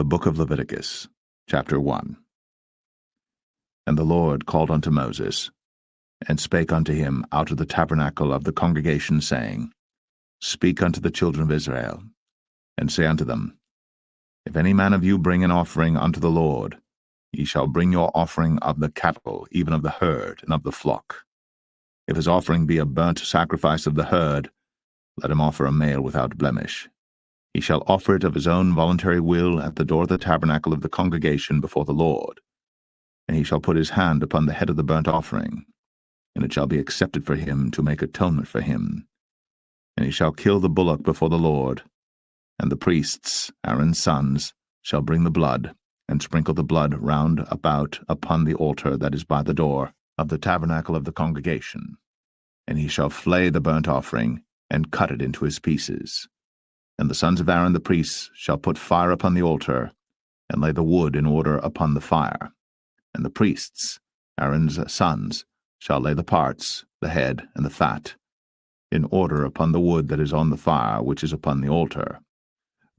The book of Leviticus, chapter 1. And the Lord called unto Moses, and spake unto him out of the tabernacle of the congregation, saying, Speak unto the children of Israel, and say unto them, If any man of you bring an offering unto the Lord, ye shall bring your offering of the cattle, even of the herd, and of the flock. If his offering be a burnt sacrifice of the herd, let him offer a male without blemish. He shall offer it of his own voluntary will at the door of the tabernacle of the congregation before the Lord. And he shall put his hand upon the head of the burnt offering, and it shall be accepted for him to make atonement for him. And he shall kill the bullock before the Lord, and the priests, Aaron's sons, shall bring the blood, and sprinkle the blood round about upon the altar that is by the door of the tabernacle of the congregation. And he shall flay the burnt offering, and cut it into his pieces. And the sons of Aaron the priests shall put fire upon the altar, and lay the wood in order upon the fire. And the priests, Aaron's sons, shall lay the parts, the head, and the fat, in order upon the wood that is on the fire which is upon the altar.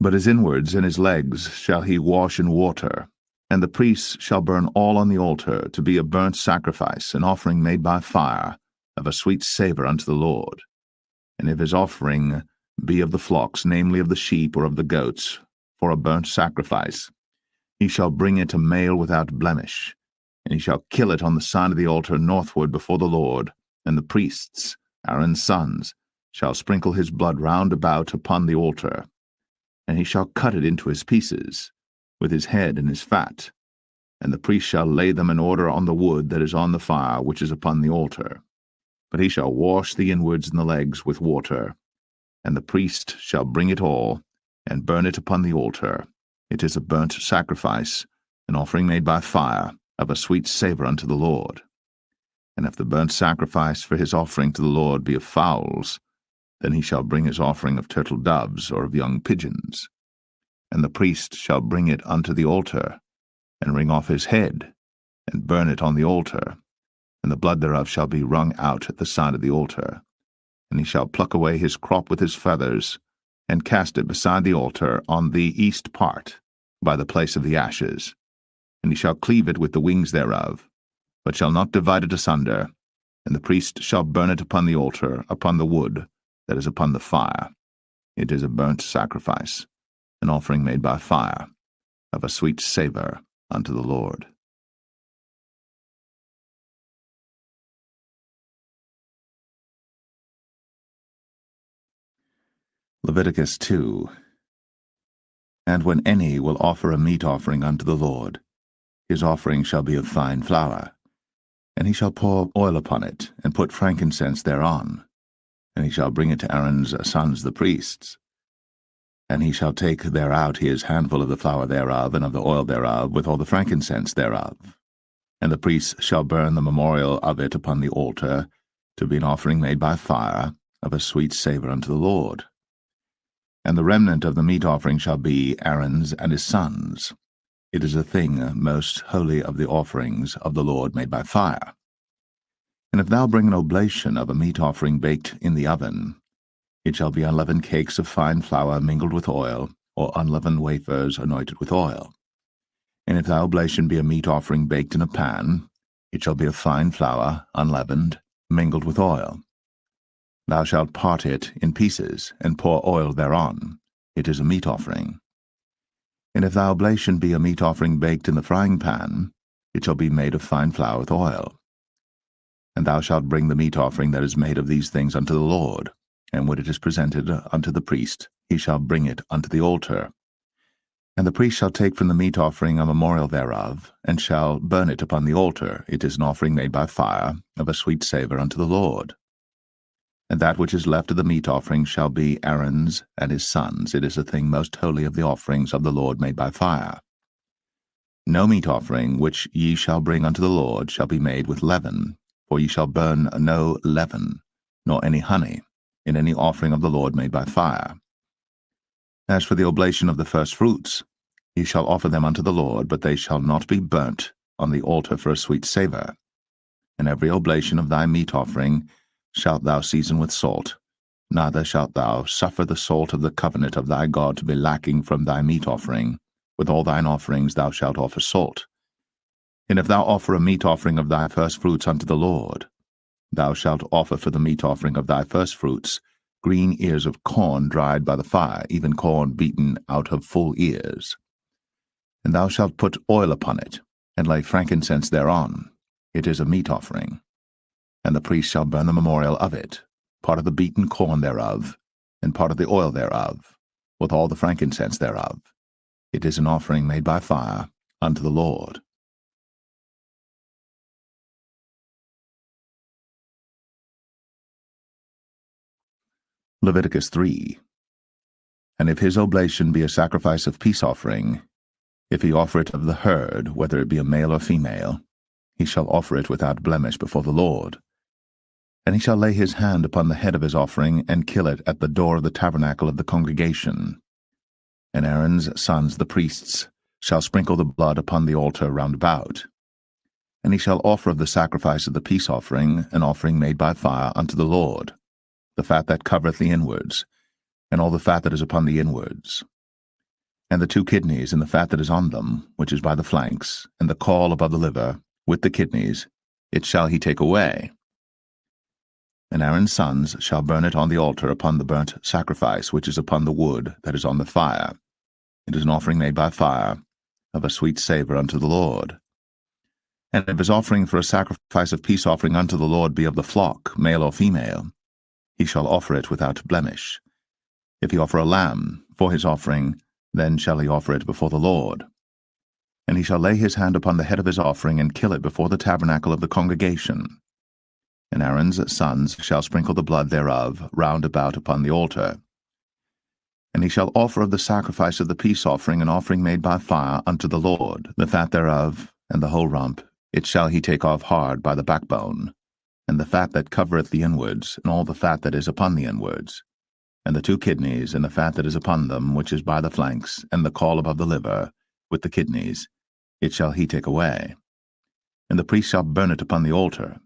But his inwards and his legs shall he wash in water, and the priests shall burn all on the altar to be a burnt sacrifice, an offering made by fire, of a sweet savour unto the Lord. And if his offering be of the flocks, namely of the sheep or of the goats, for a burnt sacrifice, he shall bring it a male without blemish, and he shall kill it on the side of the altar northward before the Lord, and the priests, Aaron's sons, shall sprinkle his blood round about upon the altar, and he shall cut it into his pieces, with his head and his fat, and the priest shall lay them in order on the wood that is on the fire which is upon the altar. But he shall wash the inwards and the legs with water, and the priest shall bring it all, and burn it upon the altar. It is a burnt sacrifice, an offering made by fire, of a sweet savour unto the Lord. And if the burnt sacrifice for his offering to the Lord be of fowls, then he shall bring his offering of turtle doves or of young pigeons. And the priest shall bring it unto the altar, and wring off his head, and burn it on the altar, and the blood thereof shall be wrung out at the side of the altar. And he shall pluck away his crop with his feathers, and cast it beside the altar on the east part, by the place of the ashes. And he shall cleave it with the wings thereof, but shall not divide it asunder. And the priest shall burn it upon the altar, upon the wood that is upon the fire. It is a burnt sacrifice, an offering made by fire, of a sweet savour unto the Lord. Leviticus 2. And when any will offer a meat offering unto the Lord, his offering shall be of fine flour, and he shall pour oil upon it, and put frankincense thereon, and he shall bring it to Aaron's sons the priests. And he shall take thereout his handful of the flour thereof, and of the oil thereof, with all the frankincense thereof. And the priests shall burn the memorial of it upon the altar, to be an offering made by fire, of a sweet savour unto the Lord. And the remnant of the meat offering shall be Aaron's and his sons. It is a thing most holy of the offerings of the Lord made by fire. And if thou bring an oblation of a meat offering baked in the oven, it shall be unleavened cakes of fine flour mingled with oil, or unleavened wafers anointed with oil. And if thy oblation be a meat offering baked in a pan, it shall be of fine flour, unleavened, mingled with oil. Thou shalt part it in pieces, and pour oil thereon. It is a meat offering. And if thy oblation be a meat offering baked in the frying pan, it shall be made of fine flour with oil. And thou shalt bring the meat offering that is made of these things unto the Lord, and when it is presented unto the priest, he shall bring it unto the altar. And the priest shall take from the meat offering a memorial thereof, and shall burn it upon the altar. It is an offering made by fire, of a sweet savour unto the Lord. And that which is left of the meat offering shall be Aaron's and his sons. It is a thing most holy of the offerings of the Lord made by fire. No meat offering which ye shall bring unto the Lord shall be made with leaven, for ye shall burn no leaven, nor any honey, in any offering of the Lord made by fire. As for the oblation of the firstfruits, ye shall offer them unto the Lord, but they shall not be burnt on the altar for a sweet savour. And every oblation of thy meat offering shalt thou season with salt, neither shalt thou suffer the salt of the covenant of thy God to be lacking from thy meat offering, With all thine offerings thou shalt offer salt. And if thou offer a meat offering of thy firstfruits unto the Lord, thou shalt offer for the meat offering of thy firstfruits green ears of corn dried by the fire, even corn beaten out of full ears. And thou shalt put oil upon it, and lay frankincense thereon. It is a meat offering. And the priest shall burn the memorial of it, part of the beaten corn thereof, and part of the oil thereof, with all the frankincense thereof. It is an offering made by fire unto the Lord. Leviticus 3. And if his oblation be a sacrifice of peace offering, if he offer it of the herd, whether it be a male or female, he shall offer it without blemish before the Lord. And he shall lay his hand upon the head of his offering, and kill it at the door of the tabernacle of the congregation. And Aaron's sons, the priests, shall sprinkle the blood upon the altar round about. And he shall offer of the sacrifice of the peace offering an offering made by fire unto the Lord, the fat that covereth the inwards, and all the fat that is upon the inwards, and the 2 kidneys, and the fat that is on them, which is by the flanks, and the caul above the liver, with the kidneys, it shall he take away. And Aaron's sons shall burn it on the altar upon the burnt sacrifice which is upon the wood that is on the fire. It is an offering made by fire, of a sweet savour unto the Lord. And if his offering for a sacrifice of peace offering unto the Lord be of the flock, male or female, he shall offer it without blemish. If he offer a lamb for his offering, then shall he offer it before the Lord. And he shall lay his hand upon the head of his offering, and kill it before the tabernacle of the congregation. And Aaron's sons shall sprinkle the blood thereof round about upon the altar. And he shall offer of the sacrifice of the peace offering an offering made by fire unto the Lord, the fat thereof, and the whole rump, it shall he take off hard by the backbone, and the fat that covereth the inwards, and all the fat that is upon the inwards, and the 2 kidneys, and the fat that is upon them, which is by the flanks, and the caul above the liver, with the kidneys, it shall he take away. And the priest shall burn it upon the altar.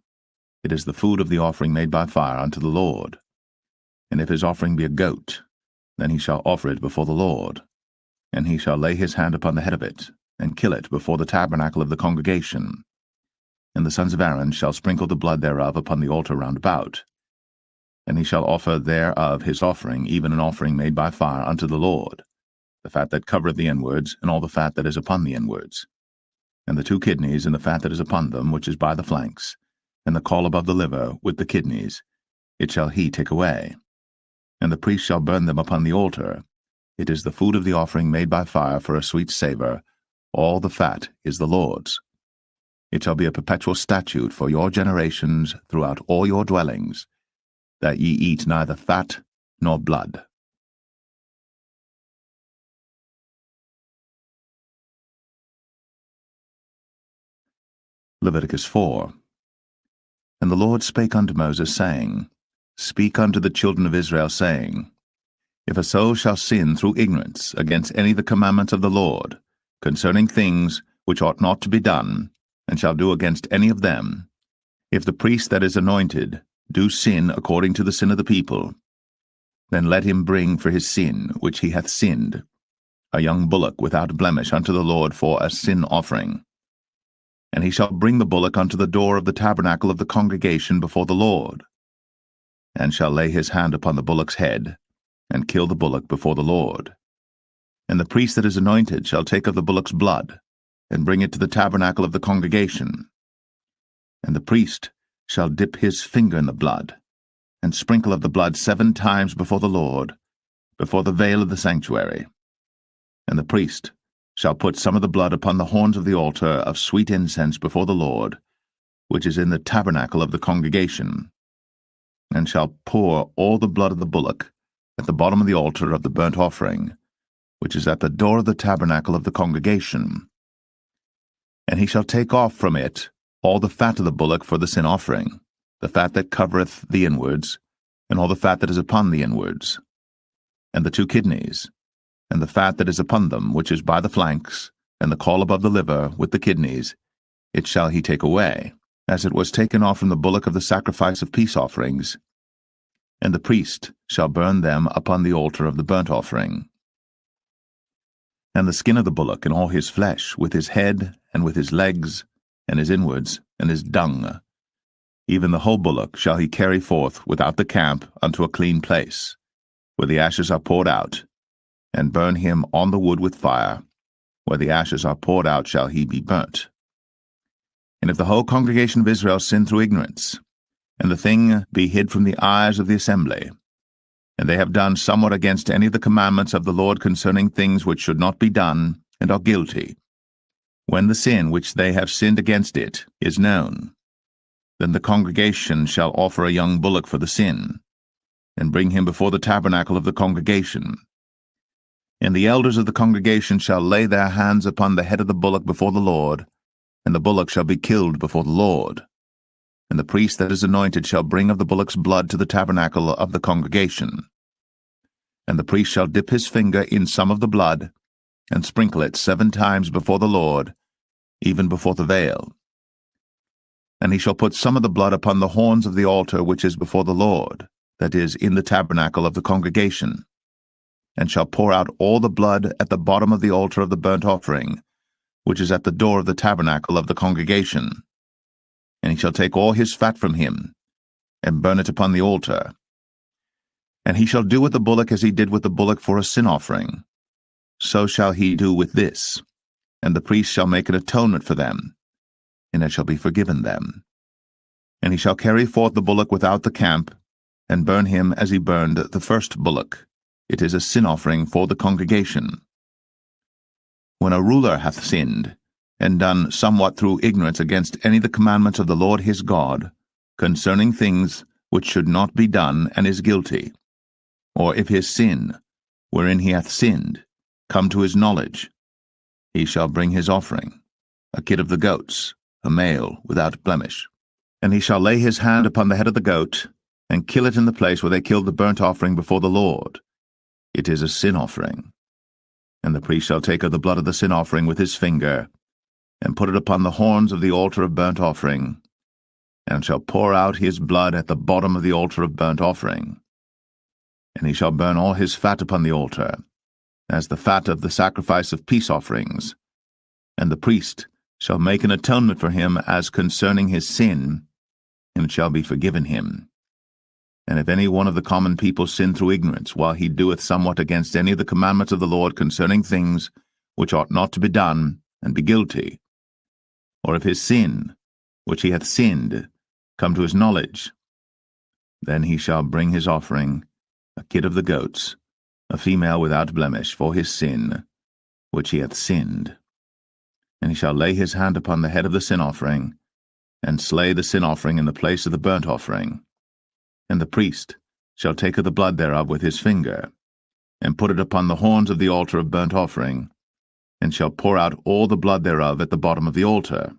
It is the food of the offering made by fire unto the Lord. And if his offering be a goat, then he shall offer it before the Lord. And he shall lay his hand upon the head of it, and kill it before the tabernacle of the congregation. And the sons of Aaron shall sprinkle the blood thereof upon the altar round about. And he shall offer thereof his offering, even an offering made by fire unto the Lord, the fat that covereth the inwards, and all the fat that is upon the inwards, and the 2 kidneys, and the fat that is upon them, which is by the flanks, and the caul above the liver, with the kidneys, it shall he take away. And the priest shall burn them upon the altar. It is the food of the offering made by fire for a sweet savour. All the fat is the Lord's. It shall be a perpetual statute for your generations throughout all your dwellings, that ye eat neither fat nor blood. Leviticus 4. And the Lord spake unto Moses, saying, Speak unto the children of Israel, saying, If a soul shall sin through ignorance against any of the commandments of the Lord, concerning things which ought not to be done, and shall do against any of them, if the priest that is anointed do sin according to the sin of the people, then let him bring for his sin which he hath sinned a young bullock without blemish unto the Lord for a sin offering. And he shall bring the bullock unto the door of the tabernacle of the congregation before the Lord, and shall lay his hand upon the bullock's head, and kill the bullock before the Lord. And the priest that is anointed shall take of the bullock's blood, and bring it to the tabernacle of the congregation. And the priest shall dip his finger in the blood, and sprinkle of the blood 7 times before the Lord, before the veil of the sanctuary. And the priest shall put some of the blood upon the horns of the altar of sweet incense before the Lord, which is in the tabernacle of the congregation, and shall pour all the blood of the bullock at the bottom of the altar of the burnt offering, which is at the door of the tabernacle of the congregation. And he shall take off from it all the fat of the bullock for the sin offering, the fat that covereth the inwards, and all the fat that is upon the inwards, and the 2 kidneys, and the fat that is upon them, which is by the flanks, and the caul above the liver, with the kidneys, it shall he take away, as it was taken off from the bullock of the sacrifice of peace offerings, and the priest shall burn them upon the altar of the burnt offering. And the skin of the bullock, and all his flesh, with his head, and with his legs, and his inwards, and his dung, even the whole bullock shall he carry forth without the camp unto a clean place, where the ashes are poured out, and burn him on the wood with fire. Where the ashes are poured out shall he be burnt. And if the whole congregation of Israel sin through ignorance, and the thing be hid from the eyes of the assembly, and they have done somewhat against any of the commandments of the Lord concerning things which should not be done, and are guilty, when the sin which they have sinned against it is known, then the congregation shall offer a young bullock for the sin, and bring him before the tabernacle of the congregation. And the elders of the congregation shall lay their hands upon the head of the bullock before the Lord, and the bullock shall be killed before the Lord. And the priest that is anointed shall bring of the bullock's blood to the tabernacle of the congregation. And the priest shall dip his finger in some of the blood, and sprinkle it 7 times before the Lord, even before the veil. And he shall put some of the blood upon the horns of the altar which is before the Lord, that is, in the tabernacle of the congregation, and shall pour out all the blood at the bottom of the altar of the burnt offering, which is at the door of the tabernacle of the congregation. And he shall take all his fat from him, and burn it upon the altar. And he shall do with the bullock as he did with the bullock for a sin offering. So shall he do with this, and the priest shall make an atonement for them, and it shall be forgiven them. And he shall carry forth the bullock without the camp, and burn him as he burned the first bullock. It is a sin offering for the congregation. When a ruler hath sinned, and done somewhat through ignorance against any of the commandments of the Lord his God, concerning things which should not be done, and is guilty, or if his sin, wherein he hath sinned, come to his knowledge, he shall bring his offering, a kid of the goats, a male without blemish. And he shall lay his hand upon the head of the goat, and kill it in the place where they killed the burnt offering before the Lord. It is a sin offering. And the priest shall take of the blood of the sin offering with his finger, and put it upon the horns of the altar of burnt offering, and shall pour out his blood at the bottom of the altar of burnt offering. And he shall burn all his fat upon the altar, as the fat of the sacrifice of peace offerings. And the priest shall make an atonement for him as concerning his sin, and it shall be forgiven him. And if any one of the common people sin through ignorance, while he doeth somewhat against any of the commandments of the Lord concerning things which ought not to be done, and be guilty, or if his sin, which he hath sinned, come to his knowledge, then he shall bring his offering, a kid of the goats, a female without blemish, for his sin, which he hath sinned. And he shall lay his hand upon the head of the sin offering, and slay the sin offering in the place of the burnt offering. And the priest shall take of the blood thereof with his finger, and put it upon the horns of the altar of burnt offering, and shall pour out all the blood thereof at the bottom of the altar.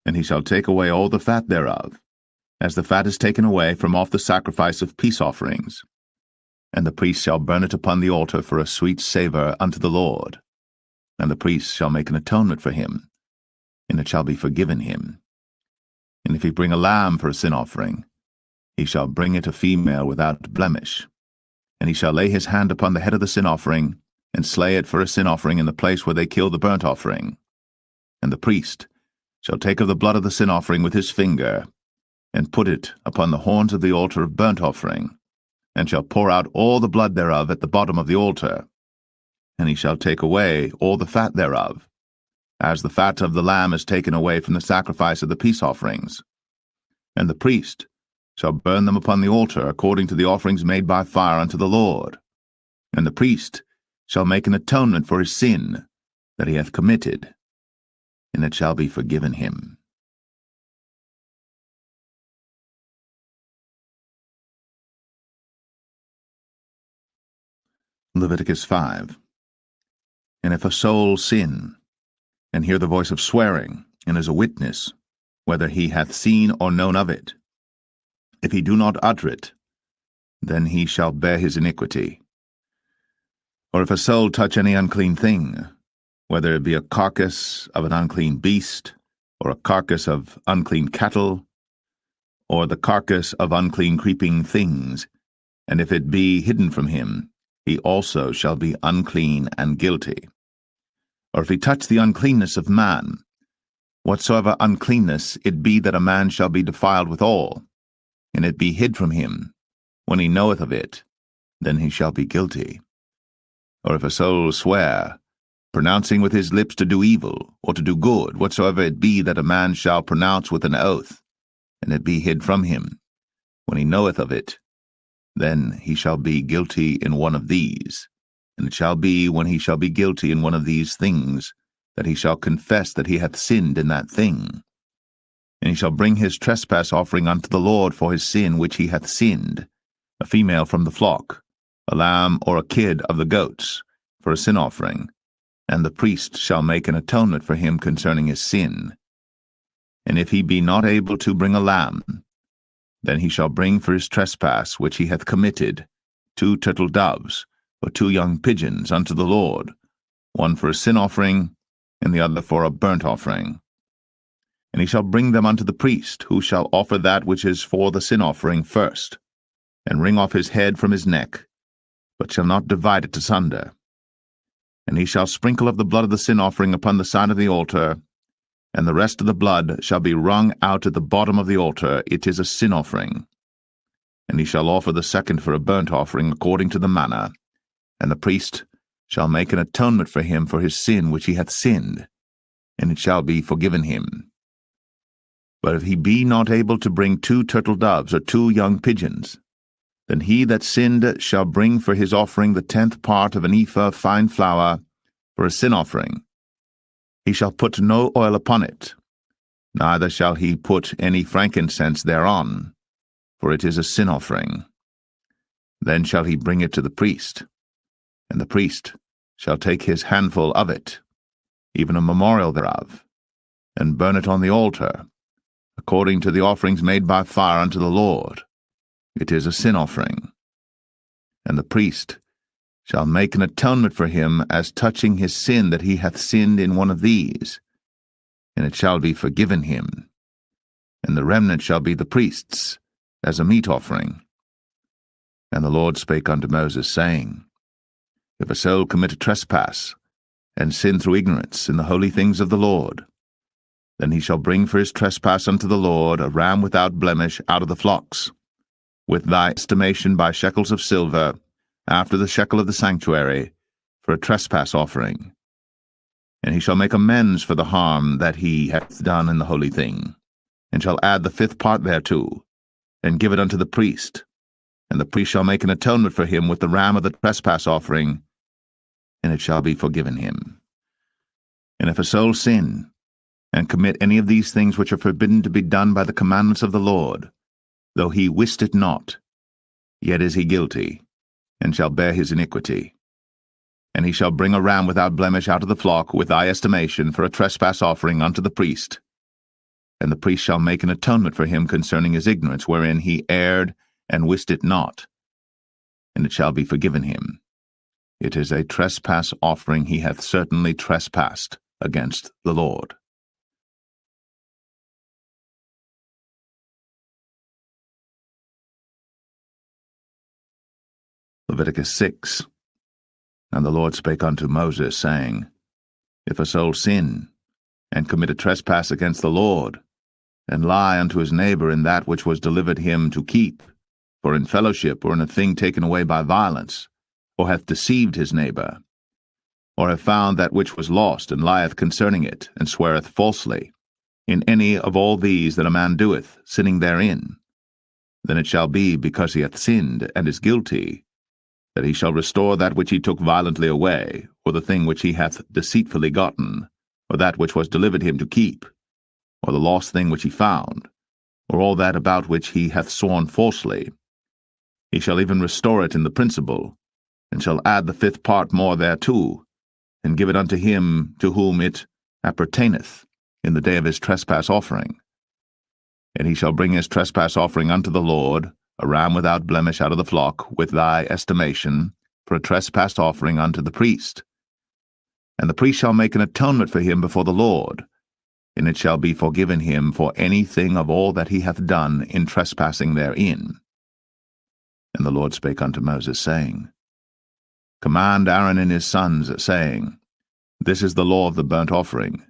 And he shall take away all the fat thereof, as the fat is taken away from off the sacrifice of peace offerings. And the priest shall burn it upon the altar for a sweet savour unto the Lord. And the priest shall make an atonement for him, and it shall be forgiven him. And if he bring a lamb for a sin offering, he shall bring it a female without blemish. And he shall lay his hand upon the head of the sin offering, and slay it for a sin offering in the place where they kill the burnt offering. And the priest shall take of the blood of the sin offering with his finger, and put it upon the horns of the altar of burnt offering, and shall pour out all the blood thereof at the bottom of the altar. And he shall take away all the fat thereof, as the fat of the lamb is taken away from the sacrifice of the peace offerings. And the priest shall burn them upon the altar according to the offerings made by fire unto the Lord. And the priest shall make an atonement for his sin that he hath committed, and it shall be forgiven him. Leviticus 5. And if a soul sin, and hear the voice of swearing, and is a witness, whether he hath seen or known of it, if he do not utter it, then he shall bear his iniquity. Or if a soul touch any unclean thing, whether it be a carcass of an unclean beast, or a carcass of unclean cattle, or the carcass of unclean creeping things, and if it be hidden from him, he also shall be unclean and guilty. or if he touch the uncleanness of man, whatsoever uncleanness it be that a man shall be defiled withal, and it be hid from him, when he knoweth of it, then he shall be guilty. Or if a soul swear, pronouncing with his lips to do evil, or to do good, whatsoever it be that a man shall pronounce with an oath, and it be hid from him, when he knoweth of it, then he shall be guilty in one of these. And it shall be, when he shall be guilty in one of these things, that he shall confess that he hath sinned in that thing. And he shall bring his trespass offering unto the Lord for his sin which he hath sinned, a female from the flock, a lamb or a kid of the goats, for a sin offering, and the priest shall make an atonement for him concerning his sin. And if he be not able to bring a lamb, then he shall bring for his trespass which he hath committed 2 turtle doves, or 2 young pigeons unto the Lord, one for a sin offering, and the other for a burnt offering. And he shall bring them unto the priest, who shall offer that which is for the sin offering first, and wring off his head from his neck, but shall not divide it asunder. And he shall sprinkle of the blood of the sin offering upon the side of the altar, and the rest of the blood shall be wrung out at the bottom of the altar. It is a sin offering. And he shall offer the second for a burnt offering according to the manner, and the priest shall make an atonement for him for his sin which he hath sinned, and it shall be forgiven him. But if he be not able to bring 2 turtle doves or 2 young pigeons, then he that sinned shall bring for his offering the 10th part of an ephah of fine flour for a sin offering. He shall put no oil upon it, neither shall he put any frankincense thereon, for it is a sin offering. Then shall he bring it to the priest, and the priest shall take his handful of it, even a memorial thereof, and burn it on the altar, according to the offerings made by fire unto the Lord. It is a sin offering. And the priest shall make an atonement for him as touching his sin that he hath sinned in one of these, and it shall be forgiven him. And the remnant shall be the priest's, as a meat offering. And the Lord spake unto Moses, saying, If a soul commit a trespass, and sin through ignorance in the holy things of the Lord, then he shall bring for his trespass unto the Lord a ram without blemish out of the flocks, with thy estimation by shekels of silver, after the shekel of the sanctuary, for a trespass offering. And he shall make amends for the harm that he hath done in the holy thing, and shall add the 5th part thereto, and give it unto the priest. And the priest shall make an atonement for him with the ram of the trespass offering, and it shall be forgiven him. And if a soul sin, and commit any of these things which are forbidden to be done by the commandments of the Lord, though he wist it not, yet is he guilty, and shall bear his iniquity. And he shall bring a ram without blemish out of the flock with thy estimation for a trespass offering unto the priest. And the priest shall make an atonement for him concerning his ignorance wherein he erred and wist it not, and it shall be forgiven him. It is a trespass offering. He hath certainly trespassed against the Lord. Leviticus 6. And the Lord spake unto Moses, saying, If a soul sin, and commit a trespass against the Lord, and lie unto his neighbor in that which was delivered him to keep, for in fellowship or in a thing taken away by violence, or hath deceived his neighbor, or have found that which was lost, and lieth concerning it, and sweareth falsely, in any of all these that a man doeth, sinning therein, then it shall be, because he hath sinned, and is guilty, that he shall restore that which he took violently away, or the thing which he hath deceitfully gotten, or that which was delivered him to keep, or the lost thing which he found, or all that about which he hath sworn falsely. He shall even restore it in the principal, and shall add the 5th part more thereto, and give it unto him to whom it appertaineth in the day of his trespass offering. And he shall bring his trespass offering unto the Lord, a ram without blemish out of the flock, with thy estimation, for a trespass offering unto the priest. And the priest shall make an atonement for him before the Lord, and it shall be forgiven him for anything of all that he hath done in trespassing therein. And the Lord spake unto Moses, saying, Command Aaron and his sons, saying, This is the law of the burnt offering.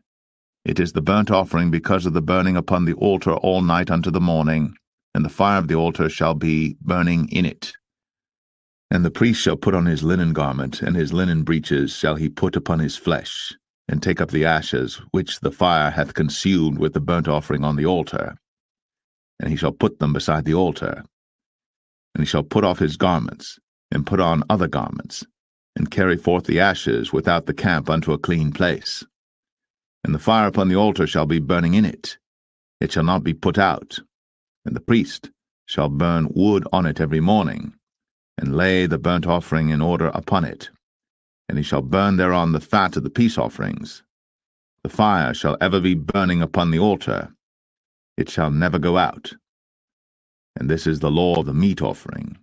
It is the burnt offering because of the burning upon the altar all night unto the morning, and the fire of the altar shall be burning in it. And the priest shall put on his linen garment, and his linen breeches shall he put upon his flesh, and take up the ashes which the fire hath consumed with the burnt offering on the altar. And he shall put them beside the altar. And he shall put off his garments, and put on other garments, and carry forth the ashes without the camp unto a clean place. And the fire upon the altar shall be burning in it. It shall not be put out. And the priest shall burn wood on it every morning, and lay the burnt offering in order upon it. And he shall burn thereon the fat of the peace offerings. The fire shall ever be burning upon the altar. It shall never go out. And this is the law of the meat offering.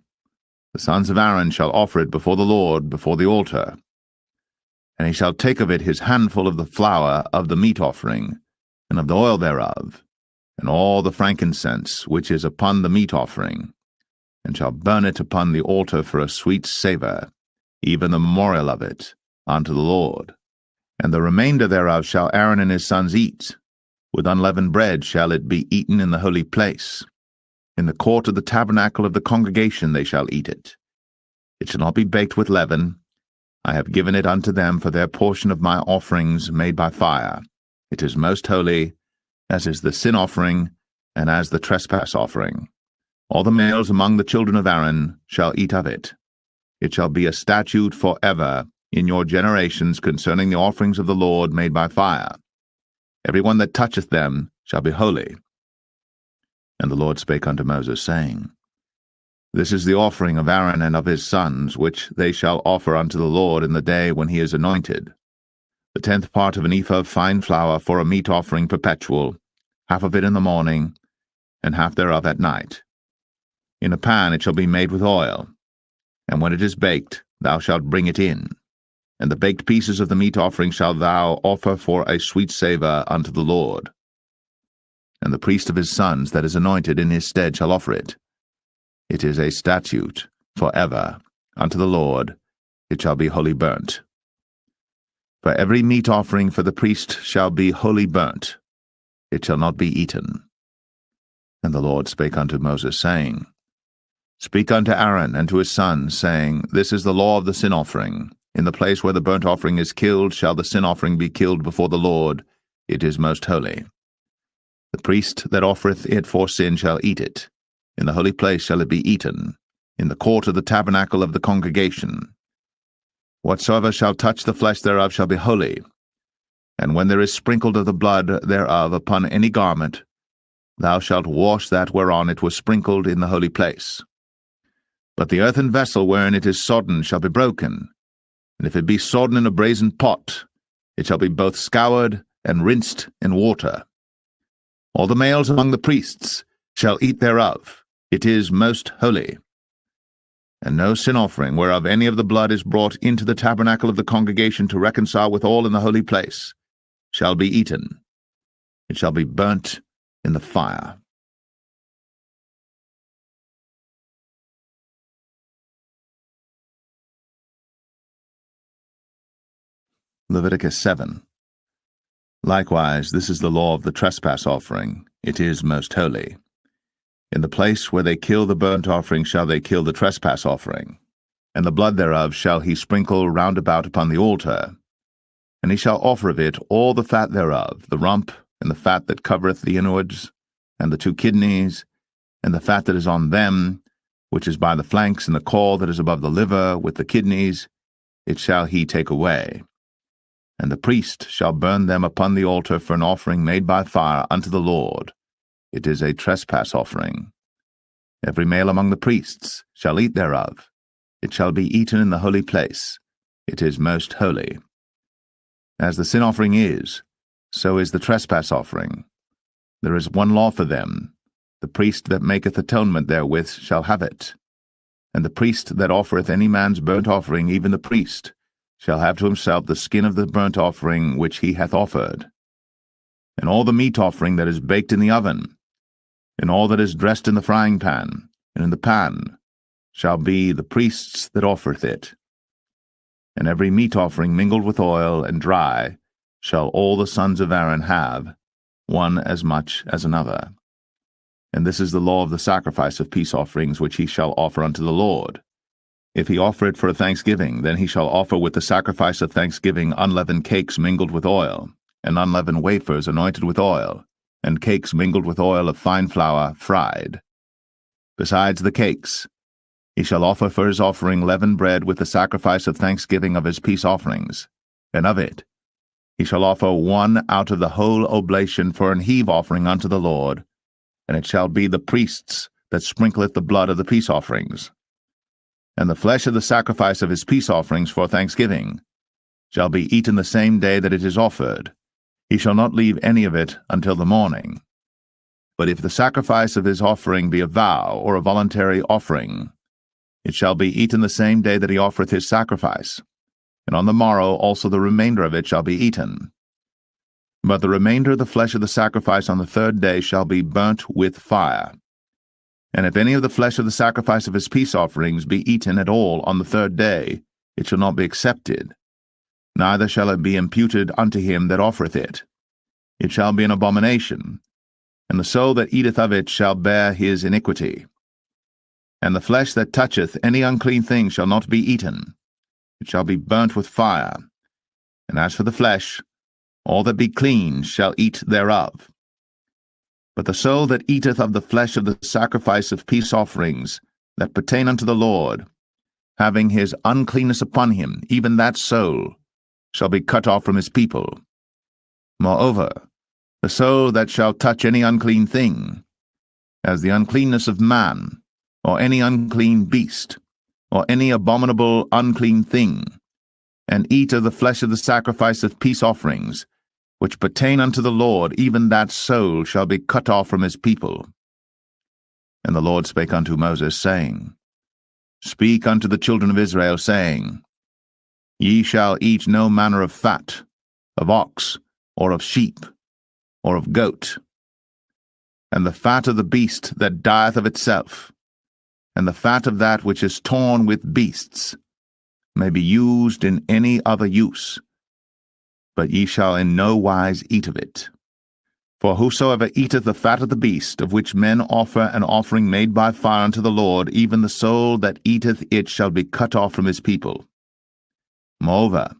The sons of Aaron shall offer it before the Lord, before the altar. And he shall take of it his handful of the flour of the meat offering, and of the oil thereof, and all the frankincense which is upon the meat offering, and shall burn it upon the altar for a sweet savour, even the memorial of it, unto the Lord. And the remainder thereof shall Aaron and his sons eat. With unleavened bread shall it be eaten in the holy place. In the court of the tabernacle of the congregation they shall eat it. It shall not be baked with leaven. I have given it unto them for their portion of my offerings made by fire. It is most holy, as is the sin offering, and as the trespass offering. All the males among the children of Aaron shall eat of it. It shall be a statute for ever in your generations concerning the offerings of the Lord made by fire. Every one that toucheth them shall be holy. And the Lord spake unto Moses, saying, This is the offering of Aaron and of his sons, which they shall offer unto the Lord in the day when he is anointed. The 10th part of an ephah of fine flour for a meat offering perpetual, half of it in the morning, and half thereof at night. In a pan it shall be made with oil, and when it is baked, thou shalt bring it in. And the baked pieces of the meat offering shalt thou offer for a sweet savour unto the Lord. And the priest of his sons that is anointed in his stead shall offer it. It is a statute for ever unto the Lord. It shall be wholly burnt. For every meat offering for the priest shall be wholly burnt. It shall not be eaten. And the Lord spake unto Moses, saying, Speak unto Aaron and to his sons, saying, This is the law of the sin offering. In the place where the burnt offering is killed shall the sin offering be killed before the Lord. It is most holy. The priest that offereth it for sin shall eat it. In the holy place shall it be eaten, in the court of the tabernacle of the congregation. Whatsoever shall touch the flesh thereof shall be holy. And when there is sprinkled of the blood thereof upon any garment, thou shalt wash that whereon it was sprinkled in the holy place. But the earthen vessel wherein it is sodden shall be broken, and if it be sodden in a brazen pot, it shall be both scoured and rinsed in water. All the males among the priests shall eat thereof. It is most holy. And no sin offering whereof any of the blood is brought into the tabernacle of the congregation to reconcile with all in the holy place shall be eaten. It shall be burnt in the fire. Leviticus 7. Likewise, this is the law of the trespass offering. It is most holy. In the place where they kill the burnt offering shall they kill the trespass offering, and the blood thereof shall he sprinkle round about upon the altar. And he shall offer of it all the fat thereof, the rump, and the fat that covereth the inwards, and the 2 kidneys, and the fat that is on them, which is by the flanks, and the caul that is above the liver, with the kidneys, it shall he take away. And the priest shall burn them upon the altar for an offering made by fire unto the Lord. It is a trespass offering. Every male among the priests shall eat thereof. It shall be eaten in the holy place. It is most holy. As the sin offering is, so is the trespass offering. There is one law for them. The priest that maketh atonement therewith shall have it. And the priest that offereth any man's burnt offering, even the priest, shall have to himself the skin of the burnt offering which he hath offered. And all the meat offering that is baked in the oven, and all that is dressed in the frying pan, and in the pan, shall be the priest's that offereth it. And every meat offering mingled with oil and dry shall all the sons of Aaron have, one as much as another. And this is the law of the sacrifice of peace offerings which he shall offer unto the Lord. If he offer it for a thanksgiving, then he shall offer with the sacrifice of thanksgiving unleavened cakes mingled with oil, and unleavened wafers anointed with oil, and cakes mingled with oil of fine flour fried. Besides the cakes, he shall offer for his offering leavened bread with the sacrifice of thanksgiving of his peace offerings, and of it he shall offer one out of the whole oblation for an heave offering unto the Lord, and it shall be the priest's that sprinkleth the blood of the peace offerings. And the flesh of the sacrifice of his peace offerings for thanksgiving shall be eaten the same day that it is offered. He shall not leave any of it until the morning. But if the sacrifice of his offering be a vow or a voluntary offering, it shall be eaten the same day that he offereth his sacrifice, and on the morrow also the remainder of it shall be eaten. But the remainder of the flesh of the sacrifice on the third day shall be burnt with fire. And if any of the flesh of the sacrifice of his peace offerings be eaten at all on the third day, it shall not be accepted, neither shall it be imputed unto him that offereth it. It shall be an abomination, and the soul that eateth of it shall bear his iniquity. And the flesh that toucheth any unclean thing shall not be eaten, it shall be burnt with fire. And as for the flesh, all that be clean shall eat thereof. But the soul that eateth of the flesh of the sacrifice of peace offerings that pertain unto the Lord, having his uncleanness upon him, even that soul shall be cut off from his people. Moreover, the soul that shall touch any unclean thing, as the uncleanness of man, or any unclean beast, or any abominable unclean thing, and eat of the flesh of the sacrifice of peace offerings, which pertain unto the Lord, even that soul shall be cut off from his people. And the Lord spake unto Moses, saying, Speak unto the children of Israel, saying, Ye shall eat no manner of fat, of ox, or of sheep, or of goat, and the fat of the beast that dieth of itself, and the fat of that which is torn with beasts, may be used in any other use, but ye shall in no wise eat of it. For whosoever eateth the fat of the beast, of which men offer an offering made by fire unto the Lord, even the soul that eateth it shall be cut off from his people. Moreover,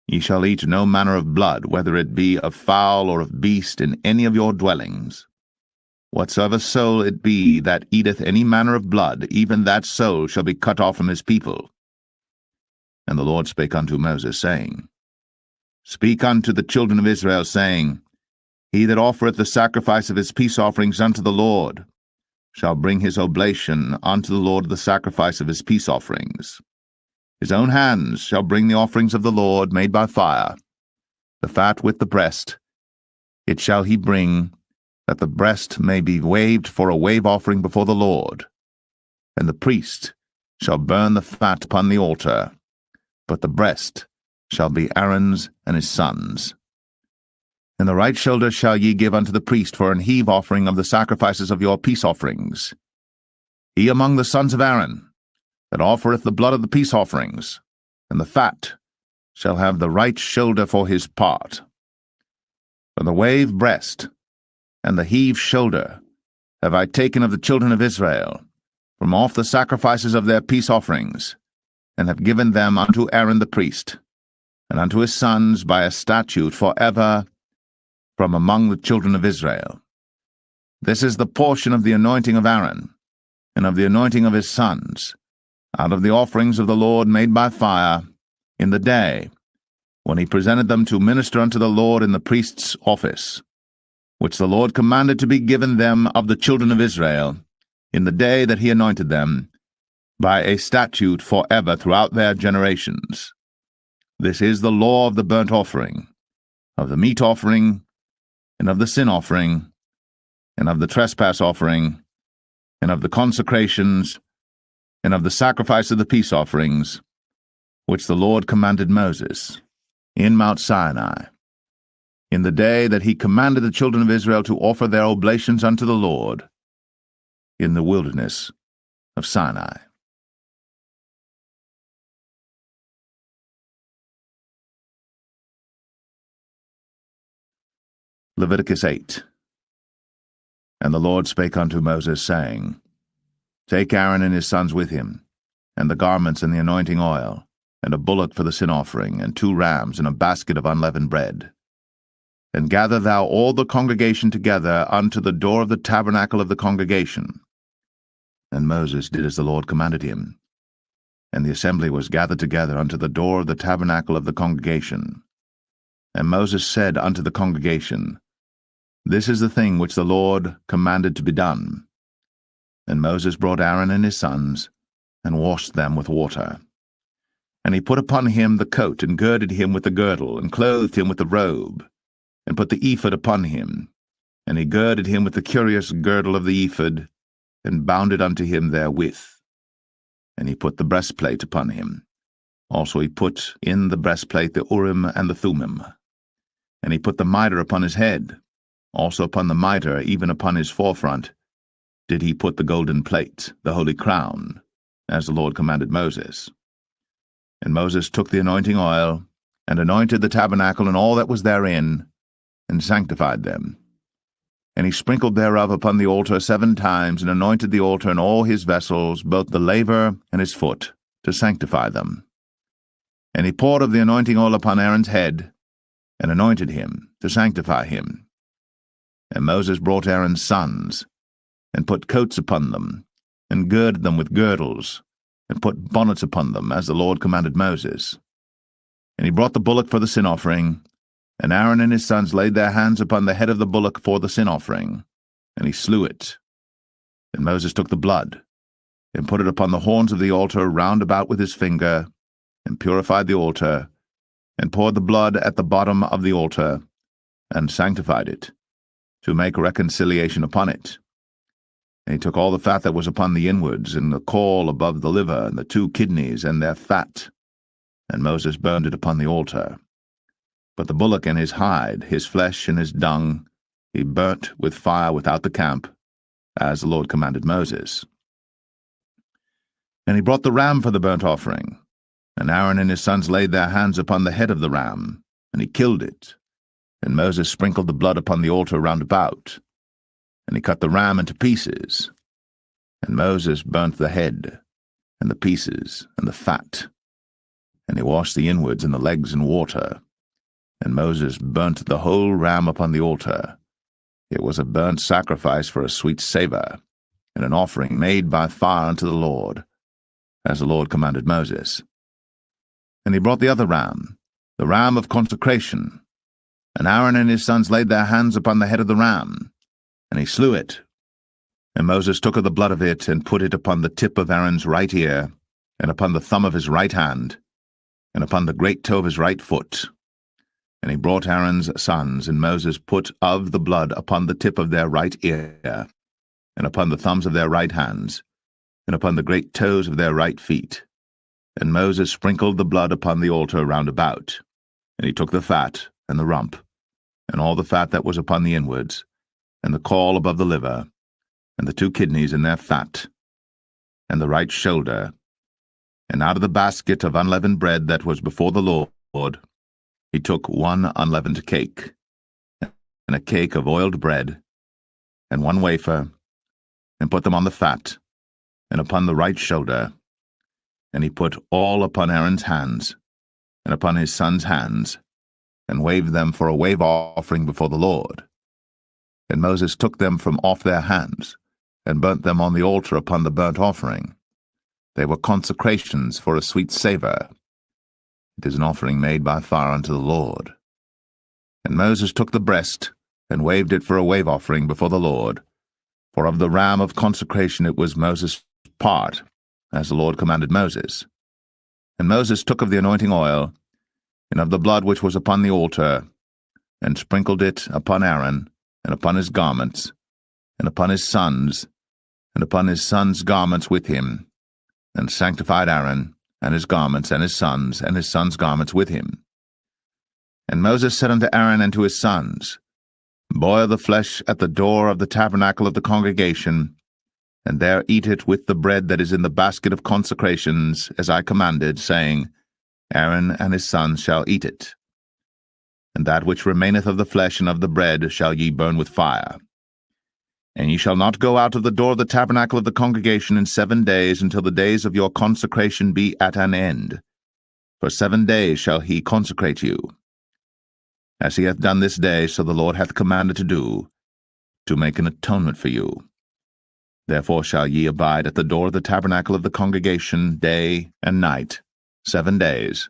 ye shall eat no manner of blood, whether it be of fowl or of beast, in any of your dwellings. Whatsoever soul it be that eateth any manner of blood, even that soul shall be cut off from his people. And the Lord spake unto Moses, saying, Speak unto the children of Israel, saying, He that offereth the sacrifice of his peace offerings unto the Lord shall bring his oblation unto the Lord of the sacrifice of his peace offerings. His own hands shall bring the offerings of the Lord made by fire, the fat with the breast. It shall he bring, that the breast may be waved for a wave offering before the Lord. And the priest shall burn the fat upon the altar, but the breast shall be Aaron's and his sons'. And the right shoulder shall ye give unto the priest for an heave offering of the sacrifices of your peace offerings. He among the sons of Aaron, that offereth the blood of the peace offerings, and the fat, shall have the right shoulder for his part. For the wave breast, and the heave shoulder, have I taken of the children of Israel, from off the sacrifices of their peace offerings, and have given them unto Aaron the priest, and unto his sons by a statute forever from among the children of Israel. This is the portion of the anointing of Aaron, and of the anointing of his sons, out of the offerings of the Lord made by fire, in the day when he presented them to minister unto the Lord in the priest's office, which the Lord commanded to be given them of the children of Israel, in the day that he anointed them, by a statute forever throughout their generations. This is the law of the burnt offering, of the meat offering, and of the sin offering, and of the trespass offering, and of the consecrations, and of the sacrifice of the peace offerings, which the Lord commanded Moses in Mount Sinai, in the day that he commanded the children of Israel to offer their oblations unto the Lord in the wilderness of Sinai. Leviticus 8. And the Lord spake unto Moses, saying, Take Aaron and his sons with him, and the garments and the anointing oil, and a bullock for the sin offering, and 2 rams, and a basket of unleavened bread. And gather thou all the congregation together unto the door of the tabernacle of the congregation. And Moses did as the Lord commanded him. And the assembly was gathered together unto the door of the tabernacle of the congregation. And Moses said unto the congregation, This is the thing which the Lord commanded to be done. And Moses brought Aaron and his sons, and washed them with water. And he put upon him the coat, and girded him with the girdle, and clothed him with the robe, and put the ephod upon him. And he girded him with the curious girdle of the ephod, and bound it unto him therewith. And he put the breastplate upon him. Also he put in the breastplate the Urim and the Thummim. And he put the mitre upon his head. Also upon the mitre, even upon his forefront, did he put the golden plate, the holy crown, as the Lord commanded Moses. And Moses took the anointing oil, and anointed the tabernacle and all that was therein, and sanctified them. And he sprinkled thereof upon the altar 7 times, and anointed the altar and all his vessels, both the laver and his foot, to sanctify them. And he poured of the anointing oil upon Aaron's head, and anointed him, to sanctify him. And Moses brought Aaron's sons, and put coats upon them, and girded them with girdles, and put bonnets upon them, as the Lord commanded Moses. And he brought the bullock for the sin offering, and Aaron and his sons laid their hands upon the head of the bullock for the sin offering, and he slew it. And Moses took the blood, and put it upon the horns of the altar round about with his finger, and purified the altar, and poured the blood at the bottom of the altar, and sanctified it, to make reconciliation upon it. And he took all the fat that was upon the inwards, and the caul above the liver, and the 2 kidneys, and their fat, and Moses burned it upon the altar. But the bullock and his hide, his flesh and his dung, he burnt with fire without the camp, as the Lord commanded Moses. And he brought the ram for the burnt offering, and Aaron and his sons laid their hands upon the head of the ram, and he killed it. And Moses sprinkled the blood upon the altar round about, and he cut the ram into pieces. And Moses burnt the head, and the pieces, and the fat. And he washed the inwards and the legs in water. And Moses burnt the whole ram upon the altar. It was a burnt sacrifice for a sweet savour, and an offering made by fire unto the Lord, as the Lord commanded Moses. And he brought the other ram, the ram of consecration. And Aaron and his sons laid their hands upon the head of the ram, and he slew it. And Moses took of the blood of it, and put it upon the tip of Aaron's right ear, and upon the thumb of his right hand, and upon the great toe of his right foot. And he brought Aaron's sons, and Moses put of the blood upon the tip of their right ear, and upon the thumbs of their right hands, and upon the great toes of their right feet. And Moses sprinkled the blood upon the altar round about. And he took the fat, and the rump, and all the fat that was upon the inwards, and the caul above the liver, and the 2 kidneys in their fat, and the right shoulder, and out of the basket of unleavened bread that was before the Lord, he took 1 unleavened cake, and a cake of oiled bread, and 1 wafer, and put them on the fat, and upon the right shoulder, and he put all upon Aaron's hands, and upon his sons' hands, and waved them for a wave offering before the Lord. And Moses took them from off their hands, and burnt them on the altar upon the burnt offering. They were consecrations for a sweet savour. It is an offering made by fire unto the Lord. And Moses took the breast, and waved it for a wave offering before the Lord. For of the ram of consecration it was Moses' part, as the Lord commanded Moses. And Moses took of the anointing oil, and of the blood which was upon the altar, and sprinkled it upon Aaron, and upon his garments, and upon his sons, and upon his sons' garments with him, and sanctified Aaron, and his garments, and his sons' garments with him. And Moses said unto Aaron and to his sons, Boil the flesh at the door of the tabernacle of the congregation, and there eat it with the bread that is in the basket of consecrations, as I commanded, saying, Aaron and his sons shall eat it. and that which remaineth of the flesh and of the bread shall ye burn with fire. And ye shall not go out of the door of the tabernacle of the congregation in 7 days, until the days of your consecration be at an end. For 7 days shall he consecrate you. As he hath done this day, so the Lord hath commanded to do, to make an atonement for you. Therefore shall ye abide at the door of the tabernacle of the congregation day and night, 7 days,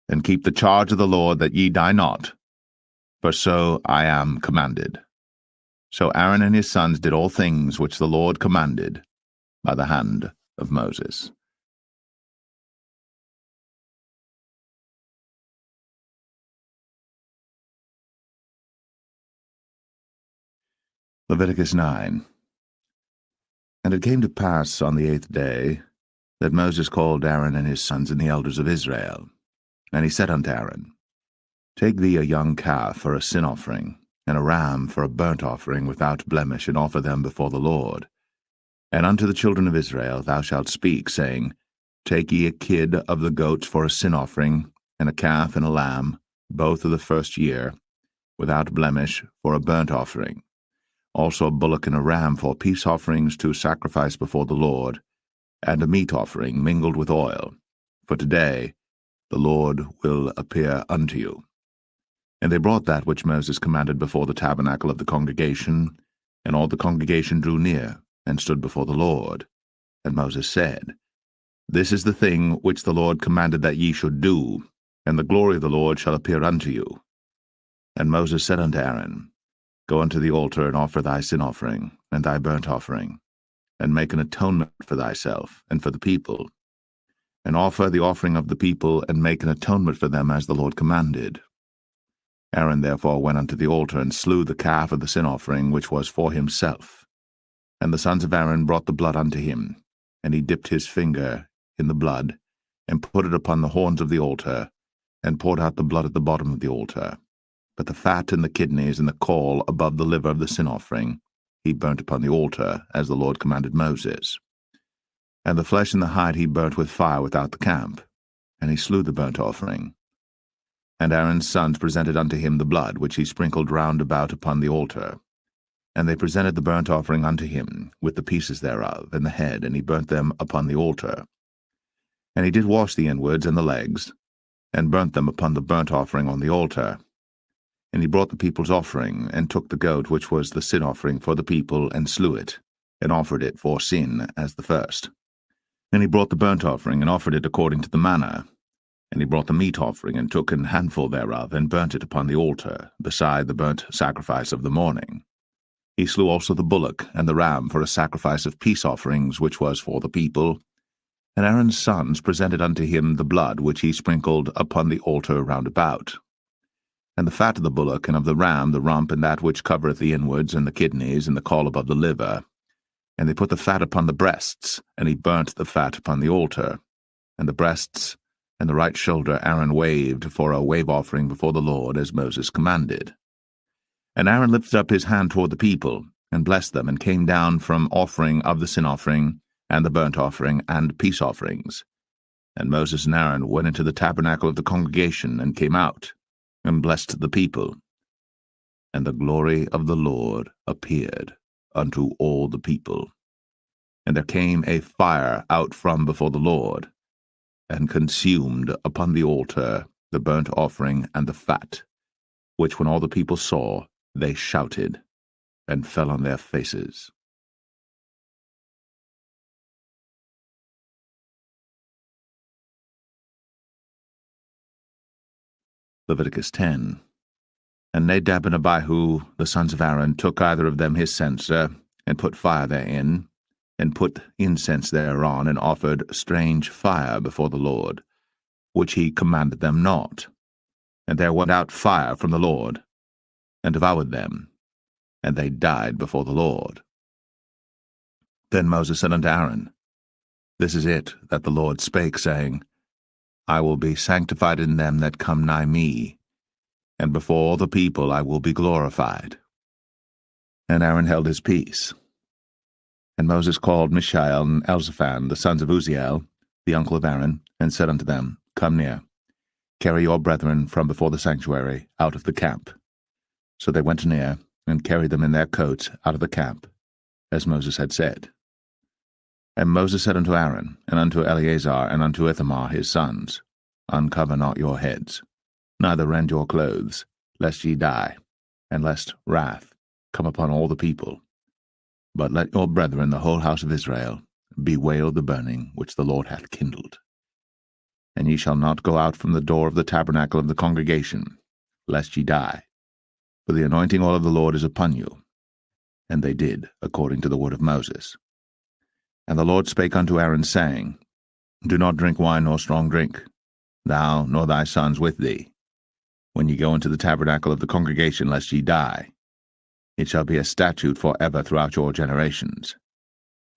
and keep the charge of the Lord, that ye die not, for so I am commanded. So Aaron and his sons did all things which the Lord commanded by the hand of Moses. Leviticus 9. And it came to pass on the 8th day that Moses called Aaron and his sons and the elders of Israel. And he said unto Aaron, Take thee a young calf for a sin offering, and a ram for a burnt offering without blemish, and offer them before the Lord. And unto the children of Israel thou shalt speak, saying, Take ye a kid of the goats for a sin offering, and a calf and a lamb, both of the first year, without blemish, for a burnt offering. Also a bullock and a ram for peace offerings to sacrifice before the Lord, and a meat offering mingled with oil. For today the Lord will appear unto you. And they brought that which Moses commanded before the tabernacle of the congregation, and all the congregation drew near, and stood before the Lord. And Moses said, This is the thing which the Lord commanded that ye should do, and the glory of the Lord shall appear unto you. And Moses said unto Aaron, Go unto the altar, and offer thy sin offering, and thy burnt offering, and make an atonement for thyself, and for the people. And offer the offering of the people, and make an atonement for them, as the Lord commanded. Aaron therefore went unto the altar, and slew the calf of the sin offering, which was for himself. And the sons of Aaron brought the blood unto him, and he dipped his finger in the blood, and put it upon the horns of the altar, and poured out the blood at the bottom of the altar. But the fat and the kidneys and the caul above the liver of the sin offering he burnt upon the altar, as the Lord commanded Moses. And the flesh and the hide he burnt with fire without the camp, and he slew the burnt offering. And Aaron's sons presented unto him the blood, which he sprinkled round about upon the altar. And they presented the burnt offering unto him, with the pieces thereof, and the head, and he burnt them upon the altar. And he did wash the inwards and the legs, and burnt them upon the burnt offering on the altar. And he brought the people's offering, and took the goat which was the sin offering for the people, and slew it, and offered it for sin as the first. And he brought the burnt offering, and offered it according to the manner. And he brought the meat offering, and took an handful thereof, and burnt it upon the altar, beside the burnt sacrifice of the morning. He slew also the bullock and the ram for a sacrifice of peace offerings, which was for the people. And Aaron's sons presented unto him the blood which he sprinkled upon the altar round about. And the fat of the bullock and of the ram, the rump, and that which covereth the inwards, and the kidneys, and the caul above the liver. And they put the fat upon the breasts, and he burnt the fat upon the altar. And the breasts and the right shoulder Aaron waved for a wave offering before the Lord, as Moses commanded. And Aaron lifted up his hand toward the people, and blessed them, and came down from offering of the sin offering, and the burnt offering, and peace offerings. And Moses and Aaron went into the tabernacle of the congregation, and came out, and blessed the people. And the glory of the Lord appeared unto all the people. And there came a fire out from before the Lord, and consumed upon the altar the burnt offering and the fat, which when all the people saw, they shouted, and fell on their faces. Leviticus 10. And Nadab and Abihu, the sons of Aaron, took either of them his censer, and put fire therein, and put incense thereon, and offered strange fire before the Lord, which he commanded them not. And there went out fire from the Lord, and devoured them, and they died before the Lord. Then Moses said unto Aaron, This is it that the Lord spake, saying, I will be sanctified in them that come nigh me, and before all the people I will be glorified. And Aaron held his peace. And Moses called Mishael and Elzaphan, the sons of Uzziel, the uncle of Aaron, and said unto them, Come near. Carry your brethren from before the sanctuary out of the camp. So they went near, and carried them in their coats out of the camp, as Moses had said. And Moses said unto Aaron, and unto Eleazar, and unto Ithamar his sons, Uncover not your heads, neither rend your clothes, lest ye die, and lest wrath come upon all the people. But let your brethren, the whole house of Israel, bewail the burning which the Lord hath kindled. And ye shall not go out from the door of the tabernacle of the congregation, lest ye die. For the anointing oil of the Lord is upon you. And they did according to the word of Moses. And the Lord spake unto Aaron, saying, Do not drink wine nor strong drink, thou nor thy sons with thee, when ye go into the tabernacle of the congregation, lest ye die. It shall be a statute for ever throughout your generations.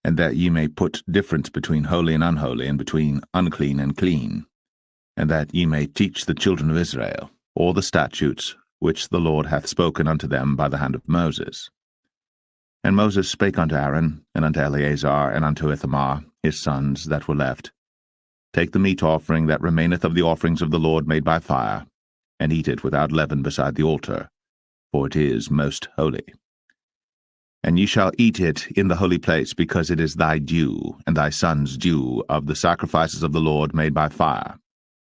And that ye may put difference between holy and unholy, and between unclean and clean, and that ye may teach the children of Israel all the statutes which the Lord hath spoken unto them by the hand of Moses. And Moses spake unto Aaron, and unto Eleazar, and unto Ithamar, his sons that were left, Take the meat offering that remaineth of the offerings of the Lord made by fire, and eat it without leaven beside the altar, for it is most holy. And ye shall eat it in the holy place, because it is thy due, and thy son's due, of the sacrifices of the Lord made by fire,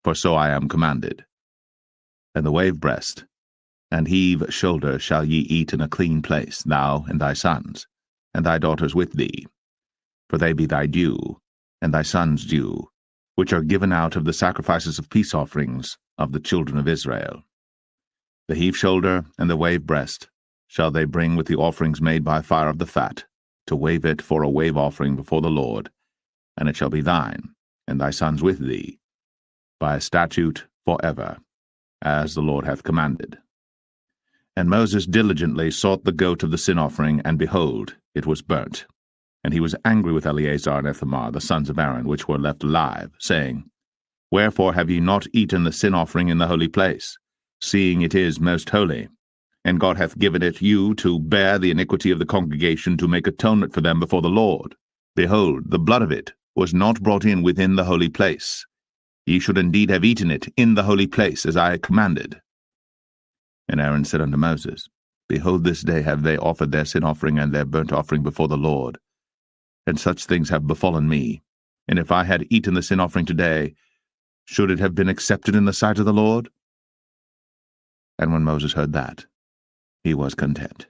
for so I am commanded. And the wave breast and heave shoulder shall ye eat in a clean place, thou and thy sons, and thy daughters with thee, for they be thy due, and thy sons' due, which are given out of the sacrifices of peace offerings of the children of Israel. The heave shoulder and the wave breast shall they bring with the offerings made by fire of the fat, to wave it for a wave offering before the Lord, and it shall be thine, and thy sons with thee, by a statute for ever, as the Lord hath commanded. And Moses diligently sought the goat of the sin offering, and behold, it was burnt. And he was angry with Eleazar and Ithamar, the sons of Aaron, which were left alive, saying, Wherefore have ye not eaten the sin offering in the holy place, seeing it is most holy? And God hath given it you to bear the iniquity of the congregation, to make atonement for them before the Lord. Behold, the blood of it was not brought in within the holy place. Ye should indeed have eaten it in the holy place, as I commanded. And Aaron said unto Moses, Behold, this day have they offered their sin offering and their burnt offering before the Lord, and such things have befallen me. And if I had eaten the sin offering today, should it have been accepted in the sight of the Lord? And when Moses heard that, he was content.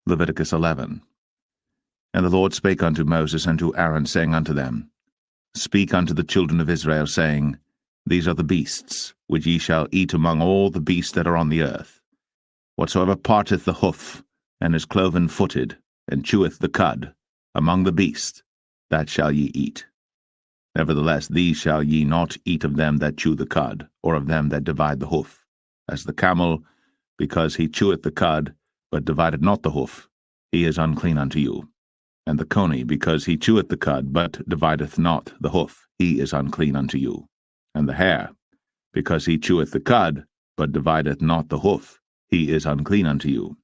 Leviticus 11. And the Lord spake unto Moses and to Aaron, saying unto them, Speak unto the children of Israel, saying, These are the beasts, which ye shall eat among all the beasts that are on the earth. Whatsoever parteth the hoof, and is cloven-footed, and cheweth the cud, among the beasts, that shall ye eat. Nevertheless, these shall ye not eat of them that chew the cud, or of them that divide the hoof. As the camel, because he cheweth the cud, but divideth not the hoof, he is unclean unto you. And the coney, because he cheweth the cud, but divideth not the hoof, he is unclean unto you. And the hare, because he cheweth the cud, but divideth not the hoof, he is unclean unto you.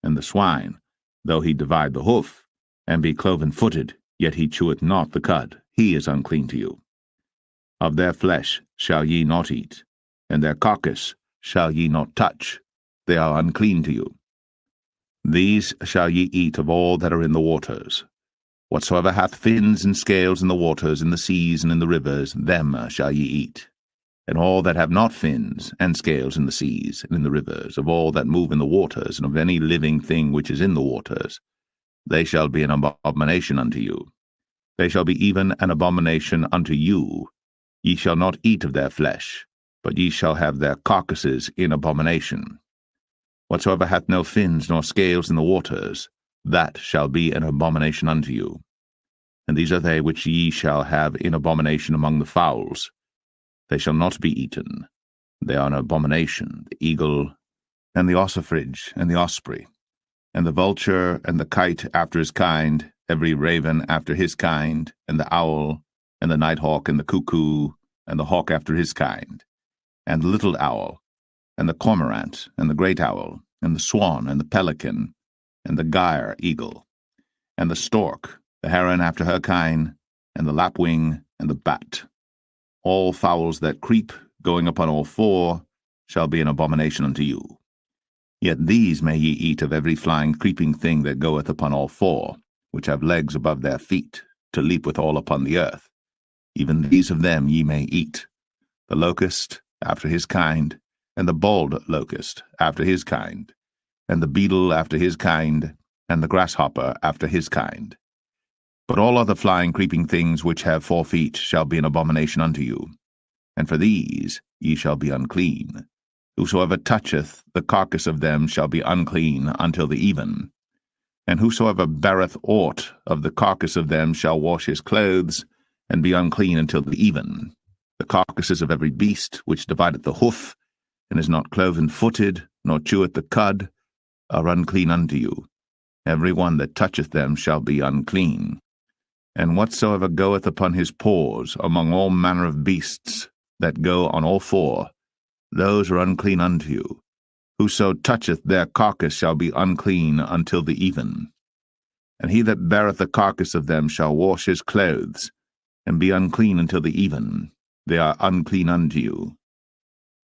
And the swine, though he divide the hoof, and be cloven-footed, yet he cheweth not the cud, he is unclean to you. Of their flesh shall ye not eat, and their carcass shall ye not touch, they are unclean to you. These shall ye eat of all that are in the waters. Whatsoever hath fins and scales in the waters, in the seas, and in the rivers, them shall ye eat. And all that have not fins and scales in the seas, and in the rivers, of all that move in the waters, and of any living thing which is in the waters, they shall be an abomination unto you. They shall be even an abomination unto you. Ye shall not eat of their flesh, but ye shall have their carcasses in abomination. Whatsoever hath no fins nor scales in the waters, that shall be an abomination unto you. And these are they which ye shall have in abomination among the fowls. They shall not be eaten. They are an abomination, the eagle, and the ossifrage, and the osprey, and the vulture, and the kite after his kind, every raven after his kind, and the owl, and the nighthawk, and the cuckoo, and the hawk after his kind, and the little owl, and the cormorant, and the great owl, and the swan, and the pelican, and the gyre eagle, and the stork, the heron after her kind, and the lapwing, and the bat. All fowls that creep, going upon all four, shall be an abomination unto you. Yet these may ye eat of every flying creeping thing that goeth upon all four, which have legs above their feet, to leap withal upon the earth. Even these of them ye may eat, the locust after his kind, and the bald locust after his kind, and the beetle after his kind, and the grasshopper after his kind. But all other flying creeping things which have 4 feet shall be an abomination unto you, and for these ye shall be unclean. Whosoever toucheth the carcass of them shall be unclean until the even. And whosoever beareth aught of the carcass of them shall wash his clothes, and be unclean until the even. The carcasses of every beast which divideth the hoof, and is not cloven-footed, nor cheweth the cud, are unclean unto you. Every one that toucheth them shall be unclean. And whatsoever goeth upon his paws among all manner of beasts that go on all four, those are unclean unto you. Whoso toucheth their carcass shall be unclean until the even. And he that beareth the carcass of them shall wash his clothes, and be unclean until the even. They are unclean unto you.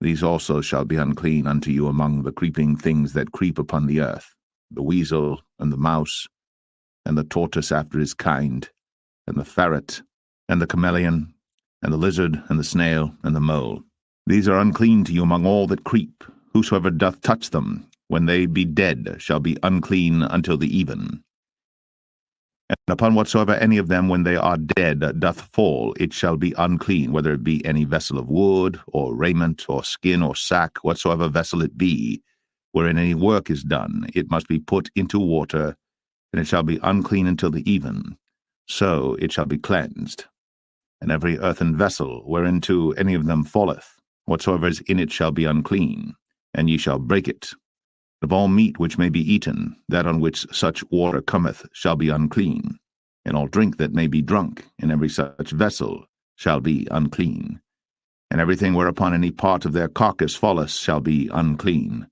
These also shall be unclean unto you among the creeping things that creep upon the earth, the weasel, and the mouse, and the tortoise after his kind, and the ferret, and the chameleon, and the lizard, and the snail, and the mole. These are unclean to you among all that creep. Whosoever doth touch them, when they be dead, shall be unclean until the even. And upon whatsoever any of them, when they are dead, doth fall, it shall be unclean, whether it be any vessel of wood, or raiment, or skin, or sack, whatsoever vessel it be, wherein any work is done, it must be put into water, and it shall be unclean until the even. So it shall be cleansed. And every earthen vessel, whereinto any of them falleth, whatsoever is in it shall be unclean, and ye shall break it. Of all meat which may be eaten, that on which such water cometh shall be unclean, and all drink that may be drunk in every such vessel shall be unclean. And everything whereupon any part of their carcass falleth shall be unclean,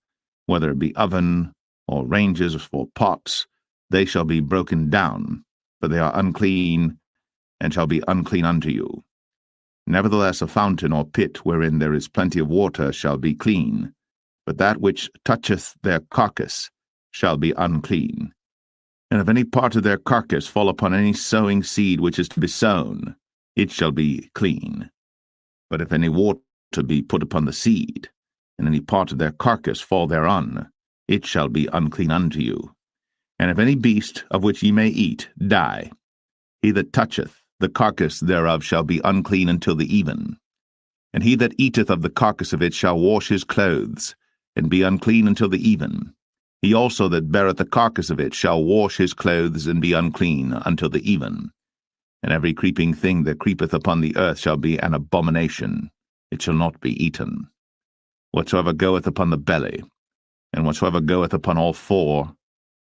whether it be oven, or ranges, or pots, they shall be broken down, for they are unclean, and shall be unclean unto you. Nevertheless a fountain or pit wherein there is plenty of water shall be clean, but that which toucheth their carcass shall be unclean. And if any part of their carcass fall upon any sowing seed which is to be sown, it shall be clean. But if any water be put upon the seed, and any part of their carcass fall thereon, it shall be unclean unto you. And if any beast of which ye may eat die, he that toucheth the carcass thereof shall be unclean until the even. And he that eateth of the carcass of it shall wash his clothes, and be unclean until the even. He also that beareth the carcass of it shall wash his clothes, and be unclean until the even. And every creeping thing that creepeth upon the earth shall be an abomination, it shall not be eaten. Whatsoever goeth upon the belly, and whatsoever goeth upon all four,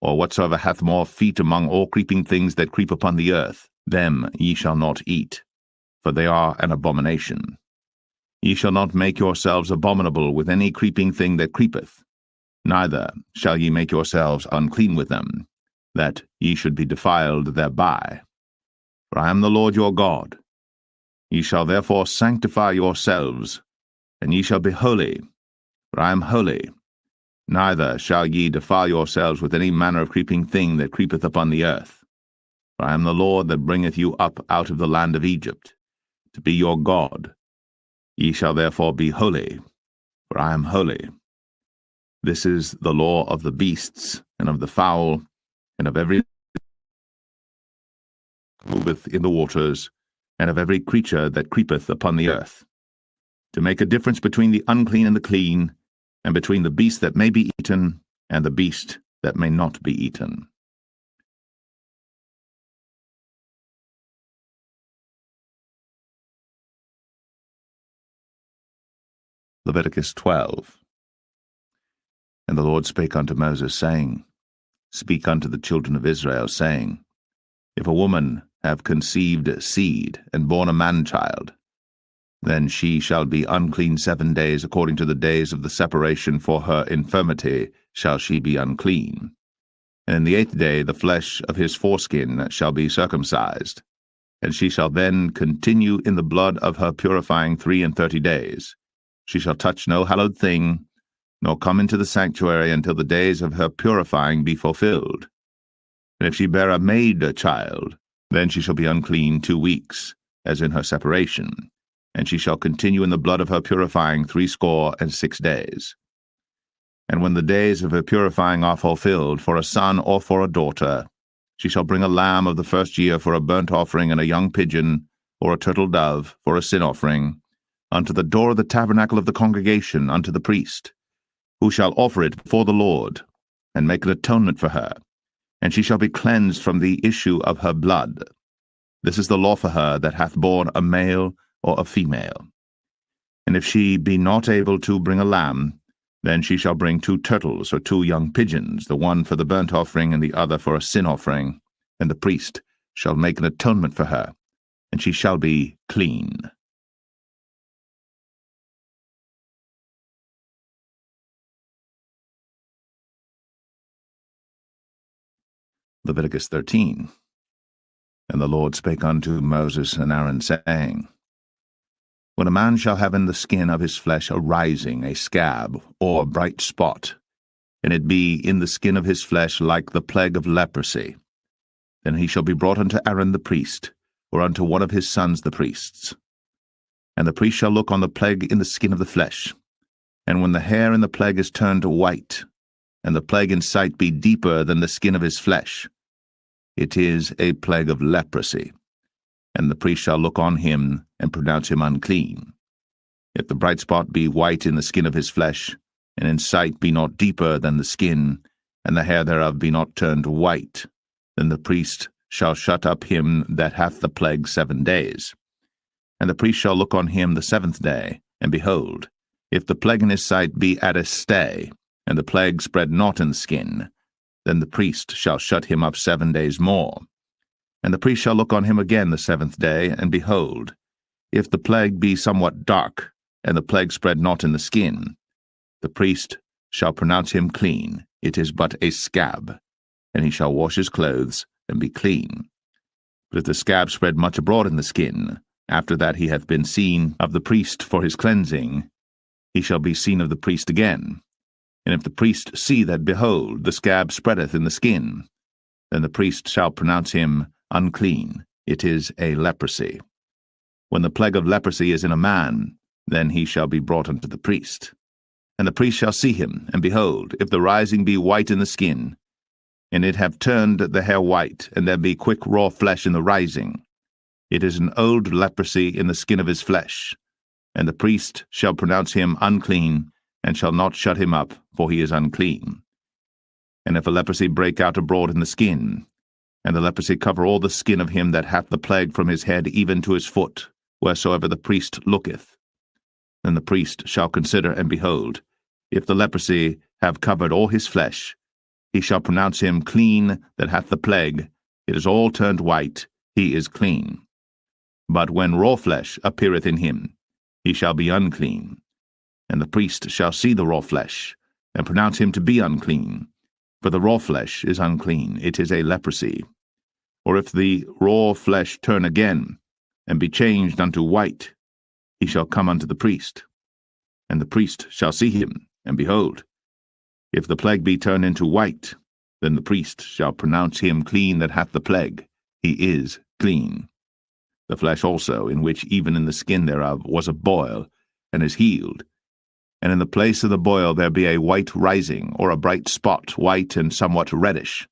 or whatsoever hath more feet among all creeping things that creep upon the earth, them ye shall not eat, for they are an abomination. Ye shall not make yourselves abominable with any creeping thing that creepeth, neither shall ye make yourselves unclean with them, that ye should be defiled thereby. For I am the Lord your God. Ye shall therefore sanctify yourselves, and ye shall be holy, for I am holy. Neither shall ye defile yourselves with any manner of creeping thing that creepeth upon the earth. For I am the Lord that bringeth you up out of the land of Egypt, to be your God. Ye shall therefore be holy, for I am holy. This is the law of the beasts, and of the fowl, and of every that moveth in the waters, and of every creature that creepeth upon the earth, to make a difference between the unclean and the clean, and between the beast that may be eaten, and the beast that may not be eaten. Leviticus 12. And the Lord spake unto Moses, saying, Speak unto the children of Israel, saying, If a woman have conceived seed, and born a man-child, then she shall be unclean 7 days, according to the days of the separation for her infirmity shall she be unclean. And in the 8th day the flesh of his foreskin shall be circumcised, and she shall then continue in the blood of her purifying 33 days. She shall touch no hallowed thing, nor come into the sanctuary until the days of her purifying be fulfilled. And if she bear a maid child, then she shall be unclean 2 weeks, as in her separation, and she shall continue in the blood of her purifying 66 days. And when the days of her purifying are fulfilled, for a son or for a daughter, she shall bring a lamb of the first year for a burnt offering, and a young pigeon, or a turtle dove, for a sin offering, unto the door of the tabernacle of the congregation, unto the priest, who shall offer it before the Lord, and make an atonement for her, and she shall be cleansed from the issue of her blood. This is the law for her that hath borne a male or a female. And if she be not able to bring a lamb, then she shall bring 2 turtles or 2 young pigeons, the one for the burnt offering and the other for a sin offering, and the priest shall make an atonement for her, and she shall be clean. Leviticus 13. And the Lord spake unto Moses and Aaron, saying, When a man shall have in the skin of his flesh a rising, a scab, or a bright spot, and it be in the skin of his flesh like the plague of leprosy, then he shall be brought unto Aaron the priest, or unto one of his sons the priests. And the priest shall look on the plague in the skin of the flesh, and when the hair in the plague is turned white, and the plague in sight be deeper than the skin of his flesh, it is a plague of leprosy, and the priest shall look on him and pronounce him unclean. If the bright spot be white in the skin of his flesh, and in sight be not deeper than the skin, and the hair thereof be not turned white, then the priest shall shut up him that hath the plague 7 days. And the priest shall look on him the 7th day, and behold, if the plague in his sight be at a stay, and the plague spread not in the skin, then the priest shall shut him up 7 days more. And the priest shall look on him again the 7th day, and behold, if the plague be somewhat dark, and the plague spread not in the skin, the priest shall pronounce him clean. It is but a scab, and he shall wash his clothes, and be clean. But if the scab spread much abroad in the skin, after that he hath been seen of the priest for his cleansing, he shall be seen of the priest again. And if the priest see that, behold, the scab spreadeth in the skin, then the priest shall pronounce him unclean. It is a leprosy. When the plague of leprosy is in a man, then he shall be brought unto the priest. And the priest shall see him, and behold, if the rising be white in the skin, and it have turned the hair white, and there be quick raw flesh in the rising, it is an old leprosy in the skin of his flesh, and the priest shall pronounce him unclean, and shall not shut him up, for he is unclean. And if a leprosy break out abroad in the skin, and the leprosy cover all the skin of him that hath the plague from his head even to his foot, wheresoever the priest looketh, then the priest shall consider, and behold, if the leprosy have covered all his flesh, he shall pronounce him clean that hath the plague. It is all turned white, he is clean. But when raw flesh appeareth in him, he shall be unclean. And the priest shall see the raw flesh, and pronounce him to be unclean. For the raw flesh is unclean, it is a leprosy. Or if the raw flesh turn again, and be changed unto white, he shall come unto the priest. And the priest shall see him, and behold, if the plague be turned into white, then the priest shall pronounce him clean that hath the plague. He is clean. The flesh also, in which even in the skin thereof was a boil, and is healed, and in the place of the boil there be a white rising, or a bright spot, white and somewhat reddish,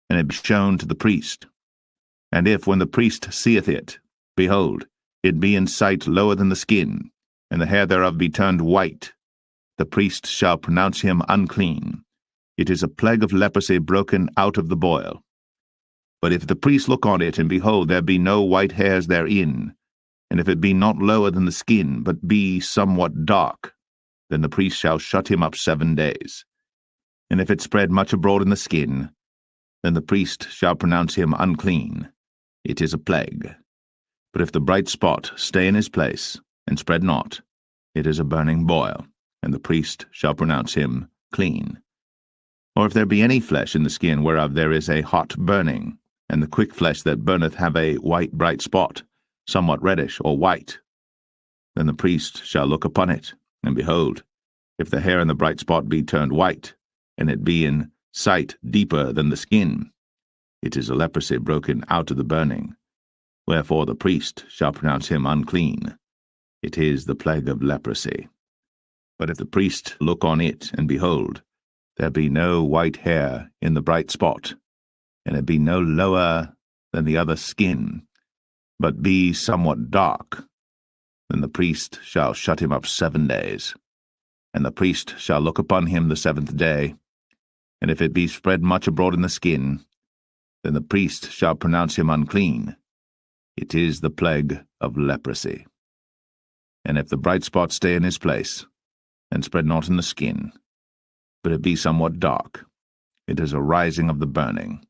and it be shown to the priest. And if, when the priest seeth it, behold, it be in sight lower than the skin, and the hair thereof be turned white, the priest shall pronounce him unclean. It is a plague of leprosy broken out of the boil. But if the priest look on it, and behold, there be no white hairs therein, and if it be not lower than the skin, but be somewhat dark, then the priest shall shut him up 7 days. And if it spread much abroad in the skin, then the priest shall pronounce him unclean. It is a plague. But if the bright spot stay in his place, and spread not, it is a burning boil, and the priest shall pronounce him clean. Or if there be any flesh in the skin whereof there is a hot burning, and the quick flesh that burneth have a white bright spot, somewhat reddish or white, then the priest shall look upon it, and behold, if the hair in the bright spot be turned white, and it be in sight deeper than the skin, it is a leprosy broken out of the burning. Wherefore the priest shall pronounce him unclean. It is the plague of leprosy. But if the priest look on it, and behold, there be no white hair in the bright spot, and it be no lower than the other skin, but be somewhat dark, then the priest shall shut him up 7 days. And the priest shall look upon him the 7th day, and if it be spread much abroad in the skin, then the priest shall pronounce him unclean. It is the plague of leprosy. And if the bright spot stay in his place, and spread not in the skin, but it be somewhat dark, it is a rising of the burning,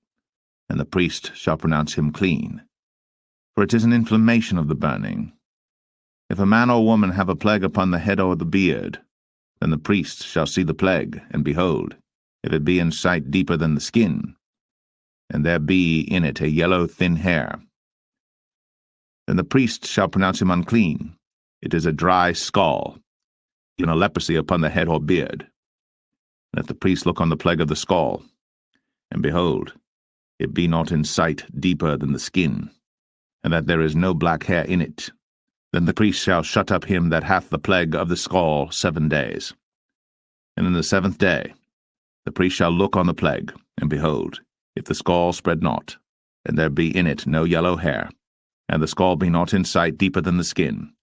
and the priest shall pronounce him clean. For it is an inflammation of the burning. If a man or woman have a plague upon the head or the beard, then the priest shall see the plague, and behold, if it be in sight deeper than the skin, and there be in it a yellow thin hair, then the priest shall pronounce him unclean. It is a dry scall, even a leprosy upon the head or beard. And if the priest look on the plague of the scall, and behold, it be not in sight deeper than the skin, and that there is no black hair in it, then the priest shall shut up him that hath the plague of the scall 7 days. And in the 7th day the priest shall look on the plague, and behold, if the scall spread not, and there be in it no yellow hair, and the scall be not in sight deeper than the skin,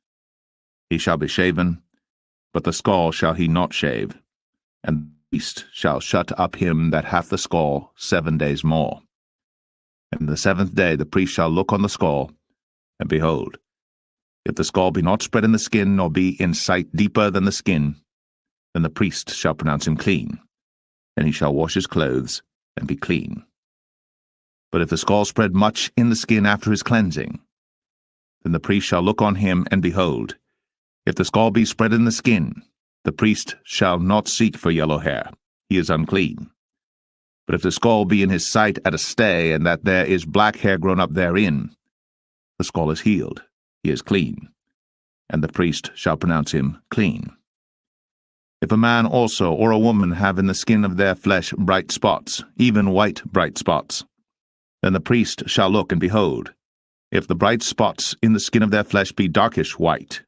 he shall be shaven, but the scall shall he not shave, and the priest shall shut up him that hath the scall 7 days more. And the 7th day the priest shall look on the scall, and behold, if the scall be not spread in the skin, nor be in sight deeper than the skin, then the priest shall pronounce him clean, and he shall wash his clothes, and be clean. But if the scall spread much in the skin after his cleansing, then the priest shall look on him, and behold, if the scall be spread in the skin, the priest shall not seek for yellow hair, he is unclean. But if the scall be in his sight at a stay, and that there is black hair grown up therein, the scall is healed, he is clean, and the priest shall pronounce him clean. If a man also or a woman have in the skin of their flesh bright spots, even white bright spots, then the priest shall look, and behold, if the bright spots in the skin of their flesh be darkish white,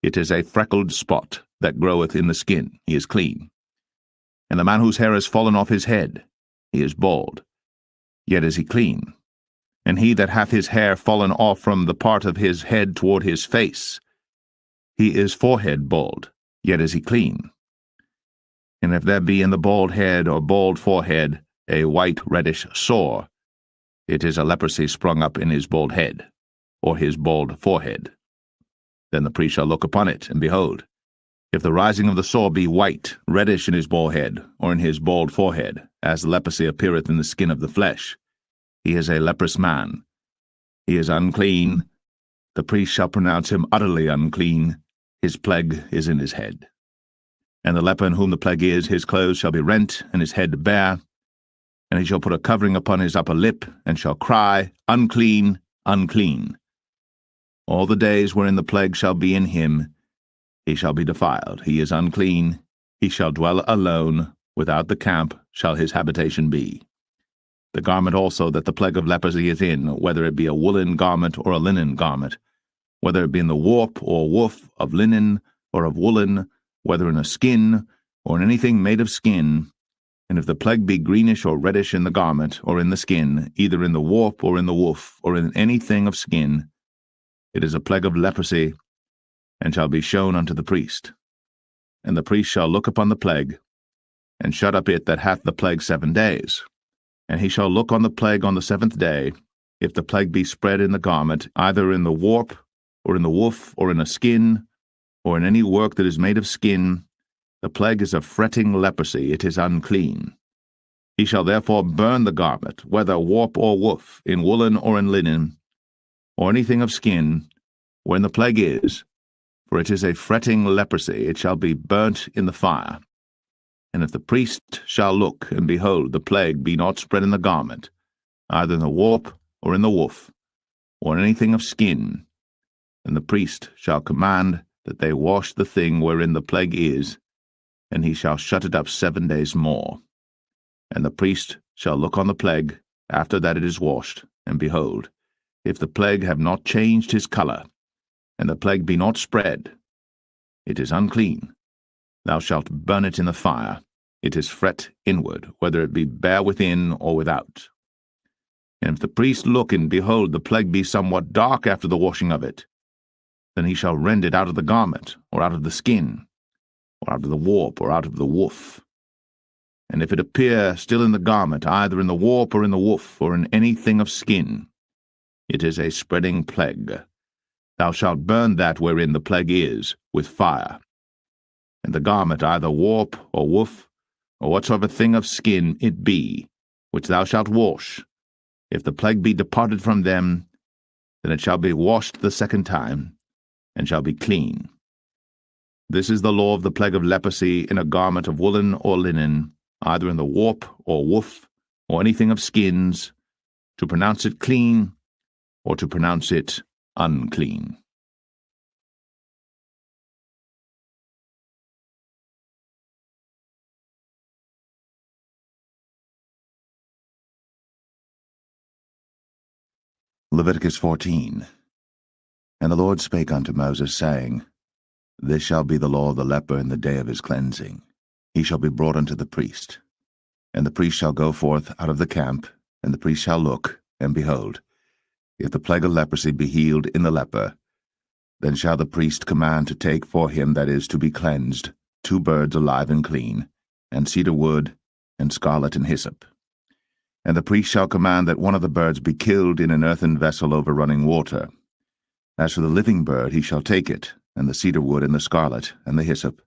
it is a freckled spot that groweth in the skin, he is clean. And the man whose hair is fallen off his head, he is bald, yet is he clean. And he that hath his hair fallen off from the part of his head toward his face, he is forehead bald, yet is he clean. And if there be in the bald head or bald forehead a white reddish sore, it is a leprosy sprung up in his bald head, or his bald forehead. Then the priest shall look upon it, and behold, if the rising of the sore be white, reddish in his bald head, or in his bald forehead, as leprosy appeareth in the skin of the flesh, he is a leprous man. He is unclean. The priest shall pronounce him utterly unclean. His plague is in his head. And the leper in whom the plague is, his clothes shall be rent, and his head bare. And he shall put a covering upon his upper lip, and shall cry, Unclean, unclean. All the days wherein the plague shall be in him, he shall be defiled. He is unclean. He shall dwell alone. Without the camp shall his habitation be. The garment also that the plague of leprosy is in, whether it be a woolen garment or a linen garment, whether it be in the warp or woof of linen or of woolen, whether in a skin or in anything made of skin, and if the plague be greenish or reddish in the garment or in the skin, either in the warp or in the woof or in anything of skin, it is a plague of leprosy, and shall be shown unto the priest. And the priest shall look upon the plague, and shut up it that hath the plague 7 days. And he shall look on the plague on the 7th day, if the plague be spread in the garment, either in the warp, or in the woof, or in a skin, or in any work that is made of skin, the plague is a fretting leprosy, it is unclean. He shall therefore burn the garment, whether warp or woof, in woolen or in linen, or anything of skin, wherein the plague is, for it is a fretting leprosy, it shall be burnt in the fire. And if the priest shall look, and behold, the plague be not spread in the garment, either in the warp, or in the woof, or in anything of skin, then the priest shall command that they wash the thing wherein the plague is, and he shall shut it up 7 days more. And the priest shall look on the plague after that it is washed, and behold, if the plague have not changed his colour, and the plague be not spread, it is unclean. Thou shalt burn it in the fire. It is fret inward, whether it be bare within or without. And if the priest look, and behold, the plague be somewhat dark after the washing of it, then he shall rend it out of the garment, or out of the skin, or out of the warp, or out of the woof. And if it appear still in the garment, either in the warp, or in the woof, or in anything of skin, it is a spreading plague. Thou shalt burn that wherein the plague is, with fire. And the garment, either warp, or woof, or whatsoever thing of skin it be, which thou shalt wash, if the plague be departed from them, then it shall be washed the second time, and shall be clean. This is the law of the plague of leprosy in a garment of woolen or linen, either in the warp or woof, or anything of skins, to pronounce it clean, or to pronounce it unclean. Leviticus 14. And the Lord spake unto Moses, saying, This shall be the law of the leper in the day of his cleansing. He shall be brought unto the priest. And the priest shall go forth out of the camp, and the priest shall look, and behold, if the plague of leprosy be healed in the leper, then shall the priest command to take for him that is to be cleansed 2 birds alive and clean, and cedar wood, and scarlet and hyssop. And the priest shall command that one of the birds be killed in an earthen vessel over running water. As for the living bird, he shall take it, and the cedar wood, and the scarlet, and the hyssop,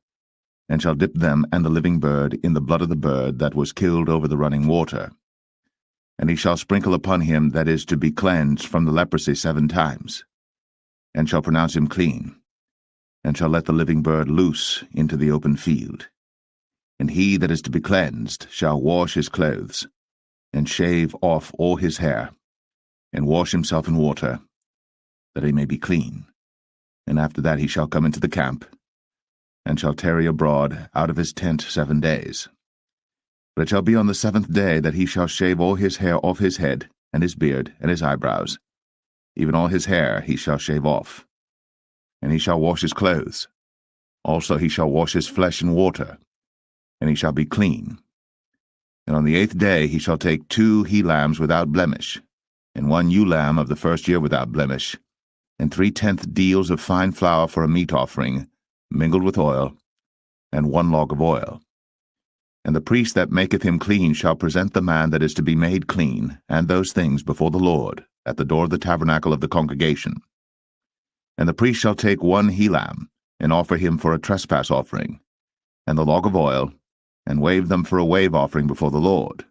and shall dip them and the living bird in the blood of the bird that was killed over the running water. And he shall sprinkle upon him that is to be cleansed from the leprosy 7 times, and shall pronounce him clean, and shall let the living bird loose into the open field. And he that is to be cleansed shall wash his clothes, and shave off all his hair, and wash himself in water, that he may be clean. And after that he shall come into the camp, and shall tarry abroad out of his tent 7 days. But it shall be on the 7th day that he shall shave all his hair off his head, and his beard, and his eyebrows. Even all his hair he shall shave off. And he shall wash his clothes. Also he shall wash his flesh in water, and he shall be clean. And on the 8th day he shall take 2 he-lambs without blemish, and 1 ewe-lamb of the first year without blemish, and 3/10 deals of fine flour for a meat offering, mingled with oil, and 1 log of oil. And the priest that maketh him clean shall present the man that is to be made clean, and those things before the Lord, at the door of the tabernacle of the congregation. And the priest shall take 1 he-lamb, and offer him for a trespass offering, and the log of oil, and wave them for a wave offering before the Lord.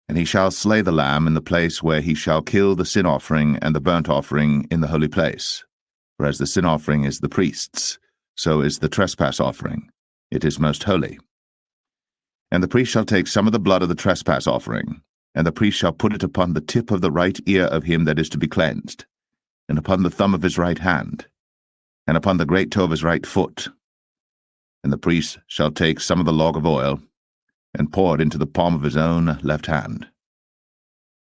And he shall slay the lamb in the place where he shall kill the sin offering and the burnt offering in the holy place. For as the sin offering is the priest's, so is the trespass offering. It is most holy. And the priest shall take some of the blood of the trespass offering, and the priest shall put it upon the tip of the right ear of him that is to be cleansed, and upon the thumb of his right hand, and upon the great toe of his right foot. And the priest shall take some of the log of oil, and pour it into the palm of his own left hand.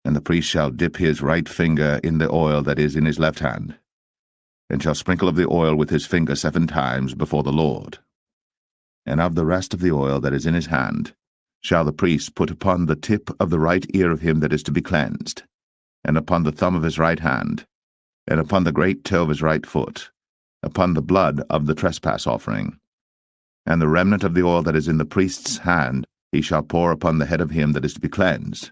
And the priest shall dip his right finger in the oil that is in his left hand, and shall sprinkle of the oil with his finger 7 times before the Lord. And of the rest of the oil that is in his hand shall the priest put upon the tip of the right ear of him that is to be cleansed, and upon the thumb of his right hand, and upon the great toe of his right foot, upon the blood of the trespass offering. And the remnant of the oil that is in the priest's hand he shall pour upon the head of him that is to be cleansed,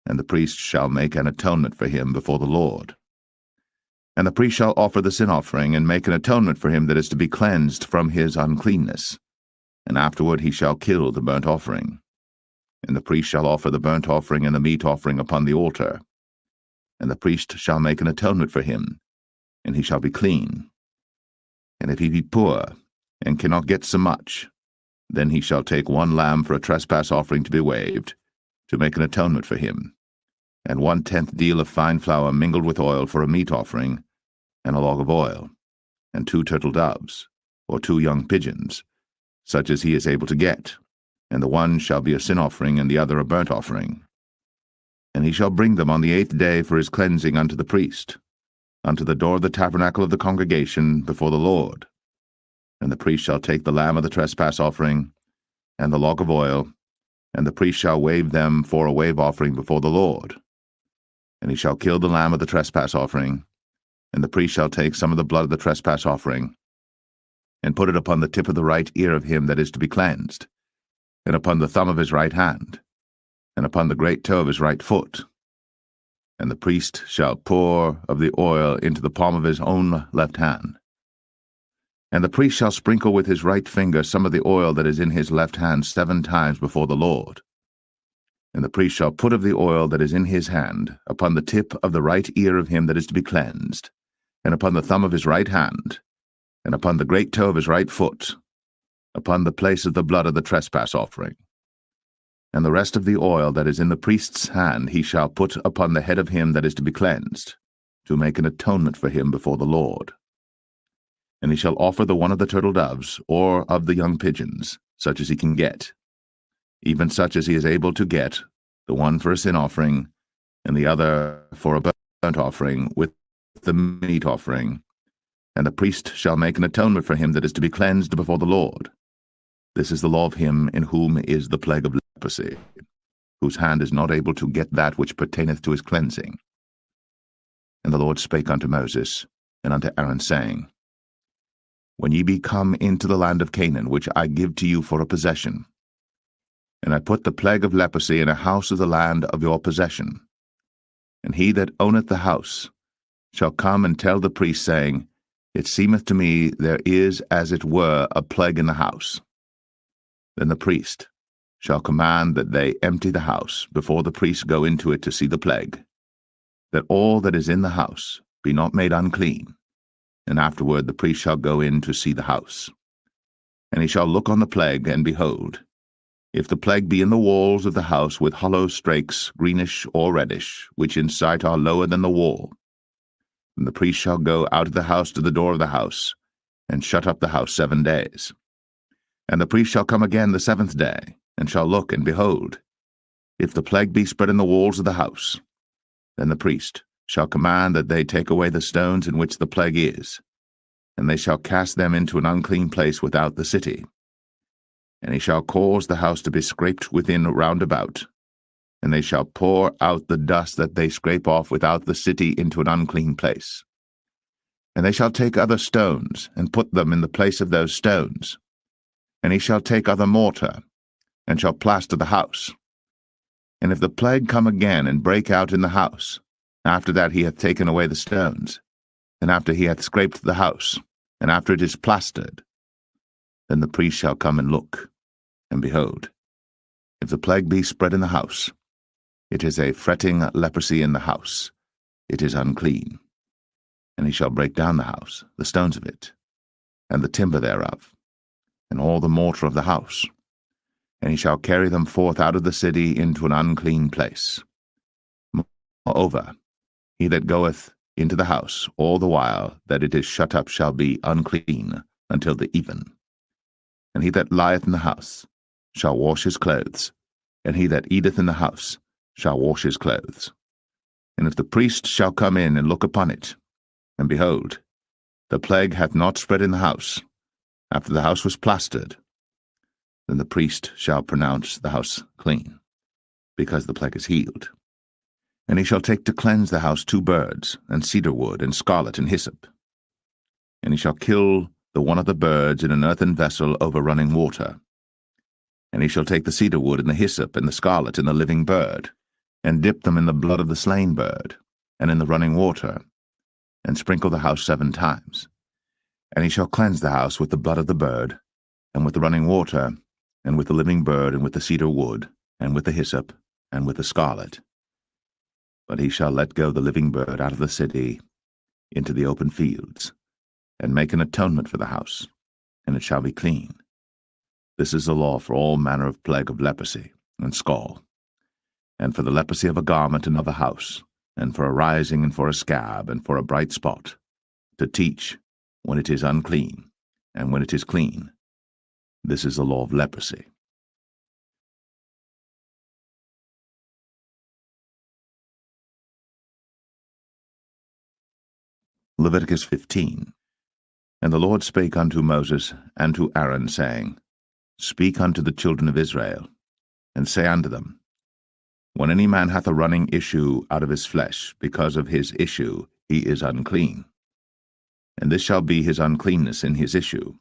and the priest shall make an atonement for him before the Lord. And the priest shall offer the sin offering, and make an atonement for him that is to be cleansed from his uncleanness. And afterward he shall kill the burnt offering. And the priest shall offer the burnt offering and the meat offering upon the altar. And the priest shall make an atonement for him, and he shall be clean. And if he be poor, and cannot get so much, Then he shall take one lamb for a trespass offering to be waved, to make an atonement for him, and 1/10 deal of fine flour mingled with oil for a meat offering, and a log of oil, and 2 turtle doves, or 2 young pigeons, such as he is able to get, and the one shall be a sin offering, and the other a burnt offering. And he shall bring them on the 8th day for his cleansing unto the priest, unto the door of the tabernacle of the congregation before the Lord. And the priest shall take the lamb of the trespass offering, and the log of oil, and the priest shall wave them for a wave offering before the Lord. And he shall kill the lamb of the trespass offering, and the priest shall take some of the blood of the trespass offering, and put it upon the tip of the right ear of him that is to be cleansed, and upon the thumb of his right hand, and upon the great toe of his right foot. And the priest shall pour of the oil into the palm of his own left hand. And the priest shall sprinkle with his right finger some of the oil that is in his left hand 7 times before the Lord. And the priest shall put of the oil that is in his hand upon the tip of the right ear of him that is to be cleansed, and upon the thumb of his right hand, and upon the great toe of his right foot, upon the place of the blood of the trespass offering. And the rest of the oil that is in the priest's hand he shall put upon the head of him that is to be cleansed, to make an atonement for him before the Lord. And he shall offer the one of the turtle doves, or of the young pigeons, such as he can get, even such as he is able to get, the one for a sin offering, and the other for a burnt offering with the meat offering. And the priest shall make an atonement for him that is to be cleansed before the Lord. This is the law of him in whom is the plague of leprosy, whose hand is not able to get that which pertaineth to his cleansing. And the Lord spake unto Moses and unto Aaron, saying, When ye be come into the land of Canaan, which I give to you for a possession, and I put the plague of leprosy in a house of the land of your possession, and he that owneth the house shall come and tell the priest, saying, It seemeth to me there is as it were a plague in the house. Then the priest shall command that they empty the house before the priest go into it to see the plague, that all that is in the house be not made unclean. And afterward the priest shall go in to see the house. And he shall look on the plague, and behold, if the plague be in the walls of the house with hollow strakes, greenish or reddish, which in sight are lower than the wall, then the priest shall go out of the house to the door of the house, and shut up the house 7 days. And the priest shall come again the 7th day, and shall look, and behold, if the plague be spread in the walls of the house, then the priest shall command that they take away the stones in which the plague is, and they shall cast them into an unclean place without the city. And he shall cause the house to be scraped within round about, and they shall pour out the dust that they scrape off without the city into an unclean place. And they shall take other stones, and put them in the place of those stones. And he shall take other mortar, and shall plaster the house. And if the plague come again and break out in the house, after that he hath taken away the stones, and after he hath scraped the house, and after it is plastered, then the priest shall come and look, and behold, if the plague be spread in the house, it is a fretting leprosy in the house, it is unclean. And he shall break down the house, the stones of it, and the timber thereof, and all the mortar of the house, and he shall carry them forth out of the city into an unclean place. Moreover, he that goeth into the house all the while that it is shut up shall be unclean until the even. And he that lieth in the house shall wash his clothes, and he that eateth in the house shall wash his clothes. And if the priest shall come in and look upon it, and behold, the plague hath not spread in the house, after the house was plastered, then the priest shall pronounce the house clean, because the plague is healed. And he shall take to cleanse the house 2 birds, and cedar wood, and scarlet, and hyssop. And he shall kill the one of the birds in an earthen vessel over running water. And he shall take the cedar wood, and the hyssop, and the scarlet, and the living bird, and dip them in the blood of the slain bird, and in the running water, and sprinkle the house 7 times. And he shall cleanse the house with the blood of the bird, and with the running water, and with the living bird, and with the cedar wood, and with the hyssop, and with the scarlet. But he shall let go the living bird out of the city into the open fields, and make an atonement for the house, and it shall be clean. This is the law for all manner of plague of leprosy and scall, and for the leprosy of a garment and of a house, and for a rising and for a scab and for a bright spot, to teach when it is unclean and when it is clean. This is the law of leprosy. Leviticus 15. And the Lord spake unto Moses and to Aaron, saying, Speak unto the children of Israel, and say unto them, When any man hath a running issue out of his flesh, because of his issue he is unclean. And this shall be his uncleanness in his issue.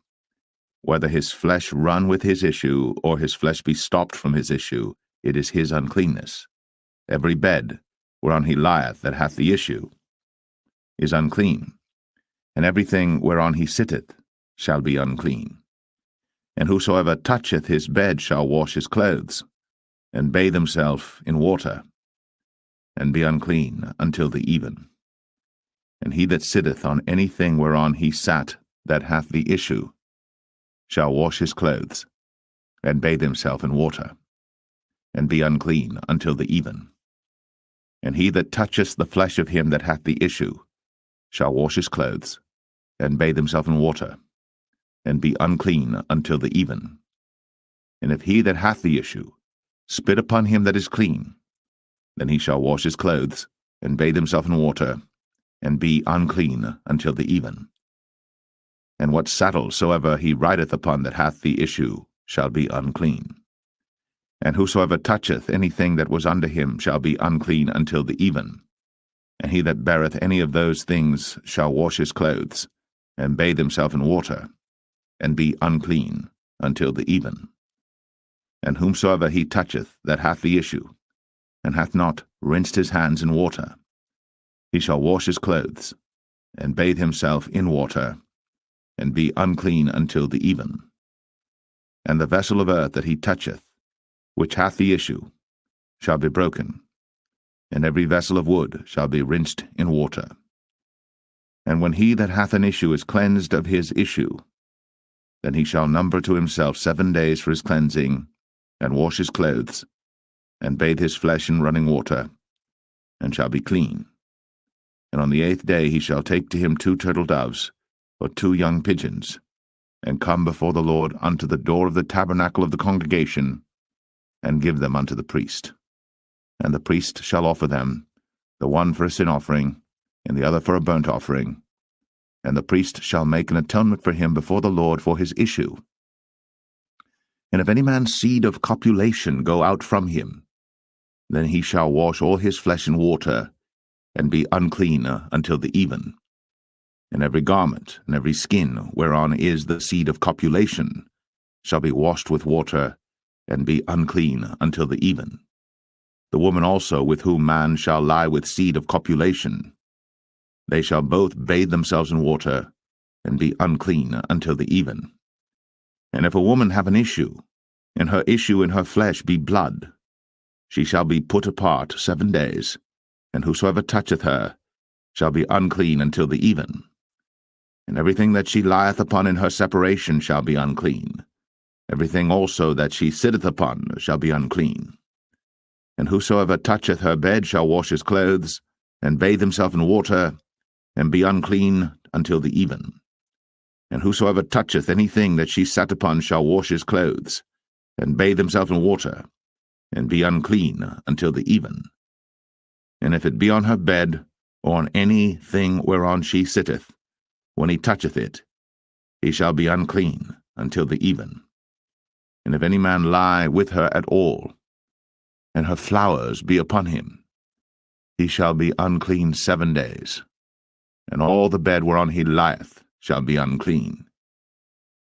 Whether his flesh run with his issue, or his flesh be stopped from his issue, it is his uncleanness. Every bed whereon he lieth that hath the issue is unclean, and everything whereon he sitteth shall be unclean. And whosoever toucheth his bed shall wash his clothes, and bathe himself in water, and be unclean until the even. And he that sitteth on anything whereon he sat that hath the issue shall wash his clothes, and bathe himself in water, and be unclean until the even. And he that toucheth the flesh of him that hath the issue shall wash his clothes, and bathe himself in water, and be unclean until the even. And if he that hath the issue spit upon him that is clean, then he shall wash his clothes, and bathe himself in water, and be unclean until the even. And what saddle soever he rideth upon that hath the issue shall be unclean. And whosoever toucheth anything that was under him shall be unclean until the even. And he that beareth any of those things shall wash his clothes, and bathe himself in water, and be unclean until the even. And whomsoever he toucheth that hath the issue, and hath not rinsed his hands in water, he shall wash his clothes, and bathe himself in water, and be unclean until the even. And the vessel of earth that he toucheth, which hath the issue, shall be broken, and every vessel of wood shall be rinsed in water. And when he that hath an issue is cleansed of his issue, then he shall number to himself 7 days for his cleansing, and wash his clothes, and bathe his flesh in running water, and shall be clean. And on the 8th day he shall take to him 2 turtle doves, or 2 young pigeons, and come before the Lord unto the door of the tabernacle of the congregation, and give them unto the priest. And the priest shall offer them, the one for a sin offering, and the other for a burnt offering. And the priest shall make an atonement for him before the Lord for his issue. And if any man's seed of copulation go out from him, then he shall wash all his flesh in water, and be unclean until the even. And every garment and every skin whereon is the seed of copulation shall be washed with water, and be unclean until the even. The woman also with whom man shall lie with seed of copulation, they shall both bathe themselves in water, and be unclean until the even. And if a woman have an issue, and her issue in her flesh be blood, she shall be put apart 7 days, and whosoever toucheth her shall be unclean until the even. And everything that she lieth upon in her separation shall be unclean. Everything also that she sitteth upon shall be unclean. And whosoever toucheth her bed shall wash his clothes, and bathe himself in water, and be unclean until the even. And whosoever toucheth anything that she sat upon shall wash his clothes, and bathe himself in water, and be unclean until the even. And if it be on her bed, or on any thing whereon she sitteth, when he toucheth it, he shall be unclean until the even. And if any man lie with her at all, and her flowers be upon him, he shall be unclean 7 days, and all the bed whereon he lieth shall be unclean.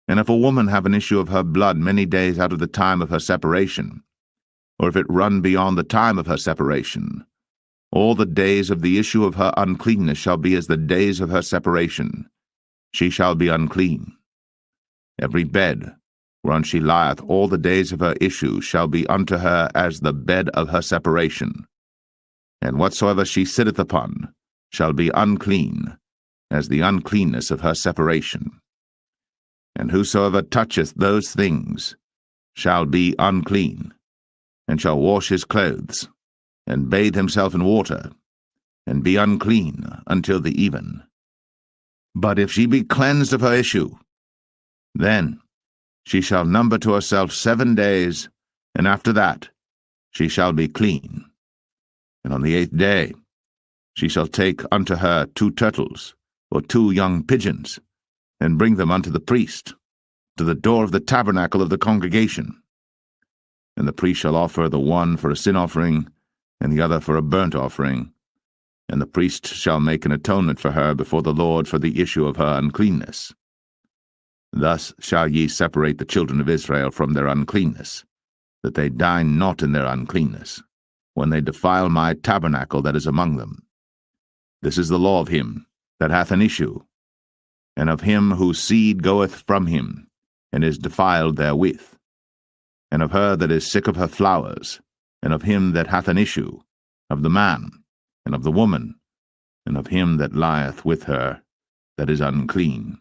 And if a woman have an issue of her blood many days out of the time of her separation, or if it run beyond the time of her separation, all the days of the issue of her uncleanness shall be as the days of her separation. She shall be unclean. Every bed whereon she lieth all the days of her issue shall be unto her as the bed of her separation. And whatsoever she sitteth upon shall be unclean, as the uncleanness of her separation. And whosoever toucheth those things shall be unclean, and shall wash his clothes, and bathe himself in water, and be unclean until the even. But if she be cleansed of her issue, then she shall number to herself 7 days, and after that she shall be clean. And on the 8th day she shall take unto her 2 turtles, or 2 young pigeons, and bring them unto the priest, to the door of the tabernacle of the congregation. And the priest shall offer the one for a sin offering, and the other for a burnt offering, and the priest shall make an atonement for her before the Lord for the issue of her uncleanness. Thus shall ye separate the children of Israel from their uncleanness, that they die not in their uncleanness, when they defile my tabernacle that is among them. This is the law of him that hath an issue, and of him whose seed goeth from him, and is defiled therewith, and of her that is sick of her flowers, and of him that hath an issue, of the man, and of the woman, and of him that lieth with her, that is unclean.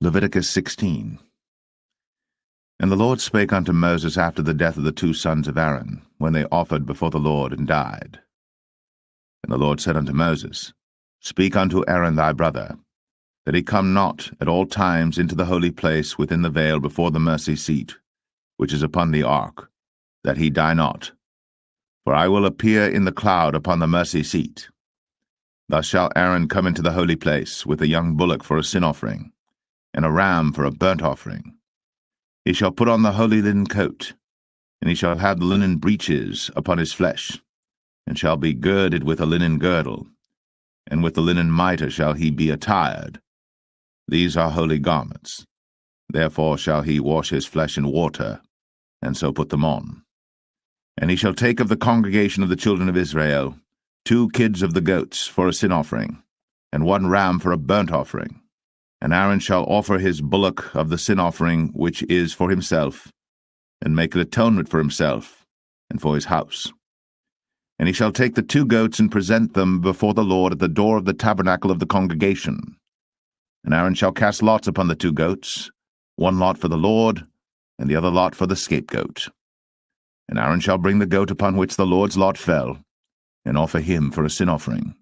Leviticus 16. And the Lord spake unto Moses after the death of the 2 sons of Aaron, when they offered before the Lord and died. And the Lord said unto Moses, Speak unto Aaron thy brother, that he come not at all times into the holy place within the veil before the mercy seat, which is upon the ark, that he die not. For I will appear in the cloud upon the mercy seat. Thus shall Aaron come into the holy place with a young bullock for a sin offering, and a ram for a burnt offering. He shall put on the holy linen coat, and he shall have the linen breeches upon his flesh, and shall be girded with a linen girdle, and with the linen mitre shall he be attired. These are holy garments. Therefore shall he wash his flesh in water, and so put them on. And he shall take of the congregation of the children of Israel 2 kids of the goats for a sin offering, and 1 ram for a burnt offering. And Aaron shall offer his bullock of the sin offering which is for himself, and make an atonement for himself, and for his house. And he shall take the 2 goats and present them before the Lord at the door of the tabernacle of the congregation. And Aaron shall cast lots upon the 2 goats, 1 lot for the Lord, and the other lot for the scapegoat. And Aaron shall bring the goat upon which the Lord's lot fell, and offer him for a sin offering.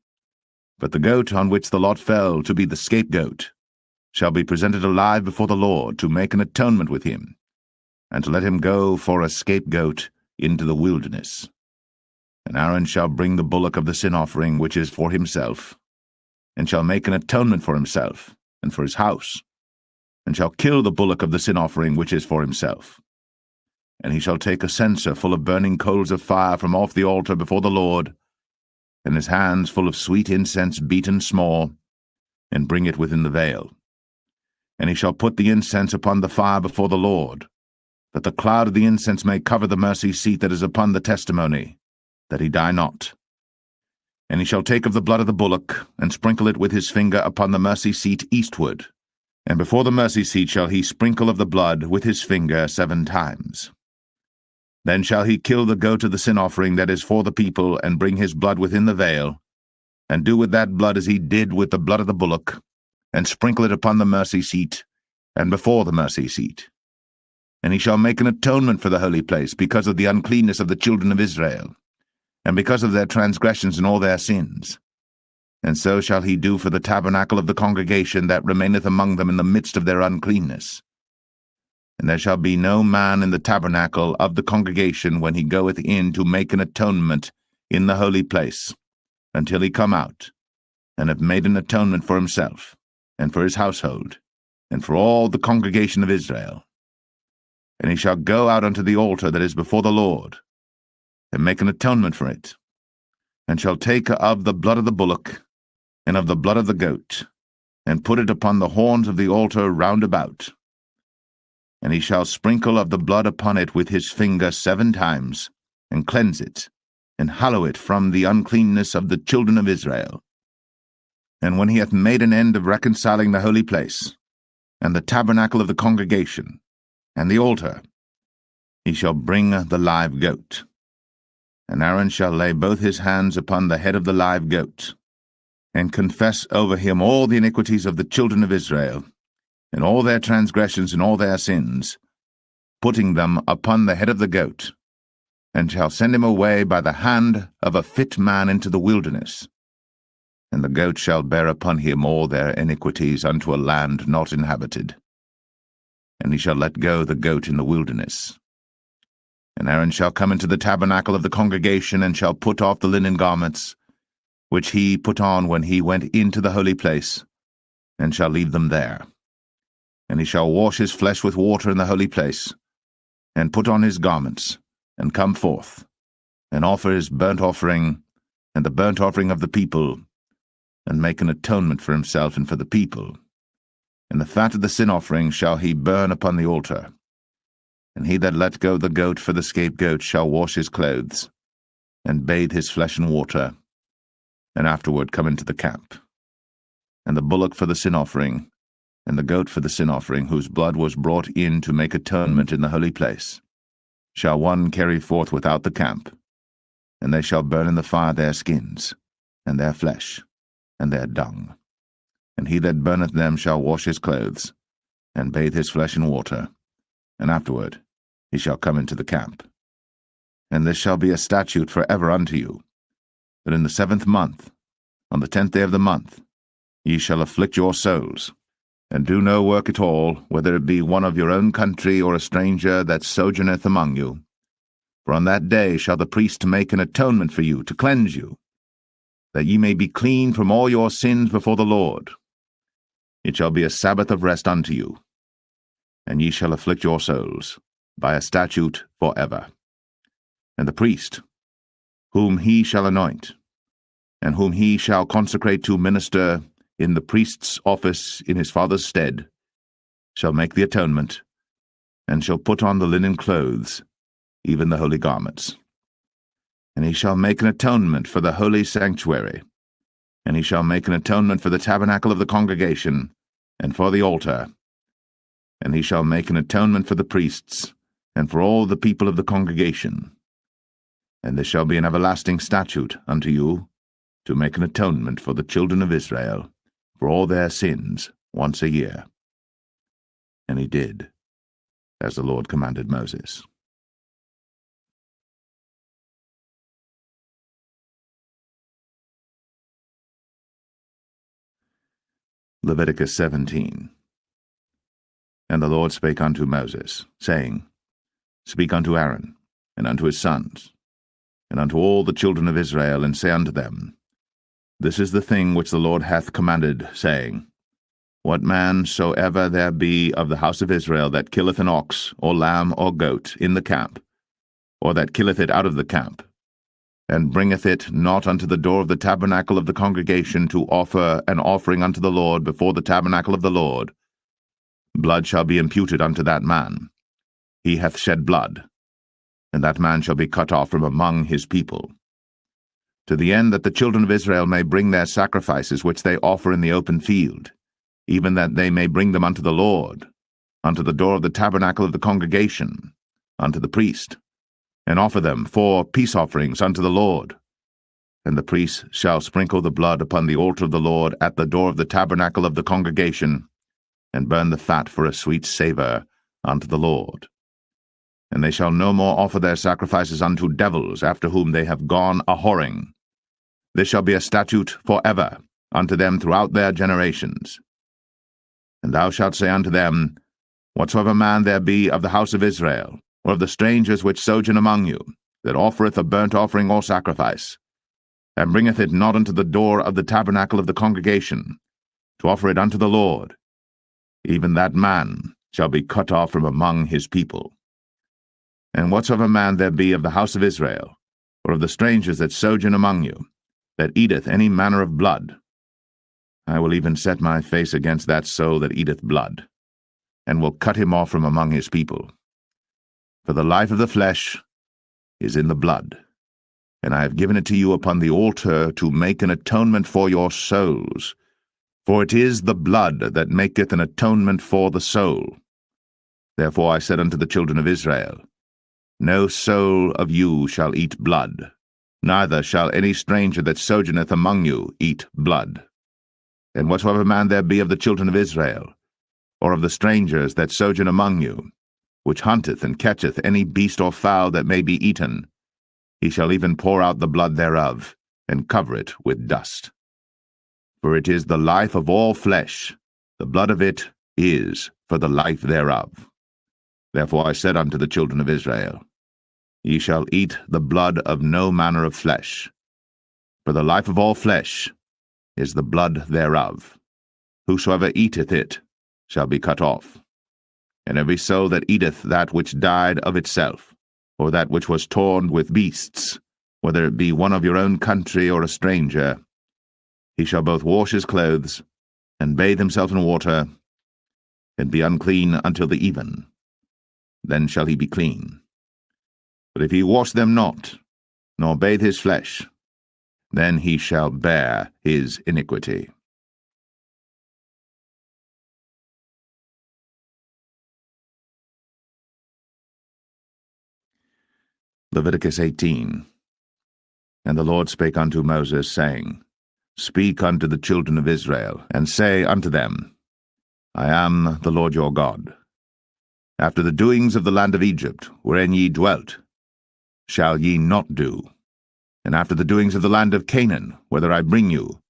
But the goat on which the lot fell to be the scapegoat shall be presented alive before the Lord to make an atonement with him, and to let him go for a scapegoat into the wilderness. And Aaron shall bring the bullock of the sin offering which is for himself, and shall make an atonement for himself and for his house, and shall kill the bullock of the sin offering which is for himself. And he shall take a censer full of burning coals of fire from off the altar before the Lord, and his hands full of sweet incense beaten small, and bring it within the veil. And he shall put the incense upon the fire before the Lord, that the cloud of the incense may cover the mercy seat that is upon the testimony, that he die not. And he shall take of the blood of the bullock, and sprinkle it with his finger upon the mercy seat eastward, and before the mercy seat shall he sprinkle of the blood with his finger 7 times. Then shall he kill the goat of the sin offering that is for the people, and bring his blood within the veil, and do with that blood as he did with the blood of the bullock, and sprinkle it upon the mercy seat, and before the mercy seat. And he shall make an atonement for the holy place, because of the uncleanness of the children of Israel, and because of their transgressions and all their sins. And so shall he do for the tabernacle of the congregation that remaineth among them in the midst of their uncleanness. And there shall be no man in the tabernacle of the congregation when he goeth in to make an atonement in the holy place, until he come out, and have made an atonement for himself, and for his household, and for all the congregation of Israel. And he shall go out unto the altar that is before the Lord, and make an atonement for it, and shall take of the blood of the bullock, and of the blood of the goat, and put it upon the horns of the altar round about. And he shall sprinkle of the blood upon it with his finger 7 times, and cleanse it, and hallow it from the uncleanness of the children of Israel. And when he hath made an end of reconciling the holy place, and the tabernacle of the congregation, and the altar, he shall bring the live goat. And Aaron shall lay both his hands upon the head of the live goat, and confess over him all the iniquities of the children of Israel, and all their transgressions and all their sins, putting them upon the head of the goat, and shall send him away by the hand of a fit man into the wilderness. And the goat shall bear upon him all their iniquities unto a land not inhabited. And he shall let go the goat in the wilderness. And Aaron shall come into the tabernacle of the congregation, and shall put off the linen garments, which he put on when he went into the holy place, and shall leave them there. And he shall wash his flesh with water in the holy place, and put on his garments, and come forth, and offer his burnt offering, and the burnt offering of the people, and make an atonement for himself and for the people. And the fat of the sin offering shall he burn upon the altar. And he that let go the goat for the scapegoat shall wash his clothes, and bathe his flesh in water, and afterward come into the camp. And the bullock for the sin offering, and the goat for the sin offering, whose blood was brought in to make atonement in the holy place, shall one carry forth without the camp, and they shall burn in the fire their skins, and their flesh, and their dung. And he that burneth them shall wash his clothes, and bathe his flesh in water, and afterward he shall come into the camp. And this shall be a statute for ever unto you, that in the 7th month, on the 10th day of the month, ye shall afflict your souls, and do no work at all, whether it be one of your own country or a stranger that sojourneth among you. For on that day shall the priest make an atonement for you, to cleanse you, that ye may be clean from all your sins before the Lord. It shall be a Sabbath of rest unto you, and ye shall afflict your souls, by a statute for ever. And the priest, whom he shall anoint, and whom he shall consecrate to minister in the priest's office in his father's stead, shall make the atonement, and shall put on the linen clothes, even the holy garments. And he shall make an atonement for the holy sanctuary, and he shall make an atonement for the tabernacle of the congregation, and for the altar, and he shall make an atonement for the priests, and for all the people of the congregation. And this shall be an everlasting statute unto you, to make an atonement for the children of Israel, for all their sins, once a year. And he did, as the Lord commanded Moses. Leviticus 17. And the Lord spake unto Moses, saying, Speak unto Aaron, and unto his sons, and unto all the children of Israel, and say unto them, This is the thing which the Lord hath commanded, saying, What man soever there be of the house of Israel that killeth an ox, or lamb, or goat, in the camp, or that killeth it out of the camp, and bringeth it not unto the door of the tabernacle of the congregation to offer an offering unto the Lord before the tabernacle of the Lord, blood shall be imputed unto that man. He hath shed blood, and that man shall be cut off from among his people. To the end that the children of Israel may bring their sacrifices which they offer in the open field, even that they may bring them unto the Lord, unto the door of the tabernacle of the congregation, unto the priest, and offer them for peace offerings unto the Lord. And the priest shall sprinkle the blood upon the altar of the Lord at the door of the tabernacle of the congregation, and burn the fat for a sweet savour unto the Lord. And they shall no more offer their sacrifices unto devils, after whom they have gone a-whoring. This shall be a statute for ever unto them throughout their generations. And thou shalt say unto them, Whatsoever man there be of the house of Israel, or of the strangers which sojourn among you, that offereth a burnt offering or sacrifice, and bringeth it not unto the door of the tabernacle of the congregation, to offer it unto the Lord, even that man shall be cut off from among his people. And whatsoever man there be of the house of Israel, or of the strangers that sojourn among you, that eateth any manner of blood, I will even set my face against that soul that eateth blood, and will cut him off from among his people. For the life of the flesh is in the blood, and I have given it to you upon the altar to make an atonement for your souls. For it is the blood that maketh an atonement for the soul. Therefore I said unto the children of Israel, No soul of you shall eat blood, neither shall any stranger that sojourneth among you eat blood. And whatsoever man there be of the children of Israel, or of the strangers that sojourn among you, which hunteth and catcheth any beast or fowl that may be eaten, he shall even pour out the blood thereof, and cover it with dust. For it is the life of all flesh, the blood of it is for the life thereof. Therefore I said unto the children of Israel, Ye shall eat the blood of no manner of flesh, for the life of all flesh is the blood thereof. Whosoever eateth it shall be cut off. And every soul that eateth that which died of itself, or that which was torn with beasts, whether it be one of your own country or a stranger, he shall both wash his clothes, and bathe himself in water, and be unclean until the even. Then shall he be clean. But if he wash them not, nor bathe his flesh, then he shall bear his iniquity. Leviticus 18. And the Lord spake unto Moses, saying, Speak unto the children of Israel, and say unto them, I am the Lord your God. After the doings of the land of Egypt, wherein ye dwelt, shall ye not do, and after the doings of the land of Canaan, whither I bring you,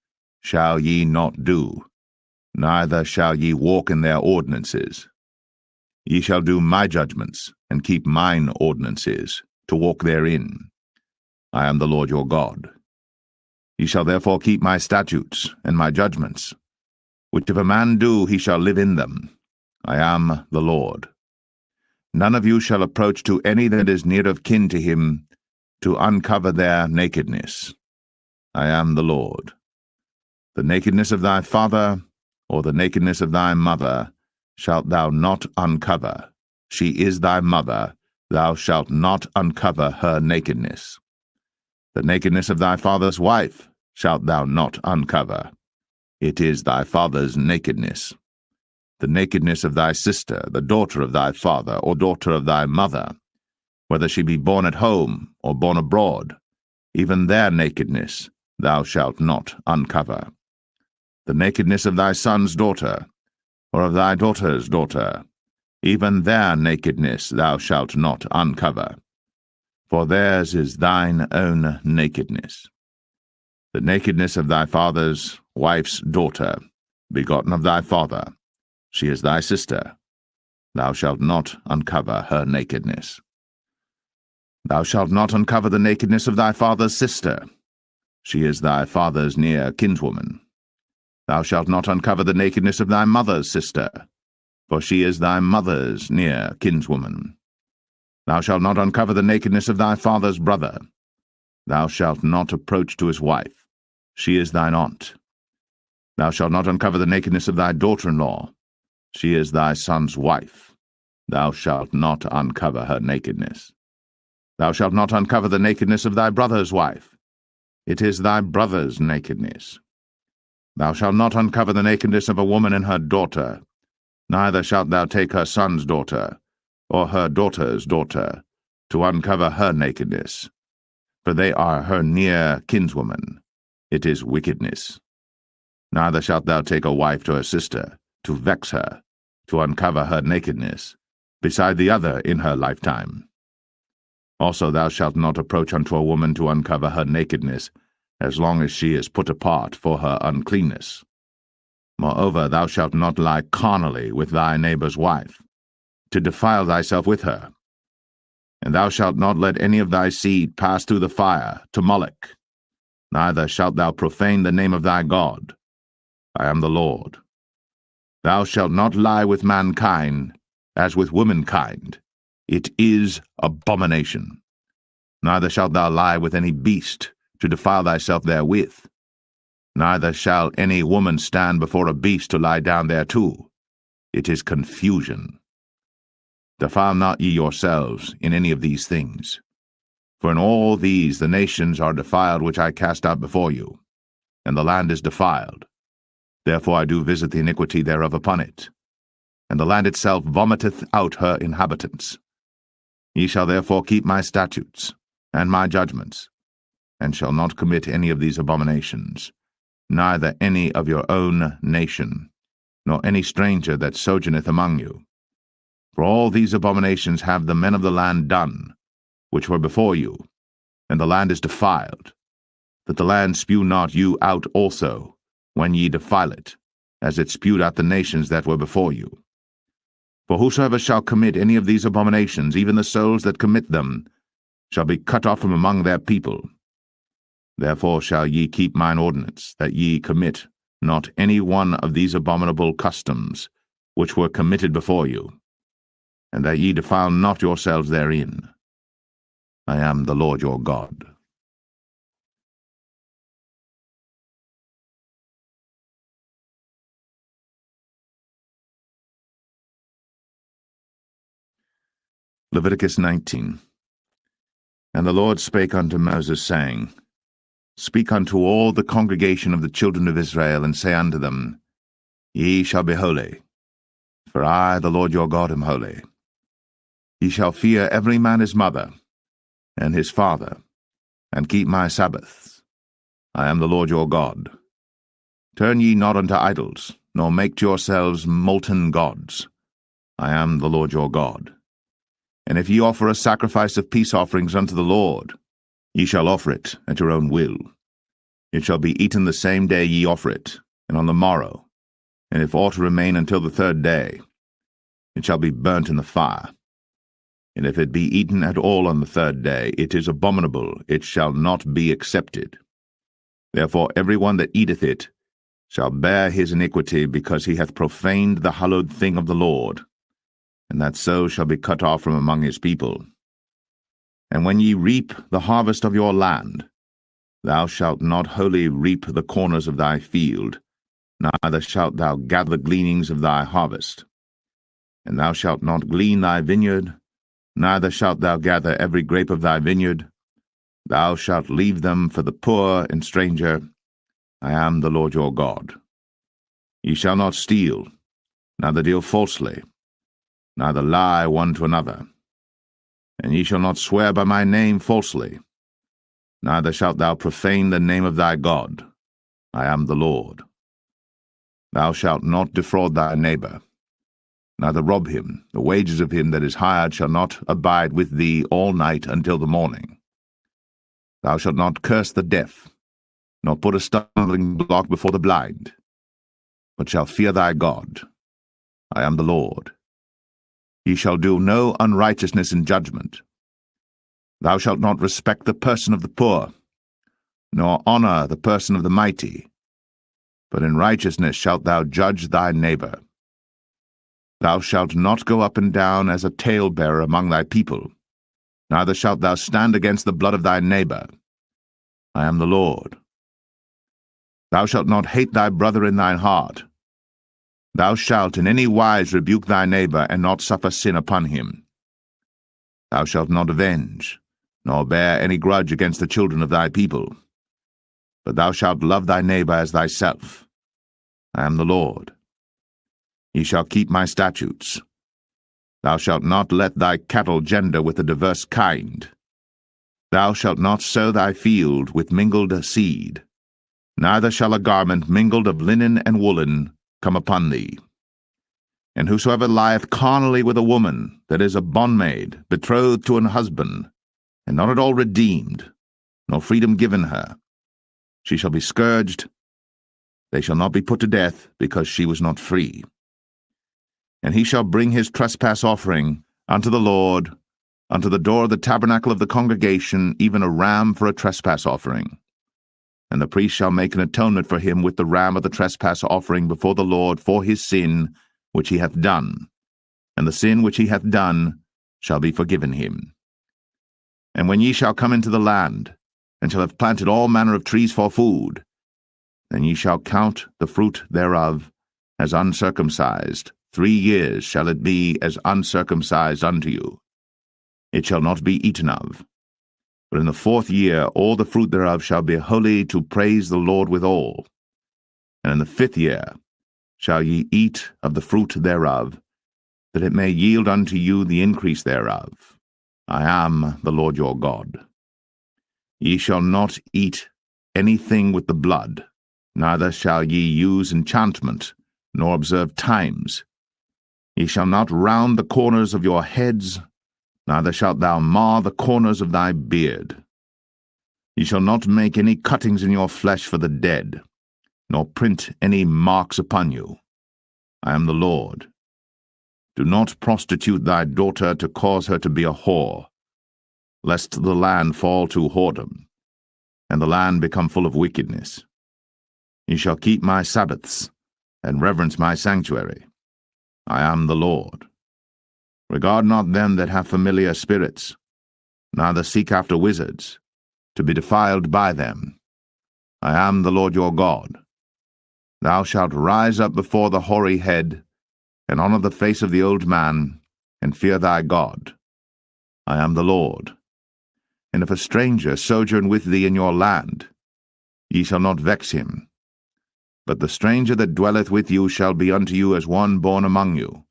shall ye not do, neither shall ye walk in their ordinances. Ye shall do my judgments, and keep mine ordinances, to walk therein. I am the Lord your God. Ye shall therefore keep my statutes and my judgments, which if a man do, he shall live in them. I am the Lord. None of you shall approach to any that is near of kin to him, to uncover their nakedness. I am the Lord. The nakedness of thy father, or the nakedness of thy mother, shalt thou not uncover. She is thy mother, thou shalt not uncover her nakedness. The nakedness of thy father's wife shalt thou not uncover. It is thy father's nakedness. The nakedness of thy sister, the daughter of thy father, or daughter of thy mother, whether she be born at home or born abroad, even their nakedness thou shalt not uncover. The nakedness of thy son's daughter, or of thy daughter's daughter, even their nakedness thou shalt not uncover, for theirs is thine own nakedness. The nakedness of thy father's wife's daughter, begotten of thy father, she is thy sister. Thou shalt not uncover her nakedness. Thou shalt not uncover the nakedness of thy father's sister. She is thy father's near kinswoman. Thou shalt not uncover the nakedness of thy mother's sister, for she is thy mother's near kinswoman. Thou shalt not uncover the nakedness of thy father's brother. Thou shalt not approach to his wife. She is thine aunt. Thou shalt not uncover the nakedness of thy daughter-in-law. She is thy son's wife. Thou shalt not uncover her nakedness. Thou shalt not uncover the nakedness of thy brother's wife. It is thy brother's nakedness. Thou shalt not uncover the nakedness of a woman and her daughter, neither shalt thou take her son's daughter, or her daughter's daughter, to uncover her nakedness, for they are her near kinswoman. It is wickedness. Neither shalt thou take a wife to her sister, to vex her, to uncover her nakedness, beside the other in her lifetime. Also thou shalt not approach unto a woman to uncover her nakedness, as long as she is put apart for her uncleanness. Moreover, thou shalt not lie carnally with thy neighbor's wife, to defile thyself with her. And thou shalt not let any of thy seed pass through the fire to Moloch, neither shalt thou profane the name of thy God. I am the Lord. Thou shalt not lie with mankind as with womankind. It is abomination. Neither shalt thou lie with any beast, to defile thyself therewith. Neither shall any woman stand before a beast to lie down thereto. It is confusion. Defile not ye yourselves in any of these things. For in all these the nations are defiled which I cast out before you, and the land is defiled. Therefore I do visit the iniquity thereof upon it, and the land itself vomiteth out her inhabitants. Ye shall therefore keep my statutes and my judgments, and shall not commit any of these abominations, neither any of your own nation, nor any stranger that sojourneth among you. For all these abominations have the men of the land done, which were before you, and the land is defiled, that the land spew not you out also, when ye defile it, as it spewed out the nations that were before you. For whosoever shall commit any of these abominations, even the souls that commit them, shall be cut off from among their people. Therefore shall ye keep mine ordinance, that ye commit not any one of these abominable customs, which were committed before you, and that ye defile not yourselves therein. I am the Lord your God. Leviticus 19. And the Lord spake unto Moses, saying, Speak unto all the congregation of the children of Israel, and say unto them, Ye shall be holy, for I, the Lord your God, am holy. Ye shall fear every man his mother, and his father, and keep my Sabbaths. I am the Lord your God. Turn ye not unto idols, nor make to yourselves molten gods. I am the Lord your God. And if ye offer a sacrifice of peace offerings unto the Lord, ye shall offer it at your own will. It shall be eaten the same day ye offer it, and on the morrow, and if aught remain until the third day, it shall be burnt in the fire. And if it be eaten at all on the third day, it is abominable, it shall not be accepted. Therefore every one that eateth it shall bear his iniquity, because he hath profaned the hallowed thing of the Lord, and that so shall be cut off from among his people. And when ye reap the harvest of your land, thou shalt not wholly reap the corners of thy field, neither shalt thou gather the gleanings of thy harvest. And thou shalt not glean thy vineyard, neither shalt thou gather every grape of thy vineyard. Thou shalt leave them for the poor and stranger. I am the Lord your God. Ye shall not steal, neither deal falsely, neither lie one to another. And ye shall not swear by my name falsely, neither shalt thou profane the name of thy God. I am the Lord. Thou shalt not defraud thy neighbor, neither rob him. The wages of him that is hired shall not abide with thee all night until the morning. Thou shalt not curse the deaf, nor put a stumbling block before the blind, but shalt fear thy God. I am the Lord. Ye shall do no unrighteousness in judgment. Thou shalt not respect the person of the poor, nor honor the person of the mighty, but in righteousness shalt thou judge thy neighbor. Thou shalt not go up and down as a talebearer among thy people, neither shalt thou stand against the blood of thy neighbor. I am the Lord. Thou shalt not hate thy brother in thine heart. Thou shalt in any wise rebuke thy neighbor, and not suffer sin upon him. Thou shalt not avenge, nor bear any grudge against the children of thy people. But thou shalt love thy neighbor as thyself. I am the Lord. Ye shall keep my statutes. Thou shalt not let thy cattle gender with a diverse kind. Thou shalt not sow thy field with mingled seed, neither shall a garment mingled of linen and woolen come upon thee. And whosoever lieth carnally with a woman that is a bondmaid, betrothed to an husband, and not at all redeemed, nor freedom given her, she shall be scourged. They shall not be put to death, because she was not free. And he shall bring his trespass offering unto the Lord, unto the door of the tabernacle of the congregation, even a ram for a trespass offering. And the priest shall make an atonement for him with the ram of the trespass offering before the Lord for his sin which he hath done, and the sin which he hath done shall be forgiven him. And when ye shall come into the land, and shall have planted all manner of trees for food, then ye shall count the fruit thereof as uncircumcised. 3 years shall it be as uncircumcised unto you. It shall not be eaten of. But in the 4th year all the fruit thereof shall be holy, to praise the Lord withal. And in the 5th year shall ye eat of the fruit thereof, that it may yield unto you the increase thereof. I am the Lord your God. Ye shall not eat anything with the blood, neither shall ye use enchantment, nor observe times. Ye shall not round the corners of your heads, neither shalt thou mar the corners of thy beard. Ye shall not make any cuttings in your flesh for the dead, nor print any marks upon you. I am the Lord. Do not prostitute thy daughter to cause her to be a whore, lest the land fall to whoredom, and the land become full of wickedness. Ye shall keep my Sabbaths, and reverence my sanctuary. I am the Lord. Regard not them that have familiar spirits, neither seek after wizards, to be defiled by them. I am the Lord your God. Thou shalt rise up before the hoary head, and honour the face of the old man, and fear thy God. I am the Lord. And if a stranger sojourn with thee in your land, ye shall not vex him. But the stranger that dwelleth with you shall be unto you as one born among you,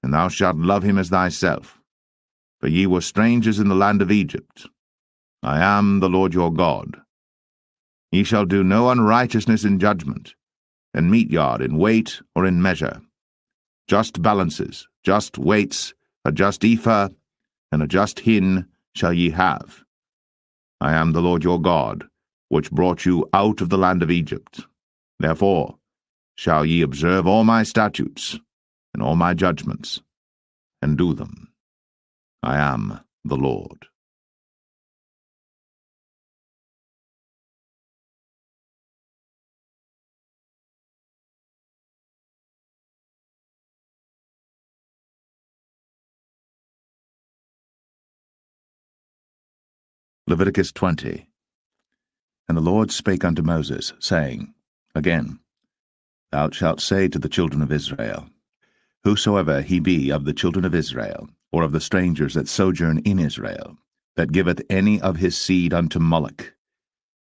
and thou shalt love him as thyself. For ye were strangers in the land of Egypt. I am the Lord your God. Ye shall do no unrighteousness in judgment, and mete yard in weight or in measure. Just balances, just weights, a just ephah, and a just hin shall ye have. I am the Lord your God, which brought you out of the land of Egypt. Therefore shall ye observe all my statutes, and all my judgments, and do them. I am the Lord. Leviticus 20. And the Lord spake unto Moses, saying, Again, thou shalt say to the children of Israel, Whosoever he be of the children of Israel, or of the strangers that sojourn in Israel, that giveth any of his seed unto Moloch,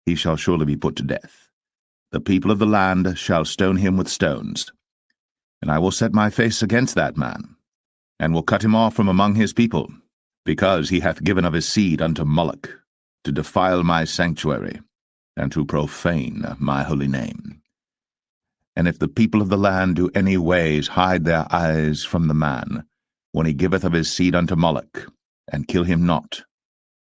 he shall surely be put to death. The people of the land shall stone him with stones. And I will set my face against that man, and will cut him off from among his people, because he hath given of his seed unto Moloch, to defile my sanctuary, and to profane my holy name. And if the people of the land do any ways hide their eyes from the man, when he giveth of his seed unto Moloch, and kill him not,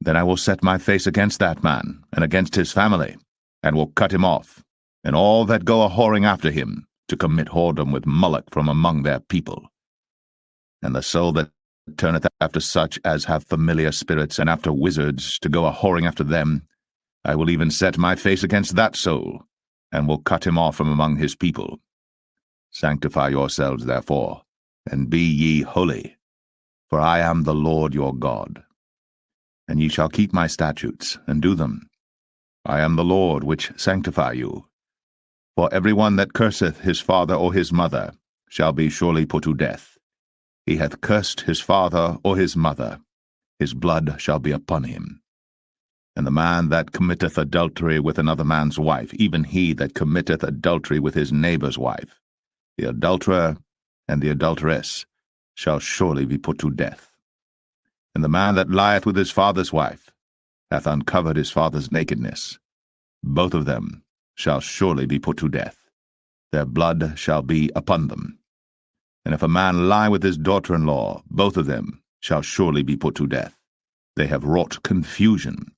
then I will set my face against that man, and against his family, and will cut him off, and all that go a-whoring after him, to commit whoredom with Moloch from among their people. And the soul that turneth after such as have familiar spirits, and after wizards, to go a-whoring after them, I will even set my face against that soul, and will cut him off from among his people. Sanctify yourselves, therefore, and be ye holy, for I am the Lord your God. And ye shall keep my statutes, and do them. I am the Lord which sanctify you. For every one that curseth his father or his mother shall be surely put to death. He hath cursed his father or his mother, his blood shall be upon him. And the man that committeth adultery with another man's wife, even he that committeth adultery with his neighbour's wife, the adulterer and the adulteress, shall surely be put to death. And the man that lieth with his father's wife hath uncovered his father's nakedness. Both of them shall surely be put to death. Their blood shall be upon them. And if a man lie with his daughter-in-law, both of them shall surely be put to death. They have wrought confusion.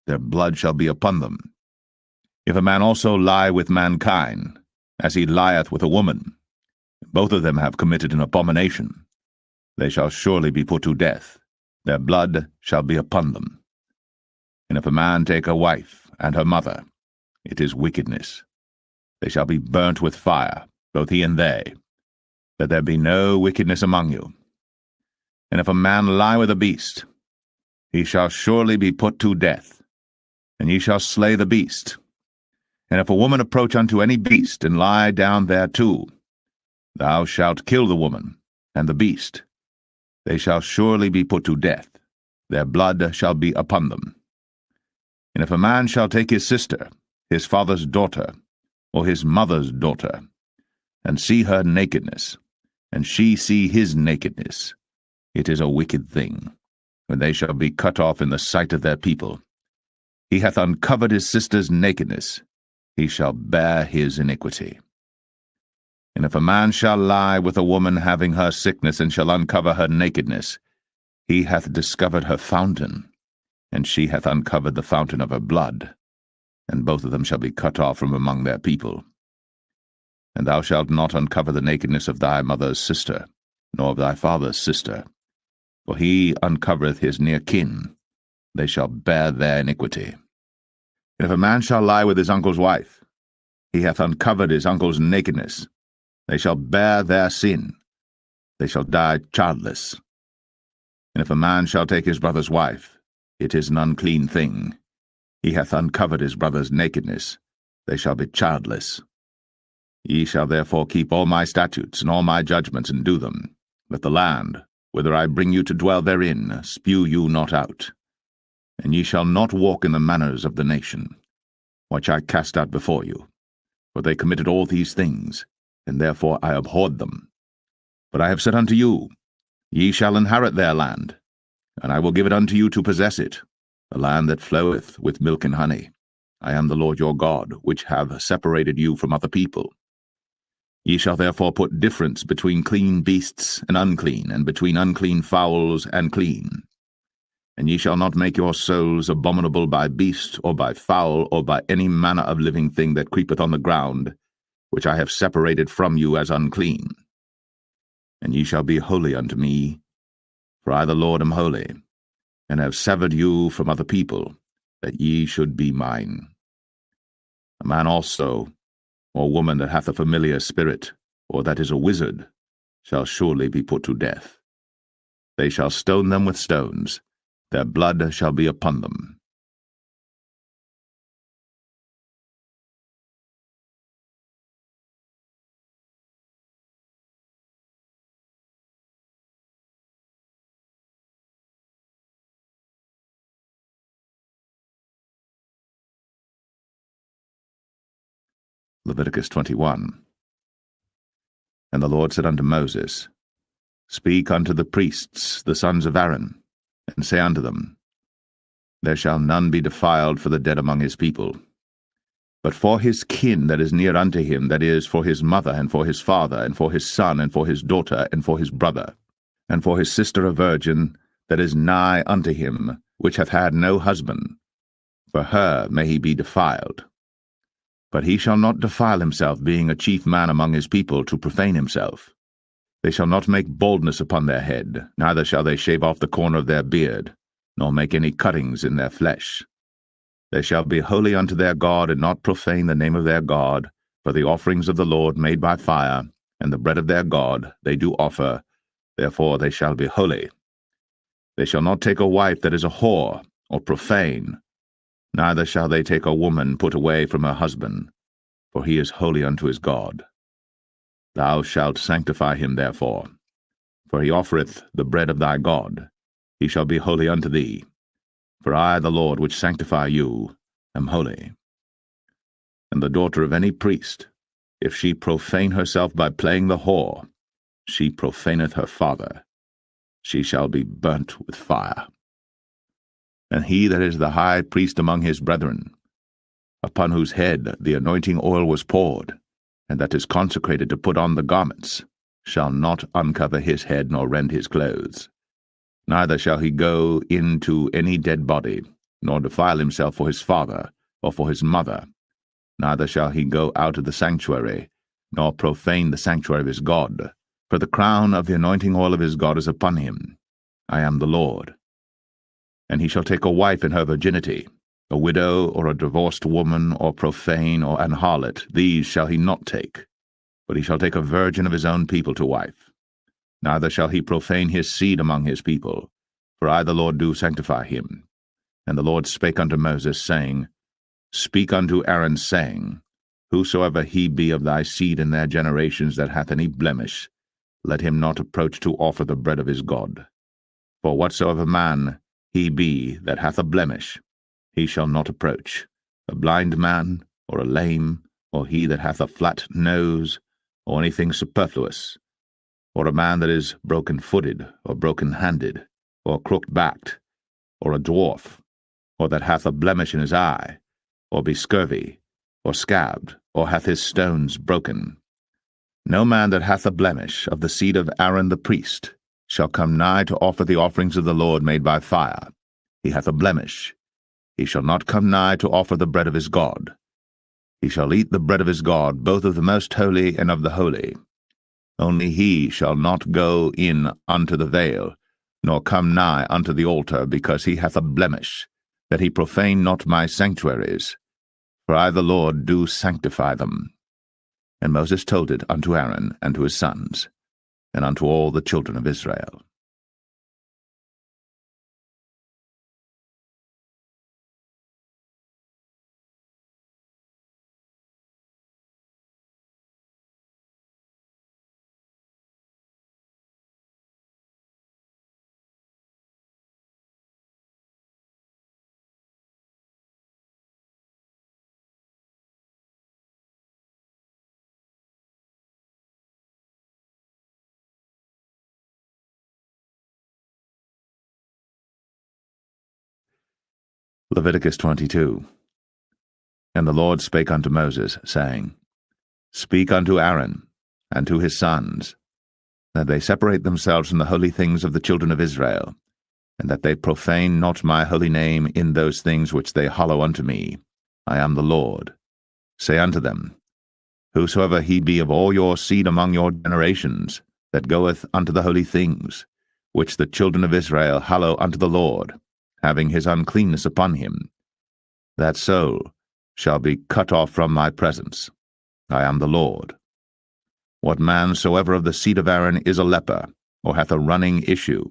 Their blood shall be upon them. If a man also lie with mankind, as he lieth with a woman, both of them have committed an abomination. They shall surely be put to death. Their blood shall be upon them. And if a man take a wife and her mother, it is wickedness. They shall be burnt with fire, both he and they, that there be no wickedness among you. And if a man lie with a beast, he shall surely be put to death, and ye shall slay the beast. And if a woman approach unto any beast, and lie down thereto, thou shalt kill the woman and the beast. They shall surely be put to death. Their blood shall be upon them. And if a man shall take his sister, his father's daughter, or his mother's daughter, and see her nakedness, and she see his nakedness, it is a wicked thing, and they shall be cut off in the sight of their people. He hath uncovered his sister's nakedness. He shall bear his iniquity. And if a man shall lie with a woman having her sickness, and shall uncover her nakedness, he hath discovered her fountain, and she hath uncovered the fountain of her blood, and both of them shall be cut off from among their people. And thou shalt not uncover the nakedness of thy mother's sister, nor of thy father's sister, for he uncovereth his near kin. They shall bear their iniquity. And if a man shall lie with his uncle's wife, he hath uncovered his uncle's nakedness. They shall bear their sin. They shall die childless. And if a man shall take his brother's wife, it is an unclean thing. He hath uncovered his brother's nakedness. They shall be childless. Ye shall therefore keep all my statutes and all my judgments, and do them, that the land, whither I bring you to dwell therein, spew you not out. And ye shall not walk in the manners of the nation, which I cast out before you. For they committed all these things, and therefore I abhorred them. But I have said unto you, Ye shall inherit their land, and I will give it unto you to possess it, a land that floweth with milk and honey. I am the Lord your God, which have separated you from other people. Ye shall therefore put difference between clean beasts and unclean, and between unclean fowls and clean. And ye shall not make your souls abominable by beast, or by fowl, or by any manner of living thing that creepeth on the ground, which I have separated from you as unclean. And ye shall be holy unto me, for I the Lord am holy, and have severed you from other people, that ye should be mine. A man also, or woman that hath a familiar spirit, or that is a wizard, shall surely be put to death. They shall stone them with stones, their blood shall be upon them. Leviticus 21. And the Lord said unto Moses, Speak unto the priests, the sons of Aaron, and say unto them, There shall none be defiled for the dead among his people. But for his kin that is near unto him, that is, for his mother, and for his father, and for his son, and for his daughter, and for his brother, and for his sister a virgin, that is nigh unto him, which hath had no husband, for her may he be defiled. But he shall not defile himself, being a chief man among his people, to profane himself. They shall not make baldness upon their head, neither shall they shave off the corner of their beard, nor make any cuttings in their flesh. They shall be holy unto their God, and not profane the name of their God, for the offerings of the Lord made by fire, and the bread of their God they do offer, therefore they shall be holy. They shall not take a wife that is a whore, or profane, neither shall they take a woman put away from her husband, for he is holy unto his God. Thou shalt sanctify him therefore, for he offereth the bread of thy God. He shall be holy unto thee, for I, the Lord, which sanctify you, am holy. And the daughter of any priest, if she profane herself by playing the whore, she profaneth her father. She shall be burnt with fire. And he that is the high priest among his brethren, upon whose head the anointing oil was poured, and that is consecrated to put on the garments, shall not uncover his head nor rend his clothes. Neither shall he go into any dead body, nor defile himself for his father, or for his mother. Neither shall he go out of the sanctuary, nor profane the sanctuary of his God. For the crown of the anointing oil of his God is upon him. I am the Lord. And he shall take a wife in her virginity, a widow, or a divorced woman, or profane, or an harlot. These shall he not take, but he shall take a virgin of his own people to wife. Neither shall he profane his seed among his people, for I the Lord do sanctify him. And the Lord spake unto Moses, saying, Speak unto Aaron, saying, Whosoever he be of thy seed in their generations that hath any blemish, let him not approach to offer the bread of his God. For whatsoever man he be that hath a blemish, he shall not approach, a blind man, or a lame, or he that hath a flat nose, or anything superfluous, or a man that is broken-footed, or broken-handed, or crooked-backed, or a dwarf, or that hath a blemish in his eye, or be scurvy, or scabbed, or hath his stones broken. No man that hath a blemish of the seed of Aaron the priest shall come nigh to offer the offerings of the Lord made by fire. He hath a blemish. He shall not come nigh to offer the bread of his God. He shall eat the bread of his God, both of the most holy and of the holy. Only he shall not go in unto the veil, nor come nigh unto the altar, because he hath a blemish, that he profane not my sanctuaries. For I the Lord do sanctify them. And Moses told it unto Aaron and to his sons, and unto all the children of Israel. Leviticus 22. And the Lord spake unto Moses, saying, Speak unto Aaron and to his sons, that they separate themselves from the holy things of the children of Israel, and that they profane not my holy name in those things which they hallow unto me. I am the Lord. Say unto them, Whosoever he be of all your seed among your generations, that goeth unto the holy things, which the children of Israel hallow unto the Lord, having his uncleanness upon him, that soul shall be cut off from my presence. I am the Lord. What man soever of the seed of Aaron is a leper, or hath a running issue,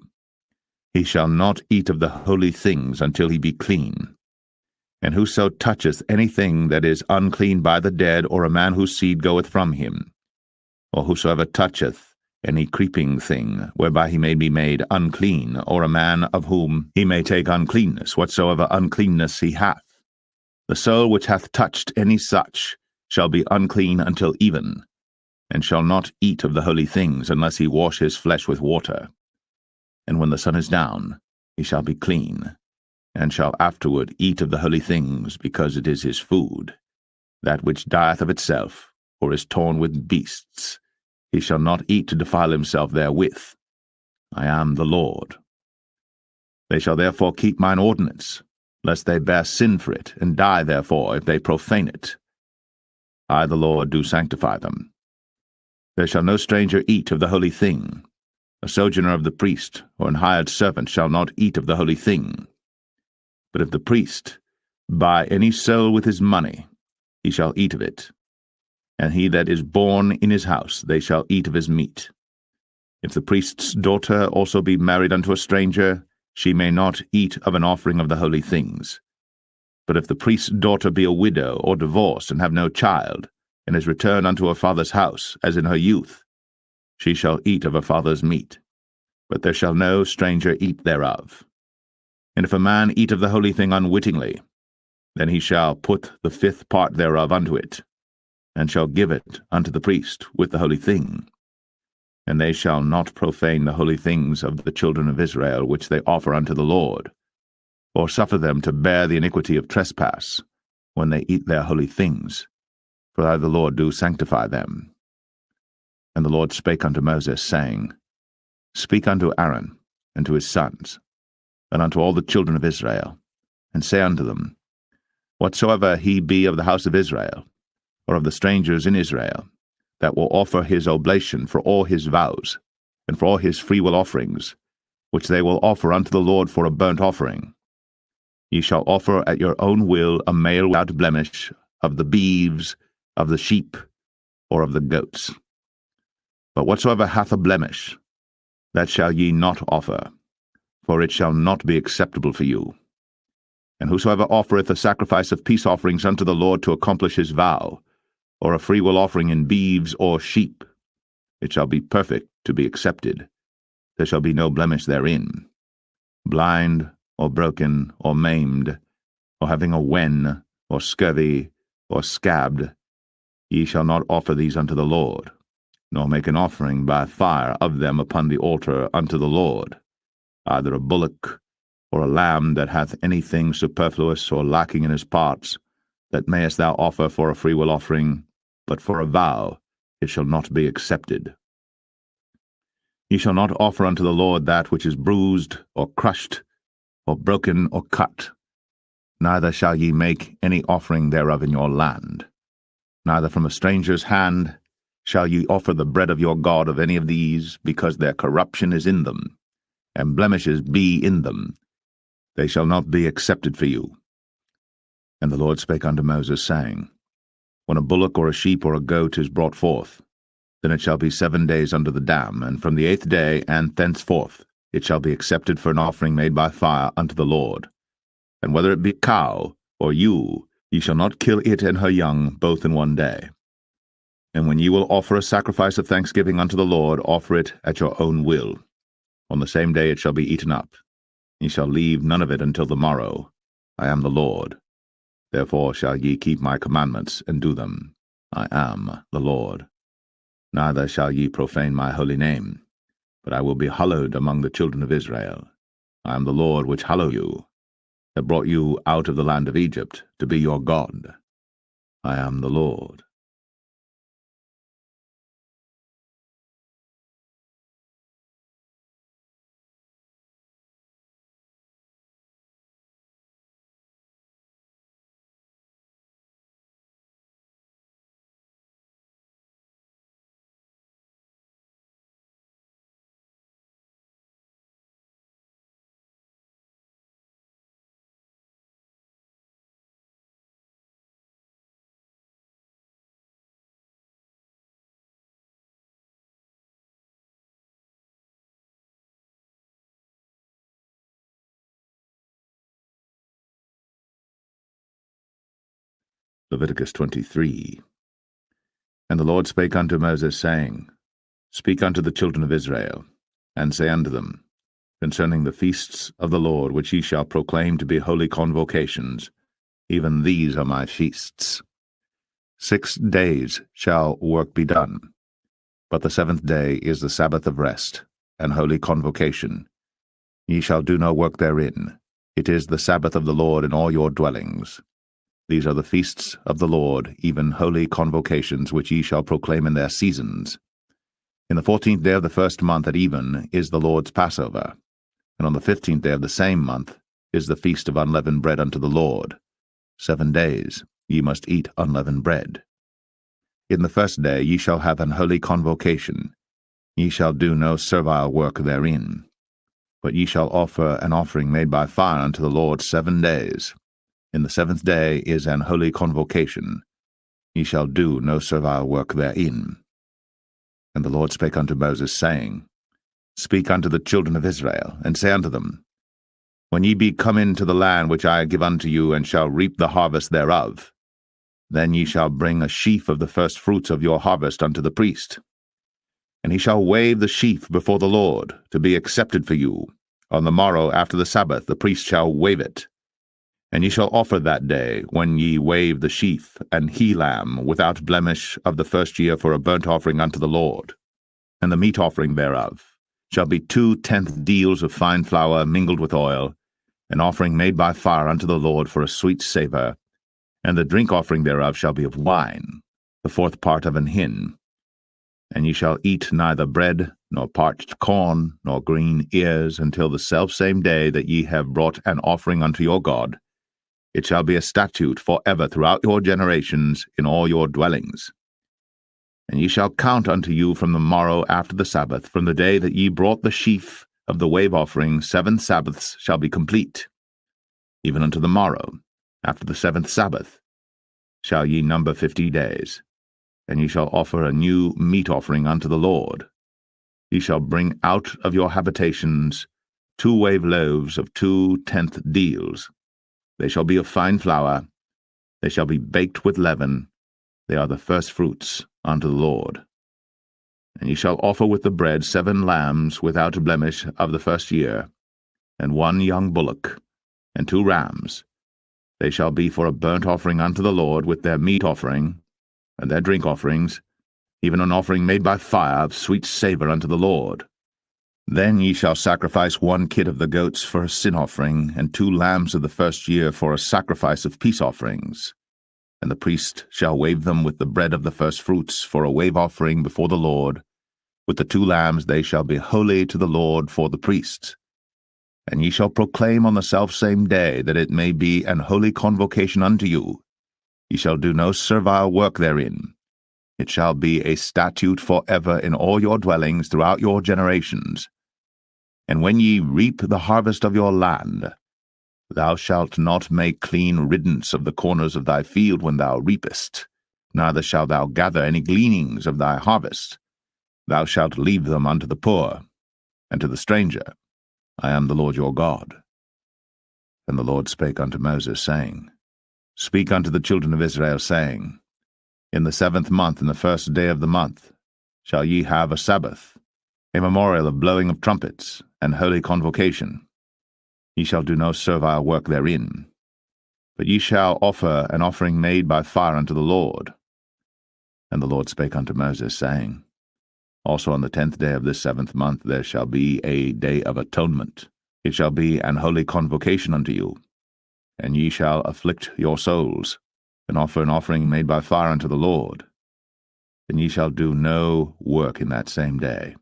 he shall not eat of the holy things until he be clean. And whoso toucheth anything that is unclean by the dead, or a man whose seed goeth from him, or whosoever toucheth any creeping thing, whereby he may be made unclean, or a man of whom he may take uncleanness, whatsoever uncleanness he hath, the soul which hath touched any such shall be unclean until even, and shall not eat of the holy things, unless he wash his flesh with water. And when the sun is down, he shall be clean, and shall afterward eat of the holy things, because it is his food. That which dieth of itself, or is torn with beasts, he shall not eat to defile himself therewith. I am the Lord. They shall therefore keep mine ordinance, lest they bear sin for it, and die therefore if they profane it. I the Lord do sanctify them. There shall no stranger eat of the holy thing. A sojourner of the priest, or an hired servant, shall not eat of the holy thing. But if the priest buy any soul with his money, he shall eat of it. And he that is born in his house, they shall eat of his meat. If the priest's daughter also be married unto a stranger, she may not eat of an offering of the holy things. But if the priest's daughter be a widow, or divorced, and have no child, and is returned unto her father's house, as in her youth, she shall eat of her father's meat. But there shall no stranger eat thereof. And if a man eat of the holy thing unwittingly, then he shall put the fifth part thereof unto it, and shall give it unto the priest with the holy thing. And they shall not profane the holy things of the children of Israel, which they offer unto the Lord, or suffer them to bear the iniquity of trespass, when they eat their holy things. For I the Lord do sanctify them. And the Lord spake unto Moses, saying, Speak unto Aaron and to his sons, and unto all the children of Israel, and say unto them, Whatsoever he be of the house of Israel, or of the strangers in Israel, that will offer his oblation for all his vows, and for all his freewill offerings, which they will offer unto the Lord for a burnt offering, ye shall offer at your own will a male without blemish of the beeves, of the sheep, or of the goats. But whatsoever hath a blemish, that shall ye not offer, for it shall not be acceptable for you. And whosoever offereth a sacrifice of peace offerings unto the Lord to accomplish his vow, or a freewill offering in beeves or sheep, it shall be perfect to be accepted. There shall be no blemish therein. Blind, or broken, or maimed, or having a wen, or scurvy, or scabbed, ye shall not offer these unto the Lord, nor make an offering by fire of them upon the altar unto the Lord, either a bullock, or a lamb that hath anything superfluous or lacking in his parts, that mayest thou offer for a freewill offering, but for a vow it shall not be accepted. Ye shall not offer unto the Lord that which is bruised, or crushed, or broken, or cut. Neither shall ye make any offering thereof in your land. Neither from a stranger's hand shall ye offer the bread of your God of any of these, because their corruption is in them, and blemishes be in them. They shall not be accepted for you. And the Lord spake unto Moses, saying, When a bullock or a sheep or a goat is brought forth, then it shall be 7 days under the dam, and from the 8th day and thenceforth it shall be accepted for an offering made by fire unto the Lord. And whether it be cow or ewe, ye shall not kill it and her young both in one day. And when ye will offer a sacrifice of thanksgiving unto the Lord, offer it at your own will. On the same day it shall be eaten up. Ye shall leave none of it until the morrow. I am the Lord. Therefore shall ye keep my commandments, and do them. I am the Lord. Neither shall ye profane my holy name, but I will be hallowed among the children of Israel. I am the Lord which hallow you, that brought you out of the land of Egypt, to be your God. I am the Lord. Leviticus 23. And the Lord spake unto Moses, saying, Speak unto the children of Israel, and say unto them, concerning the feasts of the Lord, which ye shall proclaim to be holy convocations, even these are my feasts. 6 days shall work be done, but the 7th day is the Sabbath of rest, and holy convocation. Ye shall do no work therein. It is the Sabbath of the Lord in all your dwellings. These are the feasts of the Lord, even holy convocations, which ye shall proclaim in their seasons. In the 14th day of the 1st month at even is the Lord's Passover, and on the 15th day of the same month is the feast of unleavened bread unto the Lord. 7 days ye must eat unleavened bread. In the 1st day ye shall have an holy convocation. Ye shall do no servile work therein. But ye shall offer an offering made by fire unto the Lord 7 days. In the 7th day is an holy convocation. Ye shall do no servile work therein. And the Lord spake unto Moses, saying, Speak unto the children of Israel, and say unto them, When ye be come into the land which I give unto you, and shall reap the harvest thereof, then ye shall bring a sheaf of the first fruits of your harvest unto the priest. And he shall wave the sheaf before the Lord, to be accepted for you. On the morrow after the Sabbath the priest shall wave it. And ye shall offer that day, when ye wave the sheaf, an he-lamb without blemish of the 1st year for a burnt offering unto the Lord. And the meat offering thereof shall be 2/10 deals of fine flour mingled with oil, an offering made by fire unto the Lord for a sweet savour. And the drink offering thereof shall be of wine, the 4th part of an hin. And ye shall eat neither bread, nor parched corn, nor green ears, until the selfsame day that ye have brought an offering unto your God. It shall be a statute for ever throughout your generations in all your dwellings. And ye shall count unto you from the morrow after the Sabbath, from the day that ye brought the sheaf of the wave offering, 7 Sabbaths shall be complete. Even unto the morrow, after the 7th Sabbath, shall ye number 50 days. And ye shall offer a new meat offering unto the Lord. Ye shall bring out of your habitations 2 wave loaves of 2/10 deals. They shall be of fine flour. They shall be baked with leaven. They are the first fruits unto the Lord. And ye shall offer with the bread 7 lambs without blemish of the 1st year, and 1 young bullock, and 2 rams. They shall be for a burnt offering unto the Lord, with their meat offering, and their drink offerings, even an offering made by fire of sweet savour unto the Lord. Then ye shall sacrifice 1 kid of the goats for a sin offering, and 2 lambs of the first year for a sacrifice of peace offerings. And the priest shall wave them with the bread of the firstfruits for a wave offering before the Lord. With the 2 lambs they shall be holy to the Lord for the priests. And ye shall proclaim on the selfsame day that it may be an holy convocation unto you. Ye shall do no servile work therein. It shall be a statute for ever in all your dwellings throughout your generations. And when ye reap the harvest of your land, thou shalt not make clean riddance of the corners of thy field when thou reapest, neither shalt thou gather any gleanings of thy harvest. Thou shalt leave them unto the poor, and to the stranger. I am the Lord your God. And the Lord spake unto Moses, saying, Speak unto the children of Israel, saying, In the 7th month, in the 1st day of the month, shall ye have a Sabbath, a memorial of blowing of trumpets, and holy convocation. Ye shall do no servile work therein, but ye shall offer an offering made by fire unto the Lord. And the Lord spake unto Moses, saying, Also on the 10th day of this 7th month there shall be a day of atonement. It shall be an holy convocation unto you, and ye shall afflict your souls, and offer an offering made by fire unto the Lord. And ye shall do no work in that same day,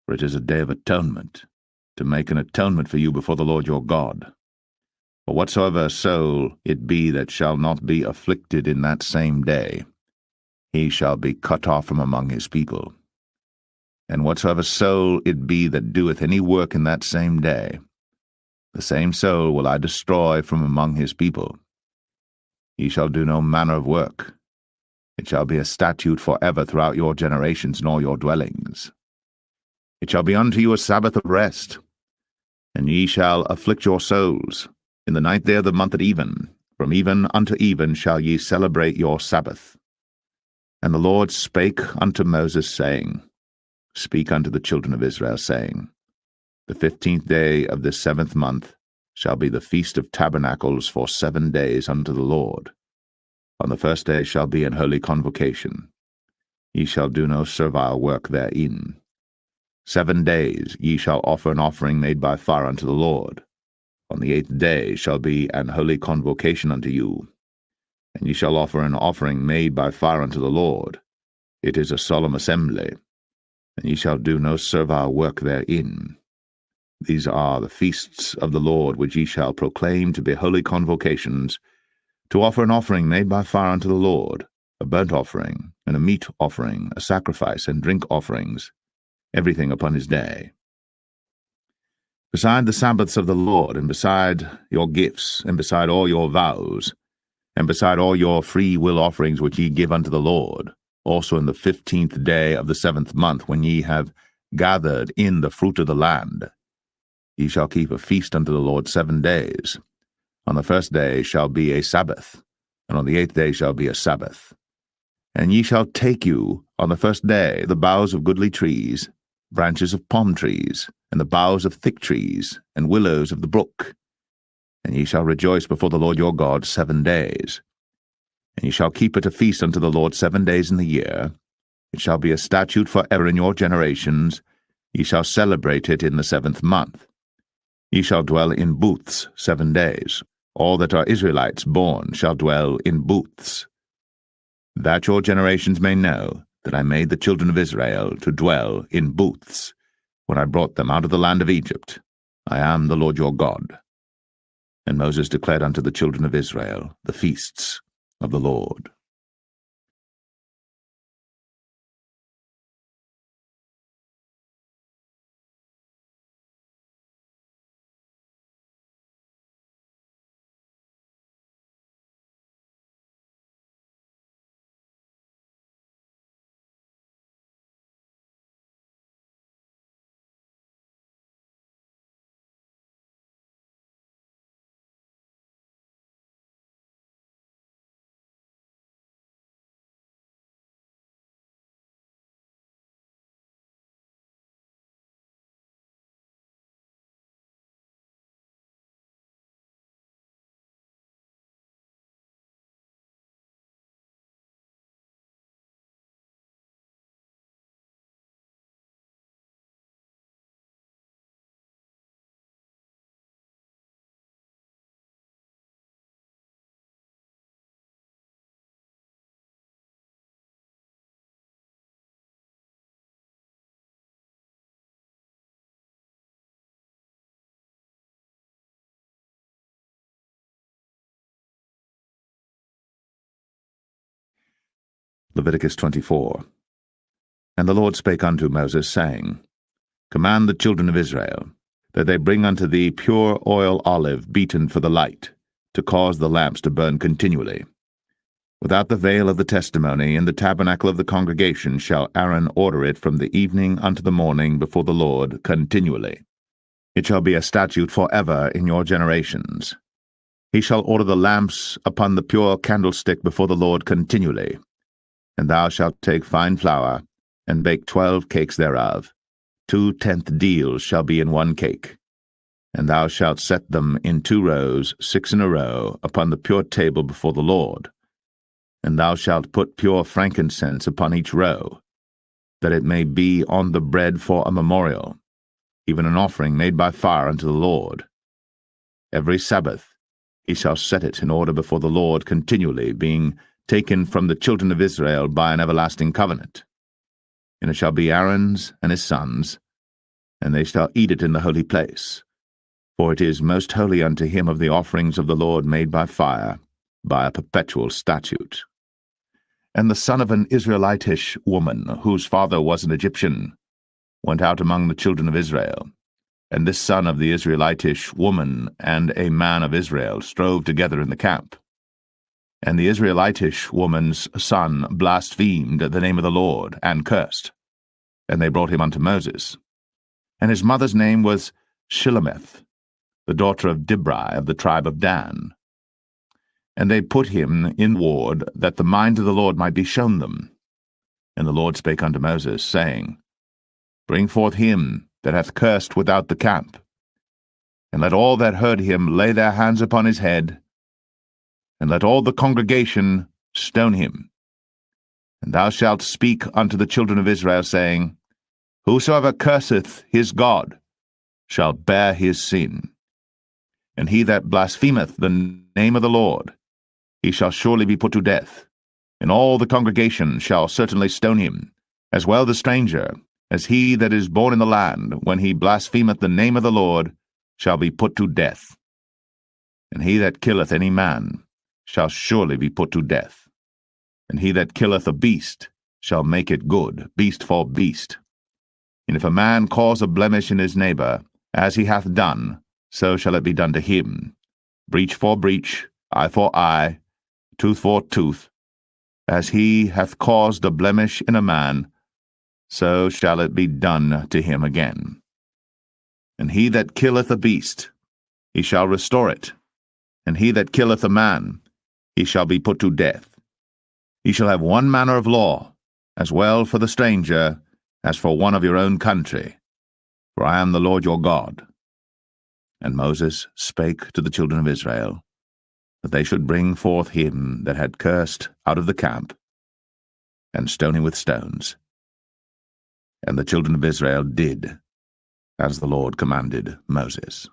for it is a day of atonement, to make an atonement for you before the Lord your God. For whatsoever soul it be that shall not be afflicted in that same day, he shall be cut off from among his people. And whatsoever soul it be that doeth any work in that same day, the same soul will I destroy from among his people. Ye shall do no manner of work. It shall be a statute for ever throughout your generations and all your dwellings. It shall be unto you a Sabbath of rest, and ye shall afflict your souls. In the 9th day of the month at even, from even unto even shall ye celebrate your Sabbath. And the Lord spake unto Moses, saying, Speak unto the children of Israel, saying, The 15th day of this 7th month shall be the feast of tabernacles for 7 days unto the Lord. On the 1st day shall be an holy convocation. Ye shall do no servile work therein. 7 days ye shall offer an offering made by fire unto the Lord. On the 8th day shall be an holy convocation unto you. And ye shall offer an offering made by fire unto the Lord. It is a solemn assembly, and ye shall do no servile work therein. These are the feasts of the Lord which ye shall proclaim to be holy convocations, to offer an offering made by fire unto the Lord, a burnt offering, and a meat offering, a sacrifice, and drink offerings, everything upon his day. Beside the Sabbaths of the Lord, and beside your gifts, and beside all your vows, and beside all your free will offerings which ye give unto the Lord, also in the 15th day of the 7th month, when ye have gathered in the fruit of the land, ye shall keep a feast unto the Lord 7 days. On the 1st day shall be a Sabbath, and on the 8th day shall be a Sabbath. And ye shall take you on the 1st day the boughs of goodly trees, branches of palm trees, and the boughs of thick trees, and willows of the brook. And ye shall rejoice before the Lord your God 7 days. And ye shall keep it a feast unto the Lord 7 days in the year. It shall be a statute for ever in your generations. Ye shall celebrate it in the 7th month. Ye shall dwell in booths 7 days. All that are Israelites born shall dwell in booths. That your generations may know that I made the children of Israel to dwell in booths, when I brought them out of the land of Egypt. I am the Lord your God. And Moses declared unto the children of Israel the feasts of the Lord. Leviticus 24. And the Lord spake unto Moses, saying, Command the children of Israel, that they bring unto thee pure oil olive beaten for the light, to cause the lamps to burn continually. Without the veil of the testimony in the tabernacle of the congregation shall Aaron order it from the evening unto the morning before the Lord continually. It shall be a statute forever in your generations. He shall order the lamps upon the pure candlestick before the Lord continually. And thou shalt take fine flour, and bake 12 cakes thereof. 2/10 deals shall be in one cake. And thou shalt set them in 2 rows, 6 in a row, upon the pure table before the Lord. And thou shalt put pure frankincense upon each row, that it may be on the bread for a memorial, even an offering made by fire unto the Lord. Every Sabbath he shall set it in order before the Lord continually, being taken from the children of Israel by an everlasting covenant. And it shall be Aaron's and his sons, and they shall eat it in the holy place. For it is most holy unto him of the offerings of the Lord made by fire, by a perpetual statute. And the son of an Israelitish woman, whose father was an Egyptian, went out among the children of Israel. And this son of the Israelitish woman and a man of Israel strove together in the camp. And the Israelitish woman's son blasphemed the name of the Lord, and cursed. And they brought him unto Moses. And his mother's name was Shilemeth, the daughter of Dibri of the tribe of Dan. And they put him in ward, that the mind of the Lord might be shown them. And the Lord spake unto Moses, saying, Bring forth him that hath cursed without the camp, and let all that heard him lay their hands upon his head, and let all the congregation stone him. And thou shalt speak unto the children of Israel, saying, Whosoever curseth his God shall bear his sin. And he that blasphemeth the name of the Lord, he shall surely be put to death. And all the congregation shall certainly stone him, as well the stranger, as he that is born in the land, when he blasphemeth the name of the Lord, shall be put to death. And he that killeth any man shall surely be put to death. And he that killeth a beast shall make it good, beast for beast. And if a man cause a blemish in his neighbor, as he hath done, so shall it be done to him. Breach for breach, eye for eye, tooth for tooth. As he hath caused a blemish in a man, so shall it be done to him again. And he that killeth a beast, he shall restore it. And he that killeth a man, he shall be put to death. Ye shall have one manner of law, as well for the stranger as for one of your own country, for I am the Lord your God. And Moses spake to the children of Israel, that they should bring forth him that had cursed out of the camp, and stone him with stones. And the children of Israel did as the Lord commanded Moses.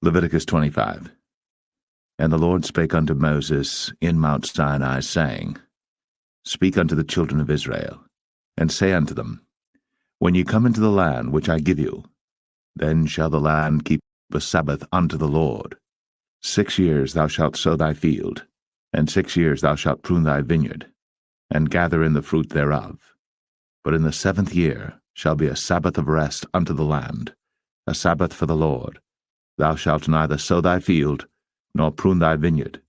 Leviticus 25. And the Lord spake unto Moses in Mount Sinai, saying, Speak unto the children of Israel, and say unto them, When ye come into the land which I give you, then shall the land keep a Sabbath unto the Lord. 6 years thou shalt sow thy field, and 6 years thou shalt prune thy vineyard, and gather in the fruit thereof. But in the 7th year shall be a Sabbath of rest unto the land, a Sabbath for the Lord. Thou shalt neither sow thy field, nor prune thy vineyard.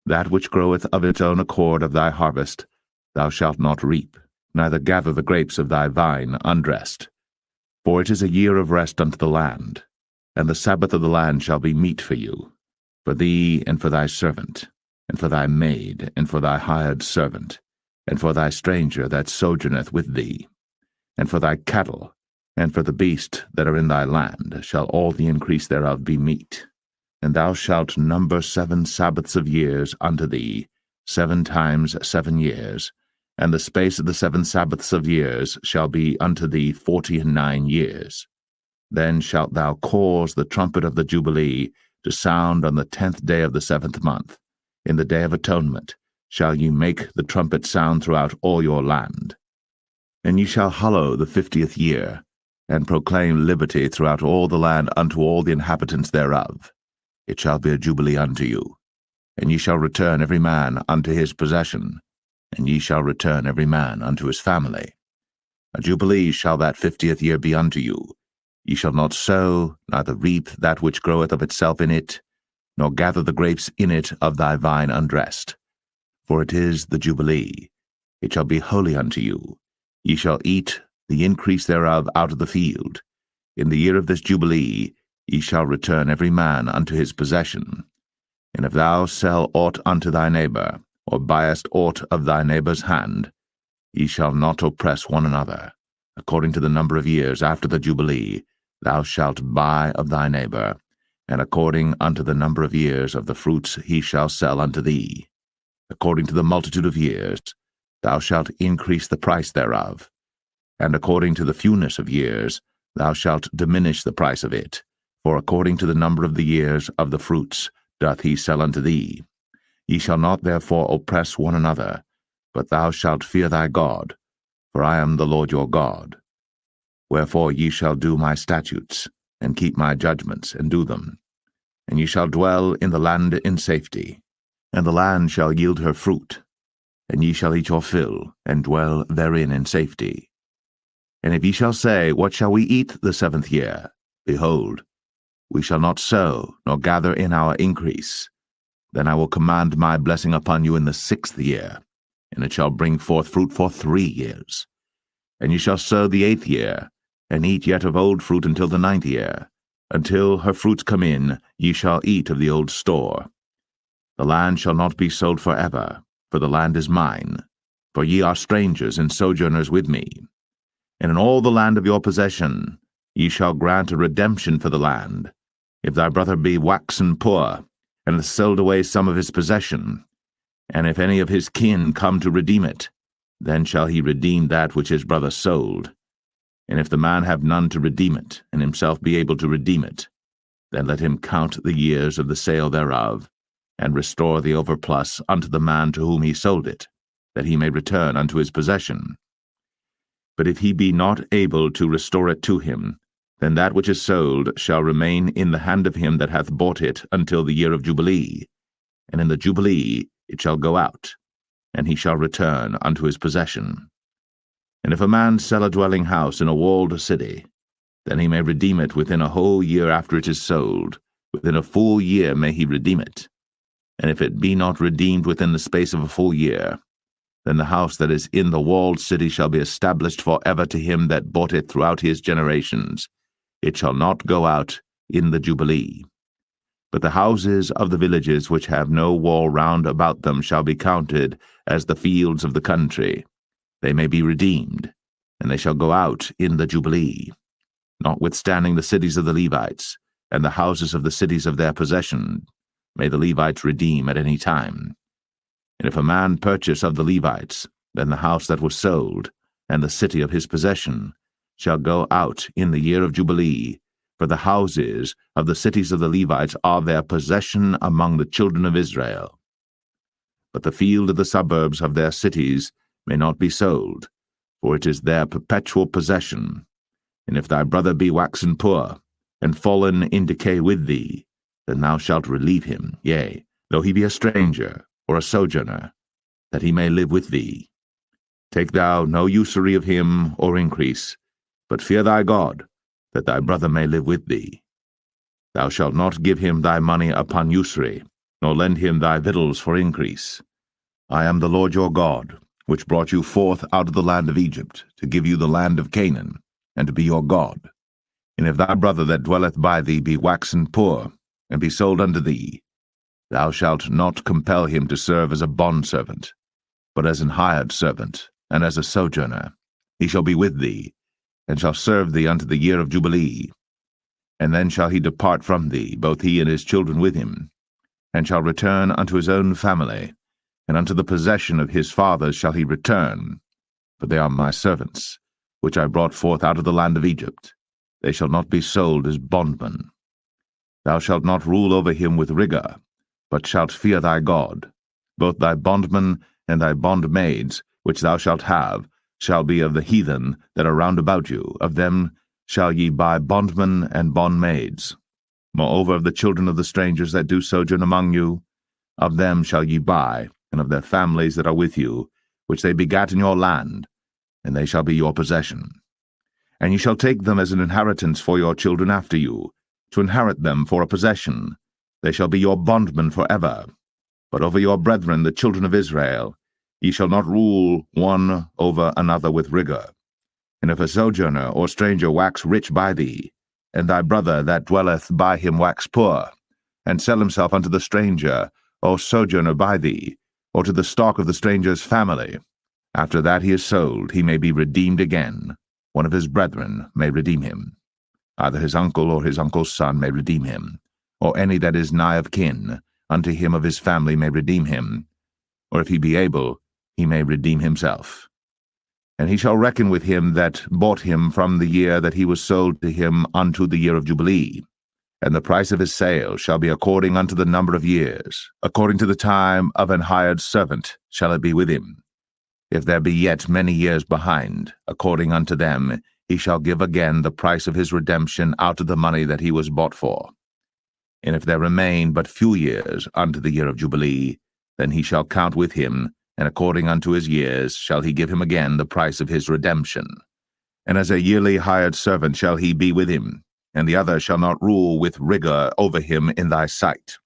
That which groweth of its own accord of thy harvest thou shalt not reap, neither gather the grapes of thy vine undressed. For it is a year of rest unto the land, and the Sabbath of the land shall be meat for you, for thee and for thy servant, and for thy maid, and for thy hired servant, and for thy stranger that sojourneth with thee, and for thy cattle, and for the beast that are in thy land, shall all the increase thereof be meat. And thou shalt number 7 Sabbaths of years unto thee, 7 times 7 years, and the space of the 7 Sabbaths of years shall be unto thee 49 years. Then shalt thou cause the trumpet of the Jubilee to sound on the 10th day of the 7th month. In the day of atonement shall ye make the trumpet sound throughout all your land. And ye shall hallow the 50th year, and proclaim liberty throughout all the land unto all the inhabitants thereof. It shall be a jubilee unto you. And ye shall return every man unto his possession, and ye shall return every man unto his family. A jubilee shall that 50th year be unto you. Ye shall not sow, neither reap that which groweth of itself in it, nor gather the grapes in it of thy vine undressed. For it is the jubilee. It shall be holy unto you. Ye shall eat the increase thereof out of the field. In the year of this jubilee ye shall return every man unto his possession. And if thou sell aught unto thy neighbor, or buyest aught of thy neighbor's hand, ye shall not oppress one another. According to the number of years after the jubilee thou shalt buy of thy neighbor, and according unto the number of years of the fruits he shall sell unto thee. According to the multitude of years thou shalt increase the price thereof, and according to the fewness of years thou shalt diminish the price of it, for according to the number of the years of the fruits doth he sell unto thee. Ye shall not therefore oppress one another, but thou shalt fear thy God, for I am the Lord your God. Wherefore ye shall do my statutes, and keep my judgments, and do them. And ye shall dwell in the land in safety, and the land shall yield her fruit, and ye shall eat your fill, and dwell therein in safety. And if ye shall say, What shall we eat the 7th year? Behold, we shall not sow, nor gather in our increase. Then I will command my blessing upon you in the 6th year, and it shall bring forth fruit for 3 years. And ye shall sow the 8th year, and eat yet of old fruit until the 9th year. Until her fruits come in, ye shall eat of the old store. The land shall not be sold forever, for the land is mine, for ye are strangers and sojourners with me. And in all the land of your possession ye shall grant a redemption for the land. If thy brother be waxen poor, and hath sold away some of his possession, and if any of his kin come to redeem it, then shall he redeem that which his brother sold. And if the man have none to redeem it, and himself be able to redeem it, then let him count the years of the sale thereof, and restore the overplus unto the man to whom he sold it, that he may return unto his possession. But if he be not able to restore it to him, then that which is sold shall remain in the hand of him that hath bought it until the year of Jubilee, and in the Jubilee it shall go out, and he shall return unto his possession. And if a man sell a dwelling house in a walled city, then he may redeem it within a whole year after it is sold. Within a full year may he redeem it. And if it be not redeemed within the space of a full year, then the house that is in the walled city shall be established for ever to him that bought it throughout his generations. It shall not go out in the Jubilee. But the houses of the villages which have no wall round about them shall be counted as the fields of the country. They may be redeemed, and they shall go out in the Jubilee. Notwithstanding the cities of the Levites, and the houses of the cities of their possession, may the Levites redeem at any time. And if a man purchase of the Levites, then the house that was sold, and the city of his possession, shall go out in the year of Jubilee, for the houses of the cities of the Levites are their possession among the children of Israel. But the field of the suburbs of their cities may not be sold, for it is their perpetual possession. And if thy brother be waxen poor, and fallen in decay with thee, then thou shalt relieve him, yea, though he be a stranger or a sojourner, that he may live with thee. Take thou no usury of him or increase, but fear thy God, that thy brother may live with thee. Thou shalt not give him thy money upon usury, nor lend him thy victuals for increase. I am the Lord your God, which brought you forth out of the land of Egypt, to give you the land of Canaan, and to be your God. And if thy brother that dwelleth by thee be waxen poor, and be sold unto thee, thou shalt not compel him to serve as a bondservant. but as an hired servant, and as a sojourner. He shall be with thee, and shall serve thee unto the year of Jubilee. And then shall he depart from thee, both he and his children with him, and shall return unto his own family, and unto the possession of his fathers shall he return. For they are my servants, which I brought forth out of the land of Egypt. They shall not be sold as bondmen. Thou shalt not rule over him with rigor, but shalt fear thy God. Both thy bondmen and thy bondmaids, which thou shalt have, shall be of the heathen that are round about you. Of them shall ye buy bondmen and bondmaids. Moreover, of the children of the strangers that do sojourn among you, of them shall ye buy, and of their families that are with you, which they begat in your land, and they shall be your possession. And ye shall take them as an inheritance for your children after you, to inherit them for a possession. They shall be your bondmen forever. But over your brethren, the children of Israel, ye shall not rule one over another with rigor. And if a sojourner or stranger wax rich by thee, and thy brother that dwelleth by him wax poor, and sell himself unto the stranger or sojourner by thee, or to the stock of the stranger's family, after that he is sold, he may be redeemed again. One of his brethren may redeem him. Either his uncle or his uncle's son may redeem him, or any that is nigh of kin unto him of his family may redeem him, or if he be able, he may redeem himself. And he shall reckon with him that bought him from the year that he was sold to him unto the year of Jubilee. And the price of his sale shall be according unto the number of years, according to the time of an hired servant shall it be with him. If there be yet many years behind, according unto them, he shall give again the price of his redemption out of the money that he was bought for. And if there remain but few years unto the year of Jubilee, then he shall count with him, and according unto his years shall he give him again the price of his redemption. And as a yearly hired servant shall he be with him, and the other shall not rule with rigor over him in thy sight.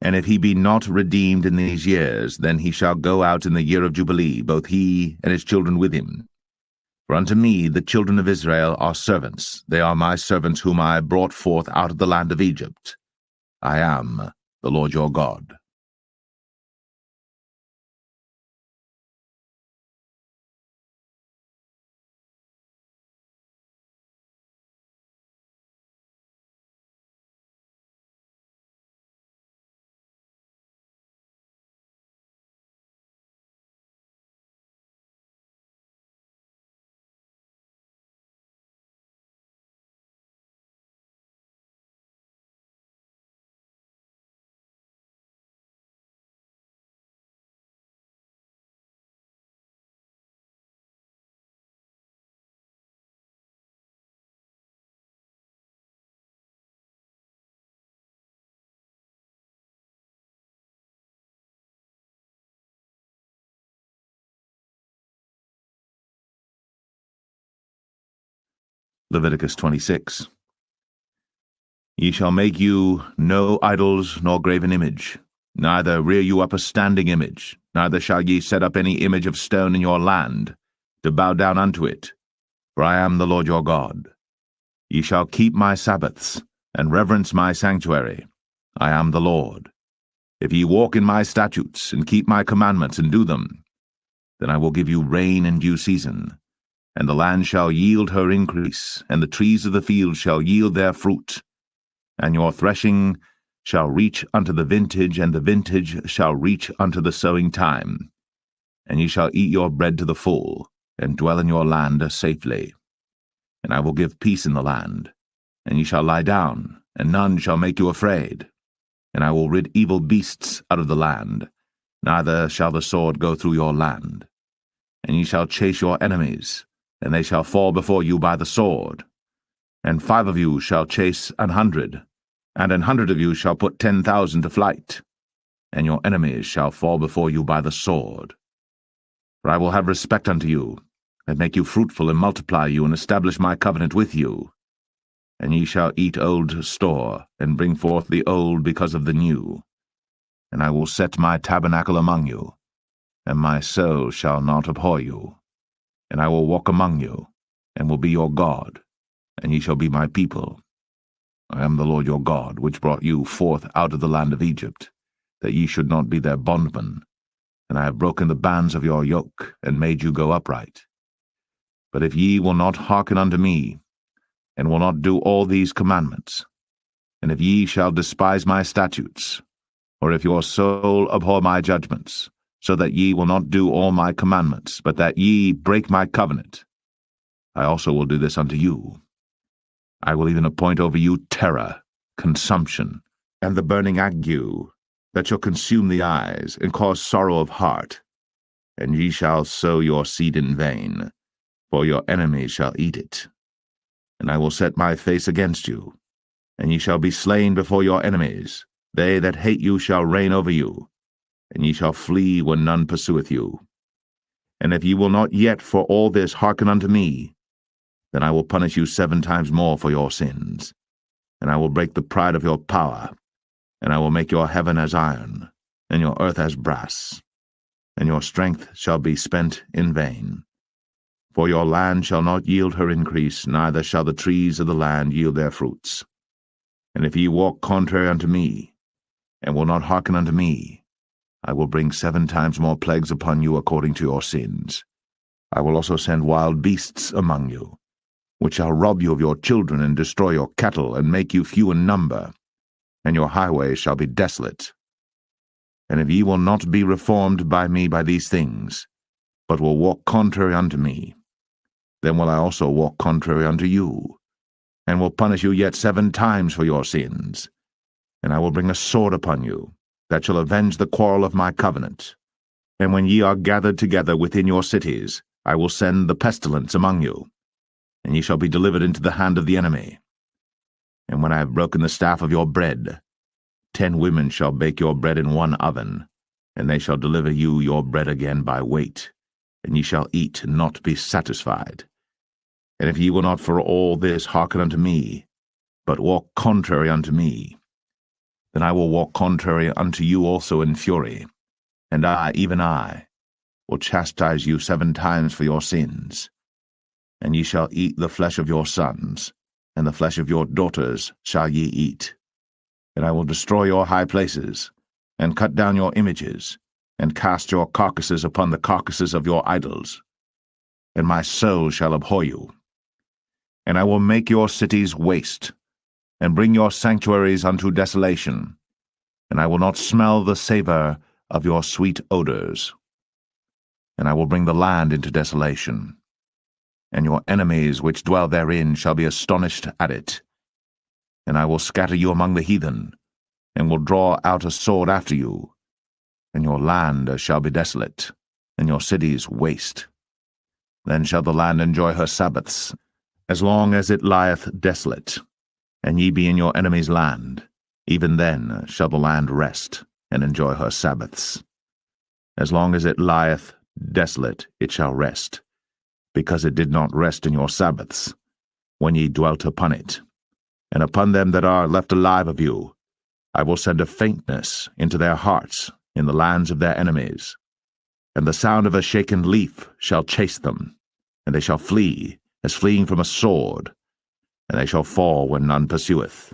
And if he be not redeemed in these years, then he shall go out in the year of Jubilee, both he and his children with him. For unto me the children of Israel are servants. They are my servants whom I brought forth out of the land of Egypt. I am the Lord your God. Leviticus 26. Ye shall make you no idols nor graven image, neither rear you up a standing image, neither shall ye set up any image of stone in your land, to bow down unto it, for I am the Lord your God. Ye shall keep my Sabbaths, and reverence my sanctuary. I am the Lord. If ye walk in my statutes, and keep my commandments, and do them, then I will give you rain in due season, and the land shall yield her increase, and the trees of the field shall yield their fruit. And your threshing shall reach unto the vintage, and the vintage shall reach unto the sowing time. And ye shall eat your bread to the full, and dwell in your land safely. And I will give peace in the land, and ye shall lie down, and none shall make you afraid. And I will rid evil beasts out of the land, neither shall the sword go through your land. And ye shall chase your enemies, and they shall fall before you by the sword. And 5 of you shall chase 100, and 100 of you shall put 10,000 to flight. And your enemies shall fall before you by the sword. For I will have respect unto you, and make you fruitful, and multiply you, and establish my covenant with you. And ye shall eat old store, and bring forth the old because of the new. And I will set my tabernacle among you, and my soul shall not abhor you. And I will walk among you, and will be your God, and ye shall be my people. I am the Lord your God, which brought you forth out of the land of Egypt, that ye should not be their bondmen. and I have broken the bands of your yoke, and made you go upright. But if ye will not hearken unto me, and will not do all these commandments, and if ye shall despise my statutes, or if your soul abhor my judgments, so that ye will not do all my commandments, but that ye break my covenant, I also will do this unto you. I will even appoint over you terror, consumption, and the burning ague, that shall consume the eyes, and cause sorrow of heart. And ye shall sow your seed in vain, for your enemies shall eat it. And I will set my face against you, and ye shall be slain before your enemies. They that hate you shall reign over you, and ye shall flee when none pursueth you. And if ye will not yet for all this hearken unto me, then I will punish you 7 times more for your sins. And I will break the pride of your power, and I will make your heaven as iron, and your earth as brass, and your strength shall be spent in vain. For your land shall not yield her increase, neither shall the trees of the land yield their fruits. And if ye walk contrary unto me, and will not hearken unto me, I will bring 7 times more plagues upon you according to your sins. I will also send wild beasts among you, which shall rob you of your children, and destroy your cattle, and make you few in number, and your highways shall be desolate. And if ye will not be reformed by me by these things, but will walk contrary unto me, then will I also walk contrary unto you, and will punish you yet 7 times for your sins. And I will bring a sword upon you, that shall avenge the quarrel of my covenant. And when ye are gathered together within your cities, I will send the pestilence among you, and ye shall be delivered into the hand of the enemy. And when I have broken the staff of your bread, 10 women shall bake your bread in one oven, and they shall deliver you your bread again by weight, and ye shall eat and not be satisfied. And if ye will not for all this hearken unto me, but walk contrary unto me, then I will walk contrary unto you also in fury, and I, even I, will chastise you 7 times for your sins. And ye shall eat the flesh of your sons, and the flesh of your daughters shall ye eat. And I will destroy your high places, and cut down your images, and cast your carcasses upon the carcasses of your idols. And my soul shall abhor you. And I will make your cities waste, and bring your sanctuaries unto desolation, and I will not smell the savour of your sweet odours. And I will bring the land into desolation, and your enemies which dwell therein shall be astonished at it. And I will scatter you among the heathen, and will draw out a sword after you, and your land shall be desolate, and your cities waste. Then shall the land enjoy her Sabbaths, as long as it lieth desolate, and ye be in your enemy's land. Even then shall the land rest, and enjoy her Sabbaths. As long as it lieth desolate it shall rest, because it did not rest in your Sabbaths, when ye dwelt upon it. And upon them that are left alive of you, I will send a faintness into their hearts in the lands of their enemies. And the sound of a shaken leaf shall chase them, and they shall flee, as fleeing from a sword, and they shall fall when none pursueth.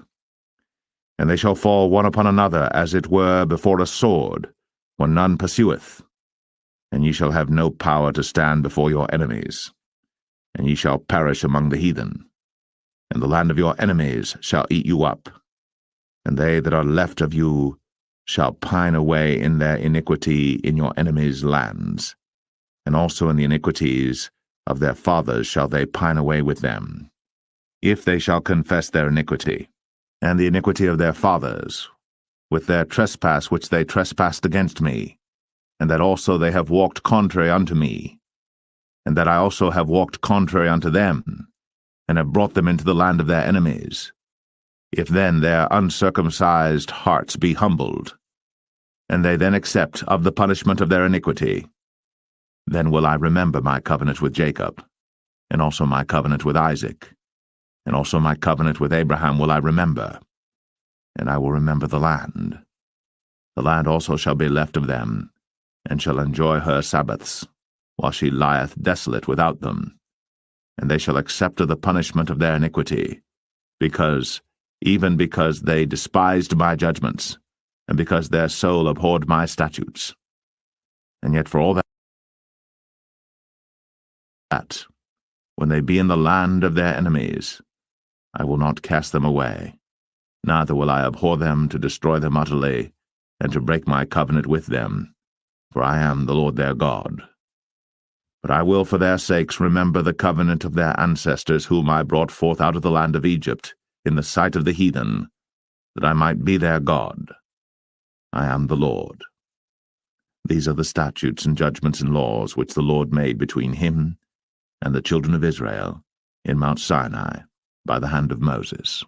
And they shall fall one upon another, as it were before a sword, when none pursueth. And ye shall have no power to stand before your enemies, and ye shall perish among the heathen. And the land of your enemies shall eat you up, and they that are left of you shall pine away in their iniquity in your enemies' lands, and also in the iniquities of their fathers shall they pine away with them, if they shall confess their iniquity, and the iniquity of their fathers, with their trespass which they trespassed against me, and that also they have walked contrary unto me, and that I also have walked contrary unto them, and have brought them into the land of their enemies. If then their uncircumcised hearts be humbled, and they then accept of the punishment of their iniquity, then will I remember my covenant with Jacob, and also my covenant with Isaac, and also my covenant with Abraham will I remember, and I will remember the land. The land also shall be left of them, and shall enjoy her Sabbaths, while she lieth desolate without them. And they shall accept of the punishment of their iniquity, even because they despised my judgments, and because their soul abhorred my statutes. And yet for all that, when they be in the land of their enemies, I will not cast them away, neither will I abhor them to destroy them utterly, and to break my covenant with them, for I am the Lord their God. But I will for their sakes remember the covenant of their ancestors, whom I brought forth out of the land of Egypt, in the sight of the heathen, that I might be their God. I am the Lord. These are the statutes and judgments and laws which the Lord made between him and the children of Israel in Mount Sinai by the hand of Moses.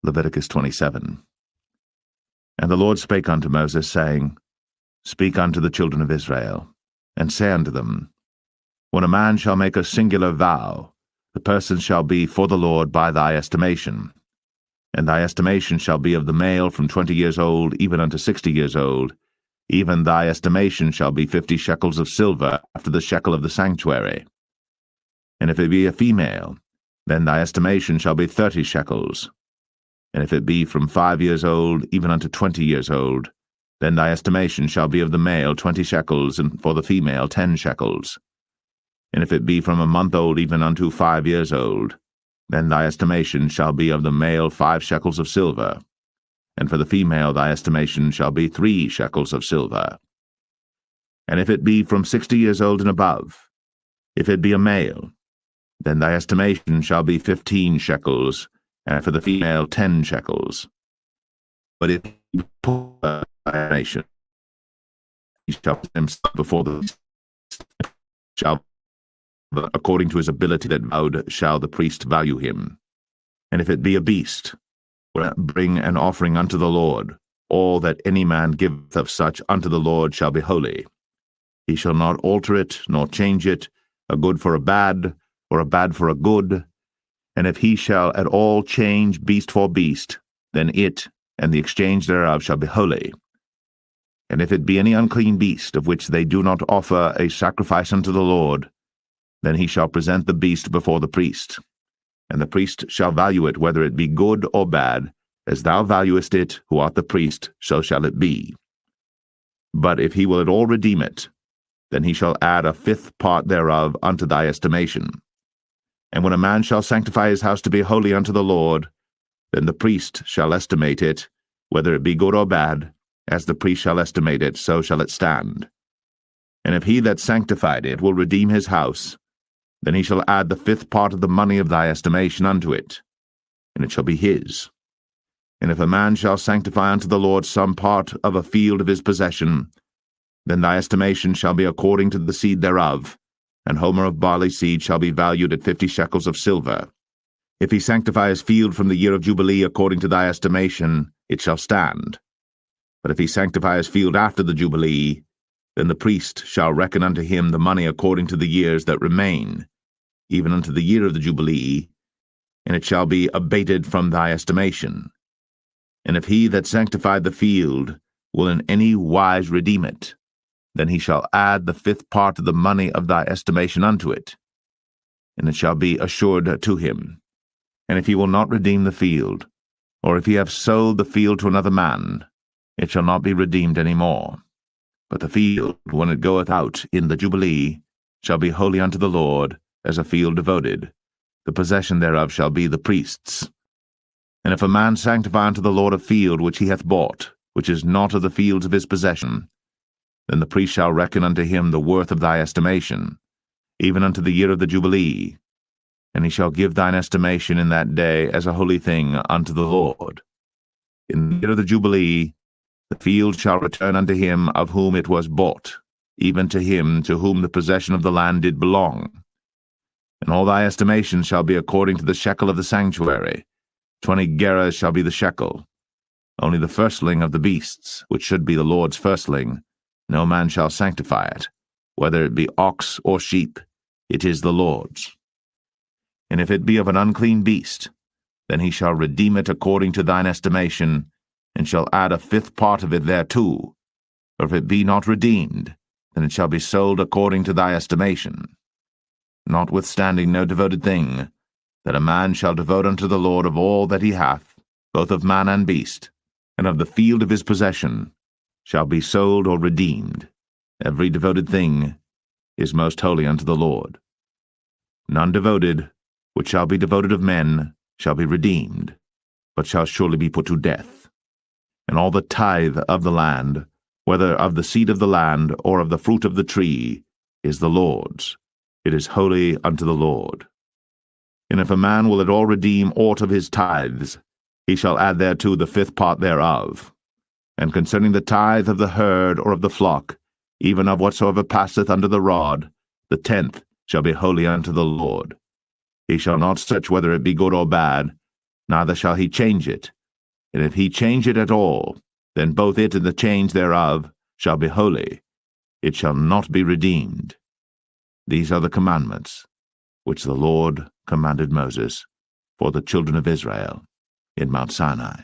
Leviticus 27. And the Lord spake unto Moses, saying, Speak unto the children of Israel, and say unto them, When a man shall make a singular vow, the person shall be for the Lord by thy estimation. And thy estimation shall be of the male from 20 years old even unto 60 years old. Even thy estimation shall be 50 shekels of silver after the shekel of the sanctuary. And if it be a female, then thy estimation shall be 30 shekels. And if it be from 5 years old even unto 20 years old, then thy estimation shall be of the male 20 shekels, and for the female 10 shekels. And if it be from a month old even unto 5 years old, then thy estimation shall be of the male 5 shekels of silver, and for the female thy estimation shall be 3 shekels of silver. And if it be from 60 years old and above, if it be a male, then thy estimation shall be 15 shekels, and for the female 10 shekels. But if he put thy nation, he shall put himself before the shall, according to his ability that vowed, shall the priest value him. And if it be a beast, bring an offering unto the Lord. All that any man giveth of such unto the Lord shall be holy. He shall not alter it, nor change it, a good for a bad, or a bad for a good. And if he shall at all change beast for beast, then it and the exchange thereof shall be holy. And if it be any unclean beast, of which they do not offer a sacrifice unto the Lord, then he shall present the beast before the priest. And the priest shall value it, whether it be good or bad, as thou valuest it, who art the priest, so shall it be. But if he will at all redeem it, then he shall add a 5th part thereof unto thy estimation. And when a man shall sanctify his house to be holy unto the Lord, then the priest shall estimate it, whether it be good or bad, as the priest shall estimate it, so shall it stand. And if he that sanctified it will redeem his house, then he shall add the 5th part of the money of thy estimation unto it, and it shall be his. And if a man shall sanctify unto the Lord some part of a field of his possession, then thy estimation shall be according to the seed thereof, and homer of barley seed shall be valued at 50 shekels of silver. If he sanctify his field from the year of Jubilee according to thy estimation, it shall stand. But if he sanctify his field after the Jubilee, then the priest shall reckon unto him the money according to the years that remain, even unto the year of the Jubilee, and it shall be abated from thy estimation. And if he that sanctified the field will in any wise redeem it, then he shall add the fifth part of the money of thy estimation unto it, and it shall be assured to him. And if he will not redeem the field, or if he have sold the field to another man, it shall not be redeemed any more. But the field, when it goeth out in the Jubilee, shall be holy unto the Lord, as a field devoted. The possession thereof shall be the priest's. And if a man sanctify unto the Lord a field which he hath bought, which is not of the fields of his possession, then the priest shall reckon unto him the worth of thy estimation, even unto the year of the Jubilee. And he shall give thine estimation in that day as a holy thing unto the Lord. In the year of the Jubilee, the field shall return unto him of whom it was bought, even to him to whom the possession of the land did belong. And all thy estimation shall be according to the shekel of the sanctuary. 20 gerahs shall be the shekel. Only the firstling of the beasts, which should be the Lord's firstling, no man shall sanctify it, whether it be ox or sheep, it is the Lord's. And if it be of an unclean beast, then he shall redeem it according to thine estimation, and shall add a fifth part of it thereto. Or if it be not redeemed, then it shall be sold according to thy estimation. Notwithstanding no devoted thing, that a man shall devote unto the Lord of all that he hath, both of man and beast, and of the field of his possession, shall be sold or redeemed. Every devoted thing is most holy unto the Lord. None devoted, which shall be devoted of men, shall be redeemed, but shall surely be put to death. And all the tithe of the land, whether of the seed of the land or of the fruit of the tree, is the Lord's. It is holy unto the Lord. And if a man will at all redeem aught of his tithes, he shall add thereto the fifth part thereof. And concerning the tithe of the herd or of the flock, even of whatsoever passeth under the rod, the 10th shall be holy unto the Lord. He shall not search whether it be good or bad, neither shall he change it. And if he change it at all, then both it and the change thereof shall be holy. It shall not be redeemed. These are the commandments which the Lord commanded Moses for the children of Israel in Mount Sinai.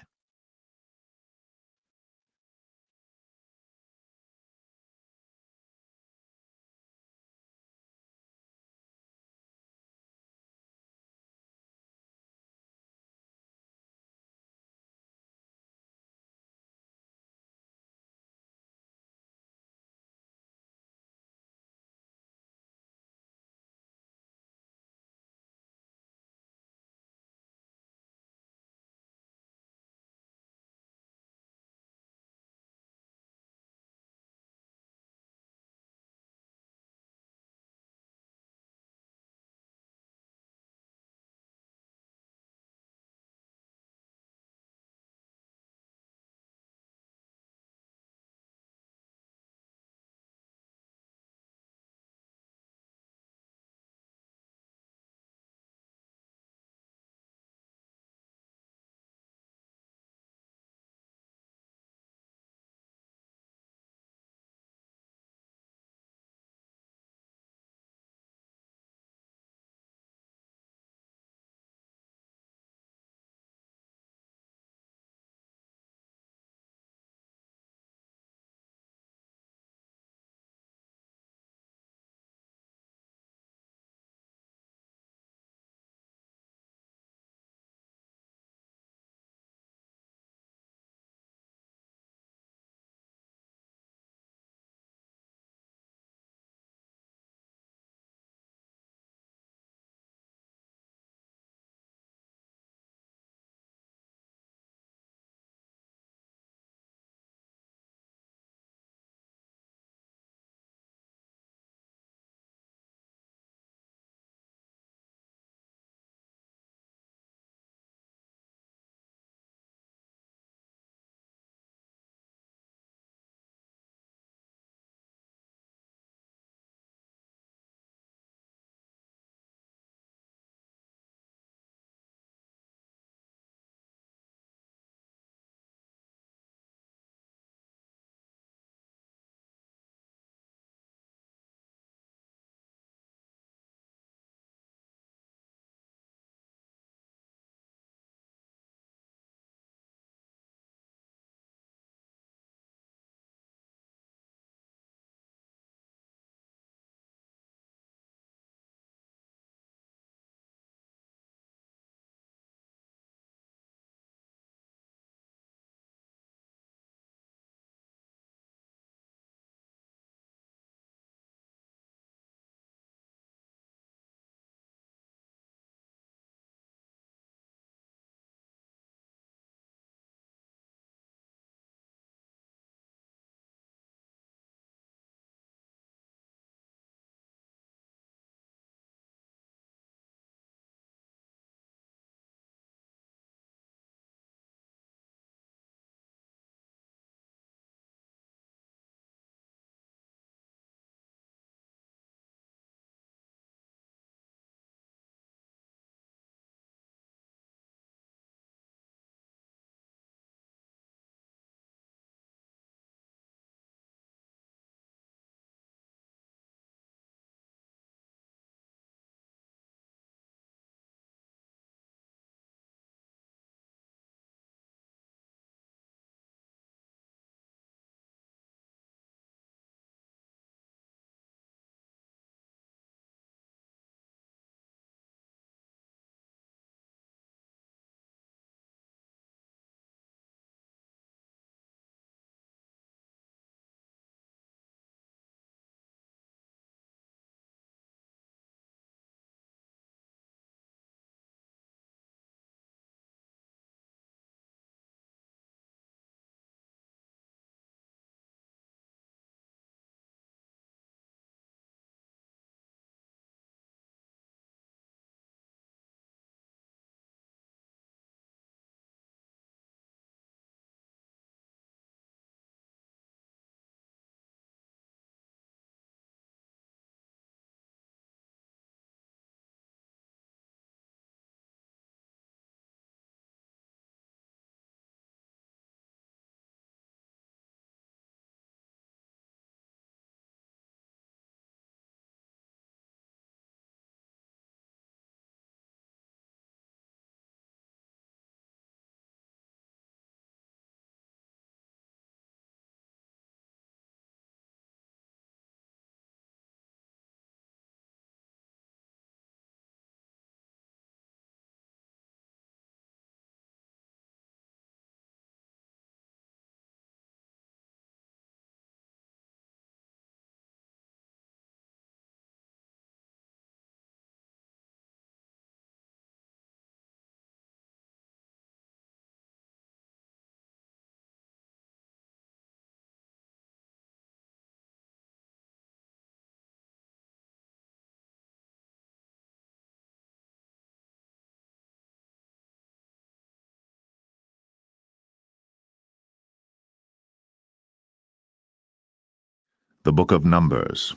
The Book of Numbers,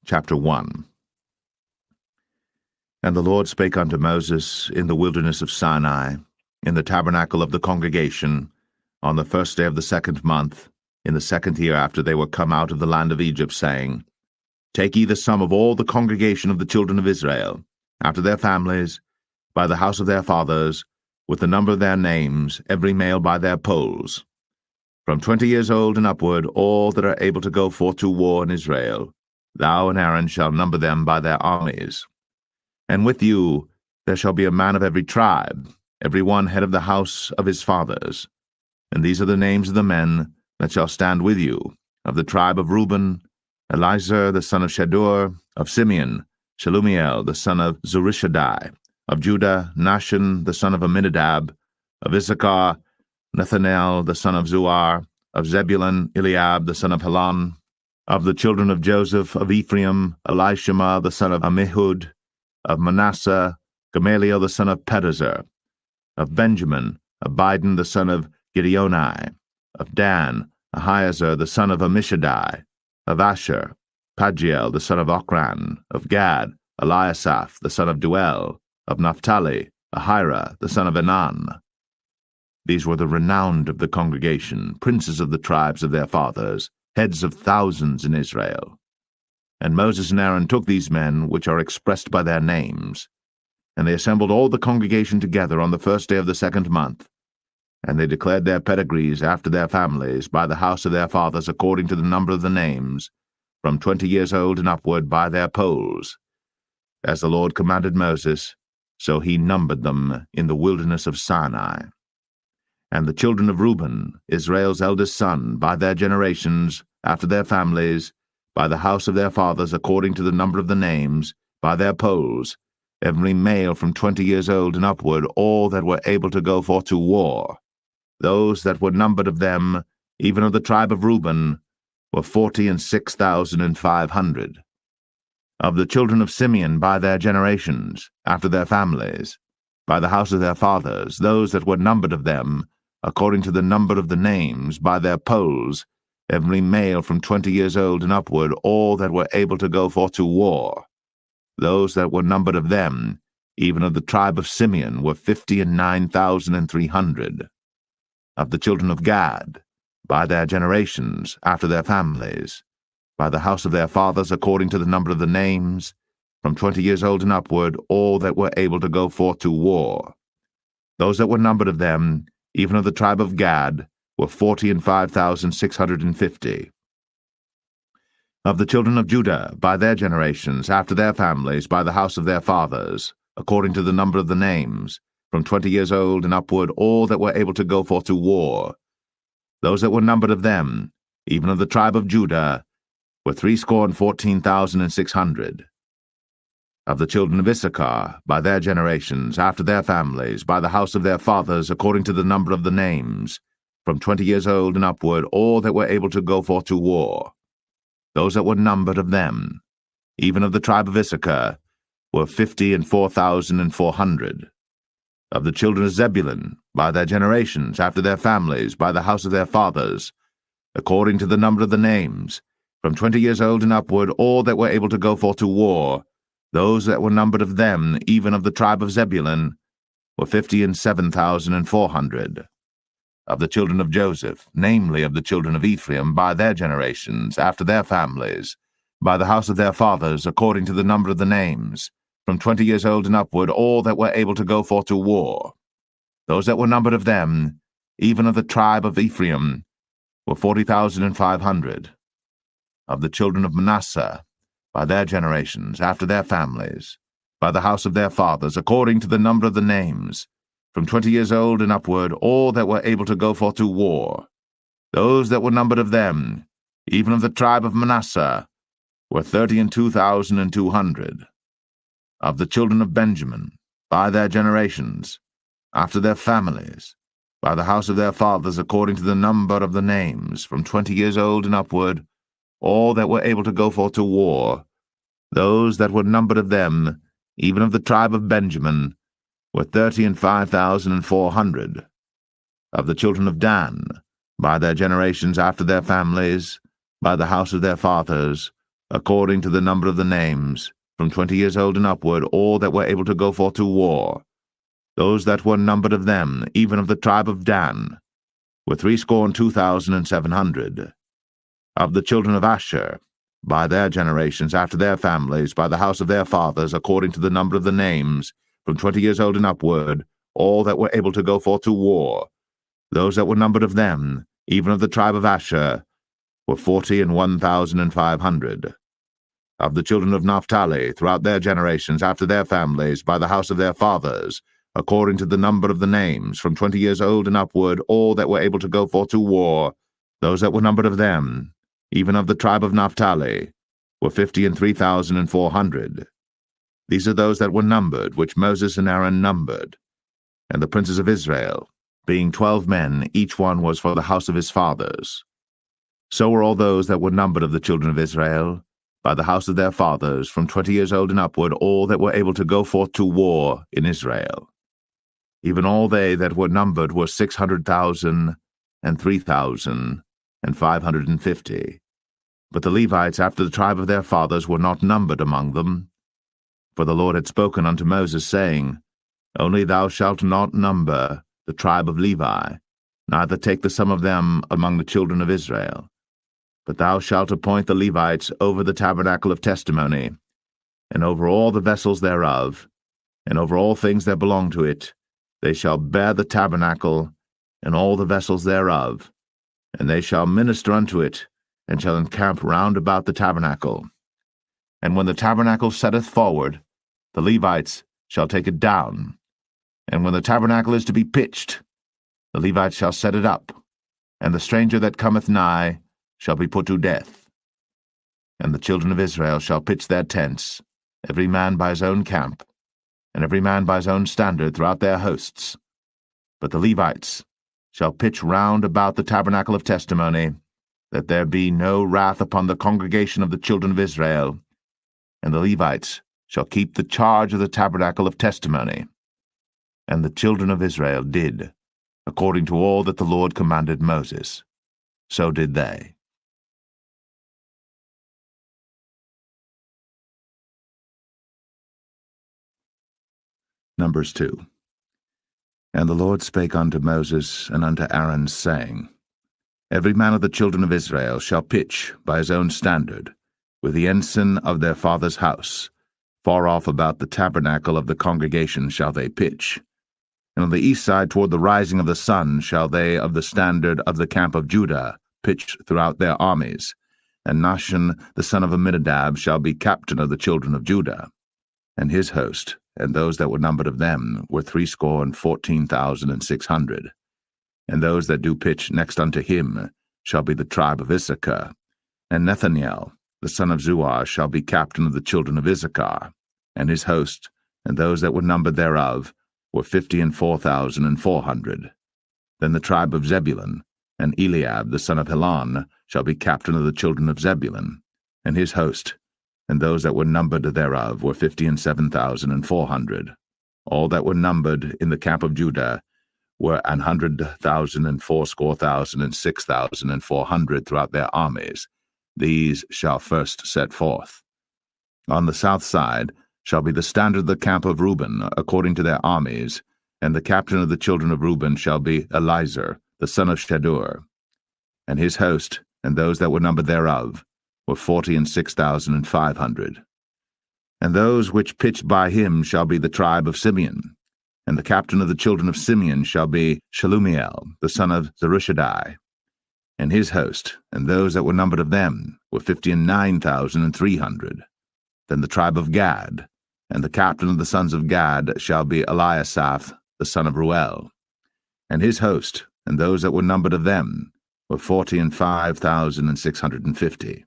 chapter 1. And the Lord spake unto Moses in the wilderness of Sinai, in the tabernacle of the congregation, on the first day of the 2nd month, in the 2nd year after they were come out of the land of Egypt, saying, Take ye the sum of all the congregation of the children of Israel, after their families, by the house of their fathers, with the number of their names, every male by their polls. From 20 years old and upward, all that are able to go forth to war in Israel, thou and Aaron shall number them by their armies. And with you there shall be a man of every tribe, every one head of the house of his fathers. And these are the names of the men that shall stand with you. Of the tribe of Reuben, Elizur the son of Shedeur; of Simeon, Shelumiel the son of Zurishaddai; of Judah, Nahshon the son of Amminadab; of Issachar, Nethanel the son of Zuar; of Zebulun, Eliab the son of Helon; of the children of Joseph; of Ephraim, Elishama the son of Ammihud; of Manasseh, Gamaliel the son of Pedazur; of Benjamin, Abidan the son of Gideoni; of Dan, Ahiezer the son of Ammishaddai; of Asher, Pagiel the son of Ochran; of Gad, Eliasaph the son of Duel; of Naphtali, Ahira the son of Enan. These were the renowned of the congregation, princes of the tribes of their fathers, heads of thousands in Israel. And Moses and Aaron took these men, which are expressed by their names, and they assembled all the congregation together on the first day of the 2nd month, and they declared their pedigrees after their families, by the house of their fathers, according to the number of the names, from 20 years old and upward, by their polls. As the Lord commanded Moses, so he numbered them in the wilderness of Sinai. And the children of Reuben, Israel's eldest son, by their generations, after their families, by the house of their fathers, according to the number of the names, by their polls, every male from 20 years old and upward, all that were able to go forth to war. Those that were numbered of them, even of the tribe of Reuben, were 46,500. Of the children of Simeon, by their generations, after their families, by the house of their fathers, those that were numbered of them, according to the number of the names, by their polls, every male from 20 years old and upward, all that were able to go forth to war. Those that were numbered of them, even of the tribe of Simeon, were 59,300. Of the children of Gad, by their generations, after their families, by the house of their fathers, according to the number of the names, from 20 years old and upward, all that were able to go forth to war. Those that were numbered of them, even of the tribe of Gad, were 45,650. Of the children of Judah, by their generations, after their families, by the house of their fathers, according to the number of the names, from 20 years old and upward, all that were able to go forth to war. Those that were numbered of them, even of the tribe of Judah, were 314,600. Of the children of Issachar, by their generations, after their families, by the house of their fathers, according to the number of the names, from 20 years old and upward, all that were able to go forth to war. Those that were numbered of them, even of the tribe of Issachar, were 54,400. Of the children of Zebulun, by their generations, after their families, by the house of their fathers, according to the number of the names, from 20 years old and upward, all that were able to go forth to war, those that were numbered of them, even of the tribe of Zebulun, were 57,400. Of the children of Joseph, namely of the children of Ephraim, by their generations, after their families, by the house of their fathers, according to the number of the names, from 20 years old and upward, all that were able to go forth to war. Those that were numbered of them, even of the tribe of Ephraim, were 40,500. Of the children of Manasseh, by their generations, after their families, by the house of their fathers, according to the number of the names, from 20 years old and upward, all that were able to go forth to war. Those that were numbered of them, even of the tribe of Manasseh, were 32,200. Of the children of Benjamin, by their generations, after their families, by the house of their fathers, according to the number of the names, from 20 years old and upward, all that were able to go forth to war. Those that were numbered of them, even of the tribe of Benjamin, were 35,400. Of the children of Dan, by their generations after their families, by the house of their fathers, according to the number of the names, from 20 years old and upward, all that were able to go forth to war. Those that were numbered of them, even of the tribe of Dan, were 62,700. Of the children of Asher, by their generations, after their families, by the house of their fathers, according to the number of the names, from 20 years old and upward, all that were able to go forth to war. Those that were numbered of them, even of the tribe of Asher, were 41,500. Of the children of Naphtali, throughout their generations, after their families, by the house of their fathers, according to the number of the names, from 20 years old and upward, all that were able to go forth to war, those that were numbered of them, even of the tribe of Naphtali, were 53,400. These are those that were numbered, which Moses and Aaron numbered. And the princes of Israel, being 12 men, each one was for the house of his fathers. So were all those that were numbered of the children of Israel, by the house of their fathers, from 20 years old and upward, all that were able to go forth to war in Israel. Even all they that were numbered were 600,000 and 3,550. But the Levites after the tribe of their fathers were not numbered among them. For the Lord had spoken unto Moses, saying, Only thou shalt not number the tribe of Levi, neither take the sum of them among the children of Israel. But thou shalt appoint the Levites over the tabernacle of testimony, and over all the vessels thereof, and over all things that belong to it. They shall bear the tabernacle, and all the vessels thereof, and they shall minister unto it, and shall encamp round about the tabernacle. And when the tabernacle setteth forward, the Levites shall take it down. And when the tabernacle is to be pitched, the Levites shall set it up, and the stranger that cometh nigh shall be put to death. And the children of Israel shall pitch their tents, every man by his own camp, and every man by his own standard throughout their hosts. But the Levites shall pitch round about the tabernacle of testimony, that there be no wrath upon the congregation of the children of Israel. And the Levites shall keep the charge of the tabernacle of testimony. And the children of Israel did, according to all that the Lord commanded Moses. So did they. Numbers 2. And the Lord spake unto Moses and unto Aaron, saying, Every man of the children of Israel shall pitch by his own standard, with the ensign of their father's house. Far off about the tabernacle of the congregation shall they pitch. And on the east side toward the rising of the sun shall they of the standard of the camp of Judah pitch throughout their armies. And Nahshon the son of Amminadab shall be captain of the children of Judah. And his host, and those that were numbered of them, were 314,600. And those that do pitch next unto him shall be the tribe of Issachar. And Nethaniel the son of Zuar shall be captain of the children of Issachar. And his host, and those that were numbered thereof, were 54,400. Then the tribe of Zebulun, and Eliab the son of Helon, shall be captain of the children of Zebulun. And his host, and those that were numbered thereof, were 57,400. All that were numbered in the camp of Judah were 100,000 and 80,000 and 6,400 throughout their armies. These shall first set forth. On the south side shall be the standard of the camp of Reuben, according to their armies, and the captain of the children of Reuben shall be Elizur, the son of Shedeur. And his host, and those that were numbered thereof, were 46,500. And those which pitched by him shall be the tribe of Simeon. And the captain of the children of Simeon shall be Shelumiel, the son of Zerushadai. And his host, and those that were numbered of them, were 59,300. Then the tribe of Gad, and the captain of the sons of Gad shall be Eliasaph, the son of Ruel. And his host, and those that were numbered of them, were 45,650.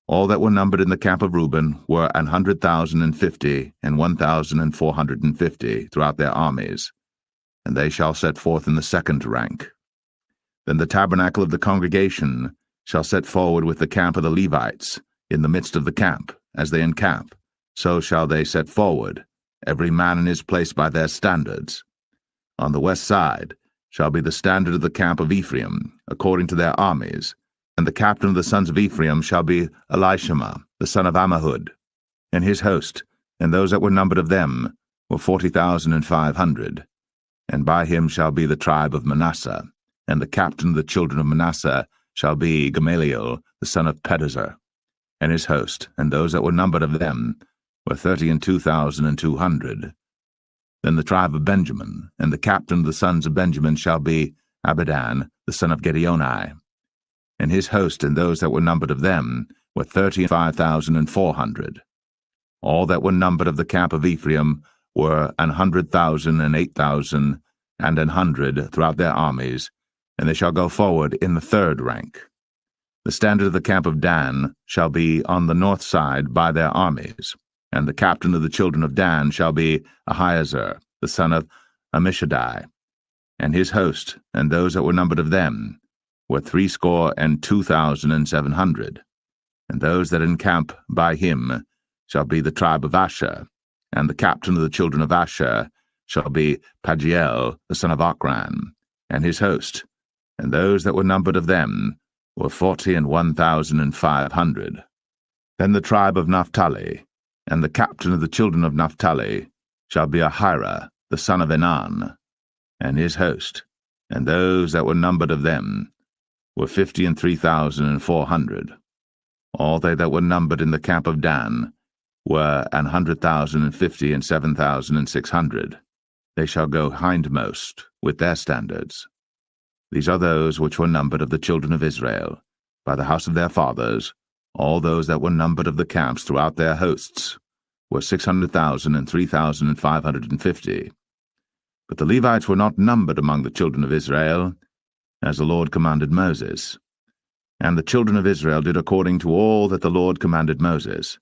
All that were numbered in the camp of Reuben were 100,050 and 1,450 throughout their armies, and they shall set forth in the second rank. Then the tabernacle of the congregation shall set forward with the camp of the Levites in the midst of the camp, as they encamp. So shall they set forward, every man in his place by their standards. On the west side shall be the standard of the camp of Ephraim, according to their armies, And the captain of the sons of Ephraim shall be Elishama, the son of Ammihud, and his host, and those that were numbered of them were 40,500. And by him shall be the tribe of Manasseh, and the captain of the children of Manasseh shall be Gamaliel, the son of Pedazur, and his host, and those that were numbered of them were 32,200. Then the tribe of Benjamin, and the captain of the sons of Benjamin shall be Abidan, the son of Gideoni, and his host, and those that were numbered of them were 35,400. All that were numbered of the camp of Ephraim were 100,000 and 8,000 and 100 throughout their armies, and they shall go forward in the third rank. The standard of the camp of Dan shall be on the north side by their armies, and the captain of the children of Dan shall be Ahiezer, the son of Ammishaddai, and his host, and those that were numbered of them were 62,700. And those that encamp by him shall be the tribe of Asher, and the captain of the children of Asher shall be Pagiel, the son of Ochran, and his host, and those that were numbered of them were 41,500. Then the tribe of Naphtali, and the captain of the children of Naphtali shall be Ahira, the son of Enan, and his host, and those that were numbered of them were 53,400. All they that were numbered in the camp of Dan were 100,050 and 7,600. They shall go hindmost with their standards. These are those which were numbered of the children of Israel, by the house of their fathers. All those that were numbered of the camps throughout their hosts were 600,000 and 3,550. But the Levites were not numbered among the children of Israel, as the Lord commanded Moses. And the children of Israel did according to all that the Lord commanded Moses.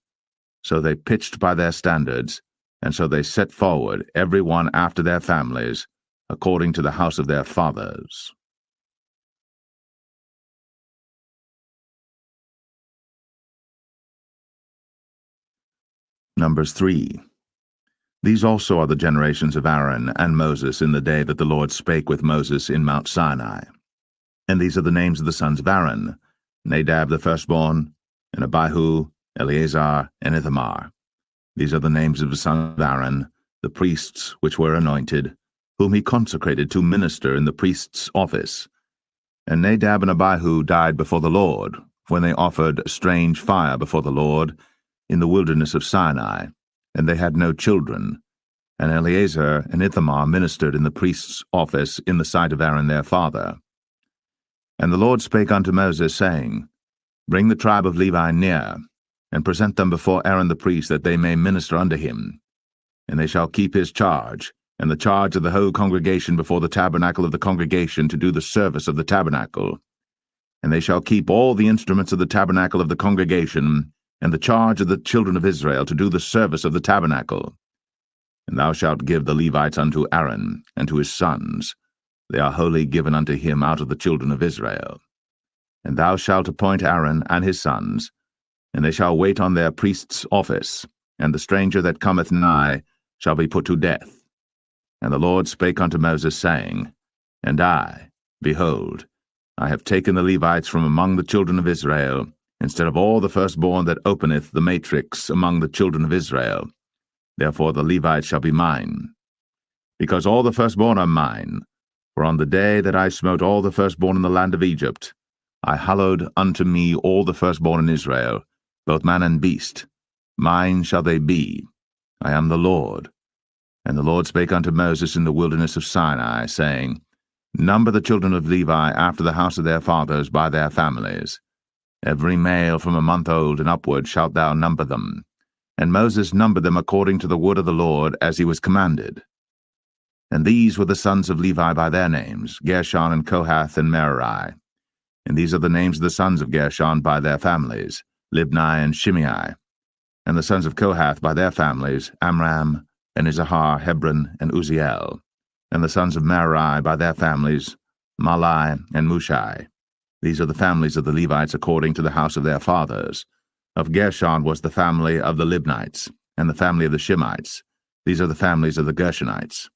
So they pitched by their standards, and so they set forward, every one after their families, according to the house of their fathers. Numbers 3. These also are the generations of Aaron and Moses in the day that the Lord spake with Moses in Mount Sinai. And these are the names of the sons of Aaron: Nadab the firstborn, and Abihu, Eleazar, and Ithamar. These are the names of the sons of Aaron, the priests which were anointed, whom he consecrated to minister in the priest's office. And Nadab and Abihu died before the Lord, when they offered strange fire before the Lord in the wilderness of Sinai, and they had no children. And Eleazar and Ithamar ministered in the priest's office in the sight of Aaron their father. And the Lord spake unto Moses, saying, Bring the tribe of Levi near, and present them before Aaron the priest, that they may minister unto him. And they shall keep his charge, and the charge of the whole congregation before the tabernacle of the congregation, to do the service of the tabernacle. And they shall keep all the instruments of the tabernacle of the congregation, and the charge of the children of Israel, to do the service of the tabernacle. And thou shalt give the Levites unto Aaron, and to his sons. They are wholly given unto him out of the children of Israel. And thou shalt appoint Aaron and his sons, and they shall wait on their priest's office, and the stranger that cometh nigh shall be put to death. And the Lord spake unto Moses, saying, And I, behold, I have taken the Levites from among the children of Israel, instead of all the firstborn that openeth the matrix among the children of Israel. Therefore the Levites shall be mine. Because all the firstborn are mine, for on the day that I smote all the firstborn in the land of Egypt, I hallowed unto me all the firstborn in Israel, both man and beast. Mine shall they be. I am the Lord. And the Lord spake unto Moses in the wilderness of Sinai, saying, Number the children of Levi after the house of their fathers by their families. Every male from a month old and upward shalt thou number them. And Moses numbered them according to the word of the Lord, as he was commanded. And these were the sons of Levi by their names, Gershon and Kohath and Merari. And these are the names of the sons of Gershon by their families, Libni and Shimei. And the sons of Kohath by their families, Amram, and Izahar, Hebron, and Uzziel. And the sons of Merari by their families, Malai and Mushai. These are the families of the Levites according to the house of their fathers. Of Gershon was the family of the Libnites, and the family of the Shimites. These are the families of the Gershonites.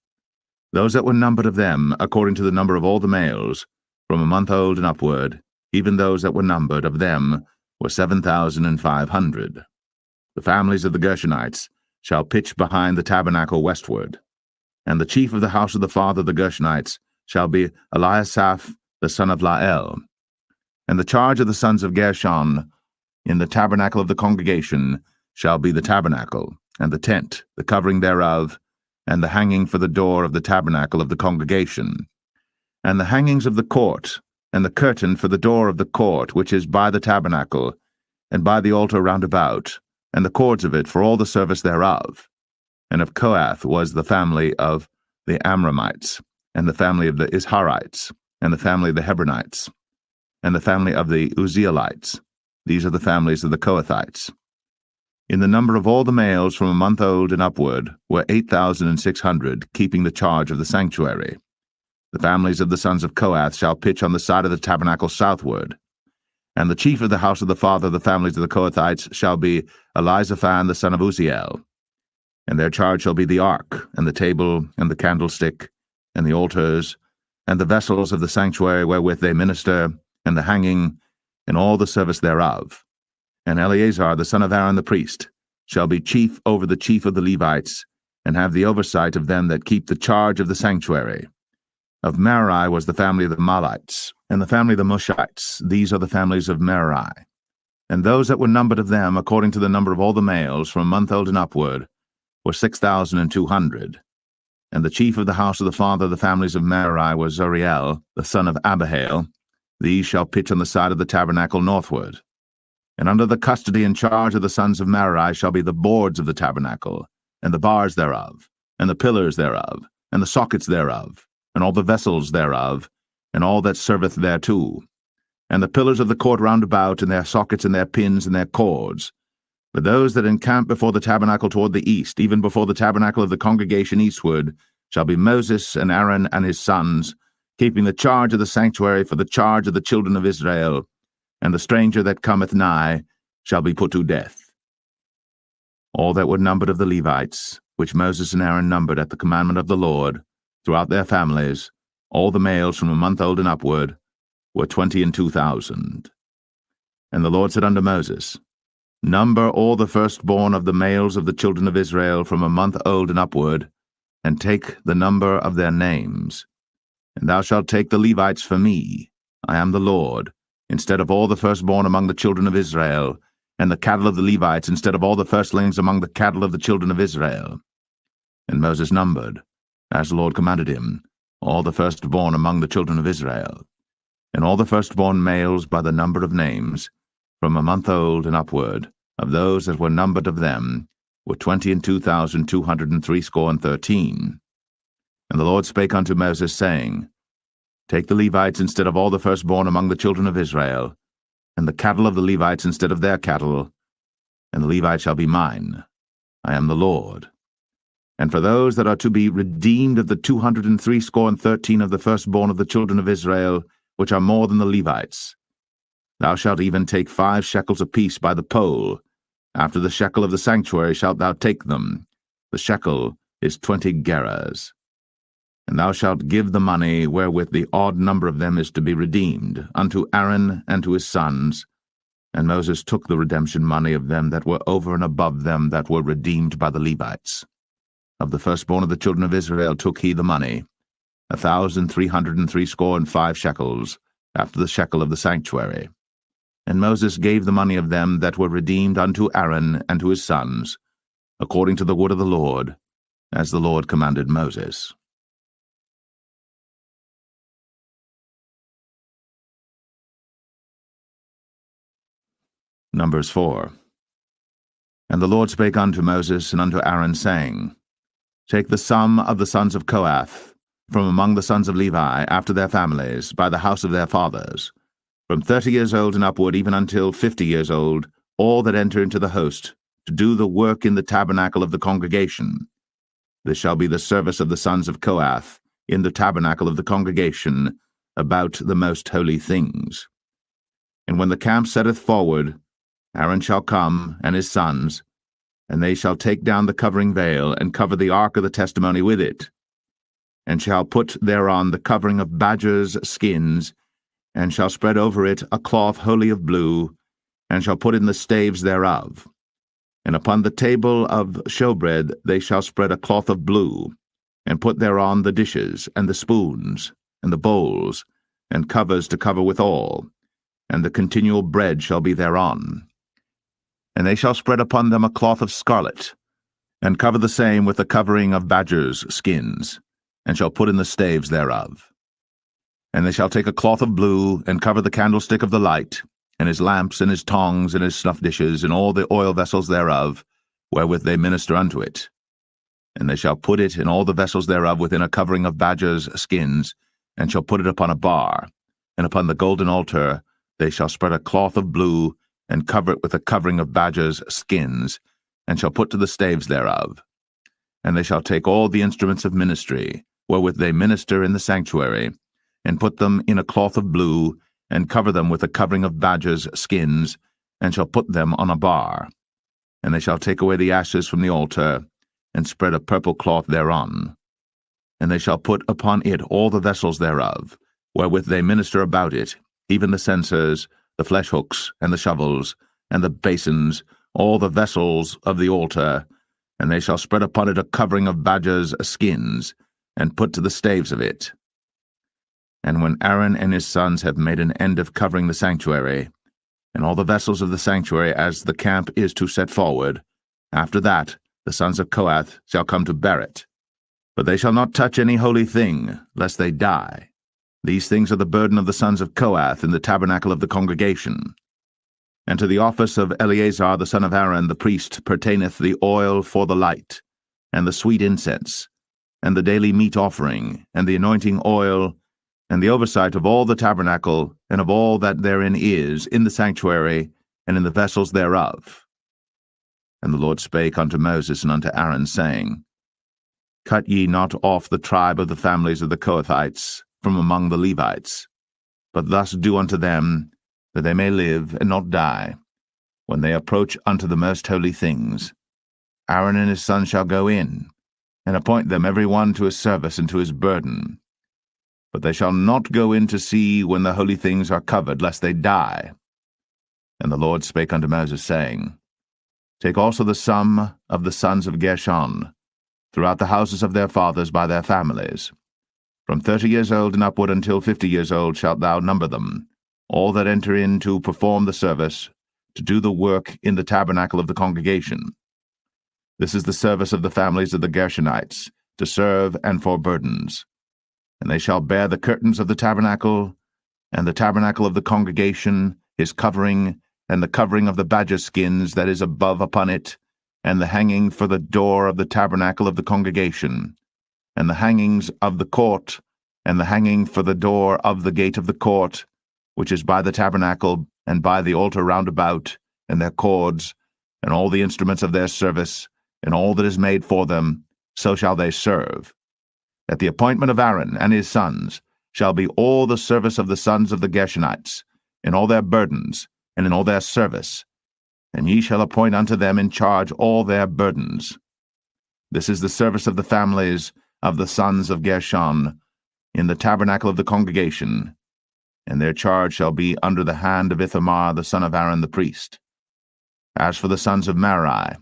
Those that were numbered of them, according to the number of all the males, from a month old and upward, even those that were numbered of them were 7,500. The families of the Gershonites shall pitch behind the tabernacle westward. And the chief of the house of the father of the Gershonites shall be Eliasaph the son of Lael. And the charge of the sons of Gershon in the tabernacle of the congregation shall be the tabernacle, and the tent, the covering thereof, and the hanging for the door of the tabernacle of the congregation, and the hangings of the court, and the curtain for the door of the court which is by the tabernacle, and by the altar round about, and the cords of it for all the service thereof. And of Kohath was the family of the Amramites, and the family of the Isharites, and the family of the Hebronites, and the family of the Uzzielites. These are the families of the Kohathites. In the number of all the males from a month old and upward were 8,600, keeping the charge of the sanctuary. The families of the sons of Kohath shall pitch on the side of the tabernacle southward. And the chief of the house of the father of the families of the Kohathites shall be Elizaphan the son of Uzziel. And their charge shall be the ark, and the table, and the candlestick, and the altars, and the vessels of the sanctuary wherewith they minister, and the hanging, and all the service thereof. And Eleazar the son of Aaron the priest shall be chief over the chief of the Levites, and have the oversight of them that keep the charge of the sanctuary. Of Merari was the family of the Mahlites, and the family of the Mushites. These are the families of Merari. And those that were numbered of them, according to the number of all the males, from a month old and upward, were 6,200. And the chief of the house of the father of the families of Merari was Zuriel, the son of Abihail. These shall pitch on the side of the tabernacle northward. And under the custody and charge of the sons of Merari shall be the boards of the tabernacle, and the bars thereof, and the pillars thereof, and the sockets thereof, and all the vessels thereof, and all that serveth thereto, and the pillars of the court round about, and their sockets, and their pins, and their cords. But those that encamp before the tabernacle toward the east, even before the tabernacle of the congregation eastward, shall be Moses and Aaron and his sons, keeping the charge of the sanctuary for the charge of the children of Israel, and the stranger that cometh nigh shall be put to death. All that were numbered of the Levites, which Moses and Aaron numbered at the commandment of the Lord, throughout their families, all the males from a month old and upward, were 22,000. And the Lord said unto Moses, Number all the firstborn of the males of the children of Israel from a month old and upward, and take the number of their names. And thou shalt take the Levites for me, I am the Lord, instead of all the firstborn among the children of Israel, and the cattle of the Levites instead of all the firstlings among the cattle of the children of Israel. And Moses numbered, as the Lord commanded him, all the firstborn among the children of Israel, and all the firstborn males by the number of names, from a month old and upward, of those that were numbered of them, were 22,213. And the Lord spake unto Moses, saying, Take the Levites instead of all the firstborn among the children of Israel, and the cattle of the Levites instead of their cattle, and the Levites shall be mine. I am the Lord. And for those that are to be redeemed of the 213 of the firstborn of the children of Israel, which are more than the Levites, thou shalt even take 5 shekels apiece by the poll. After the shekel of the sanctuary shalt thou take them. The shekel is 20 gerahs. And thou shalt give the money wherewith the odd number of them is to be redeemed, unto Aaron and to his sons. And Moses took the redemption money of them that were over and above them that were redeemed by the Levites. Of the firstborn of the children of Israel took he the money, 1,365 shekels, after the shekel of the sanctuary. And Moses gave the money of them that were redeemed unto Aaron and to his sons, according to the word of the Lord, as the Lord commanded Moses. Numbers 4. And the Lord spake unto Moses and unto Aaron, saying, Take the sum of the sons of Kohath, from among the sons of Levi, after their families, by the house of their fathers, from 30 years old and upward, even until 50 years old, all that enter into the host, to do the work in the tabernacle of the congregation. This shall be the service of the sons of Kohath, in the tabernacle of the congregation, about the most holy things. And when the camp setteth forward, Aaron shall come, and his sons, and they shall take down the covering veil, and cover the ark of the testimony with it, and shall put thereon the covering of badgers' skins, and shall spread over it a cloth wholly of blue, and shall put in the staves thereof. And upon the table of showbread they shall spread a cloth of blue, and put thereon the dishes, and the spoons, and the bowls, and covers to cover withal, and the continual bread shall be thereon. And they shall spread upon them a cloth of scarlet, and cover the same with the covering of badgers' skins, and shall put in the staves thereof. And they shall take a cloth of blue, and cover the candlestick of the light, and his lamps, and his tongs, and his snuff dishes, and all the oil vessels thereof, wherewith they minister unto it. And they shall put it in all the vessels thereof within a covering of badgers' skins, and shall put it upon a bar. And upon the golden altar they shall spread a cloth of blue, and cover it with a covering of badgers' skins, and shall put to the staves thereof. And they shall take all the instruments of ministry, wherewith they minister in the sanctuary, and put them in a cloth of blue, and cover them with a covering of badgers' skins, and shall put them on a bar. And they shall take away the ashes from the altar, and spread a purple cloth thereon. And they shall put upon it all the vessels thereof, wherewith they minister about it, even the censers, the flesh hooks, and the shovels, and the basins, all the vessels of the altar, and they shall spread upon it a covering of badgers' skins, and put to the staves of it. And when Aaron and his sons have made an end of covering the sanctuary, and all the vessels of the sanctuary as the camp is to set forward, after that the sons of Kohath shall come to bear it. But they shall not touch any holy thing, lest they die. These things are the burden of the sons of Kohath in the tabernacle of the congregation. And to the office of Eleazar the son of Aaron the priest pertaineth the oil for the light, and the sweet incense, and the daily meat offering, and the anointing oil, and the oversight of all the tabernacle, and of all that therein is, in the sanctuary, and in the vessels thereof. And the Lord spake unto Moses and unto Aaron, saying, Cut ye not off the tribe of the families of the Kohathites from among the Levites, but thus do unto them, that they may live and not die, when they approach unto the most holy things. Aaron and his sons shall go in, and appoint them every one to his service and to his burden. But they shall not go in to see when the holy things are covered, lest they die. And the Lord spake unto Moses, saying, Take also the sum of the sons of Gershon, throughout the houses of their fathers by their families. From 30 years old and upward until 50 years old shalt thou number them, all that enter in to perform the service, to do the work in the tabernacle of the congregation. This is the service of the families of the Gershonites, to serve and for burdens. And they shall bear the curtains of the tabernacle, and the tabernacle of the congregation, his covering, and the covering of the badger skins that is above upon it, and the hanging for the door of the tabernacle of the congregation, and the hangings of the court, and the hanging for the door of the gate of the court, which is by the tabernacle, and by the altar round about, and their cords, and all the instruments of their service, and all that is made for them, so shall they serve. At the appointment of Aaron and his sons shall be all the service of the sons of the Gershonites, in all their burdens, and in all their service, and ye shall appoint unto them in charge all their burdens. This is the service of the families of the sons of Gershon, in the tabernacle of the congregation, and their charge shall be under the hand of Ithamar the son of Aaron the priest. As for the sons of Merari,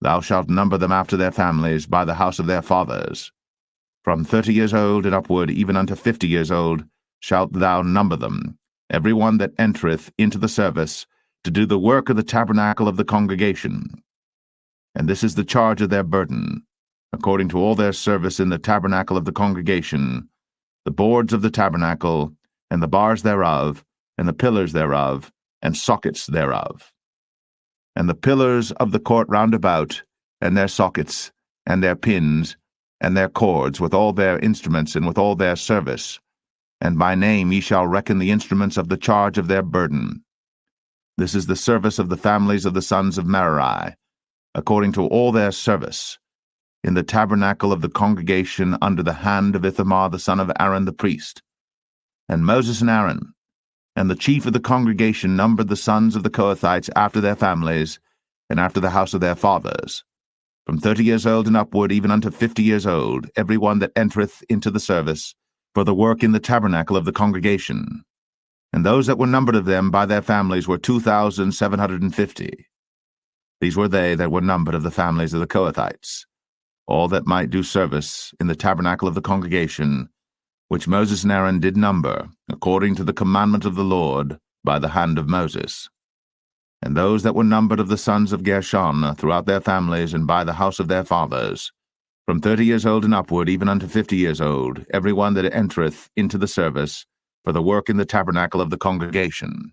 thou shalt number them after their families by the house of their fathers. From 30 years old and upward, even unto 50 years old, shalt thou number them, every one that entereth into the service, to do the work of the tabernacle of the congregation. And this is the charge of their burden, according to all their service in the tabernacle of the congregation, the boards of the tabernacle, and the bars thereof, and the pillars thereof, and sockets thereof. And the pillars of the court round about, and their sockets, and their pins, and their cords, with all their instruments, and with all their service. And by name ye shall reckon the instruments of the charge of their burden. This is the service of the families of the sons of Merari, according to all their service, in the tabernacle of the congregation under the hand of Ithamar the son of Aaron the priest. And Moses and Aaron, and the chief of the congregation numbered the sons of the Kohathites after their families, and after the house of their fathers, from 30 years old and upward, even unto 50 years old, every one that entereth into the service, for the work in the tabernacle of the congregation. And those that were numbered of them by their families were 2,750. These were they that were numbered of the families of the Kohathites, all that might do service in the tabernacle of the congregation, which Moses and Aaron did number, according to the commandment of the Lord, by the hand of Moses. And those that were numbered of the sons of Gershon throughout their families and by the house of their fathers, from 30 years old and upward, even unto 50 years old, every one that entereth into the service for the work in the tabernacle of the congregation,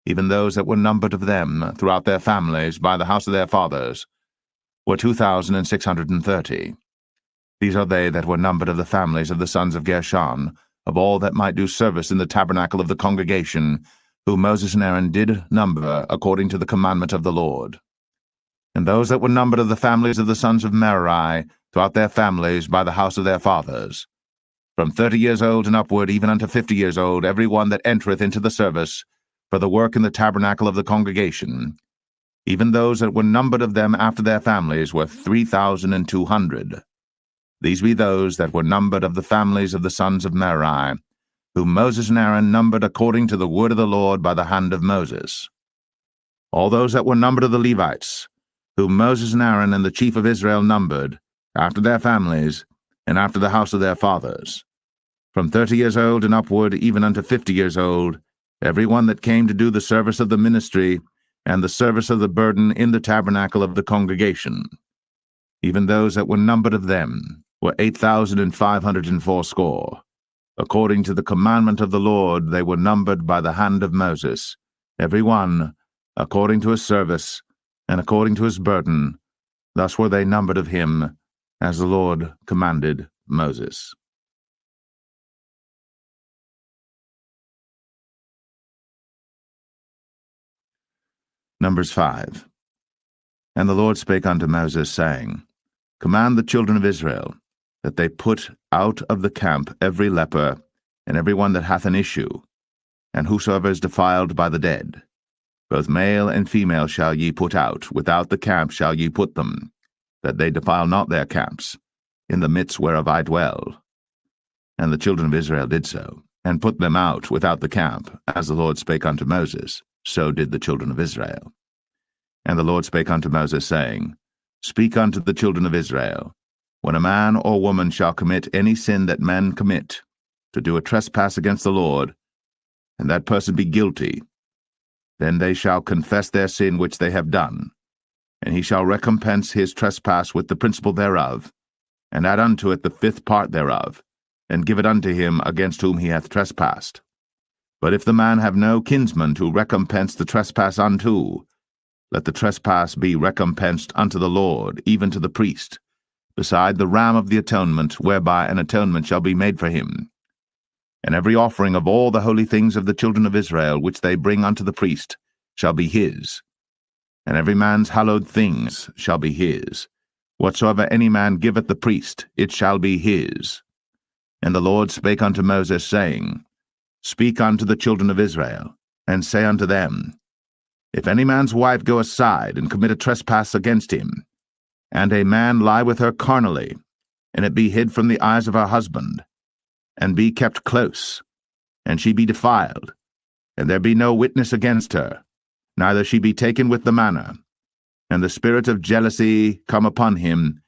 even those that were numbered of them throughout their families by the house of their fathers, were 2,630. These are they that were numbered of the families of the sons of Gershon, of all that might do service in the tabernacle of the congregation, whom Moses and Aaron did number according to the commandment of the Lord. And those that were numbered of the families of the sons of Merari throughout their families by the house of their fathers, from 30 years old and upward, even unto 50 years old, every one that entereth into the service for the work in the tabernacle of the congregation, even those that were numbered of them after their families were 3,200. These be those that were numbered of the families of the sons of Merari, whom Moses and Aaron numbered according to the word of the Lord by the hand of Moses. All those that were numbered of the Levites, whom Moses and Aaron and the chief of Israel numbered, after their families, and after the house of their fathers, from 30 years old and upward, even unto 50 years old, every one that came to do the service of the ministry and the service of the burden in the tabernacle of the congregation. Even those that were numbered of them were 8,580. According to the commandment of the Lord, they were numbered by the hand of Moses, every one according to his service and according to his burden. Thus were they numbered of him, as the Lord commanded Moses. Numbers 5. And the Lord spake unto Moses, saying, Command the children of Israel, that they put out of the camp every leper, and every one that hath an issue, and whosoever is defiled by the dead. Both male and female shall ye put out, without the camp shall ye put them, that they defile not their camps, in the midst whereof I dwell. And the children of Israel did so, and put them out without the camp, as the Lord spake unto Moses. So did the children of Israel. And the Lord spake unto Moses, saying, Speak unto the children of Israel, when a man or woman shall commit any sin that men commit, to do a trespass against the Lord, and that person be guilty, then they shall confess their sin which they have done, and he shall recompense his trespass with the principal thereof, and add unto it the 5th part thereof, and give it unto him against whom he hath trespassed. But if the man have no kinsman to recompense the trespass unto, let the trespass be recompensed unto the Lord, even to the priest, beside the ram of the atonement, whereby an atonement shall be made for him. And every offering of all the holy things of the children of Israel, which they bring unto the priest, shall be his. And every man's hallowed things shall be his. Whatsoever any man giveth the priest, it shall be his. And the Lord spake unto Moses, saying, Speak unto the children of Israel, and say unto them, If any man's wife go aside and commit a trespass against him, and a man lie with her carnally, and it be hid from the eyes of her husband, and be kept close, and she be defiled, and there be no witness against her, neither she be taken with the manner, and the spirit of jealousy come upon him,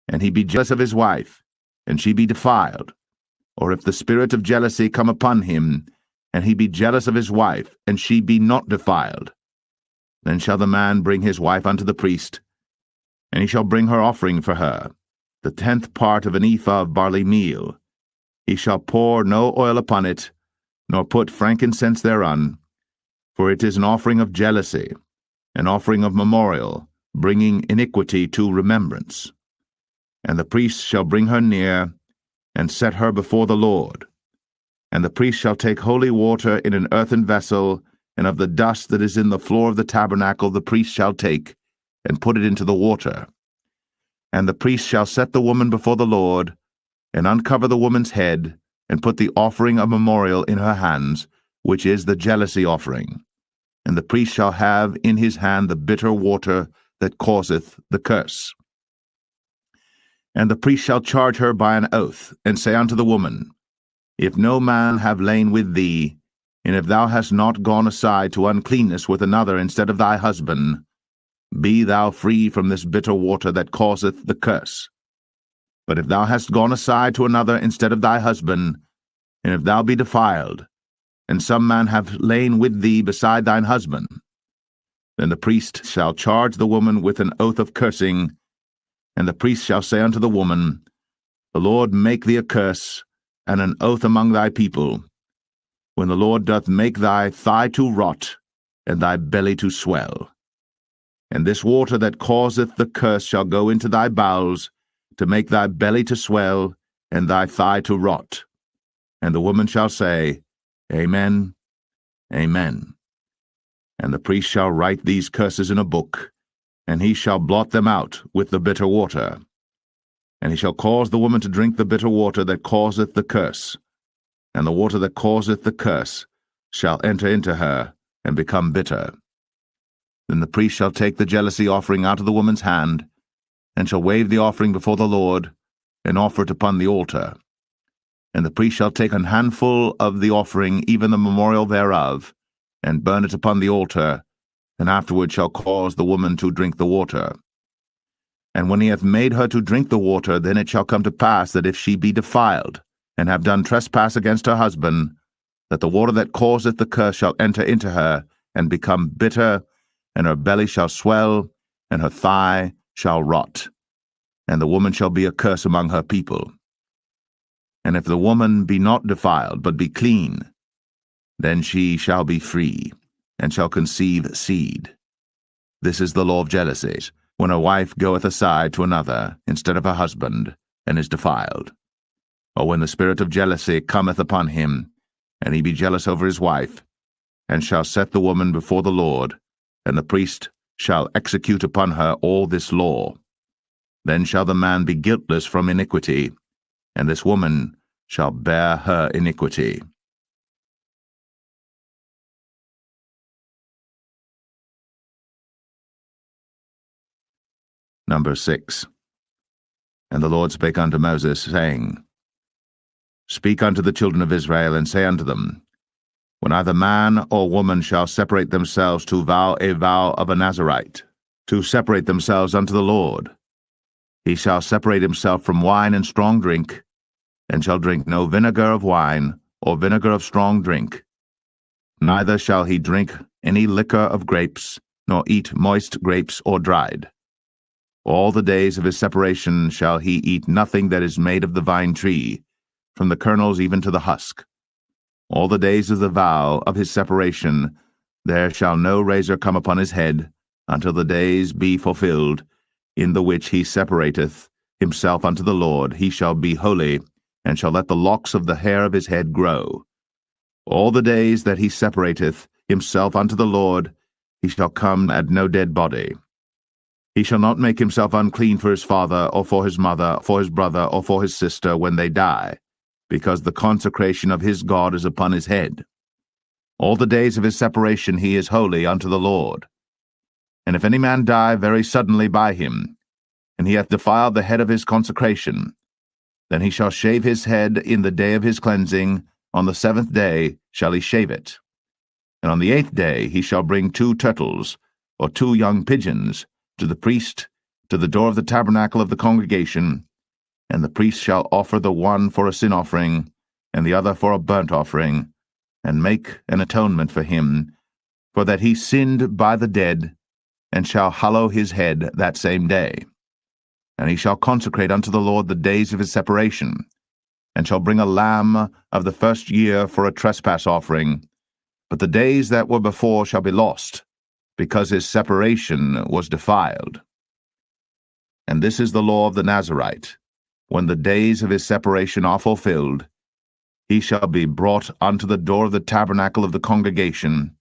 and he be jealous of his wife, and she be defiled, or if the spirit of jealousy come upon him, and he be jealous of his wife, and she be not defiled, then shall the man bring his wife unto the priest, and he shall bring her offering for her, the 10th part of an ephah of barley meal. He shall pour no oil upon it, nor put frankincense thereon, for it is an offering of jealousy, an offering of memorial, bringing iniquity to remembrance. And the priest shall bring her near, and set her before the Lord. And the priest shall take holy water in an earthen vessel, and of the dust that is in the floor of the tabernacle the priest shall take, and put it into the water. And the priest shall set the woman before the Lord, and uncover the woman's head, and put the offering of memorial in her hands, which is the jealousy offering. And the priest shall have in his hand the bitter water that causeth the curse. And the priest shall charge her by an oath, and say unto the woman, If no man have lain with thee, And if thou hast not gone aside to uncleanness with another instead of thy husband, be thou free from this bitter water that causeth the curse. But if thou hast gone aside to another instead of thy husband, and if thou be defiled, and some man have lain with thee beside thine husband, then the priest shall charge the woman with an oath of cursing, and the priest shall say unto the woman, The Lord make thee a curse, and an oath among thy people, when the Lord doth make thy thigh to rot, and thy belly to swell. And this water that causeth the curse shall go into thy bowels, to make thy belly to swell, and thy thigh to rot. And the woman shall say, Amen, Amen. And the priest shall write these curses in a book, and he shall blot them out with the bitter water. And he shall cause the woman to drink the bitter water that causeth the curse, and the water that causeth the curse shall enter into her, and become bitter. Then the priest shall take the jealousy offering out of the woman's hand, and shall wave the offering before the Lord, and offer it upon the altar. And the priest shall take an handful of the offering, even the memorial thereof, and burn it upon the altar, and afterward shall cause the woman to drink the water. And when he hath made her to drink the water, then it shall come to pass that if she be defiled, and have done trespass against her husband, that the water that causeth the curse shall enter into her, and become bitter, and her belly shall swell, and her thigh shall rot, and the woman shall be a curse among her people. And if the woman be not defiled, but be clean, then she shall be free, and shall conceive seed. This is the law of jealousies, when a wife goeth aside to another instead of her husband, and is defiled. Or when the spirit of jealousy cometh upon him, and he be jealous over his wife, and shall set the woman before the Lord, and the priest shall execute upon her all this law. Then shall the man be guiltless from iniquity, and this woman shall bear her iniquity. Number 6. And the Lord spake unto Moses, saying, Speak unto the children of Israel, and say unto them, When either man or woman shall separate themselves to vow a vow of a Nazarite, to separate themselves unto the Lord, he shall separate himself from wine and strong drink, and shall drink no vinegar of wine, or vinegar of strong drink. Neither shall he drink any liquor of grapes, nor eat moist grapes or dried. All the days of his separation shall he eat nothing that is made of the vine tree, from the kernels even to the husk. All the days of the vow of his separation there shall no razor come upon his head, until the days be fulfilled, in the which he separateth himself unto the Lord. He shall be holy, and shall let the locks of the hair of his head grow. All the days that he separateth himself unto the Lord, he shall come at no dead body. He shall not make himself unclean for his father, or for his mother, for his brother, or for his sister when they die, because the consecration of his God is upon his head. All the days of his separation he is holy unto the Lord. And if any man die very suddenly by him, and he hath defiled the head of his consecration, then he shall shave his head in the day of his cleansing. On the 7th day shall he shave it. And on the 8th day he shall bring 2 turtles, or 2 young pigeons, to the priest, to the door of the tabernacle of the congregation, and the priest shall offer the one for a sin offering, and the other for a burnt offering, and make an atonement for him, for that he sinned by the dead, and shall hallow his head that same day. And he shall consecrate unto the Lord the days of his separation, and shall bring a lamb of the first year for a trespass offering, but the days that were before shall be lost, because his separation was defiled. And this is the law of the Nazarite. When the days of his separation are fulfilled, he shall be brought unto the door of the tabernacle of the congregation,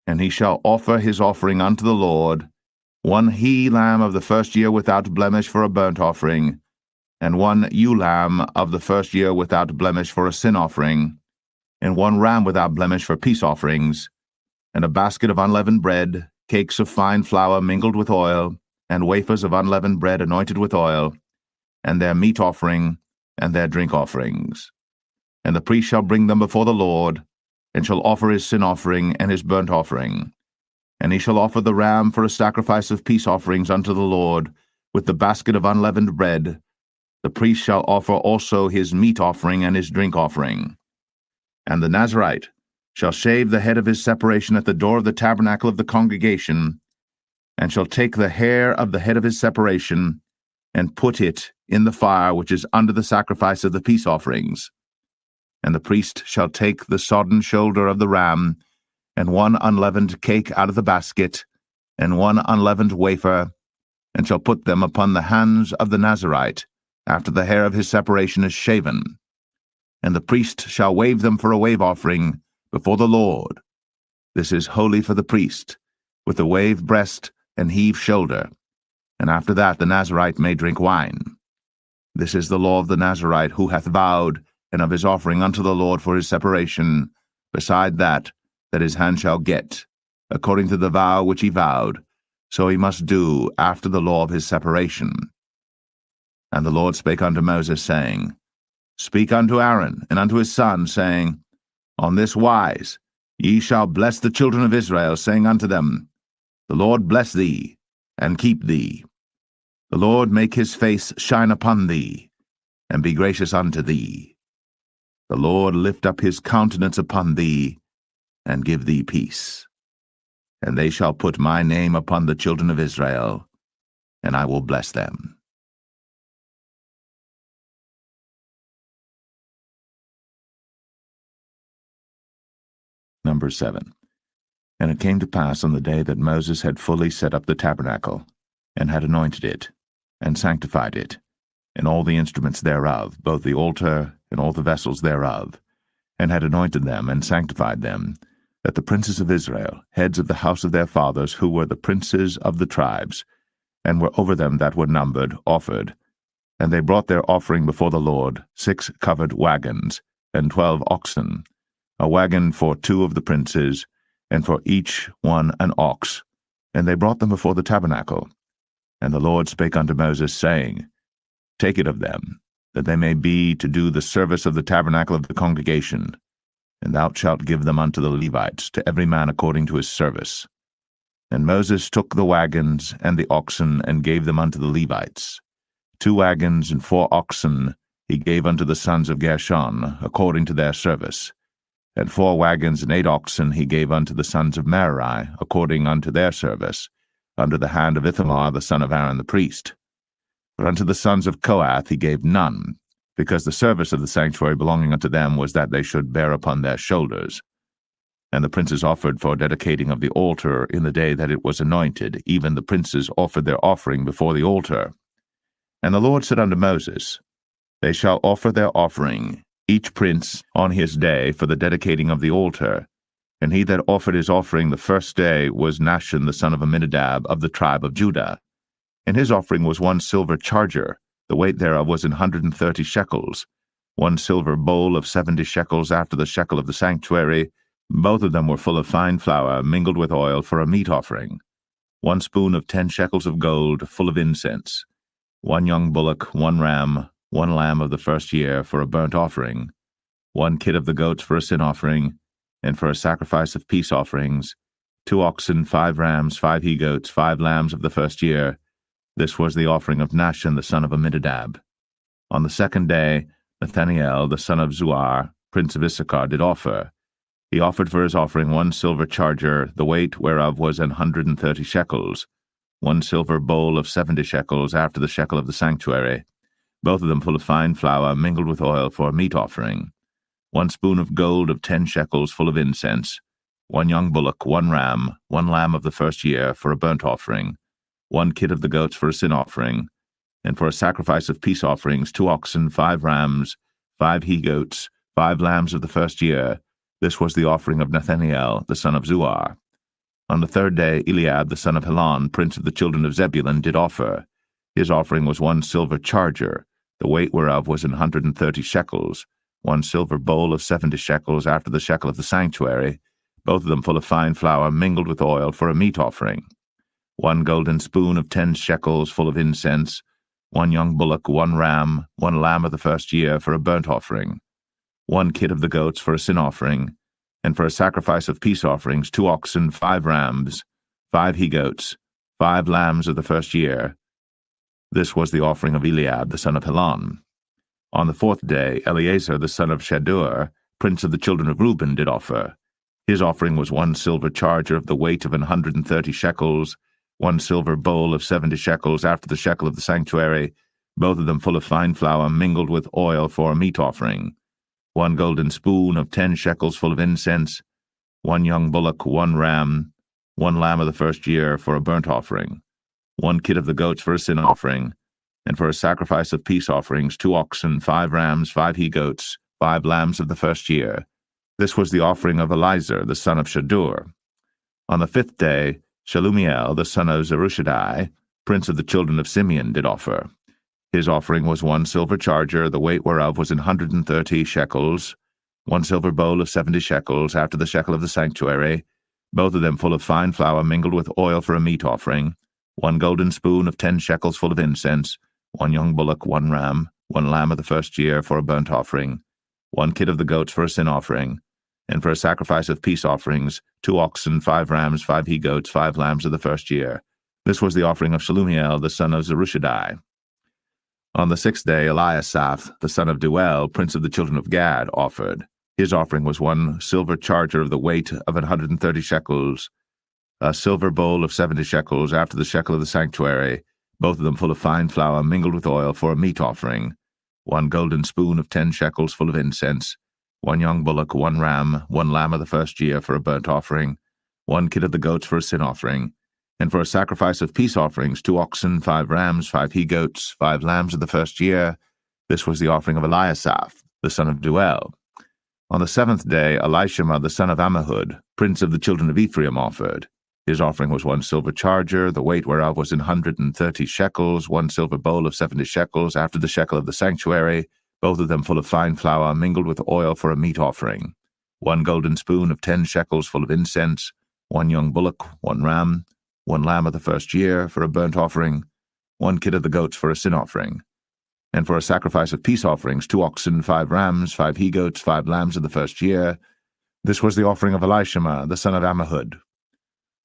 and he shall offer his offering unto the Lord, 1 he-lamb of the first year without blemish for a burnt offering, and 1 ewe-lamb of the first year without blemish for a sin offering, and 1 ram without blemish for peace offerings, and a basket of unleavened bread, cakes of fine flour mingled with oil, and wafers of unleavened bread anointed with oil, and their meat offering, and their drink offerings. And the priest shall bring them before the Lord, and shall offer his sin offering and his burnt offering. And he shall offer the ram for a sacrifice of peace offerings unto the Lord, with the basket of unleavened bread. The priest shall offer also his meat offering and his drink offering. And the Nazarite shall shave the head of his separation at the door of the tabernacle of the congregation, and shall take the hair of the head of his separation, and put it in the fire which is under the sacrifice of the peace offerings. And the priest shall take the sodden shoulder of the ram, and one unleavened cake out of the basket, and one unleavened wafer, and shall put them upon the hands of the Nazarite, after the hair of his separation is shaven. And the priest shall wave them for a wave offering before the Lord. This is holy for the priest, with the wave breast and heave shoulder. And after that the Nazarite may drink wine. This is the law of the Nazarite who hath vowed, and of his offering unto the Lord for his separation, beside that his hand shall get, according to the vow which he vowed, so he must do after the law of his separation. And the Lord spake unto Moses, saying, Speak unto Aaron and unto his sons, saying, On this wise ye shall bless the children of Israel, saying unto them, The Lord bless thee, and keep thee. The Lord make his face shine upon thee, and be gracious unto thee. The Lord lift up his countenance upon thee, and give thee peace. And they shall put my name upon the children of Israel, and I will bless them. Number 7. And it came to pass on the day that Moses had fully set up the tabernacle, and had anointed it, and sanctified it, and all the instruments thereof, both the altar and all the vessels thereof, and had anointed them and sanctified them, that the princes of Israel, heads of the house of their fathers, who were the princes of the tribes, and were over them that were numbered, offered. And they brought their offering before the Lord, 6 covered wagons, and 12 oxen, a wagon for 2 of the princes, and for each one an ox. And they brought them before the tabernacle. And the Lord spake unto Moses, saying, Take it of them, that they may be to do the service of the tabernacle of the congregation, and thou shalt give them unto the Levites, to every man according to his service. And Moses took the wagons and the oxen, and gave them unto the Levites. 2 wagons and 4 oxen he gave unto the sons of Gershon, according to their service. And 4 wagons and 8 oxen he gave unto the sons of Merari, according unto their service, under the hand of Ithamar the son of Aaron the priest. But unto the sons of Kohath he gave none, because the service of the sanctuary belonging unto them was that they should bear upon their shoulders. And the princes offered for dedicating of the altar in the day that it was anointed, even the princes offered their offering before the altar. And the Lord said unto Moses, They shall offer their offering, each prince on his day, for the dedicating of the altar. And he that offered his offering the first day was Nahshon the son of Amminadab of the tribe of Judah. And his offering was 1 silver charger, the weight thereof was 130 shekels, 1 silver bowl of 70 shekels after the shekel of the sanctuary. Both of them were full of fine flour, mingled with oil, for a meat offering. 1 spoon of 10 shekels of gold, full of incense. 1 young bullock, 1 ram, 1 lamb of the first year, for a burnt offering. 1 kid of the goats for a sin offering, and for a sacrifice of peace offerings. 2 oxen, 5 rams, 5 he-goats, 5 lambs of the first year. This was the offering of Nahshon the son of Amminadab. On the 2nd day, Nathanael the son of Zuar, prince of Issachar, did offer. He offered for his offering 1 silver charger, the weight whereof was 130 shekels, 1 silver bowl of 70 shekels after the shekel of the sanctuary, both of them full of fine flour mingled with oil for a meat offering. 1 spoon of gold of 10 shekels full of incense, 1 young bullock, 1 ram, 1 lamb of the first year for a burnt offering, 1 kid of the goats for a sin offering, and for a sacrifice of peace offerings 2 oxen, 5 rams, 5 he-goats, 5 lambs of the first year. This was the offering of Nathanael the son of Zuar. On the 3rd day Eliab the son of Helon, prince of the children of Zebulun, did offer. His offering was 1 silver charger, the weight whereof was 130 shekels, 1 silver bowl of 70 shekels after the shekel of the sanctuary, both of them full of fine flour mingled with oil for a meat offering. 1 golden spoon of 10 shekels full of incense, 1 young bullock, 1 ram, 1 lamb of the first year for a burnt offering, 1 kid of the goats for a sin offering, and for a sacrifice of peace offerings 2 oxen, 5 rams, 5 he-goats, 5 lambs of the first year. This was the offering of Eliab the son of Helon. On the 4th day, Eleazar the son of Shadur, prince of the children of Reuben, did offer. His offering was 1 silver charger of the weight of 130 shekels, 1 silver bowl of 70 shekels after the shekel of the sanctuary, both of them full of fine flour mingled with oil for a meat offering, 1 golden spoon of 10 shekels full of incense, 1 young bullock, 1 ram, 1 lamb of the first year for a burnt offering, 1 kid of the goats for a sin offering, and for a sacrifice of peace offerings 2 oxen, 5 rams, 5 he-goats, 5 lambs of the first year. This was the offering of Elizur the son of Shadur. On the 5th day, Shelumiel the son of Zerushadai, prince of the children of Simeon, did offer. His offering was 1 silver charger, the weight whereof was 130 shekels, 1 silver bowl of 70 shekels after the shekel of the sanctuary, both of them full of fine flour mingled with oil for a meat offering, 1 golden spoon of 10 shekels full of incense, 1 young bullock, 1 ram, 1 lamb of the first year for a burnt offering, 1 kid of the goats for a sin offering, and for a sacrifice of peace offerings 2 oxen, 5 rams, 5 he-goats, 5 lambs of the first year. This was the offering of Shelumiel the son of Zerushadai. On the 6th day, Eliasaph the son of Deuel, prince of the children of Gad, offered. His offering was 1 silver charger of the weight of 130 shekels, a silver bowl of 70 shekels after the shekel of the sanctuary, both of them full of fine flour mingled with oil for a meat offering, 1 golden spoon of 10 shekels full of incense, 1 young bullock, 1 ram, 1 lamb of the first year for a burnt offering, 1 kid of the goats for a sin offering, and for a sacrifice of peace offerings 2 oxen, 5 rams, 5 he-goats, 5 lambs of the first year. This was the offering of Eliasaph the son of Deuel. On the 7th day, Elishama the son of Ammihud, prince of the children of Ephraim, offered. His offering was 1 silver charger, the weight whereof was 130 shekels, 1 silver bowl of 70 shekels after the shekel of the sanctuary, both of them full of fine flour mingled with oil for a meat offering, 1 golden spoon of 10 shekels full of incense, 1 young bullock, 1 ram, 1 lamb of the first year for a burnt offering, 1 kid of the goats for a sin offering, and for a sacrifice of peace offerings 2 oxen, 5 rams, 5 he-goats, 5 lambs of the first year. This was the offering of Elishama the son of Ammihud.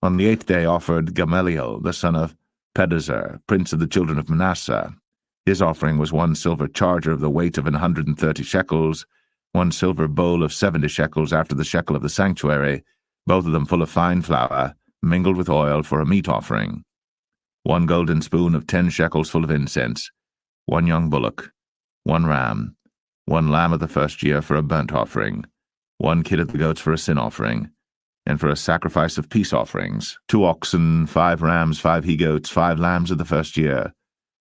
On the 8th day offered Gamaliel the son of Pedazur, prince of the children of Manasseh. His offering was 1 silver charger of the weight of 130 shekels, 1 silver bowl of 70 shekels after the shekel of the sanctuary, both of them full of fine flour, mingled with oil for a meat offering, 1 golden spoon of 10 shekels full of incense, 1 young bullock, 1 ram, 1 lamb of the first year for a burnt offering, 1 kid of the goats for a sin offering, and for a sacrifice of peace offerings 2 oxen, 5 rams, 5 he-goats, 5 lambs of the first year.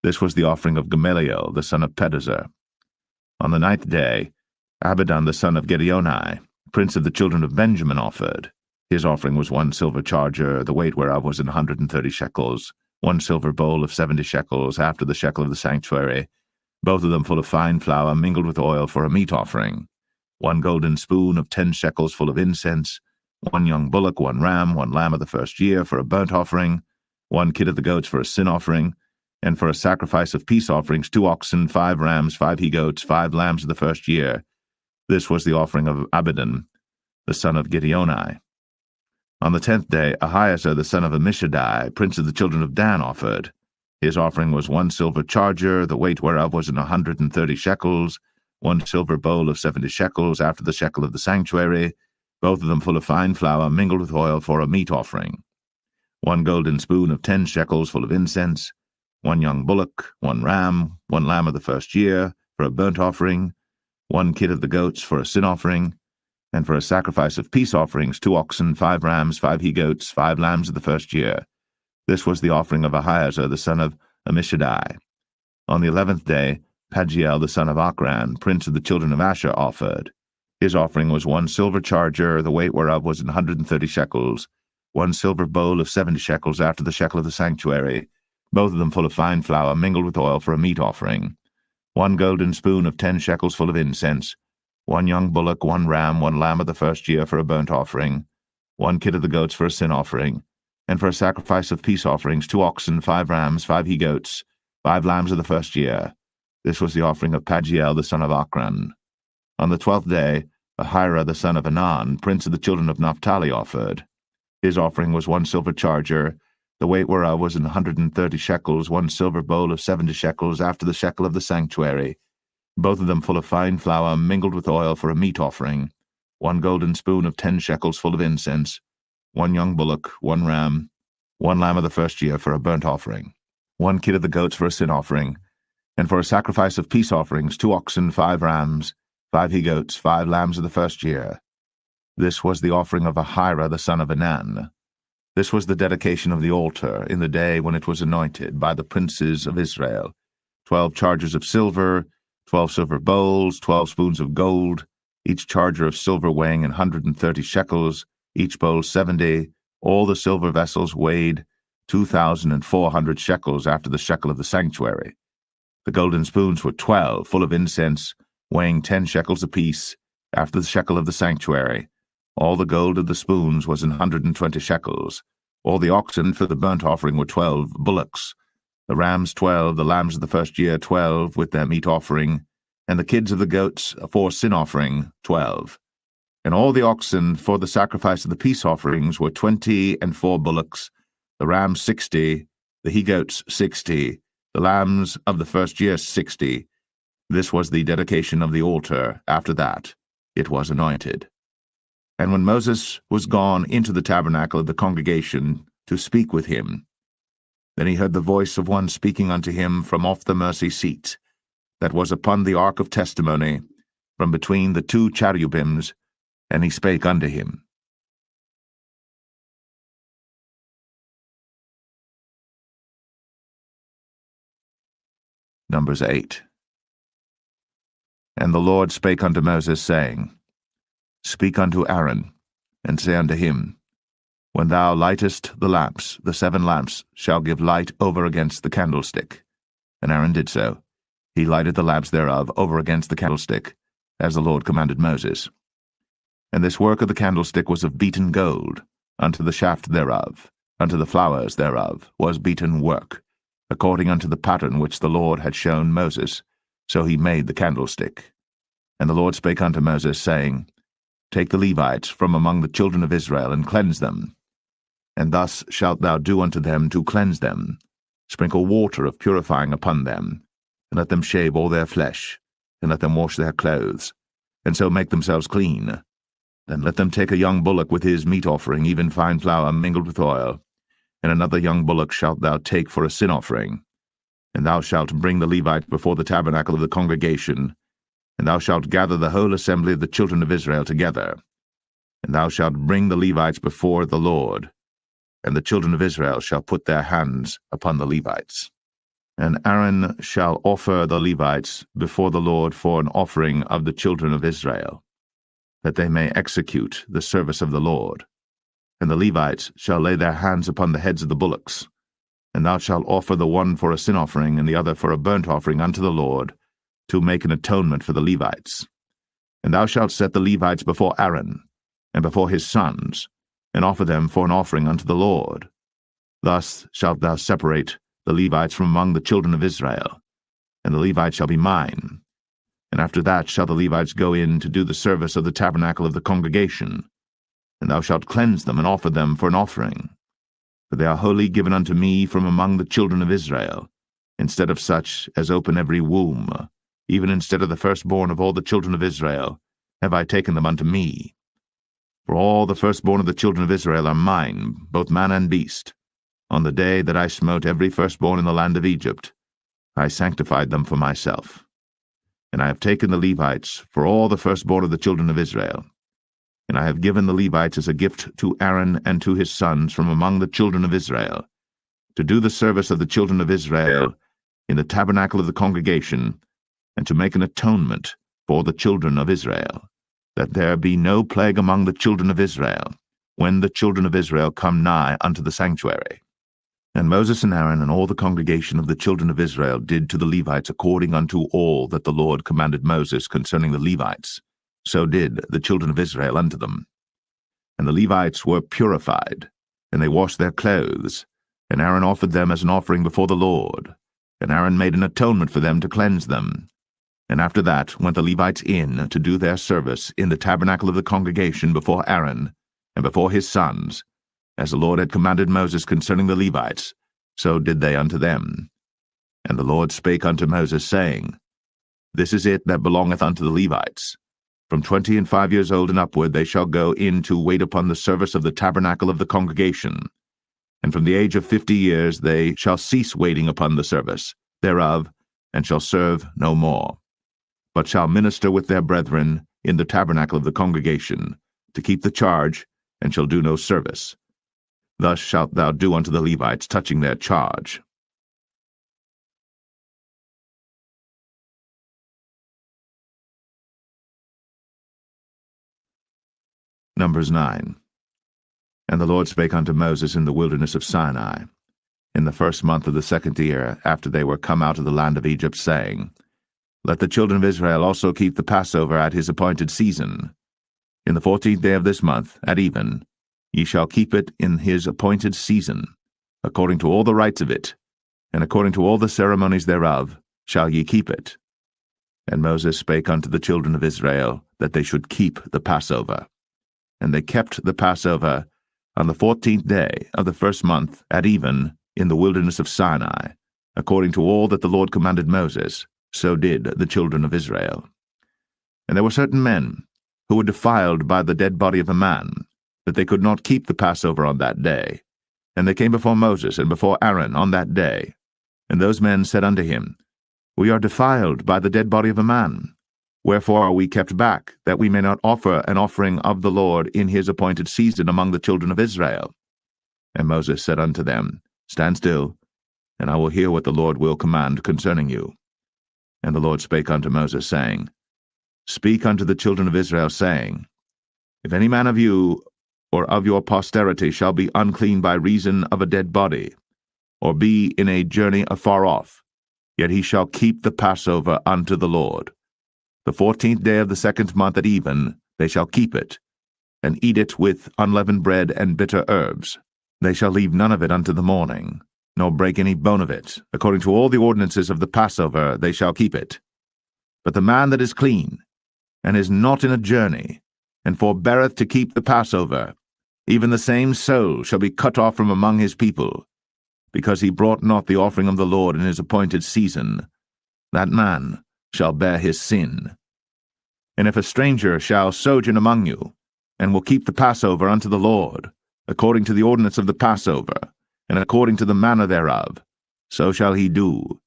This was the offering of Gamaliel the son of Pedazur. On the 9th day, Abidan the son of Gideoni, prince of the children of Benjamin, offered. His offering was 1 silver charger, the weight whereof was 130 shekels, 1 silver bowl of 70 shekels after the shekel of the sanctuary, both of them full of fine flour mingled with oil for a meat offering, 1 golden spoon of 10 shekels full of incense, 1 young bullock, 1 ram, 1 lamb of the first year for a burnt offering, 1 kid of the goats for a sin offering, and for a sacrifice of peace offerings 2 oxen, 5 rams, 5 he-goats, 5 lambs of the first year. This was the offering of Abidan the son of Gideoni. On the 10th day, Ahiezer the son of Ammishaddai, prince of the children of Dan, offered. His offering was 1 silver charger, the weight whereof was 130 shekels, 1 silver bowl of 70 shekels after the shekel of the sanctuary, both of them full of fine flour mingled with oil for a meat offering, 1 golden spoon of 10 shekels full of incense, 1 young bullock, 1 ram, 1 lamb of the first year for a burnt offering, 1 kid of the goats for a sin offering, and for a sacrifice of peace offerings 2 oxen, 5 rams, 5 he-goats, 5 lambs of the first year. This was the offering of Ahiezer the son of Ammishaddai. On the 11th day, Pagiel the son of Ochran, prince of the children of Asher, offered. His offering was 1 silver charger, the weight whereof was 130 shekels, 1 silver bowl of 70 shekels after the shekel of the sanctuary, both of them full of fine flour mingled with oil for a meat offering, 1 golden spoon of 10 shekels full of incense, 1 young bullock, 1 ram, 1 lamb of the first year for a burnt offering, 1 kid of the goats for a sin offering, and for a sacrifice of peace offerings 2 oxen, 5 rams, 5 he-goats, 5 lambs of the first year. This was the offering of Pagiel the son of Ochran. On the 12th day, Ahira the son of Anan, prince of the children of Naphtali, offered. His offering was 1 silver charger, the weight whereof was 130 shekels, 1 silver bowl of 70 shekels, after the shekel of the sanctuary, both of them full of fine flour mingled with oil for a meat offering, 1 golden spoon of 10 shekels full of incense, 1 young bullock, 1 ram, 1 lamb of the first year for a burnt offering, 1 kid of the goats for a sin offering, and for a sacrifice of peace offerings 2 oxen, 5 rams, 5 he-goats, 5 lambs of the first year. This was the offering of Ahira the son of Anan. This was the dedication of the altar in the day when it was anointed by the princes of Israel. 12 chargers of silver, 12 silver bowls, 12 spoons of gold, each charger of silver weighing 130 shekels, each bowl 70. All the silver vessels weighed 2,400 shekels after the shekel of the sanctuary. The golden spoons were 12, full of incense, weighing 10 shekels apiece, after the shekel of the sanctuary. All the gold of the spoons was 120 shekels. All the oxen for the burnt offering were 12 bullocks. The rams 12, the lambs of the first year 12, with their meat offering, and the kids of the goats for sin offering 12. And all the oxen for the sacrifice of the peace offerings were 20 and 4 bullocks, the rams 60, the he-goats 60, the lambs of the first year 60. This was the dedication of the altar. After that, it was anointed. And when Moses was gone into the tabernacle of the congregation to speak with him, then he heard the voice of one speaking unto him from off the mercy seat, that was upon the ark of testimony, from between the 2 cherubims, and he spake unto him. Numbers 8. And the Lord spake unto Moses, saying, Speak unto Aaron, and say unto him, When thou lightest the lamps, the 7 lamps shall give light over against the candlestick. And Aaron did so. He lighted the lamps thereof over against the candlestick, as the Lord commanded Moses. And this work of the candlestick was of beaten gold, unto the shaft thereof, unto the flowers thereof was beaten work, according unto the pattern which the Lord had shown Moses. So he made the candlestick. And the Lord spake unto Moses, saying, Take the Levites from among the children of Israel, and cleanse them. And thus shalt thou do unto them to cleanse them. Sprinkle water of purifying upon them, and let them shave all their flesh, and let them wash their clothes, and so make themselves clean. Then let them take a young bullock with his meat offering, even fine flour mingled with oil, and another young bullock shalt thou take for a sin offering. And thou shalt bring the Levites before the tabernacle of the congregation, and thou shalt gather the whole assembly of the children of Israel together. And thou shalt bring the Levites before the Lord, and the children of Israel shall put their hands upon the Levites. And Aaron shall offer the Levites before the Lord for an offering of the children of Israel, that they may execute the service of the Lord. And the Levites shall lay their hands upon the heads of the bullocks. And thou shalt offer the one for a sin offering, and the other for a burnt offering unto the Lord, to make an atonement for the Levites. And thou shalt set the Levites before Aaron, and before his sons, and offer them for an offering unto the Lord. Thus shalt thou separate the Levites from among the children of Israel, and the Levites shall be mine. And after that shall the Levites go in to do the service of the tabernacle of the congregation, and thou shalt cleanse them and offer them for an offering. For they are wholly given unto me from among the children of Israel, instead of such as open every womb, even instead of the firstborn of all the children of Israel, have I taken them unto me. For all the firstborn of the children of Israel are mine, both man and beast. On the day that I smote every firstborn in the land of Egypt, I sanctified them for myself. And I have taken the Levites for all the firstborn of the children of Israel. And I have given the Levites as a gift to Aaron and to his sons from among the children of Israel, to do the service of the children of Israel in the tabernacle of the congregation, and to make an atonement for the children of Israel, that there be no plague among the children of Israel, when the children of Israel come nigh unto the sanctuary. And Moses and Aaron and all the congregation of the children of Israel did to the Levites according unto all that the Lord commanded Moses concerning the Levites. So did the children of Israel unto them. And the Levites were purified, and they washed their clothes, and Aaron offered them as an offering before the Lord. And Aaron made an atonement for them to cleanse them. And after that went the Levites in to do their service in the tabernacle of the congregation before Aaron and before his sons, as the Lord had commanded Moses concerning the Levites, so did they unto them. And the Lord spake unto Moses, saying, This is it that belongeth unto the Levites. From 25 years old and upward they shall go in to wait upon the service of the tabernacle of the congregation. And from the age of 50 years they shall cease waiting upon the service thereof, and shall serve no more, but shall minister with their brethren in the tabernacle of the congregation, to keep the charge, and shall do no service. Thus shalt thou do unto the Levites touching their charge. Numbers 9. And the Lord spake unto Moses in the wilderness of Sinai, in the first month of the 2nd year, after they were come out of the land of Egypt, saying, Let the children of Israel also keep the Passover at his appointed season. In the 14th day of this month, at even, ye shall keep it in his appointed season, according to all the rites of it, and according to all the ceremonies thereof, shall ye keep it. And Moses spake unto the children of Israel, that they should keep the Passover. And they kept the Passover on the 14th day of the first month at even in the wilderness of Sinai, according to all that the Lord commanded Moses, so did the children of Israel. And there were certain men who were defiled by the dead body of a man, that they could not keep the Passover on that day. And they came before Moses and before Aaron on that day. And those men said unto him, We are defiled by the dead body of a man. Wherefore are we kept back, that we may not offer an offering of the Lord in his appointed season among the children of Israel? And Moses said unto them, Stand still, and I will hear what the Lord will command concerning you. And the Lord spake unto Moses, saying, Speak unto the children of Israel, saying, If any man of you or of your posterity shall be unclean by reason of a dead body, or be in a journey afar off, yet he shall keep the Passover unto the Lord. The 14th day of the 2nd month at even they shall keep it, and eat it with unleavened bread and bitter herbs. They shall leave none of it unto the morning, nor break any bone of it. According to all the ordinances of the Passover they shall keep it. But the man that is clean, and is not in a journey, and forbeareth to keep the Passover, even the same soul shall be cut off from among his people, because he brought not the offering of the Lord in his appointed season. That man shall bear his sin. And if a stranger shall sojourn among you, and will keep the Passover unto the Lord, according to the ordinance of the Passover, and according to the manner thereof, so shall he do.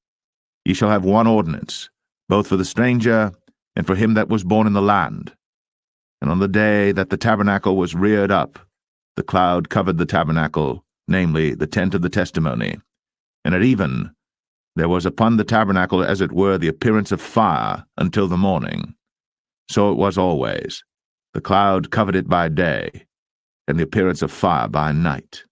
Ye shall have one ordinance, both for the stranger and for him that was born in the land. And on the day that the tabernacle was reared up, the cloud covered the tabernacle, namely the tent of the testimony. And at even there was upon the tabernacle as it were the appearance of fire until the morning. So it was always. The cloud covered it by day, and the appearance of fire by night.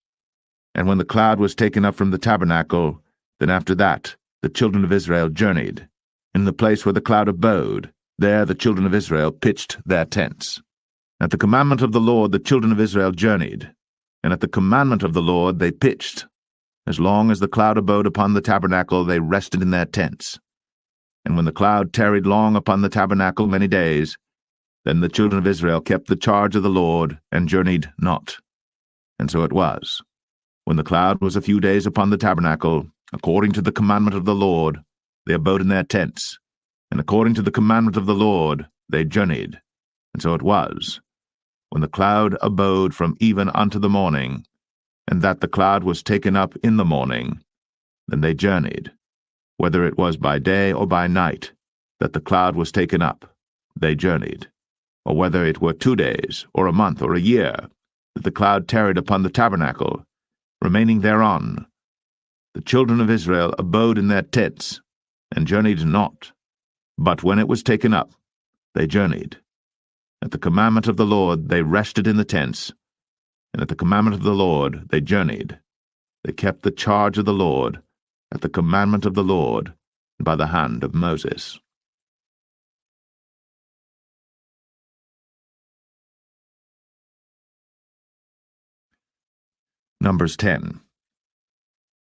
And when the cloud was taken up from the tabernacle, then after that the children of Israel journeyed. In the place where the cloud abode, there the children of Israel pitched their tents. At the commandment of the Lord the children of Israel journeyed, and at the commandment of the Lord they pitched. As long as the cloud abode upon the tabernacle, they rested in their tents. And when the cloud tarried long upon the tabernacle many days, then the children of Israel kept the charge of the Lord, and journeyed not. And so it was, when the cloud was a few days upon the tabernacle, according to the commandment of the Lord, they abode in their tents, and according to the commandment of the Lord they journeyed. And so it was, when the cloud abode from even unto the morning, and that the cloud was taken up in the morning, then they journeyed. Whether it was by day or by night that the cloud was taken up, they journeyed. Or whether it were 2 days, or a month, or a year, that the cloud tarried upon the tabernacle, remaining thereon, the children of Israel abode in their tents, and journeyed not. But when it was taken up, they journeyed. At the commandment of the Lord they rested in the tents, and at the commandment of the Lord they journeyed. They kept the charge of the Lord, at the commandment of the Lord, by the hand of Moses. Numbers 10.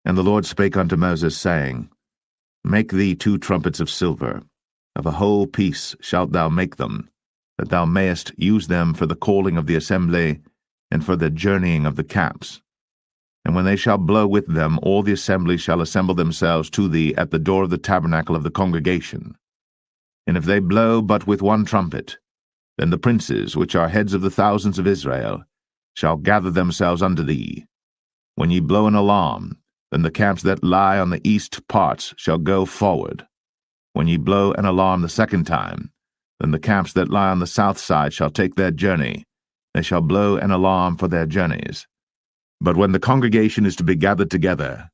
And the Lord spake unto Moses, saying, Make thee 2 trumpets of silver, Of a whole piece shalt thou make them, that thou mayest use them for the calling of the assembly, and for the journeying of the camps. And when they shall blow with them, all the assembly shall assemble themselves to thee at the door of the tabernacle of the congregation. And if they blow but with one trumpet, then the princes, which are heads of the thousands of Israel, shall gather themselves unto thee. When ye blow an alarm, then the camps that lie on the east parts shall go forward. When ye blow an alarm the second time, then the camps that lie on the south side shall take their journey. They shall blow an alarm for their journeys. But when the congregation is to be gathered together,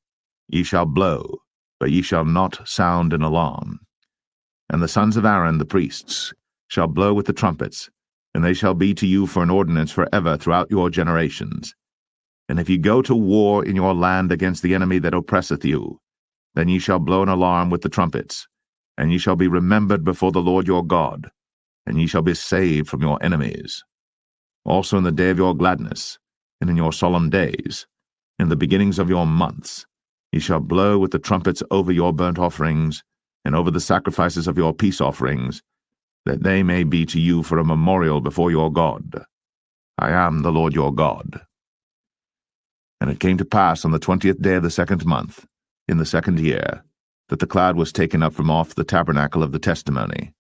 ye shall blow, but ye shall not sound an alarm. And the sons of Aaron the priests shall blow with the trumpets, and they shall be to you for an ordinance forever throughout your generations. And if ye go to war in your land against the enemy that oppresseth you, then ye shall blow an alarm with the trumpets, and ye shall be remembered before the Lord your God, and ye shall be saved from your enemies. Also in the day of your gladness, and in your solemn days, in the beginnings of your months, ye shall blow with the trumpets over your burnt offerings, and over the sacrifices of your peace offerings, that they may be to you for a memorial before your God. I am the Lord your God. And it came to pass on the 20th day of the second month, in the second year, that the cloud was taken up from off the tabernacle of the testimony.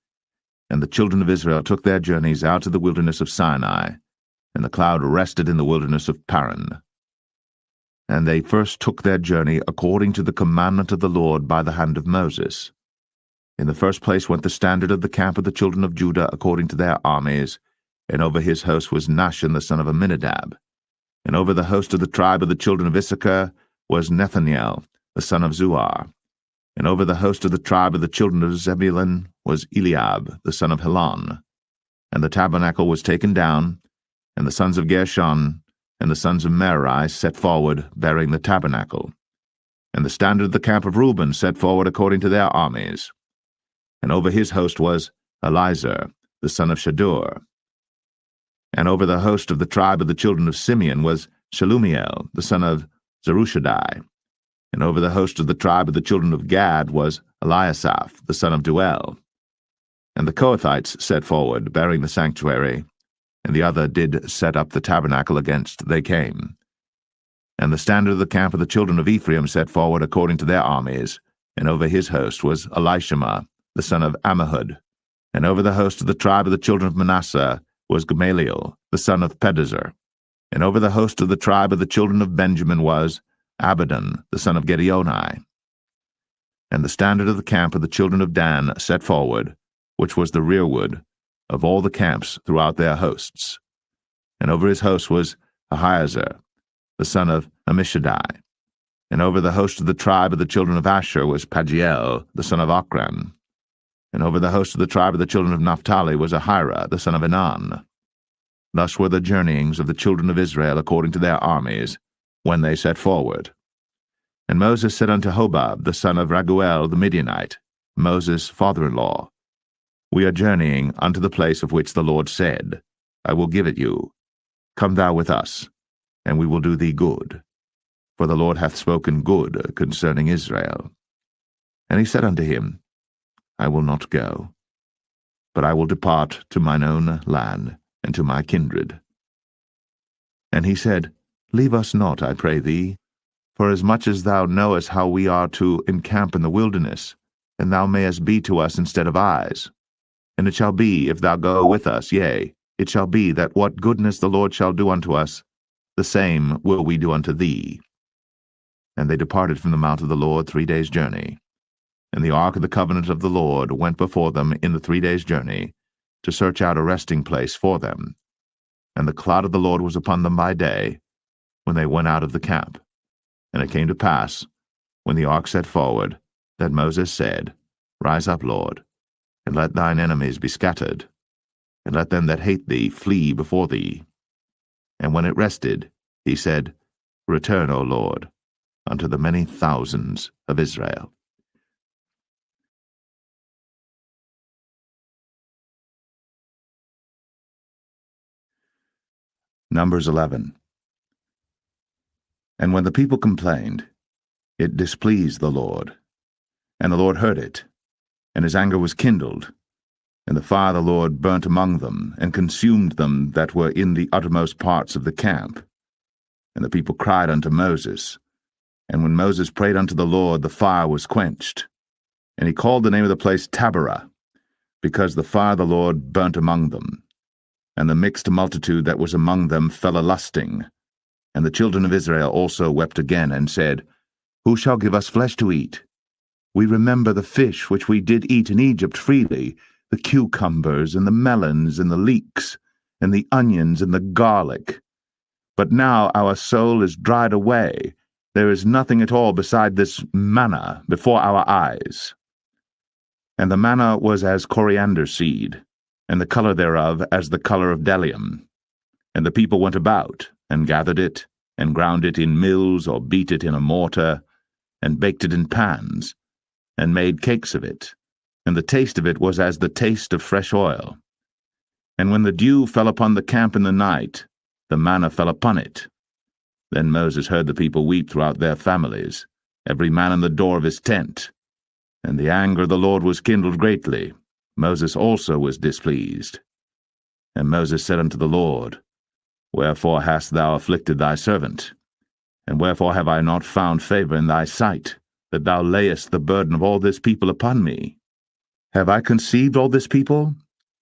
And the children of Israel took their journeys out of the wilderness of Sinai, and the cloud rested in the wilderness of Paran. And they first took their journey according to the commandment of the Lord by the hand of Moses. In the first place went the standard of the camp of the children of Judah according to their armies, and over his host was Nahshon the son of Amminadab. And over the host of the tribe of the children of Issachar was Nethaniel the son of Zuar. And over the host of the tribe of the children of Zebulun was Eliab the son of Helon. And the tabernacle was taken down, and the sons of Gershon and the sons of Merari set forward, bearing the tabernacle. And the standard of the camp of Reuben set forward according to their armies. And over his host was Elizur the son of Shadur. And over the host of the tribe of the children of Simeon was Shelumiel the son of Zerushadai. And over the host of the tribe of the children of Gad was Eliasaph the son of Duel. And the Kohathites set forward, bearing the sanctuary, and the other did set up the tabernacle against they came. And the standard of the camp of the children of Ephraim set forward according to their armies, and over his host was Elishama the son of Ammihud. And over the host of the tribe of the children of Manasseh was Gamaliel the son of Pedazur. And over the host of the tribe of the children of Benjamin was Abidan the son of Gideoni. And the standard of the camp of the children of Dan set forward, which was the rearward of all the camps throughout their hosts. And over his host was Ahiezer the son of Ammishaddai. And over the host of the tribe of the children of Asher was Pagiel the son of Ochran. And over the host of the tribe of the children of Naphtali was Ahira the son of Enan. Thus were the journeyings of the children of Israel according to their armies, when they set forward. And Moses said unto Hobab the son of Raguel the Midianite, Moses' father-in-law, We are journeying unto the place of which the Lord said, I will give it you. Come thou with us, and we will do thee good. For the Lord hath spoken good concerning Israel. And he said unto him, I will not go, but I will depart to mine own land and to my kindred. And he said, Leave us not, I pray thee, for as much as thou knowest how we are to encamp in the wilderness, and thou mayest be to us instead of eyes. And it shall be, if thou go with us, yea, it shall be that what goodness the Lord shall do unto us, the same will we do unto thee. And they departed from the mount of the Lord 3 days' journey. And the ark of the covenant of the Lord went before them in the 3 days' journey, to search out a resting place for them. And the cloud of the Lord was upon them by day, when they went out of the camp. And it came to pass, when the ark set forward, that Moses said, Rise up, Lord, and let thine enemies be scattered, and let them that hate thee flee before thee. And when it rested, he said, Return, O Lord, unto the many thousands of Israel. Numbers 11. And when the people complained, it displeased the Lord, and the Lord heard it. and his anger was kindled. And the fire of the Lord burnt among them, and consumed them that were in the uttermost parts of the camp. And the people cried unto Moses. And when Moses prayed unto the Lord, the fire was quenched. And he called the name of the place Taberah, because the fire of the Lord burnt among them. And the mixed multitude that was among them fell a-lusting. And the children of Israel also wept again, and said, Who shall give us flesh to eat? We remember the fish which we did eat in Egypt freely, the cucumbers, and the melons, and the leeks, and the onions, and the garlic. But now our soul is dried away. There is nothing at all beside this manna before our eyes. And the manna was as coriander seed, and the color thereof as the color of bdellium. And the people went about, and gathered it, and ground it in mills, or beat it in a mortar, and baked it in pans, and made cakes of it. And the taste of it was as the taste of fresh oil. And when the dew fell upon the camp in the night, the manna fell upon it. Then Moses heard the people weep throughout their families, every man in the door of his tent. And the anger of the Lord was kindled greatly. Moses also was displeased. And Moses said unto the Lord, Wherefore hast thou afflicted thy servant? And wherefore have I not found favor in thy sight, that thou layest the burden of all this people upon me? Have I conceived all this people?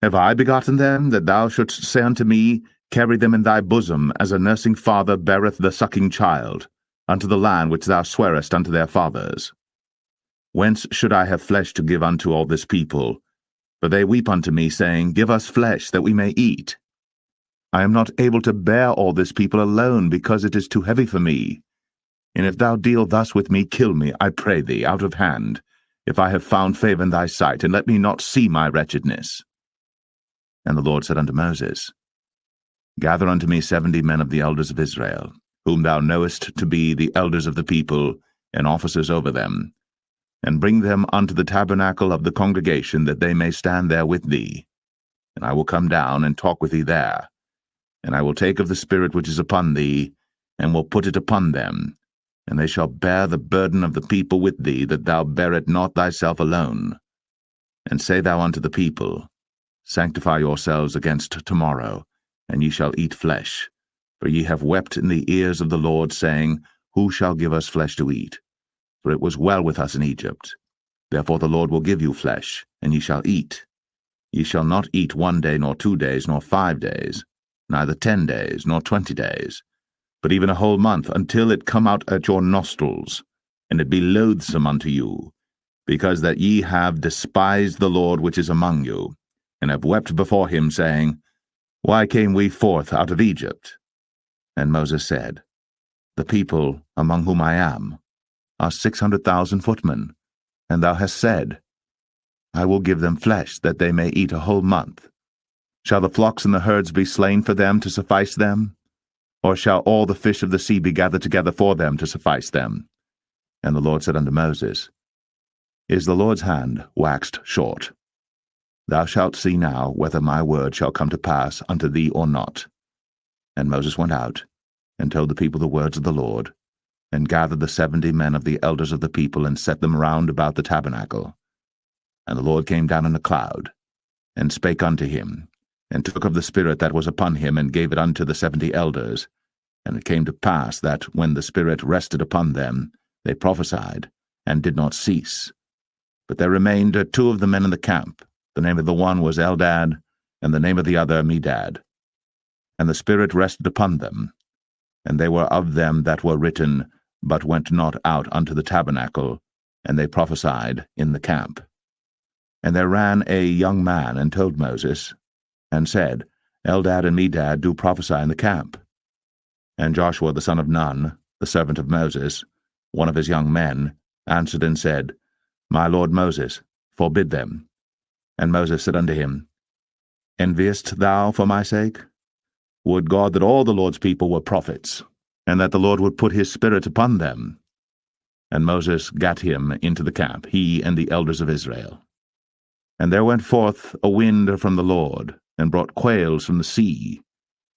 Have I begotten them, that thou shouldst say unto me, Carry them in thy bosom, as a nursing father beareth the sucking child, unto the land which thou swarest unto their fathers? Whence should I have flesh to give unto all this people? For they weep unto me, saying, Give us flesh, that we may eat. I am not able to bear all this people alone, because it is too heavy for me. And if thou deal thus with me, kill me, I pray thee, out of hand, if I have found favor in thy sight, and let me not see my wretchedness. And the Lord said unto Moses, Gather unto me 70 men of the elders of Israel, whom thou knowest to be the elders of the people, and officers over them, and bring them unto the tabernacle of the congregation, that they may stand there with thee. And I will come down and talk with thee there. And I will take of the Spirit which is upon thee, and will put it upon them, and they shall bear the burden of the people with thee, that thou bear it not thyself alone. And say thou unto the people, Sanctify yourselves against tomorrow, and ye shall eat flesh. For ye have wept in the ears of the Lord, saying, Who shall give us flesh to eat? For it was well with us in Egypt. Therefore the Lord will give you flesh, and ye shall eat. Ye shall not eat 1 day, nor 2 days, nor 5 days, neither 10 days, nor 20 days, but even a whole month, until it come out at your nostrils, and it be loathsome unto you, because that ye have despised the Lord which is among you, and have wept before him, saying, Why came we forth out of Egypt? And Moses said, The people among whom I am are 600,000 footmen, and thou hast said, I will give them flesh, that they may eat a whole month. Shall the flocks and the herds be slain for them to suffice them? Or shall all the fish of the sea be gathered together for them to suffice them? And the Lord said unto Moses, Is the Lord's hand waxed short? Thou shalt see now whether my word shall come to pass unto thee or not. And Moses went out, and told the people the words of the Lord, and gathered the 70 men of the elders of the people, and set them round about the tabernacle. And the Lord came down in a cloud, and spake unto him, and took of the Spirit that was upon him, and gave it unto the 70 elders. And it came to pass that, when the Spirit rested upon them, they prophesied, and did not cease. But there remained 2 of the men in the camp. The name of the one was Eldad, and the name of the other Medad. And the Spirit rested upon them, and they were of them that were written, but went not out unto the tabernacle, and they prophesied in the camp. And there ran a young man, and told Moses, and said, Eldad and Medad do prophesy in the camp. And Joshua the son of Nun, the servant of Moses, one of his young men, answered and said, My lord Moses, forbid them. And Moses said unto him, Enviest thou for my sake? Would God that all the Lord's people were prophets, and that the Lord would put his Spirit upon them. And Moses gat him into the camp, he and the elders of Israel. And there went forth a wind from the Lord, and brought quails from the sea,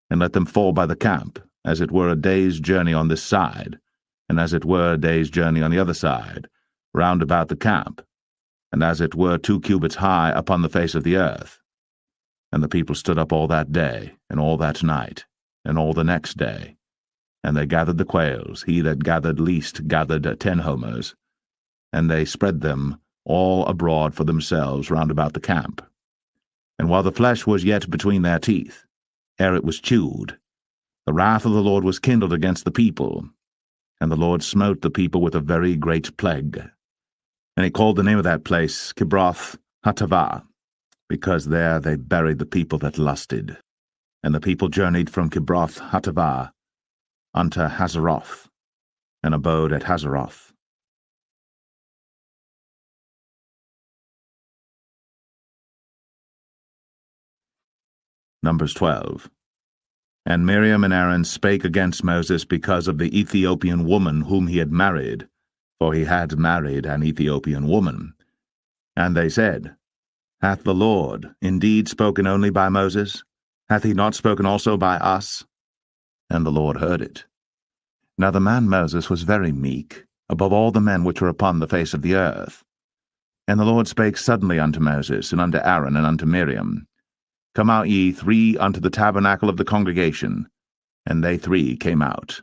and let them fall by the camp, as it were a day's journey on this side, and as it were a day's journey on the other side, round about the camp. and as it were 2 cubits high upon the face of the earth. And the people stood up all that day, and all that night, and all the next day. And they gathered the quails. He that gathered least gathered 10 homers. And they spread them all abroad for themselves round about the camp. And while the flesh was yet between their teeth, ere it was chewed, the wrath of the Lord was kindled against the people, and the Lord smote the people with a very great plague. And he called the name of that place Kibroth Hattaavah, because there they buried the people that lusted. And the people journeyed from Kibroth Hattaavah unto Hazeroth, and abode at Hazeroth. Numbers 12. And Miriam and Aaron spake against Moses because of the Ethiopian woman whom he had married, for he had married an Ethiopian woman. And they said, Hath the Lord indeed spoken only by Moses? Hath he not spoken also by us? And the Lord heard it. Now the man Moses was very meek, above all the men which were upon the face of the earth. And the Lord spake suddenly unto Moses, and unto Aaron, and unto Miriam, Come out ye 3 unto the tabernacle of the congregation. And they 3 came out.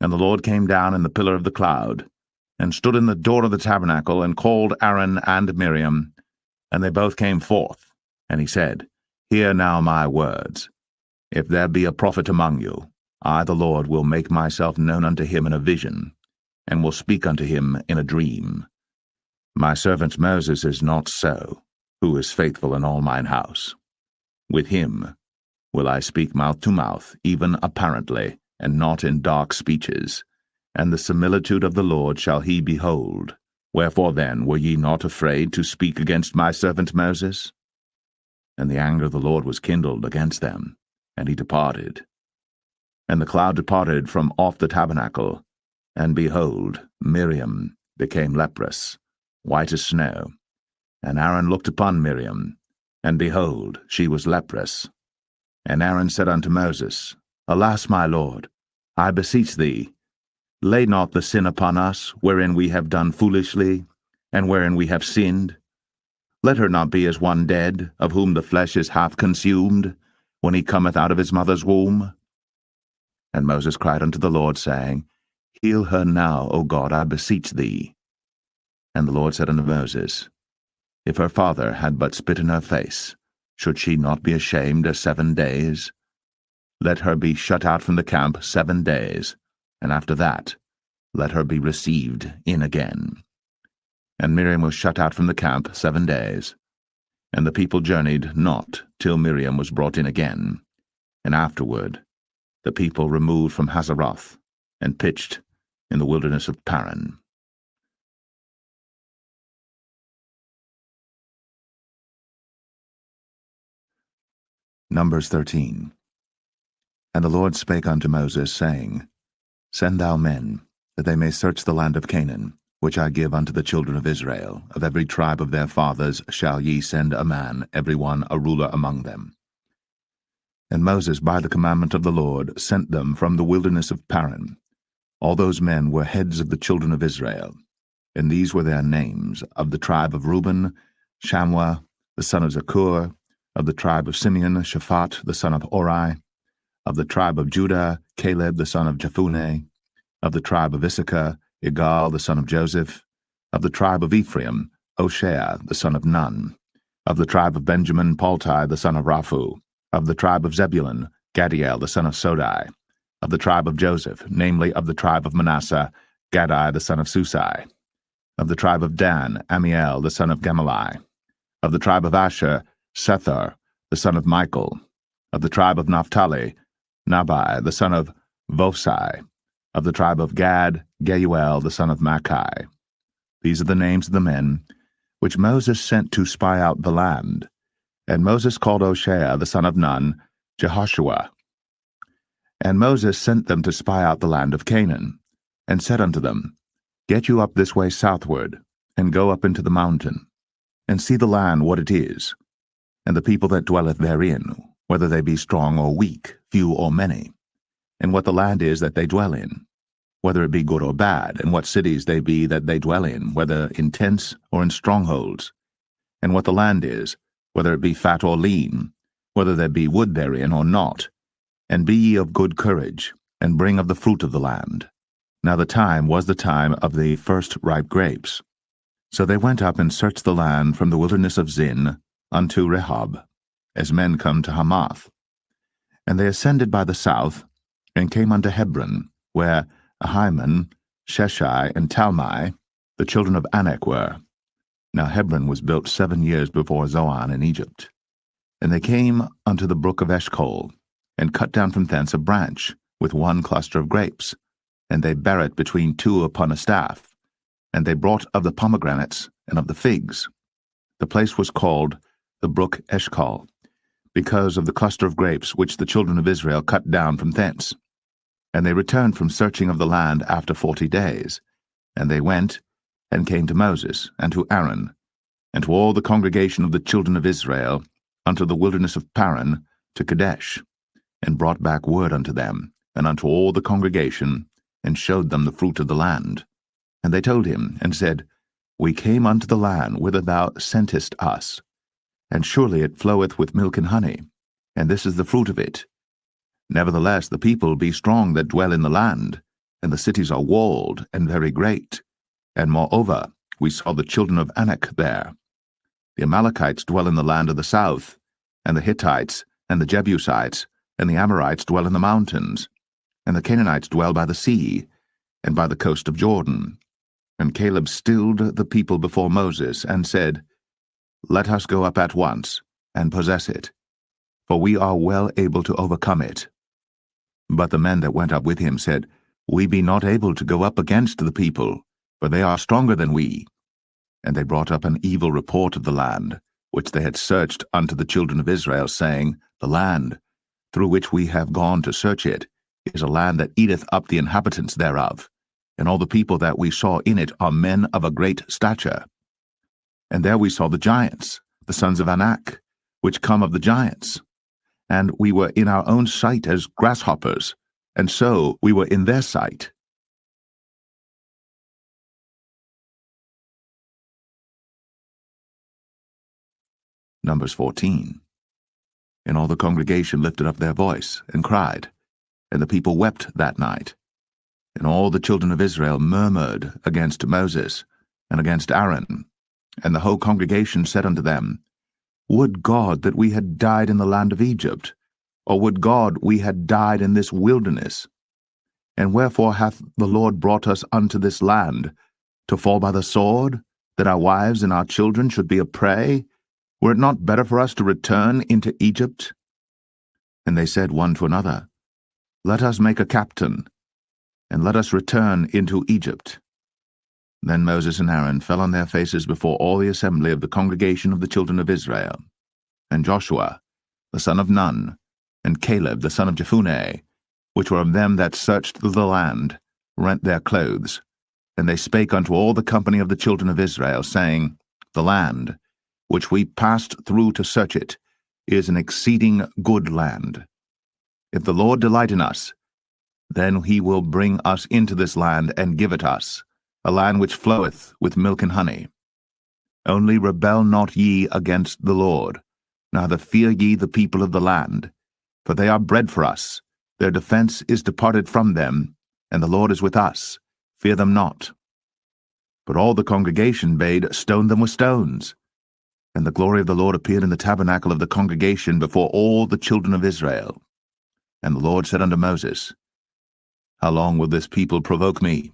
And the Lord came down in the pillar of the cloud, and stood in the door of the tabernacle, and called Aaron and Miriam, and they both came forth. And he said, Hear now my words. If there be a prophet among you, I the Lord will make myself known unto him in a vision, and will speak unto him in a dream. My servant Moses is not so, who is faithful in all mine house. With him will I speak mouth to mouth, even apparently, and not in dark speeches. And the similitude of the Lord shall he behold. Wherefore then were ye not afraid to speak against my servant Moses? And the anger of the Lord was kindled against them, and he departed. And the cloud departed from off the tabernacle, and behold, Miriam became leprous, white as snow. And Aaron looked upon Miriam, and behold, she was leprous. And Aaron said unto Moses, Alas, my Lord, I beseech thee, lay not the sin upon us, wherein we have done foolishly, and wherein we have sinned. Let her not be as one dead, of whom the flesh is half consumed, when he cometh out of his mother's womb. And Moses cried unto the Lord, saying, Heal her now, O God, I beseech thee. And the Lord said unto Moses, If her father had but spit in her face, should she not be ashamed 7 days? Let her be shut out from the camp 7 days, and after that let her be received in again. And Miriam was shut out from the camp 7 days. And the people journeyed not till Miriam was brought in again. And afterward the people removed from Hazeroth, and pitched in the wilderness of Paran. Numbers 13. And the Lord spake unto Moses, saying, Send thou men, that they may search the land of Canaan, which I give unto the children of Israel. Of every tribe of their fathers shall ye send a man, every one a ruler among them. And Moses, by the commandment of the Lord, sent them from the wilderness of Paran. All those men were heads of the children of Israel. And these were their names: of the tribe of Reuben, Shammua, the son of Zakur; of the tribe of Simeon, Shaphat, the son of Ori; of the tribe of Judah, Caleb, the son of Jephunneh; of the tribe of Issachar, Igal, the son of Joseph; of the tribe of Ephraim, Hoshea, the son of Nun; of the tribe of Benjamin, Paltai, the son of Raphu; of the tribe of Zebulun, Gadiel, the son of Sodai; of the tribe of Joseph, namely of the tribe of Manasseh, Gadai, the son of Susai; of the tribe of Dan, Amiel, the son of Gemalli; of the tribe of Asher, Sethar, the son of Michael; of the tribe of Naphtali, Nabai, the son of Vosai; of the tribe of Gad, Geuel, the son of Machi. These are the names of the men which Moses sent to spy out the land. And Moses called Hoshea, the son of Nun, Jehoshua. And Moses sent them to spy out the land of Canaan, and said unto them, Get you up this way southward, and go up into the mountain, and see the land what it is, and the people that dwelleth therein, whether they be strong or weak, few or many, and what the land is that they dwell in. whether it be good or bad, and what cities they be that they dwell in, whether in tents or in strongholds, and what the land is, whether it be fat or lean, whether there be wood therein or not. And be ye of good courage, and bring of the fruit of the land. Now the time was the time of the first ripe grapes. So they went up and searched the land from the wilderness of Zin unto Rehob, as men come to Hamath. And they ascended by the south, and came unto Hebron, where Ahiman, Sheshai, and Talmai, the children of Anak, were. Now Hebron was built 7 years before Zoan in Egypt. And they came unto the brook of Eshcol, and cut down from thence a branch, with one cluster of grapes, and they bare it between two upon a staff. And they brought of the pomegranates and of the figs. The place was called the brook Eshcol, because of the cluster of grapes which the children of Israel cut down from thence. And they returned from searching of the land after 40 days. And they went, and came to Moses, and to Aaron, and to all the congregation of the children of Israel, unto the wilderness of Paran, to Kadesh, and brought back word unto them, and unto all the congregation, and showed them the fruit of the land. And they told him, and said, We came unto the land whither thou sentest us, and surely it floweth with milk and honey, and this is the fruit of it. Nevertheless the people be strong that dwell in the land, and the cities are walled and very great. And moreover, we saw the children of Anak there. The Amalekites dwell in the land of the south, and the Hittites, and the Jebusites, and the Amorites dwell in the mountains, and the Canaanites dwell by the sea, and by the coast of Jordan. And Caleb stilled the people before Moses, and said, Let us go up at once, and possess it, for we are well able to overcome it. But the men that went up with him said, We be not able to go up against the people, for they are stronger than we. And they brought up an evil report of the land, which they had searched unto the children of Israel, saying, The land, through which we have gone to search it, is a land that eateth up the inhabitants thereof, and all the people that we saw in it are men of a great stature. And there we saw the giants, the sons of Anak, which come of the giants. And we were in our own sight as grasshoppers, and so we were in their sight. Numbers 14. And all the congregation lifted up their voice, and cried, and the people wept that night. And all the children of Israel murmured against Moses, and against Aaron. And the whole congregation said unto them, Would God that we had died in the land of Egypt, or would God we had died in this wilderness? And wherefore hath the Lord brought us unto this land, to fall by the sword, that our wives and our children should be a prey? Were it not better for us to return into Egypt? And they said one to another, Let us make a captain, and let us return into Egypt. Then Moses and Aaron fell on their faces before all the assembly of the congregation of the children of Israel. And Joshua, the son of Nun, and Caleb, the son of Jephunneh, which were of them that searched the land, rent their clothes. And they spake unto all the company of the children of Israel, saying, The land, which we passed through to search it, is an exceeding good land. If the Lord delight in us, then he will bring us into this land, and give it us, a land which floweth with milk and honey. Only rebel not ye against the Lord, neither fear ye the people of the land, for they are bread for us. Their defense is departed from them, and the Lord is with us. Fear them not. But all the congregation bade stone them with stones. And the glory of the Lord appeared in the tabernacle of the congregation before all the children of Israel. And the Lord said unto Moses, How long will this people provoke me?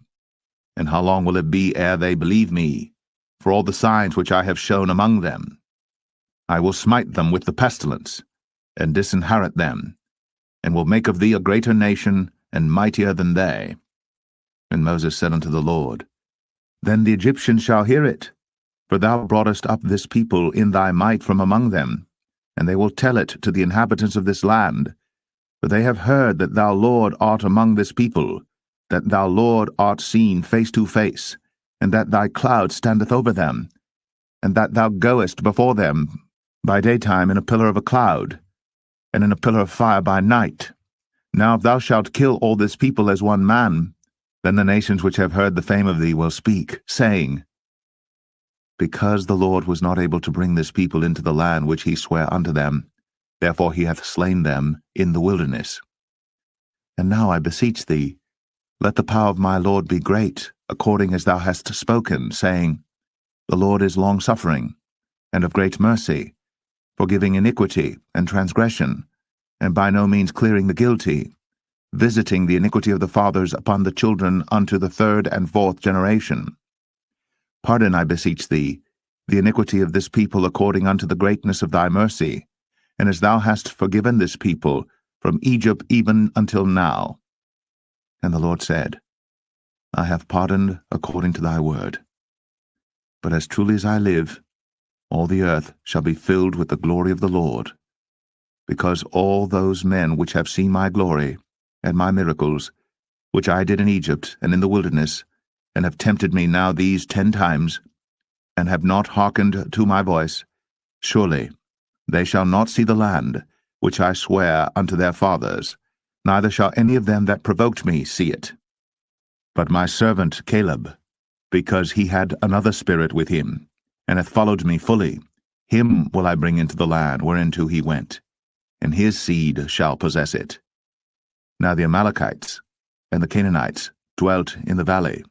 And how long will it be ere they believe me, for all the signs which I have shown among them? I will smite them with the pestilence, and disinherit them, and will make of thee a greater nation, and mightier than they. And Moses said unto the Lord, Then the Egyptians shall hear it, for thou broughtest up this people in thy might from among them, and they will tell it to the inhabitants of this land. For they have heard that thou, Lord, art among this people, that thou, Lord, art seen face to face, and that thy cloud standeth over them, and that thou goest before them by daytime in a pillar of a cloud, and in a pillar of fire by night. Now if thou shalt kill all this people as one man, Then the nations which have heard the fame of thee will speak, saying, Because the Lord was not able to bring this people into the land which he sware unto them, therefore he hath slain them in the wilderness. And now I beseech thee, let the power of my Lord be great, according as thou hast spoken, saying, The Lord is long-suffering, and of great mercy, forgiving iniquity and transgression, and by no means clearing the guilty, visiting the iniquity of the fathers upon the children unto the third and fourth generation. Pardon, I beseech thee, the iniquity of this people according unto the greatness of thy mercy, and as thou hast forgiven this people from Egypt even until now. And the Lord said, I have pardoned according to thy word. But as truly as I live, all the earth shall be filled with the glory of the Lord, because all those men which have seen my glory and my miracles, which I did in Egypt and in the wilderness, and have tempted me now these 10 times, and have not hearkened to my voice, surely they shall not see the land which I swear unto their fathers, neither shall any of them that provoked me see it. But my servant Caleb, because he had another spirit with him, and hath followed me fully, him will I bring into the land whereinto he went, and his seed shall possess it. Now the Amalekites and the Canaanites dwelt in the valley.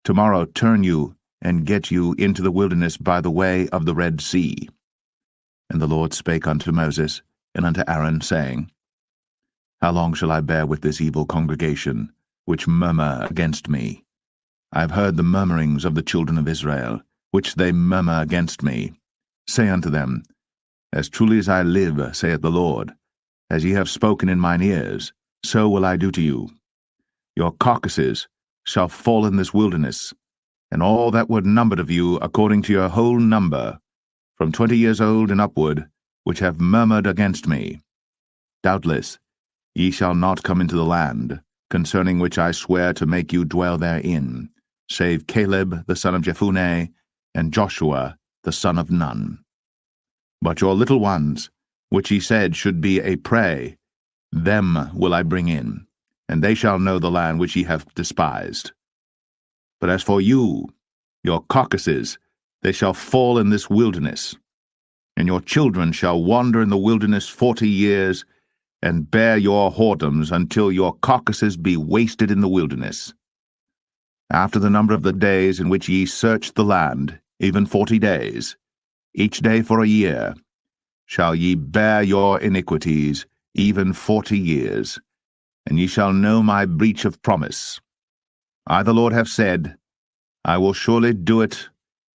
Tomorrow turn you and get you into the wilderness by the way of the Red Sea. And the Lord spake unto Moses and unto Aaron, saying, How long shall I bear with this evil congregation, which murmur against me? I have heard the murmurings of the children of Israel, which they murmur against me. Say unto them, As truly as I live, saith the Lord, as ye have spoken in mine ears, so will I do to you. Your carcasses shall fall in this wilderness, and all that were numbered of you according to your whole number, from 20 years old and upward, which have murmured against me. Doubtless ye shall not come into the land, concerning which I swear to make you dwell therein, save Caleb the son of Jephunneh, and Joshua the son of Nun. But your little ones, which he said should be a prey, them will I bring in, and they shall know the land which ye have despised. But as for you, your carcasses, they shall fall in this wilderness, and your children shall wander in the wilderness 40 years, and bear your whoredoms until your carcasses be wasted in the wilderness. After the number of the days in which ye searched the land, even 40 days, each day for a year, shall ye bear your iniquities, even 40 years, and ye shall know my breach of promise. I the Lord have said, I will surely do it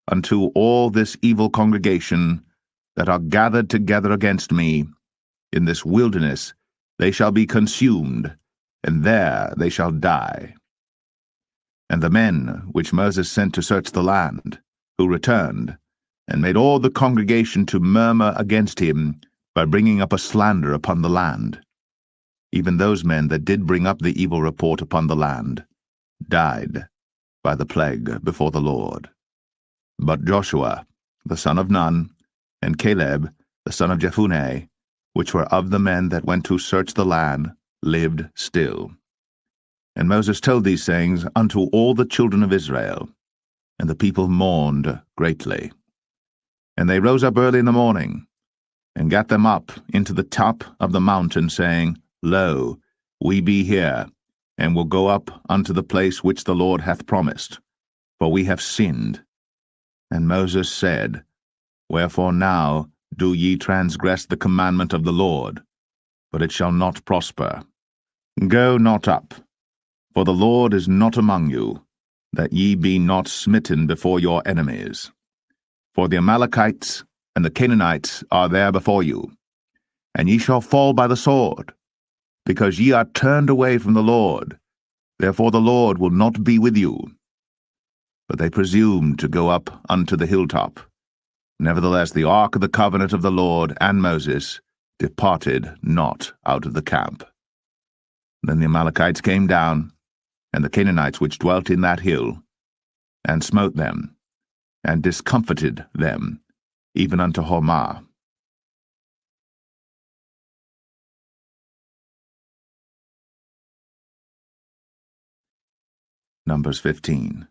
unto all this evil congregation that are gathered together against me. In this wilderness they shall be consumed, and there they shall die. And the men which Moses sent to search the land, who returned, and made all the congregation to murmur against him by bringing up a slander upon the land, even those men that did bring up the evil report upon the land, died by the plague before the Lord. But Joshua, the son of Nun, and Caleb, the son of Jephunneh, which were of the men that went to search the land, lived still. And Moses told these sayings unto all the children of Israel, and the people mourned greatly. And they rose up early in the morning, and gat them up into the top of the mountain, saying, Lo, we be here, and will go up unto the place which the Lord hath promised, for we have sinned. And Moses said, Wherefore now do ye transgress the commandment of the Lord? But it shall not prosper. Go not up, for the Lord is not among you, that ye be not smitten before your enemies. For the Amalekites and the Canaanites are there before you, and ye shall fall by the sword, because ye are turned away from the Lord. Therefore the Lord will not be with you. But they presumed to go up unto the hilltop. Nevertheless the ark of the covenant of the Lord and Moses departed not out of the camp. Then the Amalekites came down, and the Canaanites which dwelt in that hill, and smote them, and discomfited them, even unto Hormah. Numbers 15.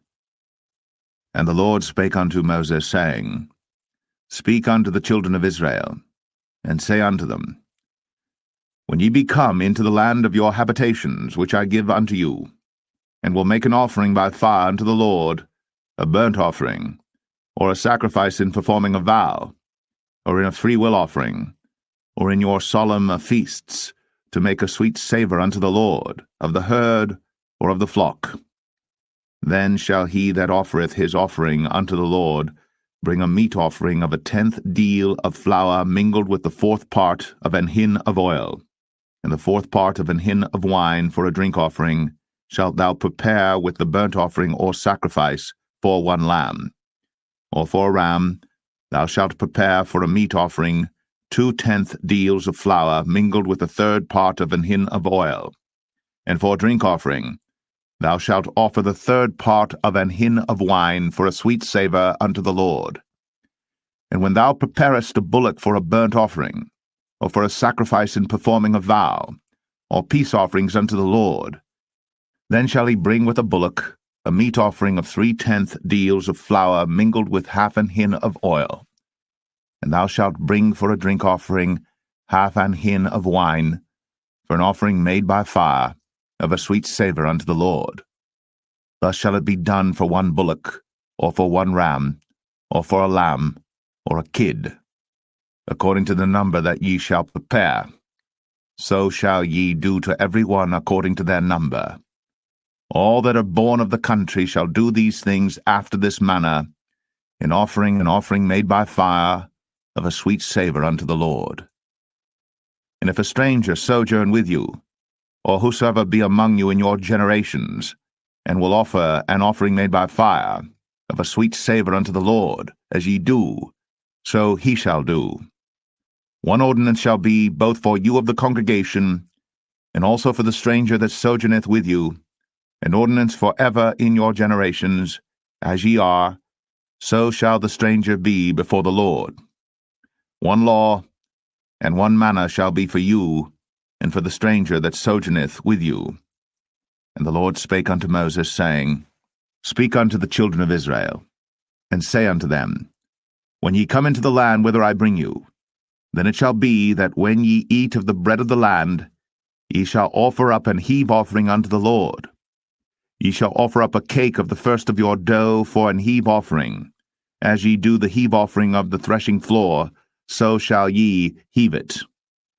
And the Lord spake unto Moses, saying, Speak unto the children of Israel, and say unto them, When ye be come into the land of your habitations, which I give unto you, and will make an offering by fire unto the Lord, a burnt offering, or a sacrifice in performing a vow, or in a freewill offering, or in your solemn feasts, to make a sweet savour unto the Lord, of the herd or of the flock. Then shall he that offereth his offering unto the Lord bring a meat offering of a 10th deal of flour mingled with the 4th part of an hin of oil, and the 4th part of an hin of wine for a drink offering shalt thou prepare with the burnt offering or sacrifice for one lamb. Or for a ram thou shalt prepare for a meat offering 2/10 deals of flour mingled with the 3rd part of an hin of oil. And for a drink offering thou shalt offer the 3rd part of an hin of wine for a sweet savour unto the Lord. And when thou preparest a bullock for a burnt offering, or for a sacrifice in performing a vow, or peace offerings unto the Lord, then shall he bring with a bullock a meat offering of 3/10 deals of flour mingled with half an hin of oil. And thou shalt bring for a drink offering half an hin of wine, for an offering made by fire, of a sweet savour unto the Lord. Thus shall it be done for one bullock, or for one ram, or for a lamb, or a kid, according to the number that ye shall prepare. So shall ye do to every one according to their number. All that are born of the country shall do these things after this manner, in offering an offering made by fire, of a sweet savour unto the Lord. And if a stranger sojourn with you, or whosoever be among you in your generations, and will offer an offering made by fire, of a sweet savour unto the Lord, as ye do, so he shall do. One ordinance shall be both for you of the congregation, and also for the stranger that sojourneth with you, an ordinance for ever in your generations, as ye are, so shall the stranger be before the Lord. One law and one manner shall be for you, and for the stranger that sojourneth with you. And the Lord spake unto Moses, saying, Speak unto the children of Israel, and say unto them, When ye come into the land whither I bring you, then it shall be that when ye eat of the bread of the land, ye shall offer up an heave offering unto the Lord. Ye shall offer up a cake of the first of your dough for an heave offering. As ye do the heave offering of the threshing floor, so shall ye heave it.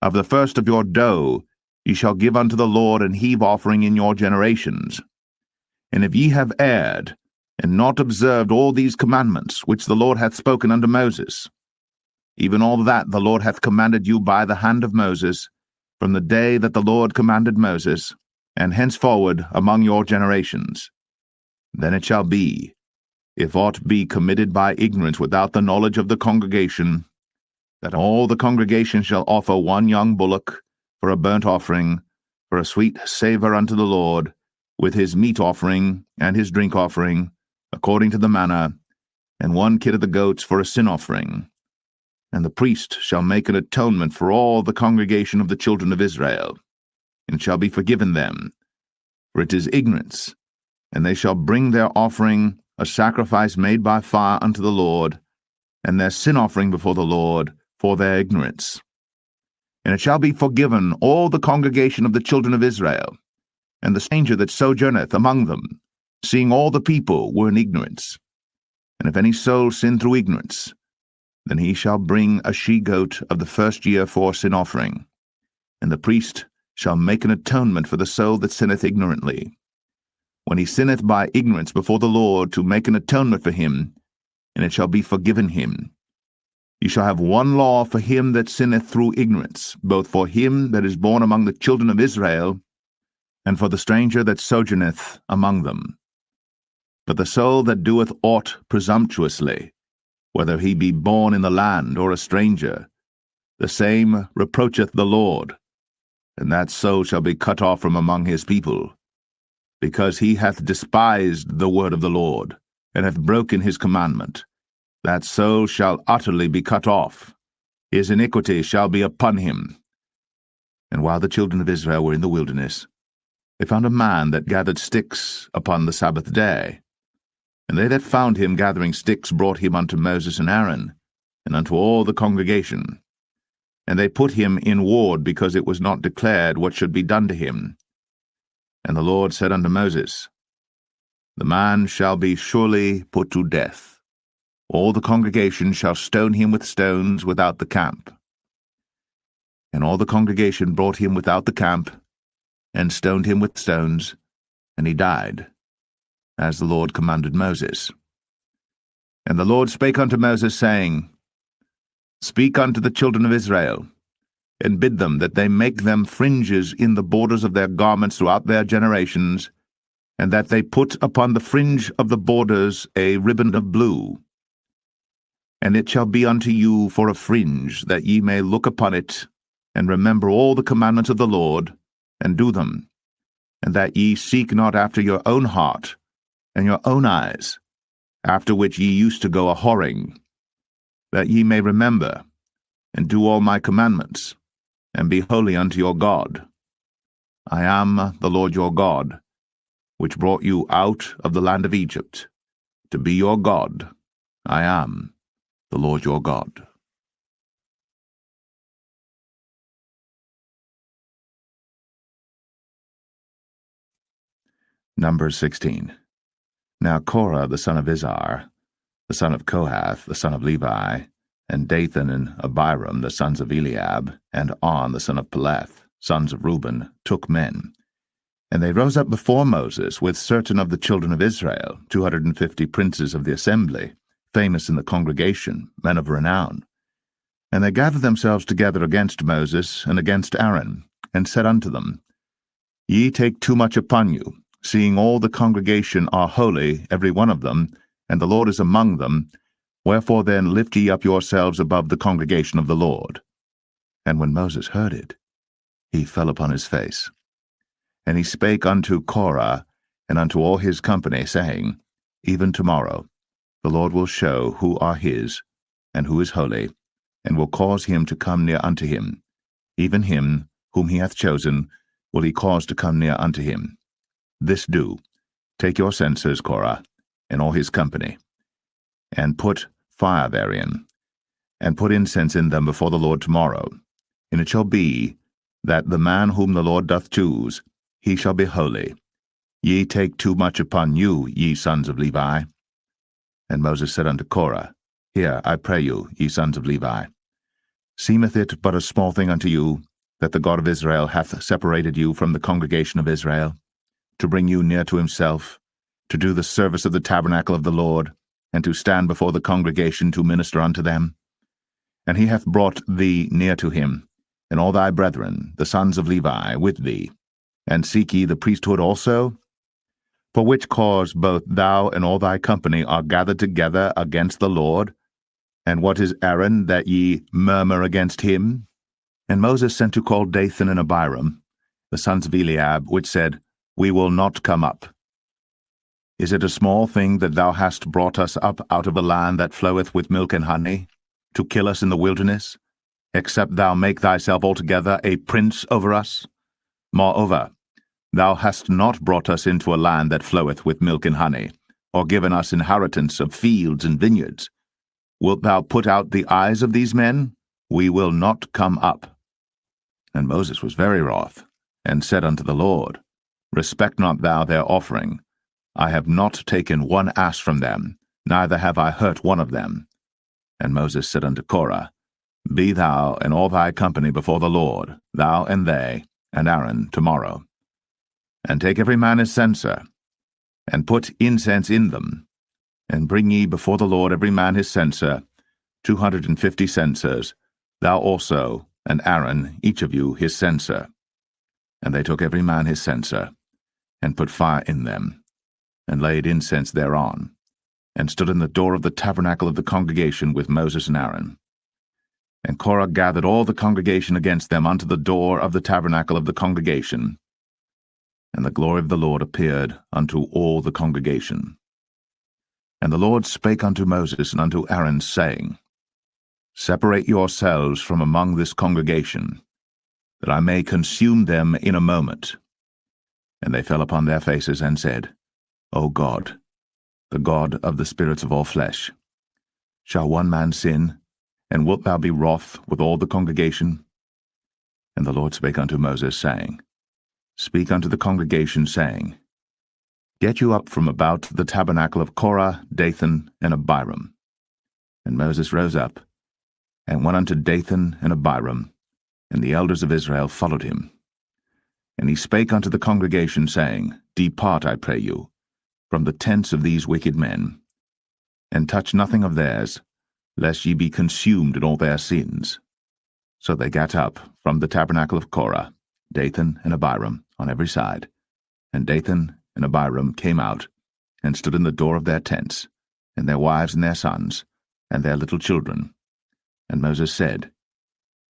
Of the first of your dough ye shall give unto the Lord an heave offering in your generations. And if ye have erred, and not observed all these commandments which the Lord hath spoken unto Moses, even all that the Lord hath commanded you by the hand of Moses, from the day that the Lord commanded Moses, and henceforward among your generations, then it shall be, if aught be committed by ignorance without the knowledge of the congregation, that all the congregation shall offer one young bullock for a burnt offering, for a sweet savour unto the Lord, with his meat offering and his drink offering, according to the manner, and one kid of the goats for a sin offering. And the priest shall make an atonement for all the congregation of the children of Israel, and shall be forgiven them, for it is ignorance, and they shall bring their offering, a sacrifice made by fire unto the Lord, and their sin offering before the Lord, for their ignorance. And it shall be forgiven all the congregation of the children of Israel, and the stranger that sojourneth among them, seeing all the people were in ignorance. And if any soul sin through ignorance, then he shall bring a she-goat of the first year for sin offering, and the priest shall make an atonement for the soul that sinneth ignorantly. When he sinneth by ignorance before the Lord, to make an atonement for him, and it shall be forgiven him. You shall have one law for him that sinneth through ignorance, both for him that is born among the children of Israel, and for the stranger that sojourneth among them. But the soul that doeth aught presumptuously, whether he be born in the land or a stranger, the same reproacheth the Lord, and that soul shall be cut off from among his people, because he hath despised the word of the Lord, and hath broken his commandment. That soul shall utterly be cut off. His iniquity shall be upon him. And while the children of Israel were in the wilderness, they found a man that gathered sticks upon the Sabbath day. And they that found him gathering sticks brought him unto Moses and Aaron, and unto all the congregation. And they put him in ward, because it was not declared what should be done to him. And the Lord said unto Moses, The man shall be surely put to death. All the congregation shall stone him with stones without the camp. And all the congregation brought him without the camp, and stoned him with stones, and he died, as the Lord commanded Moses. And the Lord spake unto Moses, saying, Speak unto the children of Israel, and bid them that they make them fringes in the borders of their garments throughout their generations, and that they put upon the fringe of the borders a ribbon of blue. And it shall be unto you for a fringe, that ye may look upon it, and remember all the commandments of the Lord, and do them, and that ye seek not after your own heart and your own eyes, after which ye used to go a-whoring, that ye may remember, and do all my commandments, and be holy unto your God. I am the Lord your God, which brought you out of the land of Egypt, to be your God. I am the Lord your God. Numbers 16. Now Korah the son of Izhar, the son of Kohath, the son of Levi, and Dathan and Abiram, the sons of Eliab, and On, the son of Peleth, sons of Reuben, took men. And they rose up before Moses with certain of the children of Israel, 250 princes of the assembly, famous in the congregation, men of renown. And they gathered themselves together against Moses and against Aaron, and said unto them, Ye take too much upon you, seeing all the congregation are holy, every one of them, and the Lord is among them. Wherefore then lift ye up yourselves above the congregation of the Lord. And when Moses heard it, he fell upon his face. And he spake unto Korah and unto all his company, saying, Even tomorrow the Lord will show who are his, and who is holy, and will cause him to come near unto him. Even him whom he hath chosen will he cause to come near unto him. This do, take your censers, Korah, and all his company, and put fire therein, and put incense in them before the Lord tomorrow. And it shall be, that the man whom the Lord doth choose, he shall be holy. Ye take too much upon you, ye sons of Levi. And Moses said unto Korah, Hear, I pray you, ye sons of Levi. Seemeth it but a small thing unto you, that the God of Israel hath separated you from the congregation of Israel, to bring you near to himself, to do the service of the tabernacle of the Lord, and to stand before the congregation to minister unto them? And he hath brought thee near to him, and all thy brethren, the sons of Levi, with thee. And seek ye the priesthood also? For which cause both thou and all thy company are gathered together against the Lord? And what is Aaron, that ye murmur against him? And Moses sent to call Dathan and Abiram, the sons of Eliab, which said, We will not come up. Is it a small thing that thou hast brought us up out of a land that floweth with milk and honey, to kill us in the wilderness, except thou make thyself altogether a prince over us? Moreover, thou hast not brought us into a land that floweth with milk and honey, or given us inheritance of fields and vineyards. Wilt thou put out the eyes of these men? We will not come up. And Moses was very wroth, and said unto the Lord, Respect not thou their offering. I have not taken one ass from them, neither have I hurt one of them. And Moses said unto Korah, Be thou and all thy company before the Lord, thou and they, and Aaron, tomorrow. And take every man his censer, and put incense in them, and bring ye before the Lord every man his censer, 250 censers, thou also, and Aaron, each of you his censer. And they took every man his censer, and put fire in them, and laid incense thereon, and stood in the door of the tabernacle of the congregation with Moses and Aaron. And Korah gathered all the congregation against them unto the door of the tabernacle of the congregation. And the glory of the Lord appeared unto all the congregation. And the Lord spake unto Moses and unto Aaron, saying, Separate yourselves from among this congregation, that I may consume them in a moment. And they fell upon their faces and said, O God, the God of the spirits of all flesh, shall one man sin, and wilt thou be wroth with all the congregation? And the Lord spake unto Moses, saying, Speak unto the congregation, saying, Get you up from about the tabernacle of Korah, Dathan, and Abiram. And Moses rose up, and went unto Dathan and Abiram, and the elders of Israel followed him. And he spake unto the congregation, saying, Depart, I pray you, from the tents of these wicked men, and touch nothing of theirs, lest ye be consumed in all their sins. So they gat up from the tabernacle of Korah, Dathan and Abiram, on every side. And Dathan and Abiram came out, and stood in the door of their tents, and their wives and their sons, and their little children. And Moses said,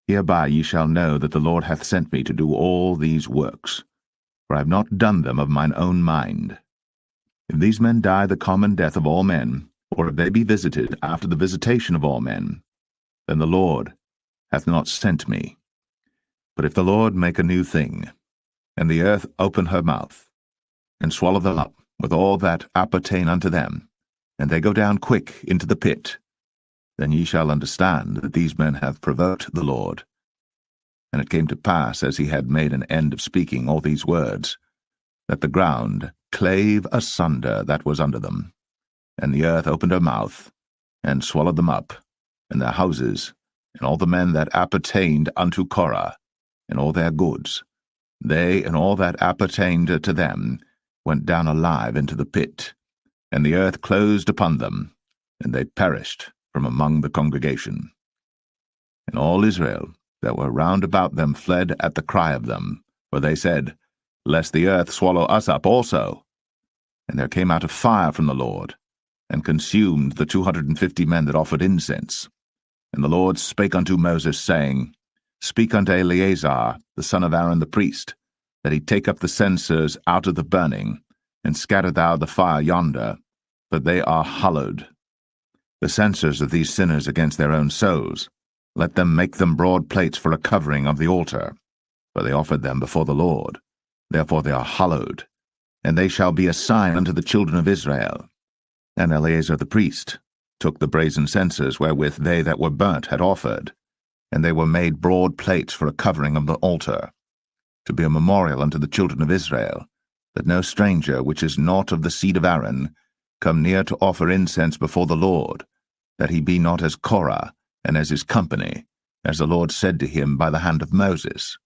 Hereby ye shall know that the Lord hath sent me to do all these works, for I have not done them of mine own mind. If these men die the common death of all men, or if they be visited after the visitation of all men, then the Lord hath not sent me. But if the Lord make a new thing, and the earth open her mouth, and swallow them up with all that appertain unto them, and they go down quick into the pit, then ye shall understand that these men have provoked the Lord. And it came to pass, as he had made an end of speaking all these words, that the ground clave asunder that was under them, and the earth opened her mouth, and swallowed them up, and their houses, and all the men that appertained unto Korah, and all their goods. They and all that appertained to them went down alive into the pit, and the earth closed upon them, and they perished from among the congregation. And all Israel that were round about them fled at the cry of them, for they said, Lest the earth swallow us up also. And there came out a fire from the Lord, and consumed the 250 men that offered incense. And the Lord spake unto Moses, saying, Speak unto Eleazar, the son of Aaron the priest, that he take up the censers out of the burning, and scatter thou the fire yonder, for they are hallowed. The censers of these sinners against their own souls, let them make them broad plates for a covering of the altar, for they offered them before the Lord. Therefore they are hallowed, and they shall be a sign unto the children of Israel. And Eleazar the priest took the brazen censers wherewith they that were burnt had offered, and they were made broad plates for a covering of the altar, to be a memorial unto the children of Israel, that no stranger which is not of the seed of Aaron come near to offer incense before the Lord, that he be not as Korah and as his company, as the Lord said to him by the hand of Moses.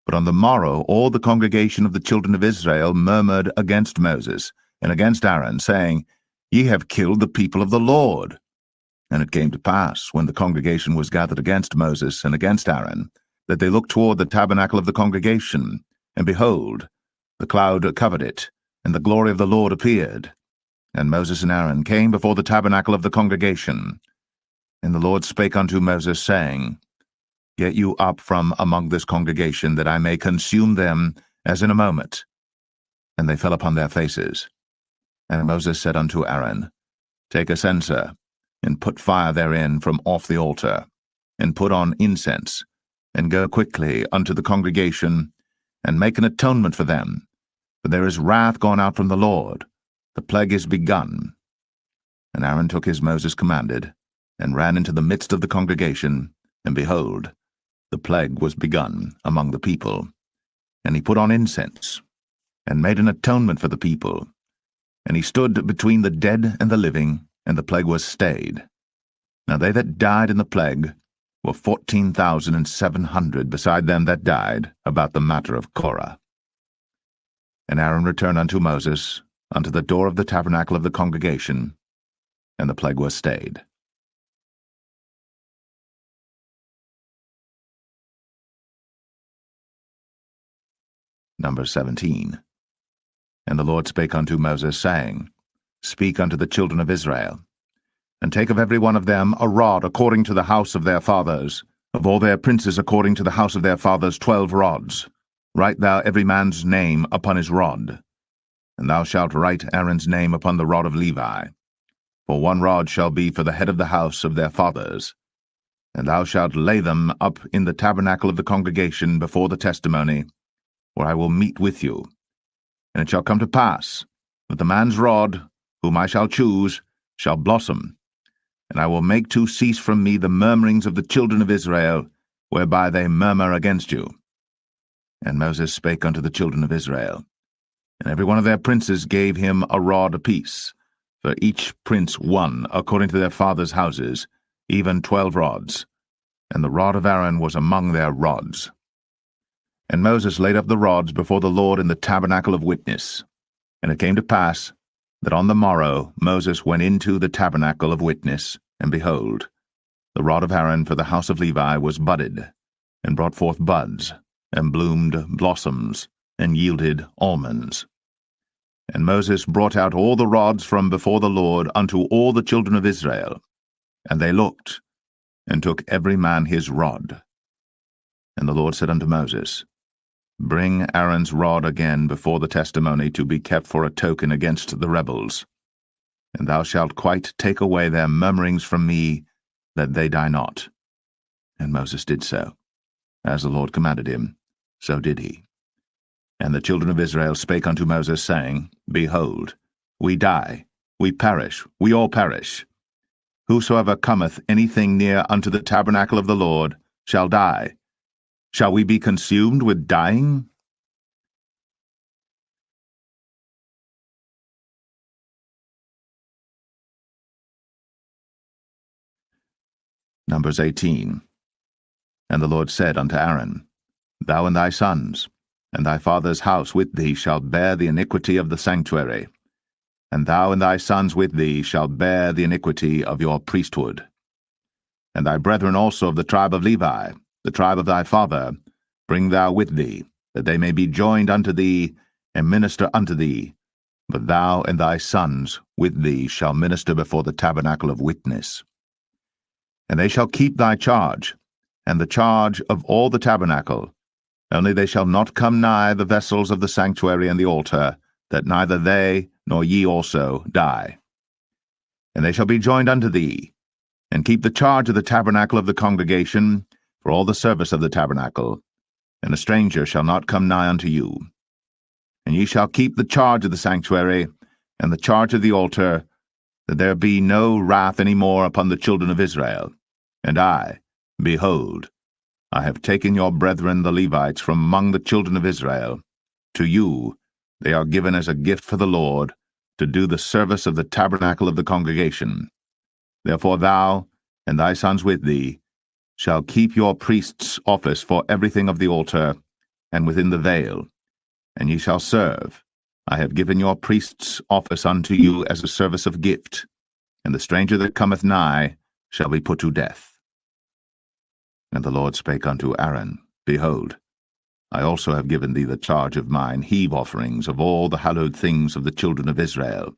But on the morrow all the congregation of the children of Israel murmured against Moses and against Aaron, saying, Ye have killed the people of the Lord. And it came to pass, when the congregation was gathered against Moses and against Aaron, that they looked toward the tabernacle of the congregation, and behold, the cloud covered it, and the glory of the Lord appeared. And Moses and Aaron came before the tabernacle of the congregation. And the Lord spake unto Moses, saying, Get you up from among this congregation, that I may consume them as in a moment. And they fell upon their faces. And Moses said unto Aaron, Take a censer, and put fire therein from off the altar, and put on incense, and go quickly unto the congregation, and make an atonement for them. For there is wrath gone out from the Lord, the plague is begun. And Aaron took as Moses commanded, and ran into the midst of the congregation, and behold, the plague was begun among the people. And he put on incense, and made an atonement for the people. And he stood between the dead and the living, and the plague was stayed. Now they that died in the plague were 14,700, beside them that died about the matter of Korah. And Aaron returned unto Moses, unto the door of the tabernacle of the congregation, and the plague was stayed. Number 17. And the Lord spake unto Moses, saying, Speak unto the children of Israel, and take of every one of them a rod according to the house of their fathers, of all their princes according to the house of their fathers 12 rods. Write thou every man's name upon his rod. And thou shalt write Aaron's name upon the rod of Levi. For 1 rod shall be for the head of the house of their fathers. And thou shalt lay them up in the tabernacle of the congregation before the testimony, where I will meet with you. And it shall come to pass that the man's rod, whom I shall choose, shall blossom, and I will make to cease from me the murmurings of the children of Israel, whereby they murmur against you. And Moses spake unto the children of Israel, and every one of their princes gave him a rod apiece, for each prince one, according to their fathers' houses, even 12 rods. And the rod of Aaron was among their rods. And Moses laid up the rods before the Lord in the tabernacle of witness. And it came to pass that on the morrow Moses went into the tabernacle of witness, and behold, the rod of Aaron for the house of Levi was budded, and brought forth buds, and bloomed blossoms, and yielded almonds. And Moses brought out all the rods from before the Lord unto all the children of Israel. And they looked, and took every man his rod. And the Lord said unto Moses, Bring Aaron's rod again before the testimony to be kept for a token against the rebels. And thou shalt quite take away their murmurings from me, that they die not. And Moses did so. As the Lord commanded him, so did he. And the children of Israel spake unto Moses, saying, Behold, we die, we perish, we all perish. Whosoever cometh anything near unto the tabernacle of the Lord shall die. Shall we be consumed with dying? Numbers 18. And the Lord said unto Aaron, Thou and thy sons, and thy father's house with thee shall bear the iniquity of the sanctuary, and thou and thy sons with thee shall bear the iniquity of your priesthood. And thy brethren also of the tribe of Levi, the tribe of thy father, bring thou with thee, that they may be joined unto thee, and minister unto thee. But thou and thy sons with thee shall minister before the tabernacle of witness. And they shall keep thy charge, and the charge of all the tabernacle. Only they shall not come nigh the vessels of the sanctuary and the altar, that neither they nor ye also die. And they shall be joined unto thee, and keep the charge of the tabernacle of the congregation, for all the service of the tabernacle, and a stranger shall not come nigh unto you. And ye shall keep the charge of the sanctuary, and the charge of the altar, that there be no wrath any more upon the children of Israel. And I, behold, I have taken your brethren the Levites from among the children of Israel. To you they are given as a gift for the Lord, to do the service of the tabernacle of the congregation. Therefore thou, and thy sons with thee, shall keep your priest's office for everything of the altar, and within the veil, and ye shall serve. I have given your priest's office unto you as a service of gift, and the stranger that cometh nigh shall be put to death. And the Lord spake unto Aaron, Behold, I also have given thee the charge of mine heave offerings of all the hallowed things of the children of Israel.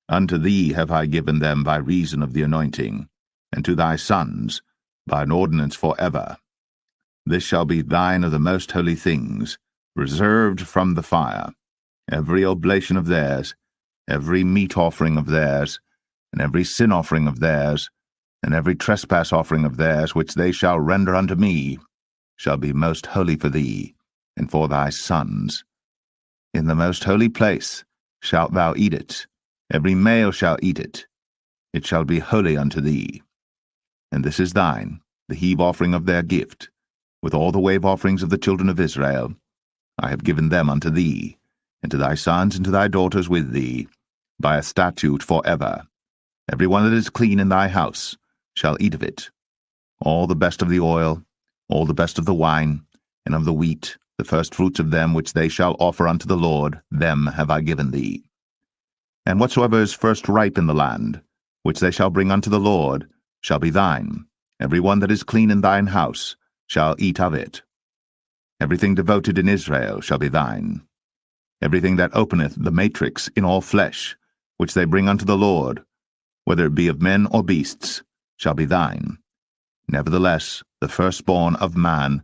Unto thee have I given them by reason of the anointing, and to thy sons by an ordinance for ever. This shall be thine of the most holy things, reserved from the fire, every oblation of theirs, every meat offering of theirs, and every sin offering of theirs, and every trespass offering of theirs, which they shall render unto me, shall be most holy for thee, and for thy sons. In the most holy place shalt thou eat it, every male shall eat it. It shall be holy unto thee. And this is thine, the heave offering of their gift, with all the wave offerings of the children of Israel. I have given them unto thee, and to thy sons and to thy daughters with thee, by a statute for ever. Every one that is clean in thy house shall eat of it. All the best of the oil, all the best of the wine, and of the wheat, the first fruits of them which they shall offer unto the Lord, them have I given thee. And whatsoever is first ripe in the land, which they shall bring unto the Lord, shall be thine. Every one that is clean in thine house shall eat of it. Everything devoted in Israel shall be thine. Everything that openeth the matrix in all flesh, which they bring unto the Lord, whether it be of men or beasts, shall be thine. Nevertheless, the firstborn of man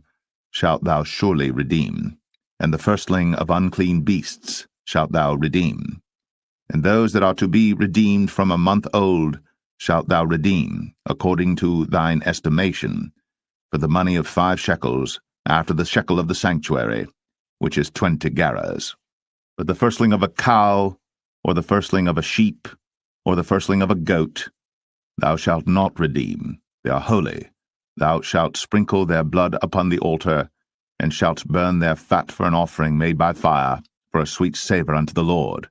shalt thou surely redeem, and the firstling of unclean beasts shalt thou redeem. And those that are to be redeemed from a month old shalt thou redeem, according to thine estimation, for the money of 5 shekels, after the shekel of the sanctuary, which is 20 gerahs. But the firstling of a cow, or the firstling of a sheep, or the firstling of a goat, thou shalt not redeem. They are holy. Thou shalt sprinkle their blood upon the altar, and shalt burn their fat for an offering made by fire, for a sweet savour unto the Lord.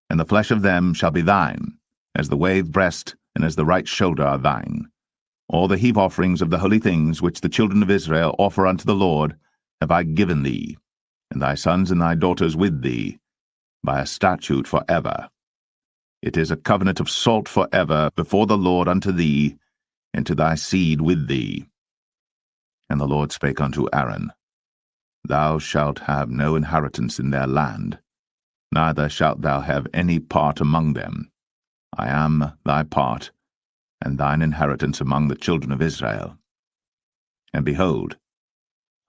And the flesh of them shall be thine, as the wave breast and as the right shoulder are thine. All the heave offerings of the holy things which the children of Israel offer unto the Lord have I given thee, and thy sons and thy daughters with thee, by a statute for ever. It is a covenant of salt for ever before the Lord unto thee, and to thy seed with thee. And the Lord spake unto Aaron, Thou shalt have no inheritance in their land, neither shalt thou have any part among them. I am thy part, and thine inheritance among the children of Israel. And behold,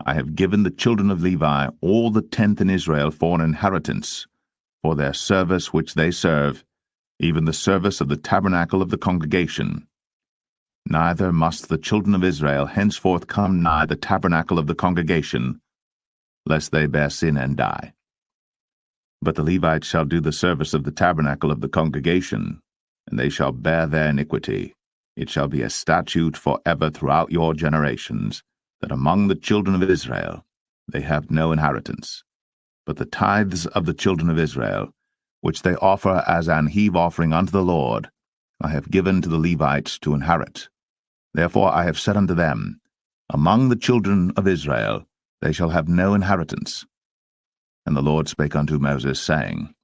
I have given the children of Levi all the tenth in Israel for an inheritance, for their service which they serve, even the service of the tabernacle of the congregation. Neither must the children of Israel henceforth come nigh the tabernacle of the congregation, lest they bear sin and die. But the Levites shall do the service of the tabernacle of the congregation, and they shall bear their iniquity. It shall be a statute for ever throughout your generations, that among the children of Israel they have no inheritance. But the tithes of the children of Israel, which they offer as an heave offering unto the Lord, I have given to the Levites to inherit. Therefore I have said unto them, Among the children of Israel they shall have no inheritance. And the Lord spake unto Moses, saying,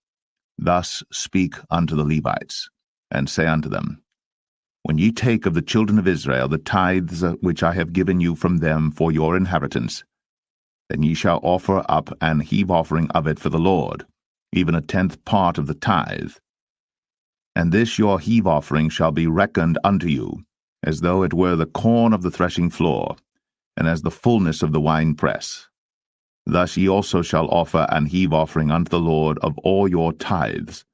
Thus speak unto the Levites, and say unto them, When ye take of the children of Israel the tithes which I have given you from them for your inheritance, then ye shall offer up an heave offering of it for the Lord, even a tenth part of the tithe. And this your heave offering shall be reckoned unto you, as though it were the corn of the threshing floor, and as the fullness of the winepress. Thus ye also shall offer an heave offering unto the Lord of all your tithes,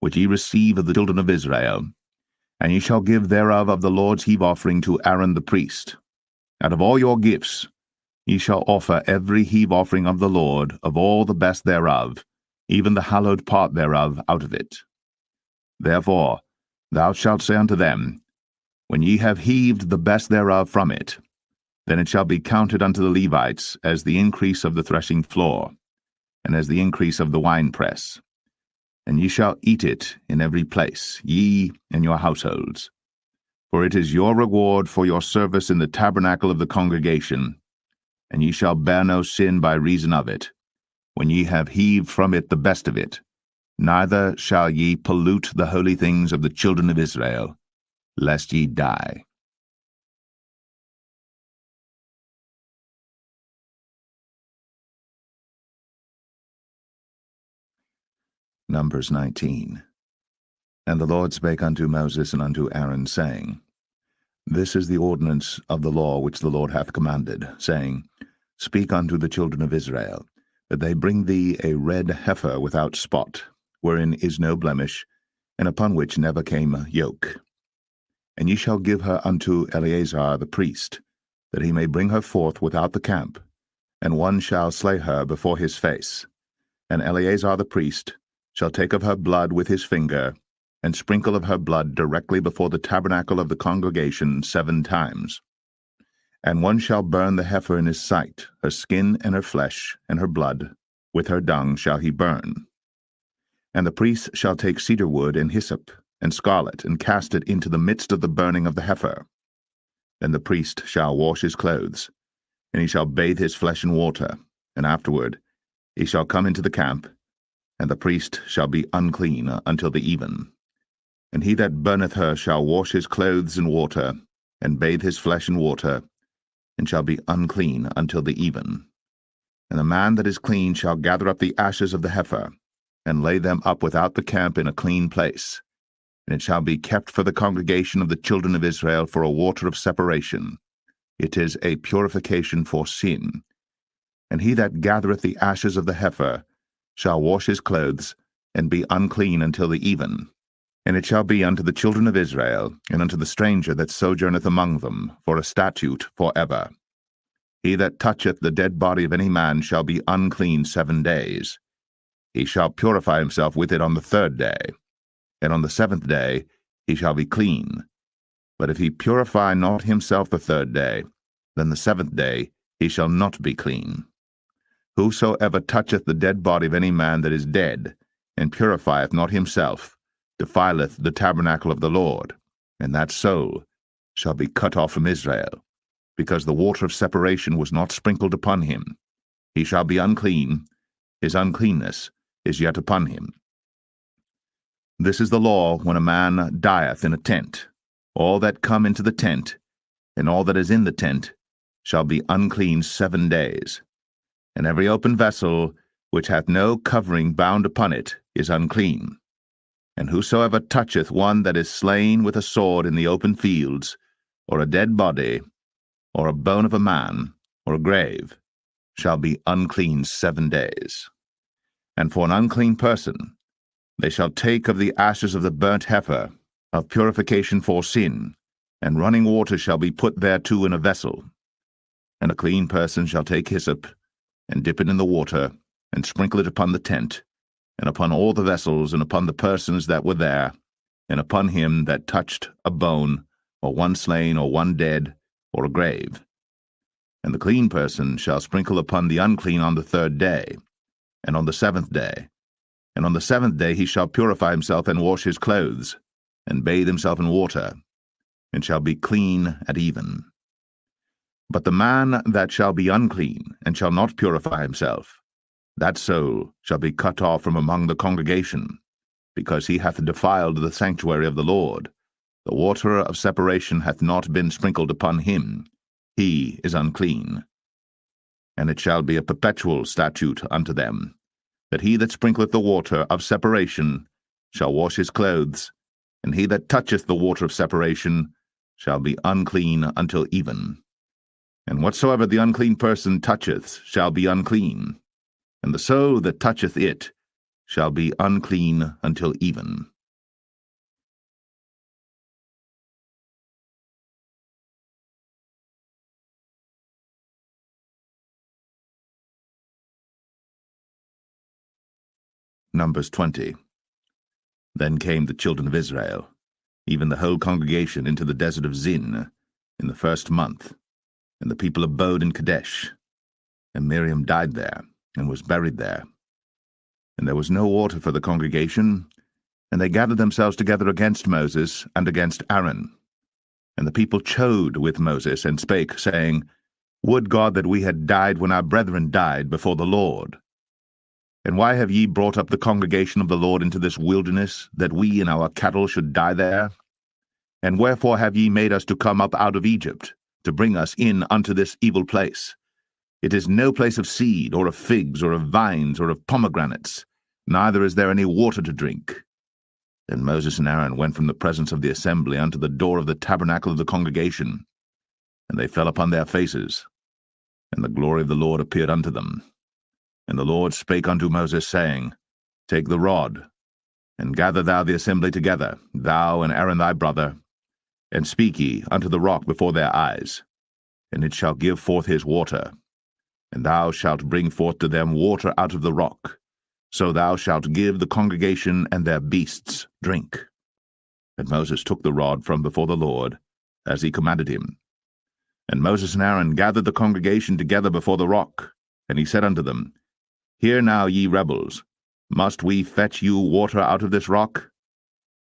which ye receive of the children of Israel, and ye shall give thereof of the Lord's heave offering to Aaron the priest. Out of all your gifts ye shall offer every heave offering of the Lord of all the best thereof, even the hallowed part thereof out of it. Therefore thou shalt say unto them, When ye have heaved the best thereof from it, then it shall be counted unto the Levites as the increase of the threshing floor, and as the increase of the winepress. And ye shall eat it in every place, ye and your households. For it is your reward for your service in the tabernacle of the congregation, and ye shall bear no sin by reason of it, when ye have heaved from it the best of it. Neither shall ye pollute the holy things of the children of Israel, lest ye die. Numbers 19. And the Lord spake unto Moses and unto Aaron, saying, This is the ordinance of the law which the Lord hath commanded, saying, Speak unto the children of Israel, that they bring thee a red heifer without spot, wherein is no blemish, and upon which never came yoke. And ye shall give her unto Eleazar the priest, that he may bring her forth without the camp, and one shall slay her before his face. And Eleazar the priest shall take of her blood with his finger, and sprinkle of her blood directly before the tabernacle of the congregation 7 times. And one shall burn the heifer in his sight, her skin and her flesh, and her blood, with her dung shall he burn. And the priest shall take cedar wood and hyssop, and scarlet, and cast it into the midst of the burning of the heifer. Then the priest shall wash his clothes, and he shall bathe his flesh in water, and afterward he shall come into the camp, and the priest shall be unclean until the even. And he that burneth her shall wash his clothes in water, and bathe his flesh in water, and shall be unclean until the even. And the man that is clean shall gather up the ashes of the heifer, and lay them up without the camp in a clean place. And it shall be kept for the congregation of the children of Israel for a water of separation. It is a purification for sin. And he that gathereth the ashes of the heifer shall wash his clothes, and be unclean until the even. And it shall be unto the children of Israel, and unto the stranger that sojourneth among them, for a statute for ever. He that toucheth the dead body of any man shall be unclean 7 days. he shall purify himself with it on the 3rd day, and on the 7th day he shall be clean. But if he purify not himself the 3rd day, then the 7th day he shall not be clean. Whosoever toucheth the dead body of any man that is dead, and purifieth not himself, defileth the tabernacle of the Lord, and that soul shall be cut off from Israel, because the water of separation was not sprinkled upon him. He shall be unclean, his uncleanness is yet upon him. This is the law when a man dieth in a tent. All that come into the tent, and all that is in the tent, shall be unclean 7 days. And every open vessel which hath no covering bound upon it is unclean. And whosoever toucheth one that is slain with a sword in the open fields, or a dead body, or a bone of a man, or a grave, shall be unclean 7 days. And for an unclean person they shall take of the ashes of the burnt heifer, of purification for sin, and running water shall be put thereto in a vessel. And a clean person shall take hyssop, and dip it in the water, and sprinkle it upon the tent, and upon all the vessels, and upon the persons that were there, and upon him that touched a bone, or one slain, or one dead, or a grave. And the clean person shall sprinkle upon the unclean on the 3rd day, and on the 7th day. And on the 7th day he shall purify himself, and wash his clothes, and bathe himself in water, and shall be clean at even. But the man that shall be unclean, and shall not purify himself, that soul shall be cut off from among the congregation, because he hath defiled the sanctuary of the Lord. The water of separation hath not been sprinkled upon him. He is unclean. And it shall be a perpetual statute unto them, that he that sprinkleth the water of separation shall wash his clothes, and he that toucheth the water of separation shall be unclean until even. And whatsoever the unclean person toucheth shall be unclean, and the soul that toucheth it shall be unclean until even. Numbers 20. Then came the children of Israel, even the whole congregation, into the desert of Zin, in the 1st month, and the people abode in Kadesh. And Miriam died there, and was buried there. And there was no water for the congregation, and they gathered themselves together against Moses and against Aaron. And the people chode with Moses, and spake, saying, Would God that we had died when our brethren died before the Lord! And why have ye brought up the congregation of the Lord into this wilderness, that we and our cattle should die there? And wherefore have ye made us to come up out of Egypt, to bring us in unto this evil place? It is no place of seed, or of figs, or of vines, or of pomegranates, neither is there any water to drink. Then Moses and Aaron went from the presence of the assembly unto the door of the tabernacle of the congregation, and they fell upon their faces, and the glory of the Lord appeared unto them. And the Lord spake unto Moses, saying, Take the rod, and gather thou the assembly together, thou and Aaron thy brother, and speak ye unto the rock before their eyes, and it shall give forth his water. And thou shalt bring forth to them water out of the rock, so thou shalt give the congregation and their beasts drink. And Moses took the rod from before the Lord, as he commanded him. And Moses and Aaron gathered the congregation together before the rock, and he said unto them, Hear now, ye rebels, must we fetch you water out of this rock?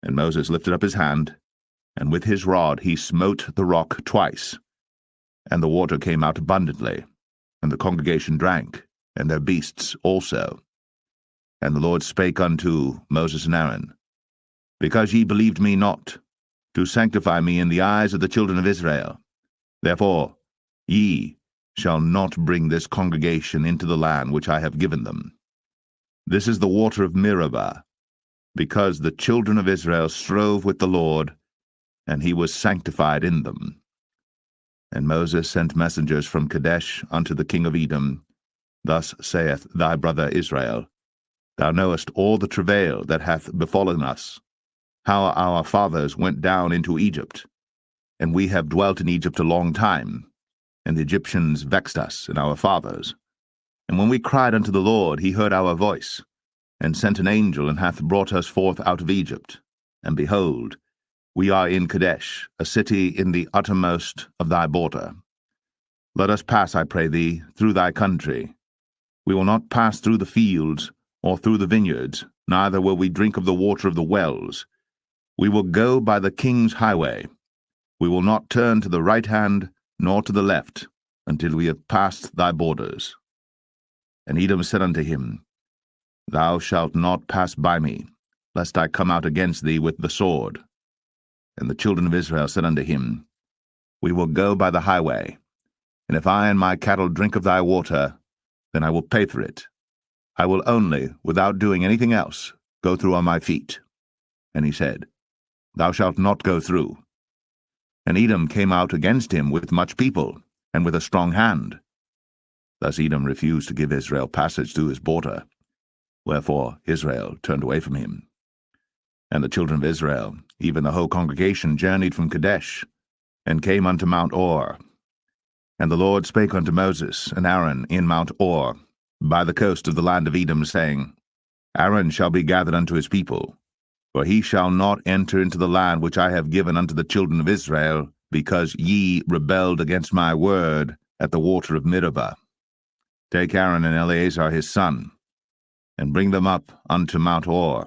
And Moses lifted up his hand, and with his rod he smote the rock twice. And the water came out abundantly, and the congregation drank, and their beasts also. And the Lord spake unto Moses and Aaron, Because ye believed me not, to sanctify me in the eyes of the children of Israel, therefore ye shall not bring this congregation into the land which I have given them. This is the water of Meribah, because the children of Israel strove with the Lord, and he was sanctified in them. And Moses sent messengers from Kadesh unto the king of Edom. Thus saith thy brother Israel, Thou knowest all the travail that hath befallen us, how our fathers went down into Egypt, and we have dwelt in Egypt a long time, and the Egyptians vexed us and our fathers. And when we cried unto the Lord, he heard our voice, and sent an angel, and hath brought us forth out of Egypt. And behold, we are in Kadesh, a city in the uttermost of thy border. Let us pass, I pray thee, through thy country. We will not pass through the fields, or through the vineyards, neither will we drink of the water of the wells. We will go by the king's highway. We will not turn to the right hand, nor to the left, until we have passed thy borders. And Edom said unto him, Thou shalt not pass by me, lest I come out against thee with the sword. And the children of Israel said unto him, We will go by the highway, and if I and my cattle drink of thy water, then I will pay for it. I will only, without doing anything else, go through on my feet. And he said, Thou shalt not go through. And Edom came out against him with much people, and with a strong hand. Thus Edom refused to give Israel passage through his border, wherefore Israel turned away from him. And the children of Israel, even the whole congregation, journeyed from Kadesh, and came unto Mount Or. And the Lord spake unto Moses and Aaron in Mount Or, by the coast of the land of Edom, saying, Aaron shall be gathered unto his people, for he shall not enter into the land which I have given unto the children of Israel, because ye rebelled against my word at the water of Meribah. Take Aaron and Eleazar his son, and bring them up unto Mount Or,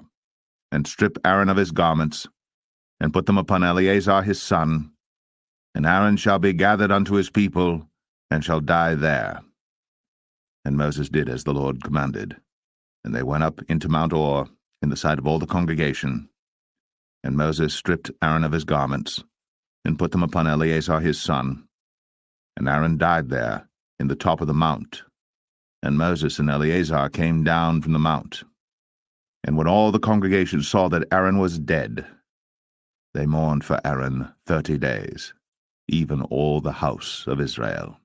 and strip Aaron of his garments, and put them upon Eleazar his son, and Aaron shall be gathered unto his people, and shall die there. And Moses did as the Lord commanded, and they went up into Mount Or in the sight of all the congregation. And Moses stripped Aaron of his garments, and put them upon Eleazar his son, and Aaron died there in the top of the mount. And Moses and Eleazar came down from the mount. And when all the congregation saw that Aaron was dead, they mourned for Aaron 30 days, even all the house of Israel.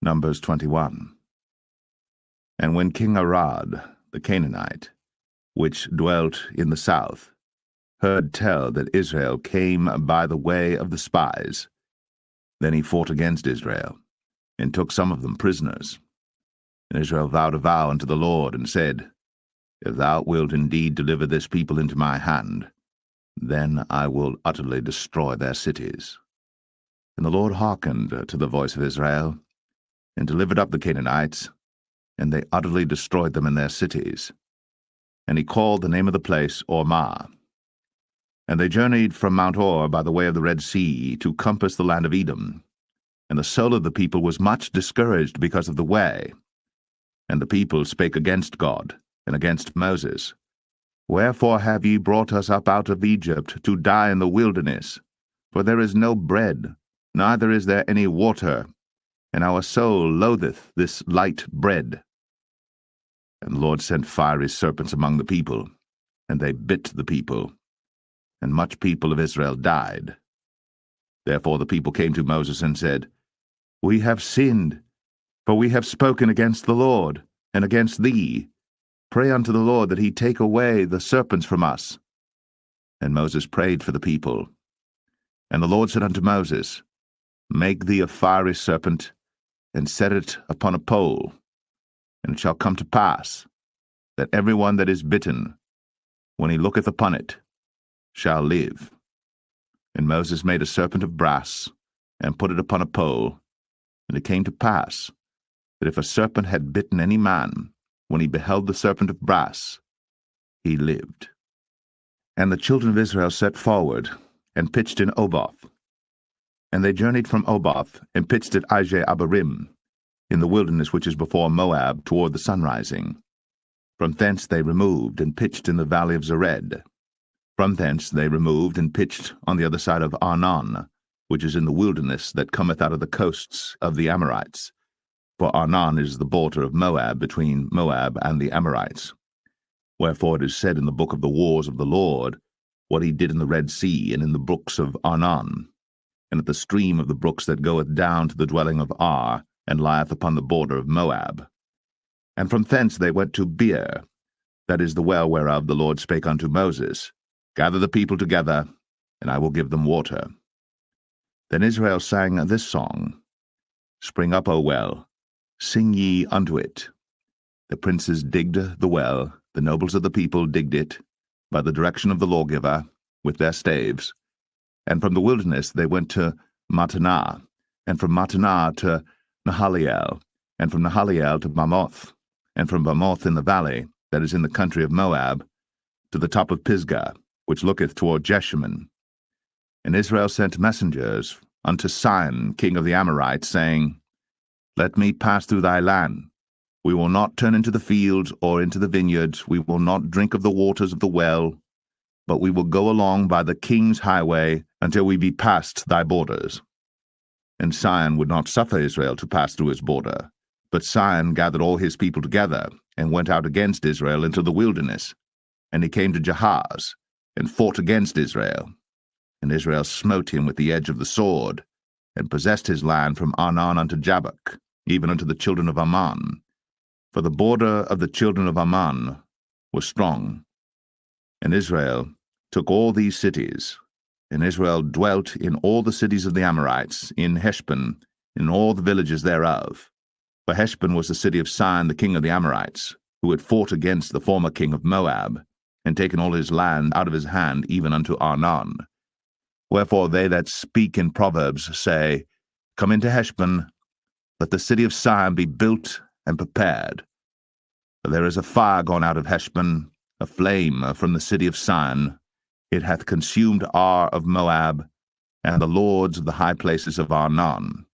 Numbers 21. And when King Arad, the Canaanite, which dwelt in the south, heard tell that Israel came by the way of the spies, then he fought against Israel, and took some of them prisoners. And Israel vowed a vow unto the Lord, and said, If thou wilt indeed deliver this people into my hand, then I will utterly destroy their cities. And the Lord hearkened to the voice of Israel, and delivered up the Canaanites, and they utterly destroyed them in their cities. And he called the name of the place Ormah. And they journeyed from Mount Or by the way of the Red Sea to compass the land of Edom. And the soul of the people was much discouraged because of the way. And the people spake against God, and against Moses. Wherefore have ye brought us up out of Egypt to die in the wilderness? For there is no bread, neither is there any water, and our soul loatheth this light bread. And the Lord sent fiery serpents among the people, and they bit the people, and much people of Israel died. Therefore the people came to Moses and said, We have sinned, for we have spoken against the Lord, and against thee. Pray unto the Lord that he take away the serpents from us. And Moses prayed for the people. And the Lord said unto Moses, Make thee a fiery serpent, and set it upon a pole. And it shall come to pass, that every one that is bitten, when he looketh upon it, shall live. And Moses made a serpent of brass, and put it upon a pole. And it came to pass, that if a serpent had bitten any man, when he beheld the serpent of brass, he lived. And the children of Israel set forward, and pitched in Oboth. And they journeyed from Oboth, and pitched at Ije-Abarim, in the wilderness which is before Moab, toward the sunrising. From thence they removed, and pitched in the valley of Zered. From thence they removed, and pitched on the other side of Arnon, which is in the wilderness that cometh out of the coasts of the Amorites. For Arnon is the border of Moab, between Moab and the Amorites. Wherefore it is said in the book of the wars of the Lord, what he did in the Red Sea, and in the brooks of Arnon, and at the stream of the brooks that goeth down to the dwelling of Ar, and lieth upon the border of Moab. And from thence they went to Beer, that is the well whereof the Lord spake unto Moses, Gather the people together, and I will give them water. Then Israel sang this song, Spring up, O well, sing ye unto it. The princes digged the well, the nobles of the people digged it, by the direction of the lawgiver, with their staves. And from the wilderness they went to Mattanah, and from Mattanah to Nahaliel, and from Nahaliel to Bamoth, and from Bamoth in the valley, that is in the country of Moab, to the top of Pisgah, which looketh toward Jeshimon. And Israel sent messengers unto Sihon, king of the Amorites, saying, Let me pass through thy land. We will not turn into the fields or into the vineyards. We will not drink of the waters of the well, but we will go along by the king's highway until we be past thy borders. And Sihon would not suffer Israel to pass through his border. But Sihon gathered all his people together, and went out against Israel into the wilderness. And he came to Jahaz, and fought against Israel. And Israel smote him with the edge of the sword, and possessed his land from Arnon unto Jabbok, even unto the children of Ammon. For the border of the children of Ammon was strong. And Israel took all these cities, and Israel dwelt in all the cities of the Amorites, in Heshbon, in all the villages thereof. For Heshbon was the city of Sihon the king of the Amorites, who had fought against the former king of Moab, and taken all his land out of his hand, even unto Arnon. Wherefore they that speak in Proverbs say, Come into Heshbon, let the city of Sihon be built and prepared. For there is a fire gone out of Heshbon, a flame from the city of Sihon. It hath consumed Ar of Moab, and the lords of the high places of Arnon.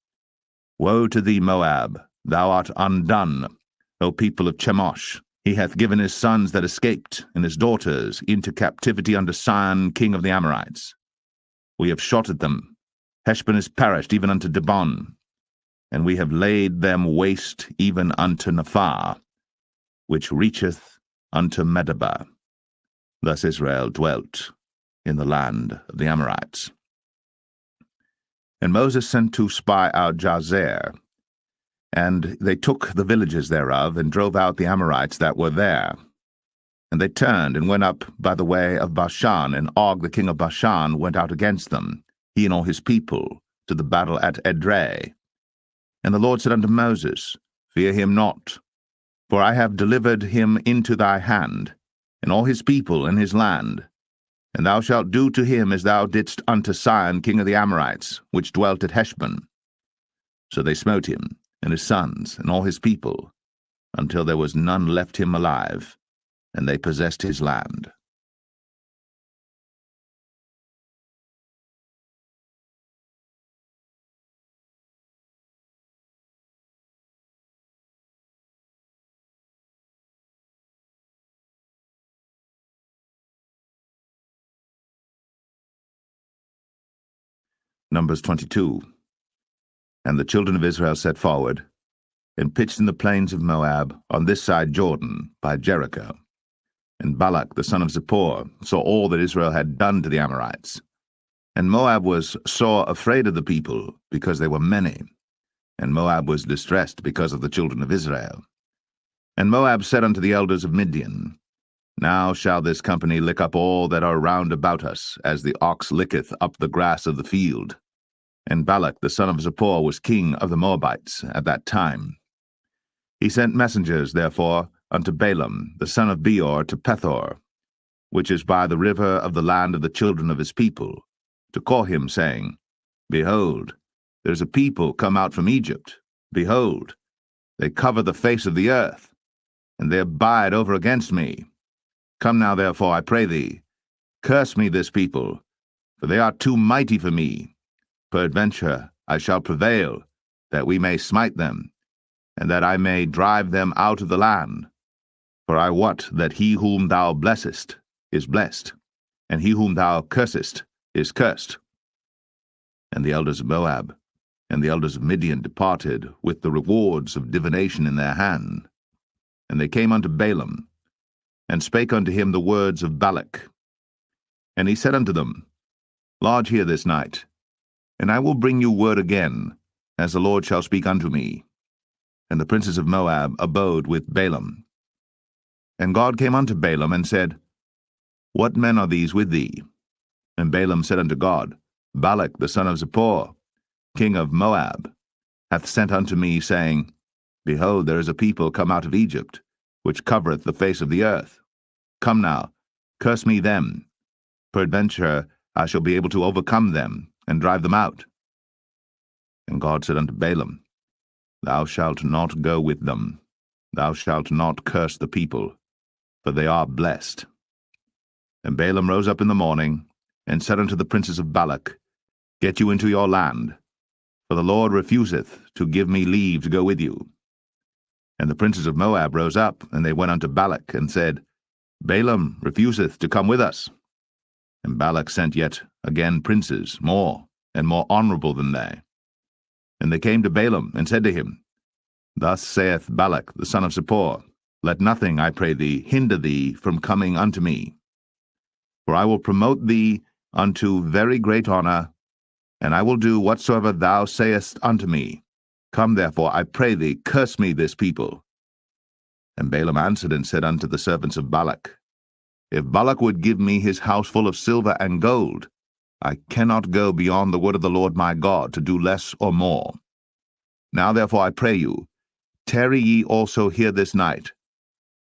Woe to thee, Moab! Thou art undone, O people of Chemosh. He hath given his sons that escaped, and his daughters, into captivity under Sihon, king of the Amorites. We have shot at them. Heshbon is perished even unto Dibon, and we have laid them waste even unto Nephah, which reacheth unto Medeba. Thus Israel dwelt in the land of the Amorites. And Moses sent to spy out Jazer, and they took the villages thereof, and drove out the Amorites that were there. And they turned, and went up by the way of Bashan, and Og the king of Bashan went out against them, he and all his people, to the battle at Edrei. And the Lord said unto Moses, Fear him not, for I have delivered him into thy hand, and all his people and his land. And thou shalt do to him as thou didst unto Sihon king of the Amorites, which dwelt at Heshbon. So they smote him, and his sons, and all his people, until there was none left him alive, and they possessed his land. Numbers 22. And the children of Israel set forward, and pitched in the plains of Moab, on this side Jordan, by Jericho. And Balak the son of Zippor saw all that Israel had done to the Amorites. And Moab was sore afraid of the people, because they were many. And Moab was distressed because of the children of Israel. And Moab said unto the elders of Midian, Now shall this company lick up all that are round about us, as the ox licketh up the grass of the field. And Balak the son of Zippor was king of the Moabites at that time. He sent messengers, therefore, unto Balaam the son of Beor to Pethor, which is by the river of the land of the children of his people, to call him, saying, Behold, there is a people come out from Egypt. Behold, they cover the face of the earth, and they abide over against me. Come now, therefore, I pray thee, curse me this people, for they are too mighty for me. Peradventure I shall prevail, that we may smite them, and that I may drive them out of the land. For I wot that he whom thou blessest is blessed, and he whom thou cursest is cursed. And the elders of Moab and the elders of Midian departed with the rewards of divination in their hand. And they came unto Balaam, and spake unto him the words of Balak. And he said unto them, Lodge here this night, and I will bring you word again, as the Lord shall speak unto me. and the princes of Moab abode with Balaam. And God came unto Balaam, and said, What men are these with thee? And Balaam said unto God, Balak the son of Zippor, king of Moab, hath sent unto me, saying, Behold, there is a people come out of Egypt, which covereth the face of the earth. Come now, curse me them. Peradventure I shall be able to overcome them, and drive them out. And God said unto Balaam, Thou shalt not go with them. Thou shalt not curse the people, for they are blessed. And Balaam rose up in the morning, and said unto the princes of Balak, Get you into your land, for the Lord refuseth to give me leave to go with you. And the princes of Moab rose up, and they went unto Balak, and said, Balaam refuseth to come with us. And Balak sent yet again princes, more and more honorable than they. And they came to Balaam, and said to him, Thus saith Balak the son of Zippor, Let nothing, I pray thee, hinder thee from coming unto me. For I will promote thee unto very great honor, and I will do whatsoever thou sayest unto me. Come therefore, I pray thee, curse me this people. And Balaam answered and said unto the servants of Balak, If Balak would give me his house full of silver and gold, I cannot go beyond the word of the Lord my God to do less or more. Now therefore I pray you, tarry ye also here this night,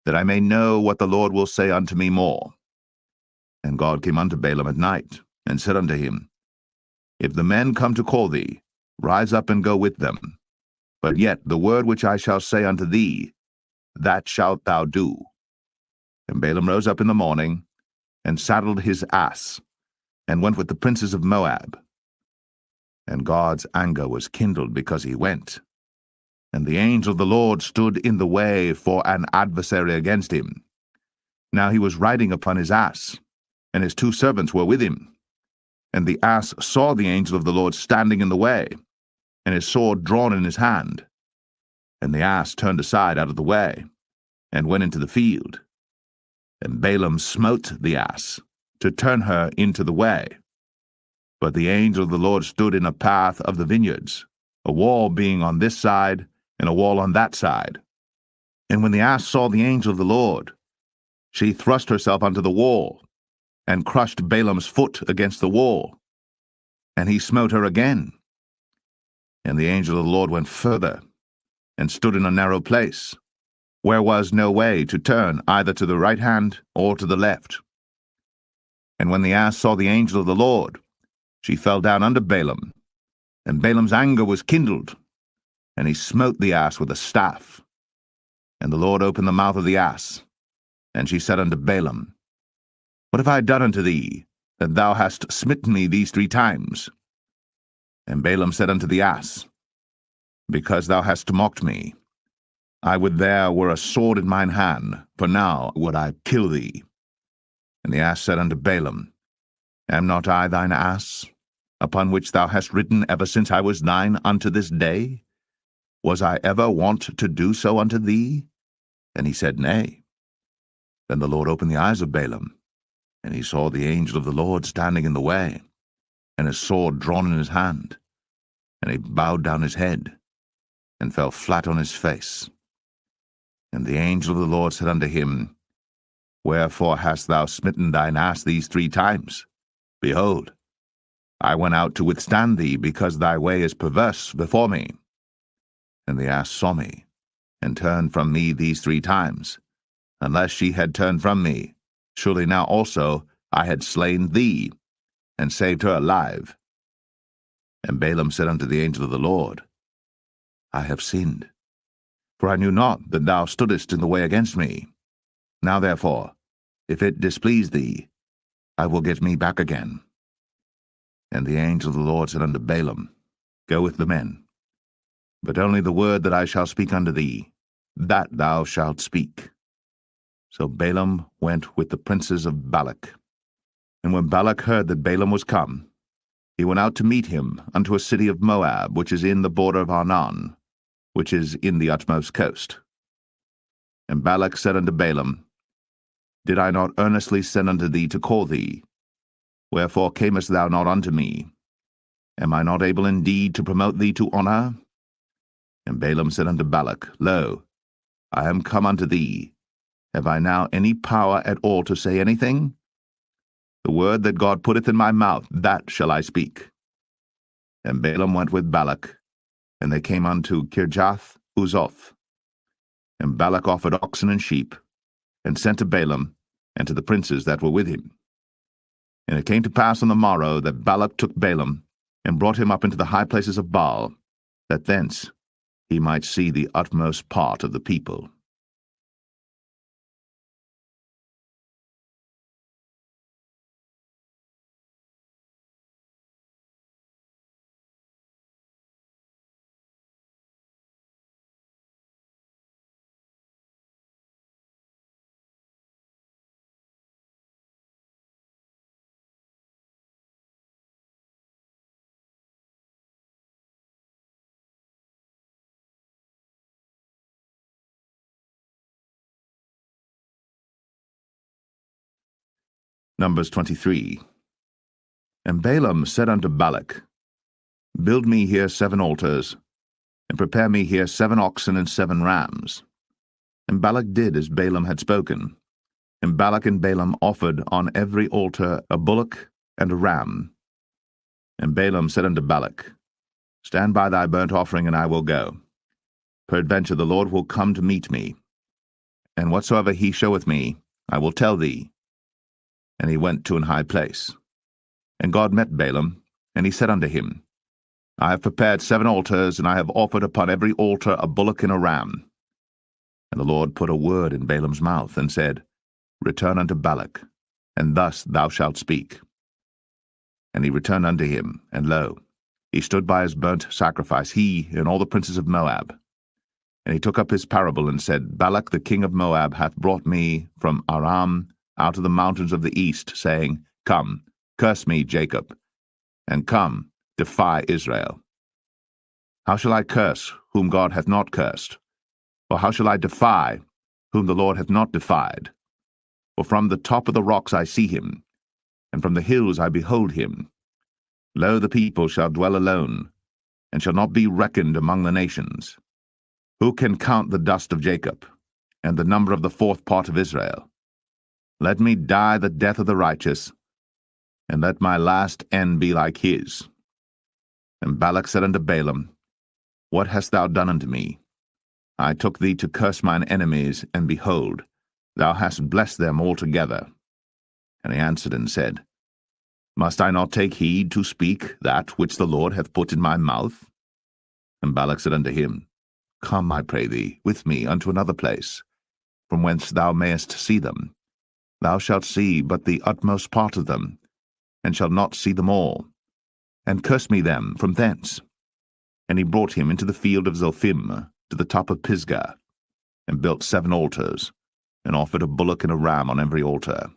that I may know what the Lord will say unto me more. And God came unto Balaam at night, and said unto him, If the men come to call thee, rise up and go with them. But yet the word which I shall say unto thee, that shalt thou do. And Balaam rose up in the morning, and saddled his ass, and went with the princes of Moab. And God's anger was kindled because he went. And the angel of the Lord stood in the way for an adversary against him. Now he was riding upon his ass, and his 2 servants were with him. And the ass saw the angel of the Lord standing in the way, and his sword drawn in his hand. And the ass turned aside out of the way, and went into the field. And Balaam smote the ass, to turn her into the way. But the angel of the Lord stood in a path of the vineyards, a wall being on this side, and a wall on that side. And when the ass saw the angel of the Lord, she thrust herself unto the wall, and crushed Balaam's foot against the wall. And he smote her again. And the angel of the Lord went further, and stood in a narrow place, where was no way to turn either to the right hand or to the left. And when the ass saw the angel of the Lord, she fell down under Balaam, and Balaam's anger was kindled, and he smote the ass with a staff. And the Lord opened the mouth of the ass, and she said unto Balaam, What have I done unto thee, that thou hast smitten me these 3 times? And Balaam said unto the ass, Because thou hast mocked me. I would there were a sword in mine hand, for now would I kill thee. And the ass said unto Balaam, Am not I thine ass, upon which thou hast ridden ever since I was thine unto this day? Was I ever wont to do so unto thee? And he said, Nay. Then the Lord opened the eyes of Balaam, and he saw the angel of the Lord standing in the way, and his sword drawn in his hand. And he bowed down his head, and fell flat on his face. And the angel of the Lord said unto him, Wherefore hast thou smitten thine ass these 3 times? Behold, I went out to withstand thee, because thy way is perverse before me. And the ass saw me, and turned from me these 3 times. Unless she had turned from me, surely now also I had slain thee, and saved her alive. And Balaam said unto the angel of the Lord, I have sinned, for I knew not that thou stoodest in the way against me. Now therefore, if it displease thee, I will get me back again. And the angel of the Lord said unto Balaam, Go with the men, but only the word that I shall speak unto thee, that thou shalt speak. So Balaam went with the princes of Balak. And when Balak heard that Balaam was come, he went out to meet him unto a city of Moab, which is in the border of Arnon, which is in the utmost coast. And Balak said unto Balaam, Did I not earnestly send unto thee to call thee? Wherefore camest thou not unto me? Am I not able indeed to promote thee to honor? And Balaam said unto Balak, Lo, I am come unto thee. Have I now any power at all to say anything? The word that God putteth in my mouth, that shall I speak. And Balaam went with Balak, and they came unto Kirjath Uzoth. And Balak offered oxen and sheep, and sent to Balaam, and to the princes that were with him. And it came to pass on the morrow that Balak took Balaam, and brought him up into the high places of Baal, that thence he might see the utmost part of the people. Numbers 23. And Balaam said unto Balak, Build me here 7 altars, and prepare me here 7 oxen and 7 rams. And Balak did as Balaam had spoken. And Balak and Balaam offered on every altar a bullock and a ram. And Balaam said unto Balak, Stand by thy burnt offering, and I will go. Peradventure the Lord will come to meet me, and whatsoever he showeth me, I will tell thee. And he went to an high place. And God met Balaam, and he said unto him, I have prepared 7 altars, and I have offered upon every altar a bullock and a ram. And the Lord put a word in Balaam's mouth, and said, Return unto Balak, and thus thou shalt speak. And he returned unto him, and lo, he stood by his burnt sacrifice, he and all the princes of Moab. And he took up his parable, and said, Balak the king of Moab hath brought me from Aram out of the mountains of the east, saying, Come, curse me, Jacob, and come, defy Israel. How shall I curse whom God hath not cursed? Or how shall I defy whom the Lord hath not defied? For from the top of the rocks I see him, and from the hills I behold him. Lo, the people shall dwell alone, and shall not be reckoned among the nations. Who can count the dust of Jacob, and the number of the 4th part of Israel? Let me die the death of the righteous, and let my last end be like his. And Balak said unto Balaam, What hast thou done unto me? I took thee to curse mine enemies, and behold, thou hast blessed them altogether. And he answered and said, Must I not take heed to speak that which the Lord hath put in my mouth? And Balak said unto him, Come, I pray thee, with me unto another place, from whence thou mayest see them. Thou shalt see but the utmost part of them, and shalt not see them all. And curse me them from thence. And he brought him into the field of Zophim, to the top of Pisgah, and built 7 altars, and offered a bullock and a ram on every altar.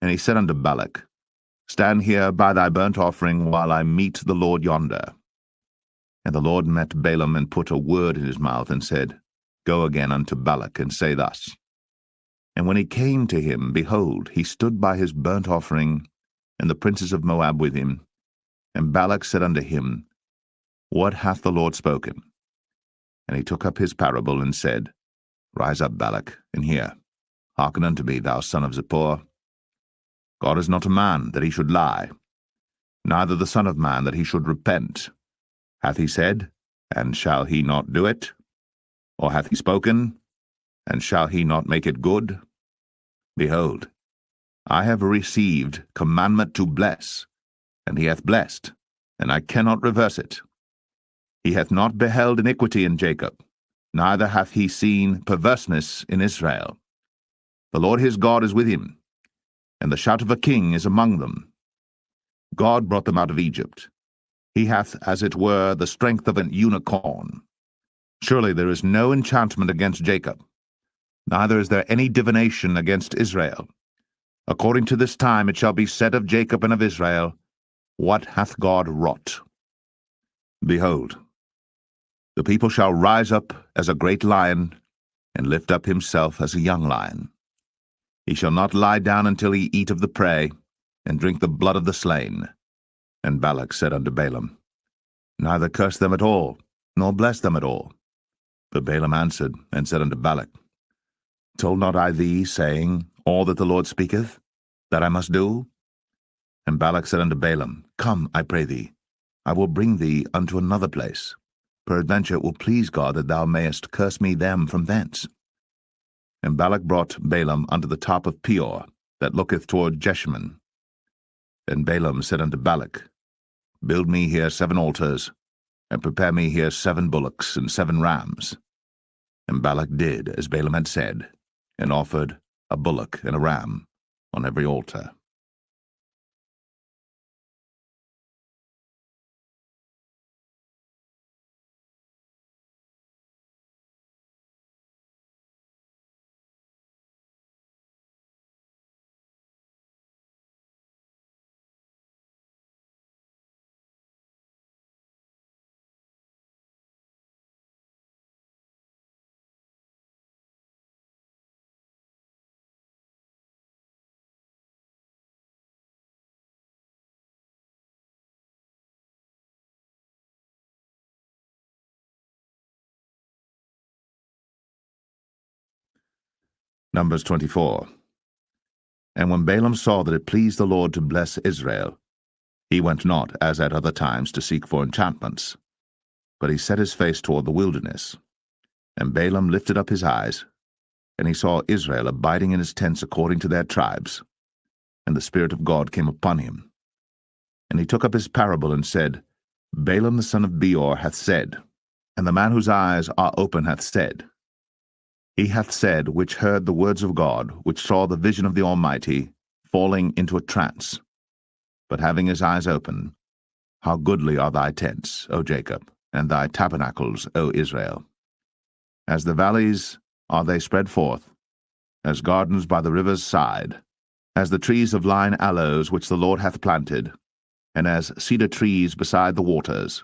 And he said unto Balak, Stand here by thy burnt offering, while I meet the Lord yonder. And the Lord met Balaam, and put a word in his mouth, and said, Go again unto Balak, and say thus. And when he came to him, behold, he stood by his burnt offering, and the princes of Moab with him. And Balak said unto him, What hath the Lord spoken? And he took up his parable, and said, Rise up, Balak, and hear. Hearken unto me, thou son of Zippor. God is not a man, that he should lie, neither the Son of Man, that he should repent. Hath he said, and shall he not do it? Or hath he spoken, and shall he not make it good? Behold, I have received commandment to bless, and he hath blessed, and I cannot reverse it. He hath not beheld iniquity in Jacob, neither hath he seen perverseness in Israel. The Lord his God is with him, and the shout of a king is among them. God brought them out of Egypt. He hath, as it were, the strength of an unicorn. Surely there is no enchantment against Jacob, neither is there any divination against Israel. According to this time it shall be said of Jacob and of Israel, What hath God wrought? Behold, the people shall rise up as a great lion, and lift up himself as a young lion. He shall not lie down until he eat of the prey, and drink the blood of the slain. And Balak said unto Balaam, Neither curse them at all, nor bless them at all, But Balaam answered and said unto Balak, Told not I thee, saying, All that the Lord speaketh, that I must do? And Balak said unto Balaam, Come, I pray thee, I will bring thee unto another place. Peradventure it will please God that thou mayest curse me them from thence. And Balak brought Balaam unto the top of Peor, that looketh toward Jeshimon. And Balaam said unto Balak, Build me here 7 altars, and prepare me here 7 bullocks and 7 rams. And Balak did as Balaam had said, and offered a bullock and a ram on every altar. Numbers 24. And when Balaam saw that it pleased the Lord to bless Israel, he went not, as at other times, to seek for enchantments, but he set his face toward the wilderness. And Balaam lifted up his eyes, and he saw Israel abiding in his tents according to their tribes. And the Spirit of God came upon him. And he took up his parable and said, Balaam the son of Beor hath said, and the man whose eyes are open hath said, He hath said, which heard the words of God, which saw the vision of the Almighty, falling into a trance, but having his eyes open, How goodly are thy tents, O Jacob, and thy tabernacles, O Israel! As the valleys are they spread forth, as gardens by the river's side, as the trees of lign aloes which the Lord hath planted, and as cedar trees beside the waters.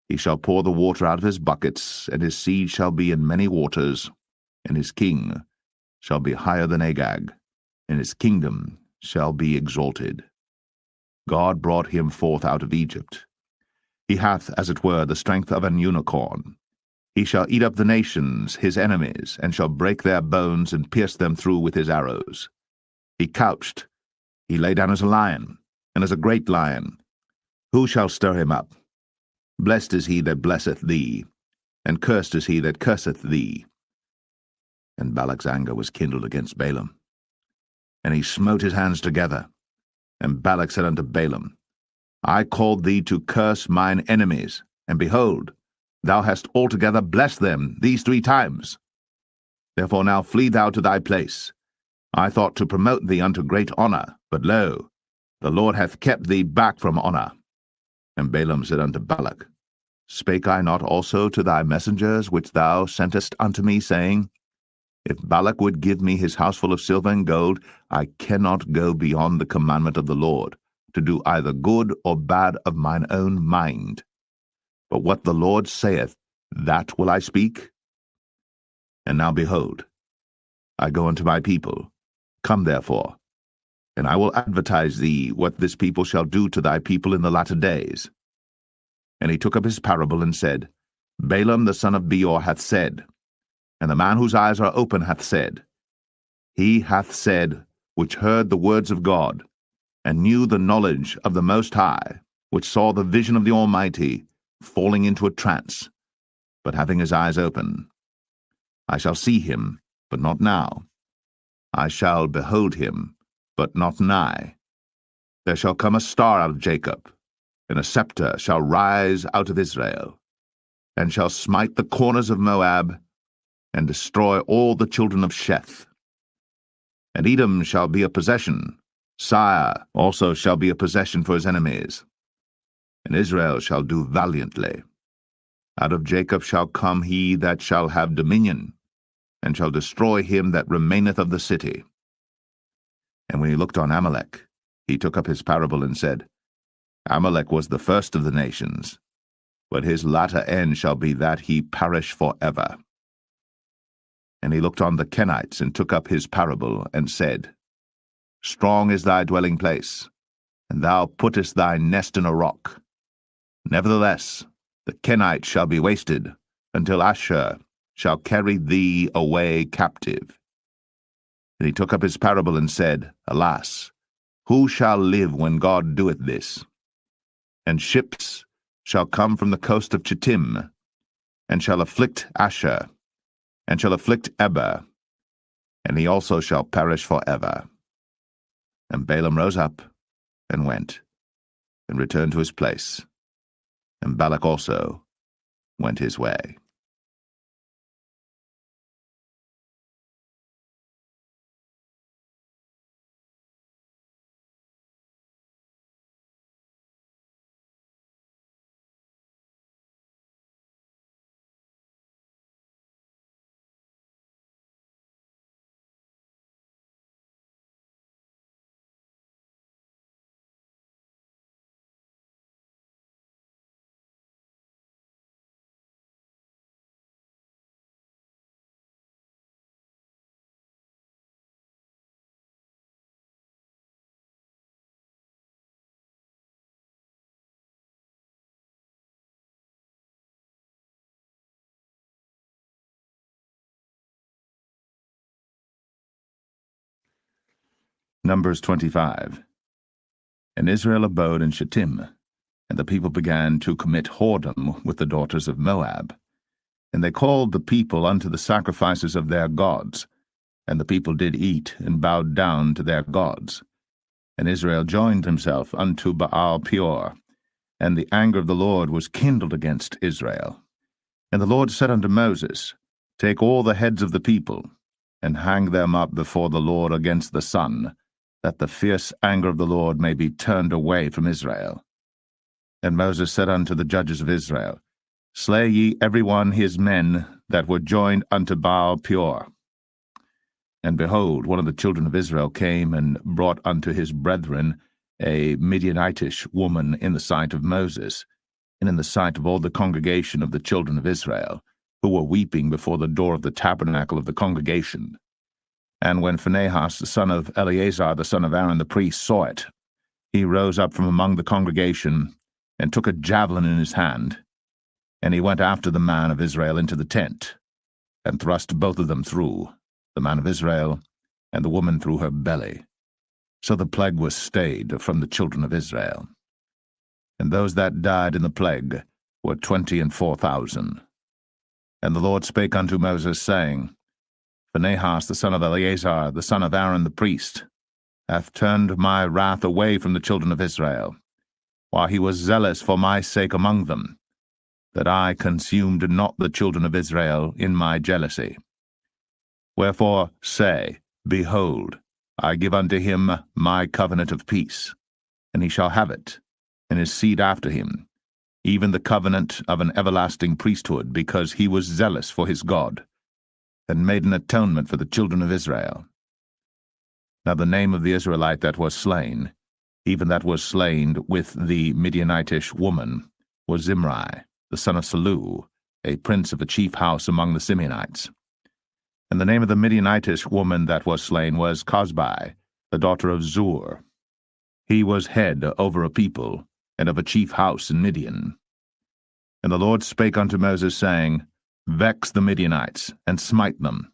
He shall pour the water out of his buckets, and his seed shall be in many waters, and his king shall be higher than Agag, and his kingdom shall be exalted. God brought him forth out of Egypt. He hath, as it were, the strength of an unicorn. He shall eat up the nations, his enemies, and shall break their bones and pierce them through with his arrows. He couched, he lay down as a lion, and as a great lion. Who shall stir him up? Blessed is he that blesseth thee, and cursed is he that curseth thee. And Balak's anger was kindled against Balaam. And he smote his hands together. And Balak said unto Balaam, I called thee to curse mine enemies, and behold, thou hast altogether blessed them these 3 times. Therefore now flee thou to thy place. I thought to promote thee unto great honor, but lo, the Lord hath kept thee back from honor. And Balaam said unto Balak, Spake I not also to thy messengers which thou sentest unto me, saying, If Balak would give me his houseful of silver and gold, I cannot go beyond the commandment of the Lord, to do either good or bad of mine own mind. But what the Lord saith, that will I speak. And now behold, I go unto my people. Come therefore, and I will advertise thee what this people shall do to thy people in the latter days. And he took up his parable and said, Balaam the son of Beor hath said, and the man whose eyes are open hath said, He hath said, which heard the words of God, and knew the knowledge of the Most High, which saw the vision of the Almighty, falling into a trance, but having his eyes open. I shall see him, but not now. I shall behold him, but not nigh. There shall come a star out of Jacob, and a scepter shall rise out of Israel, and shall smite the corners of Moab, and destroy all the children of Sheth. And Edom shall be a possession, Sire also shall be a possession for his enemies. And Israel shall do valiantly. Out of Jacob shall come he that shall have dominion, and shall destroy him that remaineth of the city. And when he looked on Amalek, he took up his parable and said, Amalek was the first of the nations, but his latter end shall be that he perish for ever. And he looked on the Kenites, and took up his parable, and said, Strong is thy dwelling place, and thou puttest thy nest in a rock. Nevertheless, the Kenites shall be wasted, until Ashur shall carry thee away captive. And he took up his parable and said, Alas, who shall live when God doeth this? And ships shall come from the coast of Chittim, and shall afflict Asher, and shall afflict Eber, and he also shall perish for ever. And Balaam rose up, and went, and returned to his place. And Balak also went his way. Numbers 25. And Israel abode in Shittim, and the people began to commit whoredom with the daughters of Moab. And they called the people unto the sacrifices of their gods, and the people did eat and bowed down to their gods. And Israel joined himself unto Baal Peor, and the anger of the Lord was kindled against Israel. And the Lord said unto Moses, Take all the heads of the people, and hang them up before the Lord against the sun, that the fierce anger of the Lord may be turned away from Israel. And Moses said unto the judges of Israel, Slay ye every one his men that were joined unto Baal Peor. And behold, one of the children of Israel came and brought unto his brethren a Midianitish woman in the sight of Moses, and in the sight of all the congregation of the children of Israel, who were weeping before the door of the tabernacle of the congregation. And when Phinehas the son of Eleazar the son of Aaron the priest saw it, he rose up from among the congregation, and took a javelin in his hand, and he went after the man of Israel into the tent, and thrust both of them through, the man of Israel, and the woman through her belly. So the plague was stayed from the children of Israel. And those that died in the plague were 24,000. And the Lord spake unto Moses, saying, Phinehas the son of Eleazar, the son of Aaron the priest, hath turned my wrath away from the children of Israel, while he was zealous for my sake among them, that I consumed not the children of Israel in my jealousy. Wherefore say, Behold, I give unto him my covenant of peace, and he shall have it, and his seed after him, even the covenant of an everlasting priesthood, because he was zealous for his God, and made an atonement for the children of Israel. Now the name of the Israelite that was slain, even that was slain with the Midianitish woman, was Zimri, the son of Salu, a prince of a chief house among the Simeonites. And the name of the Midianitish woman that was slain was Cosbi, the daughter of Zur. He was head over a people, and of a chief house in Midian. And the Lord spake unto Moses, saying, Vex the Midianites, and smite them,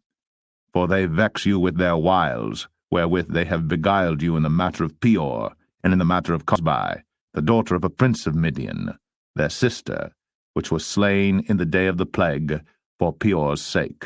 for they vex you with their wiles, wherewith they have beguiled you in the matter of Peor, and in the matter of Cosbi, the daughter of a prince of Midian, their sister, which was slain in the day of the plague, for Peor's sake.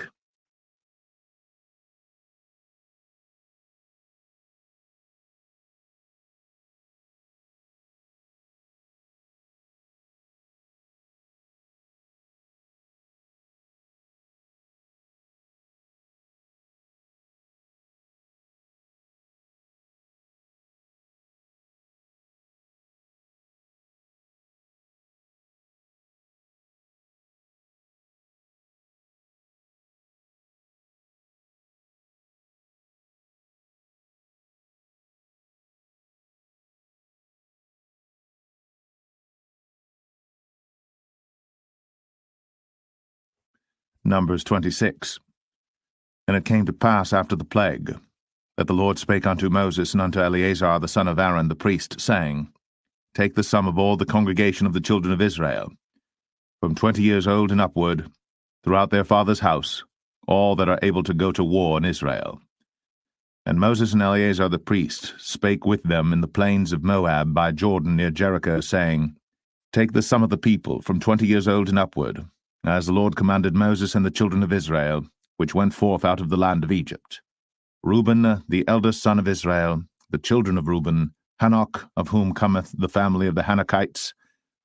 Numbers 26. And it came to pass after the plague, that the Lord spake unto Moses and unto Eleazar the son of Aaron the priest, saying, Take the sum of all the congregation of the children of Israel, from 20 years old and upward, throughout their father's house, all that are able to go to war in Israel. And Moses and Eleazar the priest spake with them in the plains of Moab by Jordan near Jericho, saying, Take the sum of the people from 20 years old and upward, as the Lord commanded Moses and the children of Israel, which went forth out of the land of Egypt. Reuben, the eldest son of Israel, the children of Reuben, Hanok, of whom cometh the family of the Hanokites,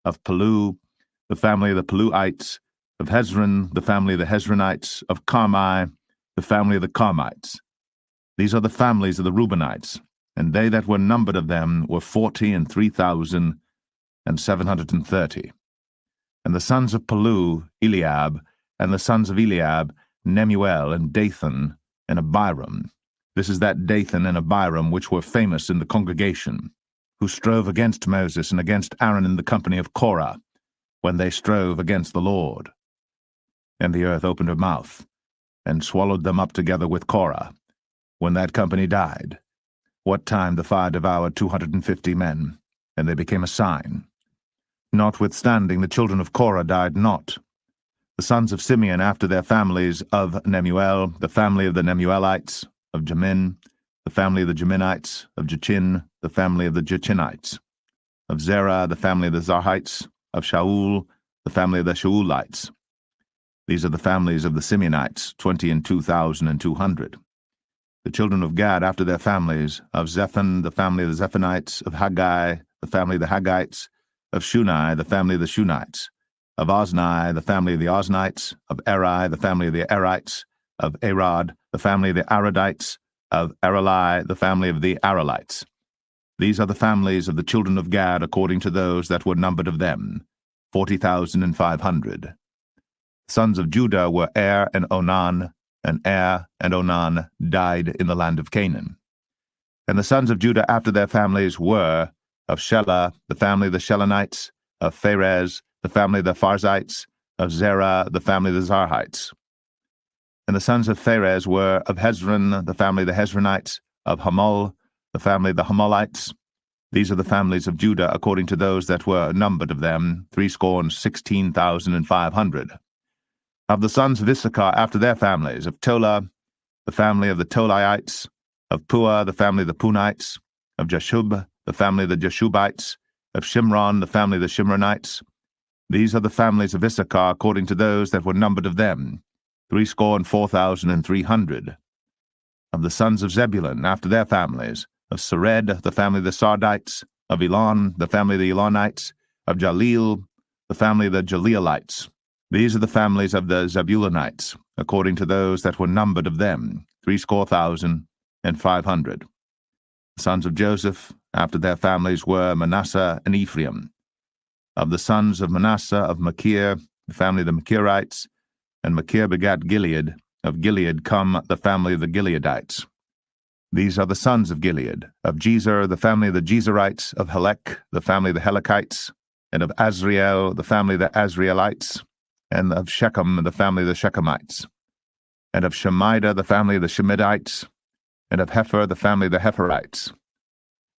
of Palu, the family of the Paluites, of Hezron, the family of the Hezronites, of Carmi, the family of the Carmites. These are the families of the Reubenites, and they that were numbered of them were 40,003,730. And the sons of Palu, Eliab, and the sons of Eliab, Nemuel, and Dathan, and Abiram. This is that Dathan and Abiram which were famous in the congregation, who strove against Moses and against Aaron in the company of Korah, when they strove against the Lord. And the earth opened her mouth, and swallowed them up together with Korah, when that company died, what time the fire devoured 250 men, and they became a sign. Notwithstanding, the children of Korah died not. The sons of Simeon after their families, of Nemuel, the family of the Nemuelites, of Jamin, the family of the Jaminites, of Jachin, the family of the Jachinites, of Zerah, the family of the Zarhites, of Shaul, the family of the Shaulites. These are the families of the Simeonites, 22,200. The children of Gad after their families, of Zephon, the family of the Zephonites, of Haggai, the family of the Haggites, of Shunai, the family of the Shunites, of Ozni, the family of the Oznites, of Eri, the family of the Erites, of Arad, the family of the Aradites, of Arali, the family of the Aralites. These are the families of the children of Gad according to those that were numbered of them, 40,500. Sons of Judah were Er and Onan, and Er and Onan died in the land of Canaan. And the sons of Judah after their families were, of Shelah, the family of the Shelonites, of Pharez, the family of the Pharzites, of Zerah, the family of the Zarhites. And the sons of Pharez were, of Hezron, the family of the Hezronites, of Hamul, the family of the Hamulites. These are the families of Judah according to those that were numbered of them, 16,500. Of the sons of Issachar after their families, of Tola, the family of the Tolaites, of Pua, the family of the Punites, of Jashub, the family of the Jashubites, of Shimron, the family of the Shimronites. These are the families of Issachar according to those that were numbered of them, 64,300. Of the sons of Zebulun after their families, of Sered, the family of the Sardites, of Elon, the family of the Elonites, of Jaleel, the family of the Jaleelites. These are the families of the Zebulunites, according to those that were numbered of them, 60,500. The sons of Joseph, after their families, were Manasseh and Ephraim. Of the sons of Manasseh, of Machir, the family of the Machirites, and Machir begat Gilead. Of Gilead come the family of the Gileadites. These are the sons of Gilead. Of Jezer, the family of the Jezerites, of Helek, the family of the Helekites, and of Azriel, the family of the Azrielites, and of Shechem, the family of the Shechemites, and of Shemida, the family of the Shemidites, and of Hepher, the family of the Hepherites.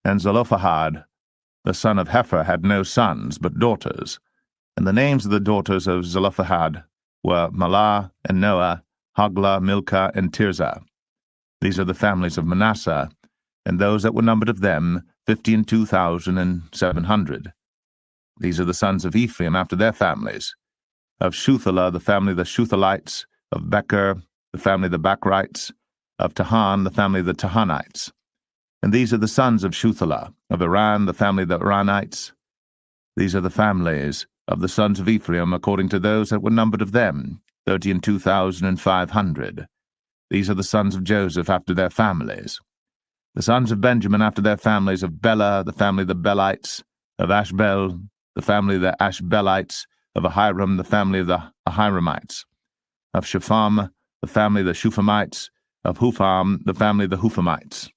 And Zelophehad, the son of Hepher, had no sons, but daughters. And the names of the daughters of Zelophehad were Mahlah and Noah, Hoglah, Milcah, and Tirzah. These are the families of Manasseh, and those that were numbered of them, 52,700. These are the sons of Ephraim after their families. Of Shuthelah, the family of the Shuthalites, of Becher, the family of the Bachrites, of Tahan, the family of the Tahanites. And these are the sons of Shuthelah, of Iran, the family of the Iranites. These are the families of the sons of Ephraim according to those that were numbered of them, 32,500. These are the sons of Joseph after their families. The sons of Benjamin after their families, of Bela, the family of the Belites, of Ashbel, the family of the Ashbelites, of Ahiram, the family of the Ahiramites, of Shepham, the family of the Shuphamites, of Hupham, the family of the Huphamites.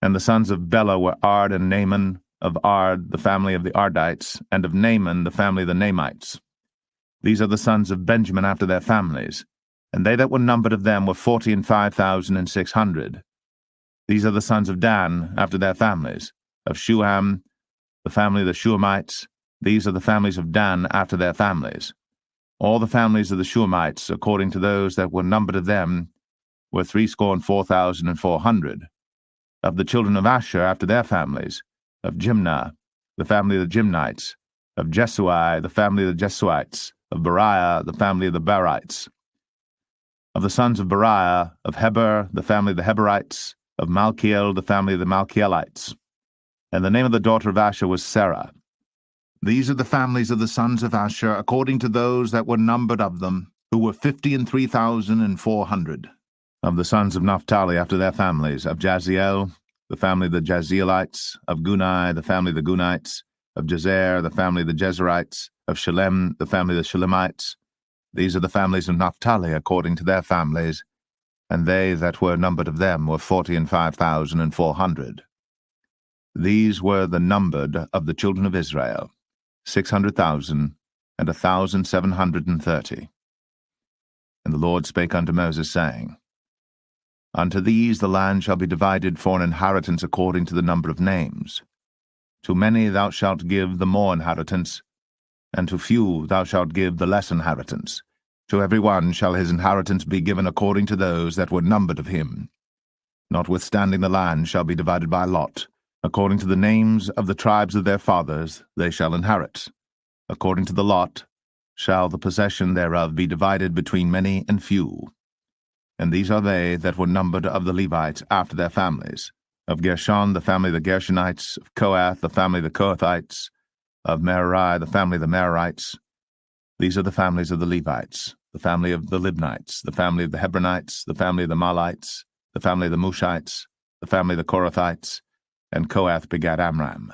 And the sons of Bela were Ard and Naaman, of Ard, the family of the Ardites, and of Naaman, the family of the Naamites. These are the sons of Benjamin after their families, and they that were numbered of them were 45,600. These are the sons of Dan after their families, of Shuham, the family of the Shuhamites. These are the families of Dan after their families. All the families of the Shuamites, according to those that were numbered of them, were 64,400. Of the children of Asher after their families, of Jimnah, the family of the Jimnites, of Jesui, the family of the Jesuites, of Beriah, the family of the Berites, of the sons of Beriah, of Heber, the family of the Heberites, of Malkiel, the family of the Malkielites. And the name of the daughter of Asher was Sarah. These are the families of the sons of Asher, according to those that were numbered of them, who were 53,400. Of the sons of Naphtali after their families, of Jaziel, the family of the Jazielites, of Gunai, the family of the Gunites, of Jezer, the family of the Jezerites, of Shalem, the family of the Shalemites. These are the families of Naphtali according to their families, and they that were numbered of them were 45,400. These were the numbered of the children of Israel, 600,000 and 1,730. And the Lord spake unto Moses, saying, Unto these the land shall be divided for an inheritance according to the number of names. To many thou shalt give the more inheritance, and to few thou shalt give the less inheritance. To every one shall his inheritance be given according to those that were numbered of him. Notwithstanding the land shall be divided by lot. According to the names of the tribes of their fathers they shall inherit. According to the lot shall the possession thereof be divided between many and few. And these are they that were numbered of the Levites after their families. Of Gershon, the family of the Gershonites, of Kohath, the family of the Kohathites, of Merari, the family of the Merarites. These are the families of the Levites, the family of the Libnites, the family of the Hebronites, the family of the Mahlites, the family of the Mushites, the family of the Korathites, and Kohath begat Amram.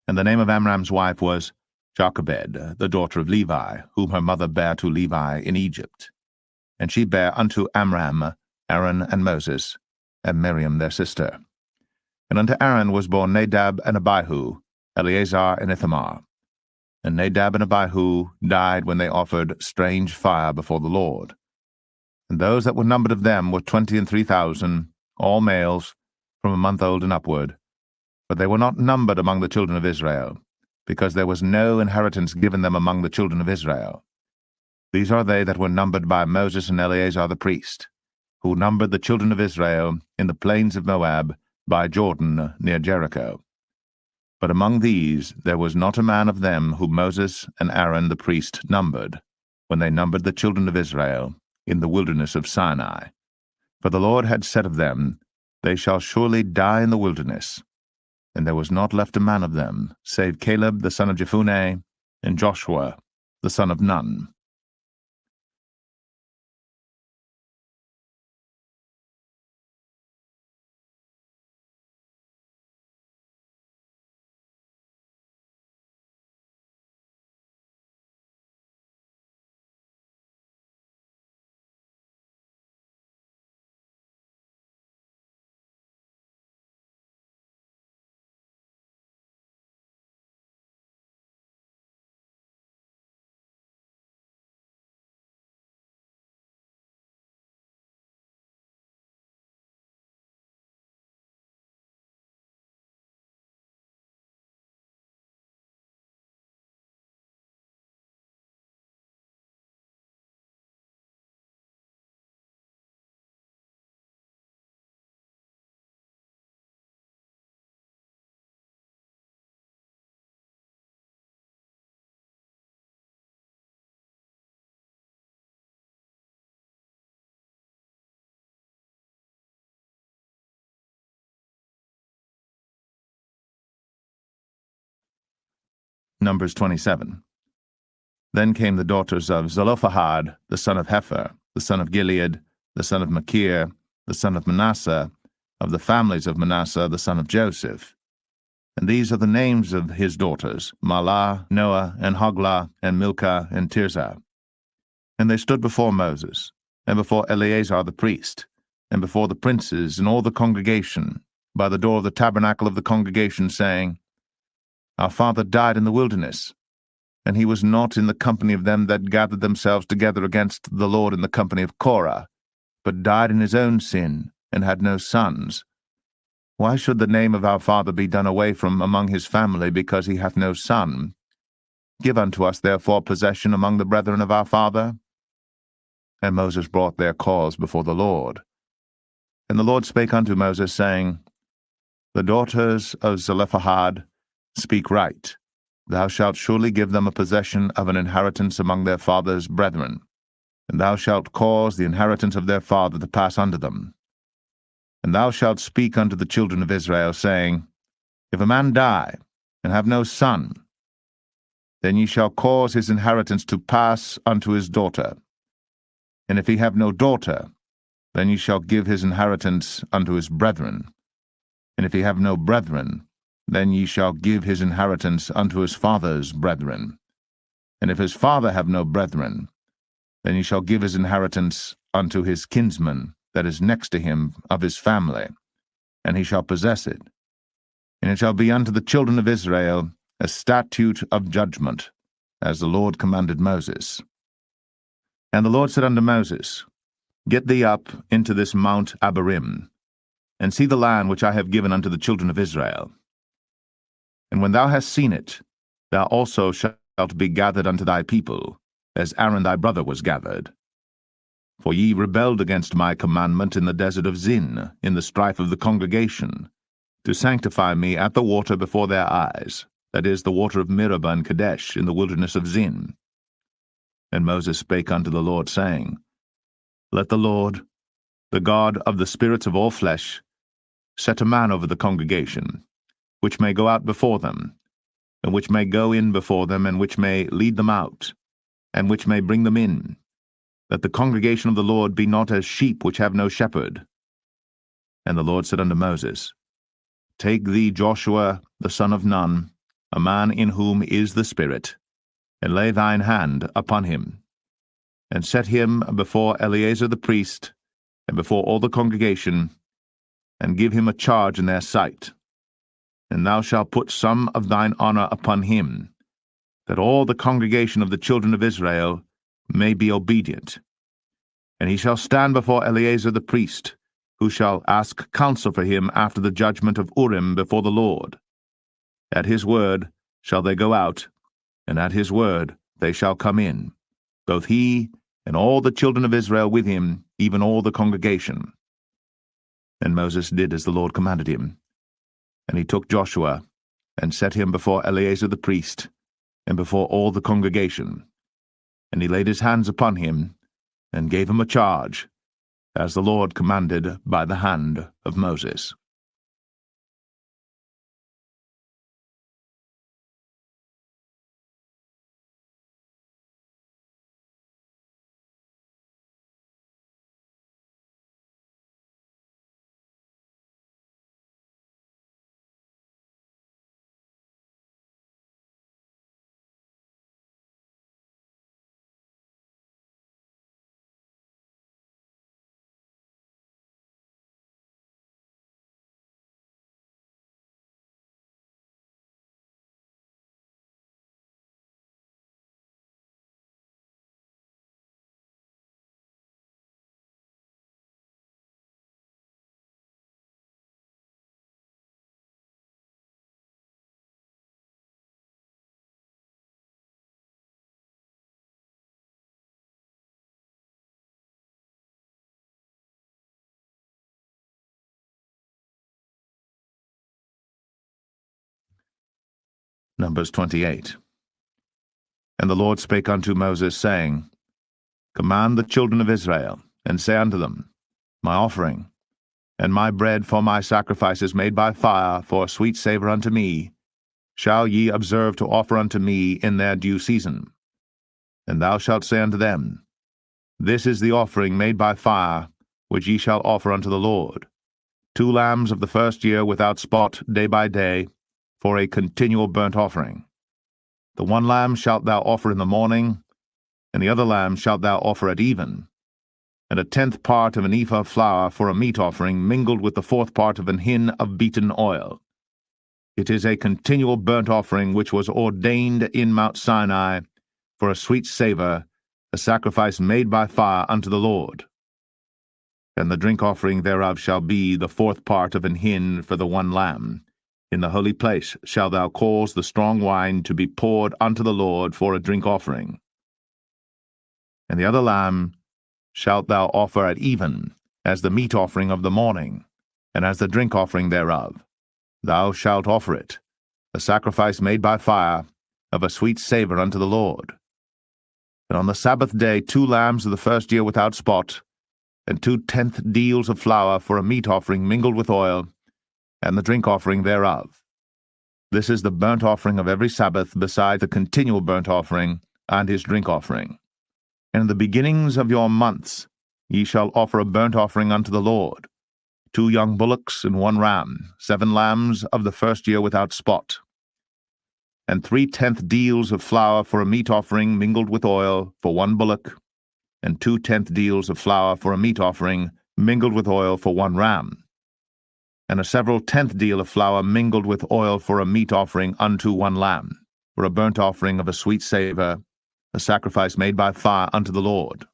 And the name of Amram's wife was Jochebed, the daughter of Levi, whom her mother bare to Levi in Egypt. And she bare unto Amram Aaron and Moses, and Miriam their sister. And unto Aaron was born Nadab and Abihu, Eleazar and Ithamar. And Nadab and Abihu died when they offered strange fire before the Lord. And those that were numbered of them were 23,000, all males, from a month old and upward. But they were not numbered among the children of Israel, because there was no inheritance given them among the children of Israel. These are they that were numbered by Moses and Eleazar the priest, who numbered the children of Israel in the plains of Moab by Jordan near Jericho. But among these there was not a man of them whom Moses and Aaron the priest numbered, when they numbered the children of Israel in the wilderness of Sinai. For the Lord had said of them, They shall surely die in the wilderness. And there was not left a man of them, save Caleb the son of Jephunneh, and Joshua the son of Nun. Numbers 27. Then came the daughters of Zelophehad, the son of Hepher, the son of Gilead, the son of Machir, the son of Manasseh, of the families of Manasseh, the son of Joseph. And these are the names of his daughters, Mahlah, Noah, and Hoglah, and Milcah, and Tirzah. And they stood before Moses, and before Eleazar the priest, and before the princes and all the congregation, by the door of the tabernacle of the congregation, saying, Our father died in the wilderness, and he was not in the company of them that gathered themselves together against the Lord in the company of Korah, but died in his own sin, and had no sons. Why should the name of our father be done away from among his family, because he hath no son? Give unto us therefore possession among the brethren of our father. And Moses brought their cause before the Lord. And the Lord spake unto Moses, saying, The daughters of Zelophehad speak right. Thou shalt surely give them a possession of an inheritance among their father's brethren, and thou shalt cause the inheritance of their father to pass unto them. And thou shalt speak unto the children of Israel, saying, If a man die, and have no son, then ye shall cause his inheritance to pass unto his daughter. And if he have no daughter, then ye shall give his inheritance unto his brethren. And if he have no brethren, then ye shall give his inheritance unto his father's brethren. And if his father have no brethren, then ye shall give his inheritance unto his kinsman that is next to him of his family, and he shall possess it. And it shall be unto the children of Israel a statute of judgment, as the Lord commanded Moses. And the Lord said unto Moses, Get thee up into this Mount Abarim, and see the land which I have given unto the children of Israel. And when thou hast seen it, thou also shalt be gathered unto thy people, as Aaron thy brother was gathered. For ye rebelled against my commandment in the desert of Zin, in the strife of the congregation, to sanctify me at the water before their eyes, that is, the water of Meribah and Kadesh, in the wilderness of Zin. And Moses spake unto the Lord, saying, Let the Lord, the God of the spirits of all flesh, set a man over the congregation, which may go out before them, and which may go in before them, and which may lead them out, and which may bring them in, that the congregation of the Lord be not as sheep which have no shepherd. And the Lord said unto Moses, Take thee Joshua the son of Nun, a man in whom is the Spirit, and lay thine hand upon him, and set him before Eleazar the priest, and before all the congregation, and give him a charge in their sight. And thou shalt put some of thine honor upon him, that all the congregation of the children of Israel may be obedient. And he shall stand before Eleazar the priest, who shall ask counsel for him after the judgment of Urim before the Lord. At his word shall they go out, and at his word they shall come in, both he and all the children of Israel with him, even all the congregation. And Moses did as the Lord commanded him. And he took Joshua, and set him before Eleazar the priest, and before all the congregation. And he laid his hands upon him, and gave him a charge, as the Lord commanded by the hand of Moses. Numbers 28. And the Lord spake unto Moses, saying, Command the children of Israel, and say unto them, My offering, and my bread for my sacrifices made by fire for a sweet savour unto me, shall ye observe to offer unto me in their due season. And thou shalt say unto them, This is the offering made by fire, which ye shall offer unto the Lord, 2 lambs of the first year without spot day by day, for a continual burnt offering. The 1 lamb shalt thou offer in the morning, and the other lamb shalt thou offer at even, and a 10th part of an ephah of flour for a meat offering, mingled with the 4th part of an hin of beaten oil. It is a continual burnt offering which was ordained in Mount Sinai for a sweet savour, a sacrifice made by fire unto the Lord. And the drink offering thereof shall be the 4th part of an hin for the 1 lamb, In the holy place shalt thou cause the strong wine to be poured unto the Lord for a drink offering. And the other lamb shalt thou offer at even, as the meat offering of the morning, and as the drink offering thereof. Thou shalt offer it, a sacrifice made by fire, of a sweet savour unto the Lord. And on the Sabbath day 2 lambs of the first year without spot, and 2/10 deals of flour for a meat offering mingled with oil, and the drink offering thereof. This is the burnt offering of every Sabbath, beside the continual burnt offering and his drink offering. And in the beginnings of your months ye shall offer a burnt offering unto the Lord, 2 young bullocks and 1 ram, 7 lambs of the first year without spot, and 3/10 deals of flour for a meat offering mingled with oil for 1 bullock, and 2/10 deals of flour for a meat offering mingled with oil for 1 ram, and a several 10th deal of flour mingled with oil for a meat offering unto 1 lamb, for a burnt offering of a sweet savour, a sacrifice made by fire unto the Lord.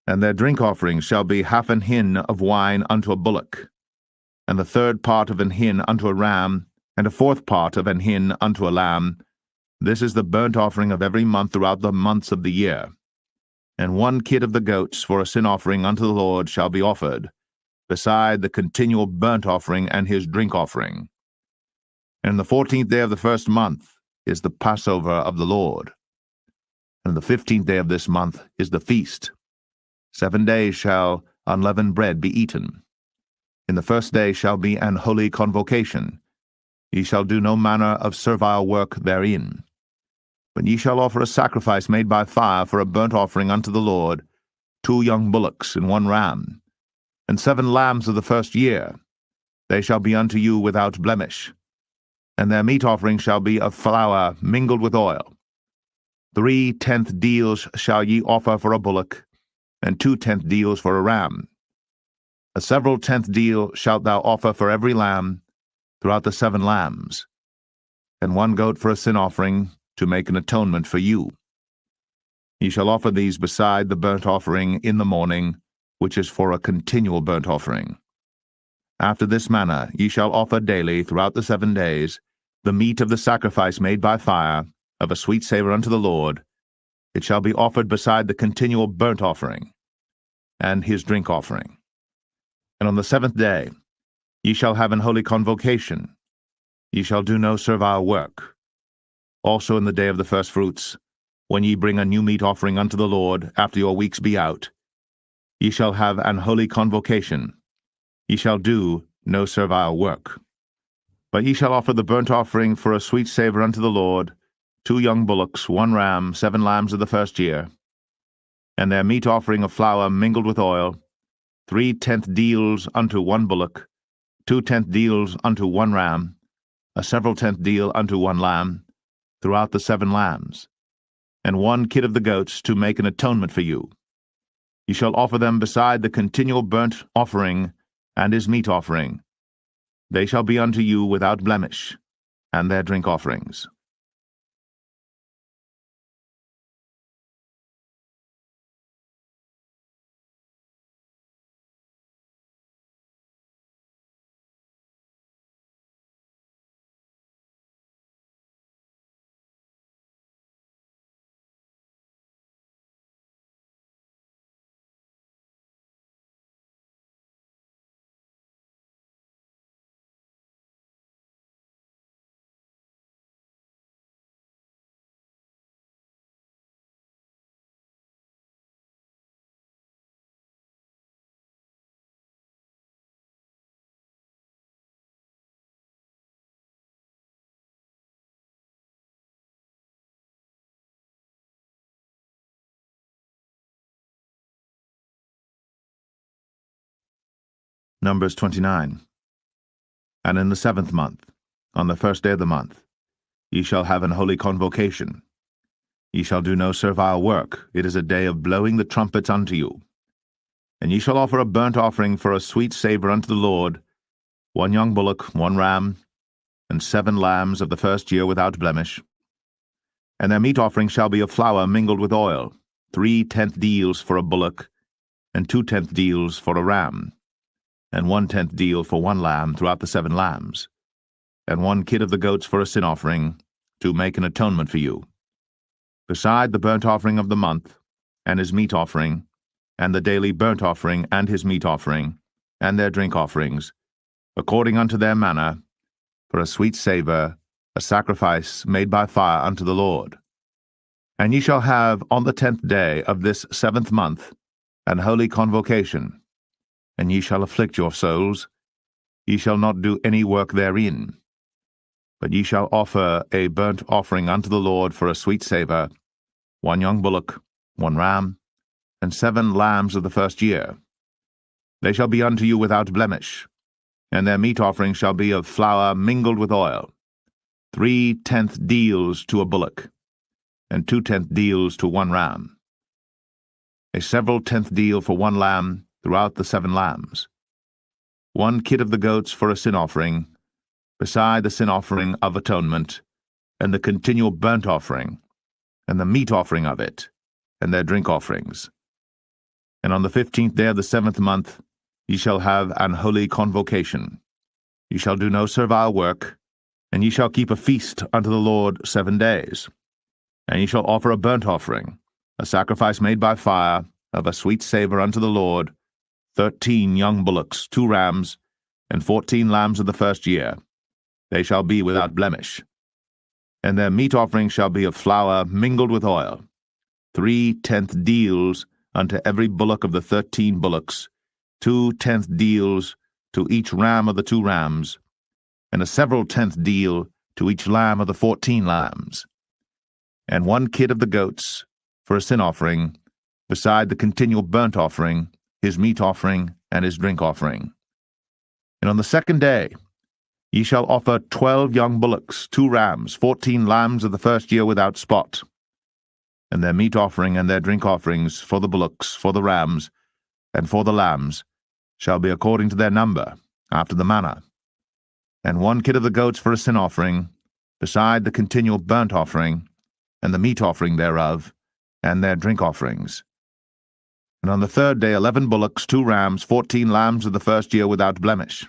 And their drink offering shall be 1/2 an hin of wine unto a bullock, and the 1/3 part of an hin unto a ram, and a 1/4 part of an hin unto a lamb. This is the burnt offering of every month throughout the months of the year. And 1 kid of the goats for a sin offering unto the Lord shall be offered, beside the continual burnt offering and his drink offering. And the 14th day of the first month is the Passover of the Lord. And the 15th day of this month is the feast. 7 days shall unleavened bread be eaten. In the first day shall be an holy convocation. Ye shall do no manner of servile work therein. But ye shall offer a sacrifice made by fire for a burnt offering unto the Lord, 2 young bullocks and 1 ram, and 7 lambs of the first year. They shall be unto you without blemish. And their meat offering shall be of flour mingled with oil. 3/10 deals shall ye offer for a bullock, and 2/10 deals for a ram. A several 10th deal shalt thou offer for every lamb throughout the 7 lambs, and 1 goat for a sin offering, to make an atonement for you. Ye shall offer these beside the burnt offering in the morning, which is for a continual burnt offering. After this manner ye shall offer daily throughout the 7 days the meat of the sacrifice made by fire, of a sweet savour unto the Lord. It shall be offered beside the continual burnt offering, and his drink offering. And on the 7th day ye shall have an holy convocation. Ye shall do no servile work. Also in the day of the firstfruits, when ye bring a new meat offering unto the Lord, after your weeks be out, ye shall have an holy convocation. Ye shall do no servile work. But ye shall offer the burnt offering for a sweet savour unto the Lord, 2 young bullocks, 1 ram, 7 lambs of the first year, and their meat offering of flour mingled with oil, 3/10 deals unto 1 bullock, 2/10 deals unto 1 ram, a several 10th deal unto 1 lamb, throughout the 7 lambs, and 1 kid of the goats, to make an atonement for you. Ye shall offer them beside the continual burnt offering and his meat offering. They shall be unto you without blemish, and their drink offerings. Numbers 29. And in the 7th month, on the 1st day of the month, ye shall have an holy convocation. Ye shall do no servile work. It is a day of blowing the trumpets unto you. And ye shall offer a burnt offering for a sweet savour unto the Lord, 1 young bullock, 1 ram, and 7 lambs of the first year without blemish. And their meat offering shall be of flour mingled with oil, 3/10 deals for a bullock, and 2/10 deals for a ram, and 1/10 deal for 1 lamb throughout the 7 lambs. and 1 kid of the goats for a sin offering, to make an atonement for you, beside the burnt offering of the month, and his meat offering, and the daily burnt offering and his meat offering, and their drink offerings, according unto their manner, for a sweet savour, a sacrifice made by fire unto the Lord. And ye shall have on the 10th day of this 7th month an holy convocation, and ye shall afflict your souls. Ye shall not do any work therein. But ye shall offer a burnt offering unto the Lord for a sweet savour, 1 young bullock, 1 ram, and 7 lambs of the first year. They shall be unto you without blemish, and their meat offering shall be of flour mingled with oil, 3/10 deals to a bullock, and 2/10 deals to 1 ram, a several 10th deal for 1 lamb throughout the 7 lambs, 1 kid of the goats for a sin offering, beside the sin offering of atonement, and the continual burnt offering, and the meat offering of it, and their drink offerings. And on the 15th day of the 7th month ye shall have an holy convocation. Ye shall do no servile work, and ye shall keep a feast unto the Lord 7 days. And ye shall offer a burnt offering, a sacrifice made by fire, of a sweet savour unto the Lord, 13 young bullocks, 2 rams, and 14 lambs of the first year. They shall be without blemish. And their meat offering shall be of flour mingled with oil, 3/10 deals unto every bullock of the 13 bullocks, 2/10 deals to each ram of the 2 rams, and a several 10th deal to each lamb of the 14 lambs, and 1 kid of the goats for a sin offering, beside the continual burnt offering, his meat offering, and his drink offering. And on the 2nd day ye shall offer 12 young bullocks, 2 rams, 14 lambs of the first year without spot, and their meat offering and their drink offerings for the bullocks, for the rams, and for the lambs shall be according to their number, after the manner, and 1 kid of the goats for a sin offering, beside the continual burnt offering, and the meat offering thereof, and their drink offerings. And on the 3rd day 11 bullocks, 2 rams, 14 lambs of the first year without blemish,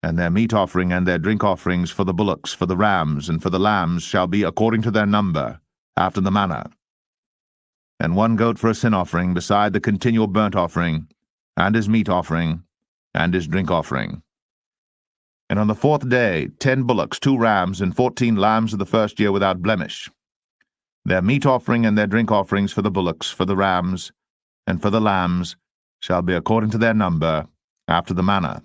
and their meat offering and their drink offerings for the bullocks, for the rams, and for the lambs shall be according to their number, after the manner, and 1 goat for a sin offering, beside the continual burnt offering, and his meat offering, and his drink offering. And on the 4th day 10 bullocks, 2 rams, and 14 lambs of the first year without blemish, their meat offering and their drink offerings for the bullocks, for the rams, and for the lambs shall be according to their number, after the manner,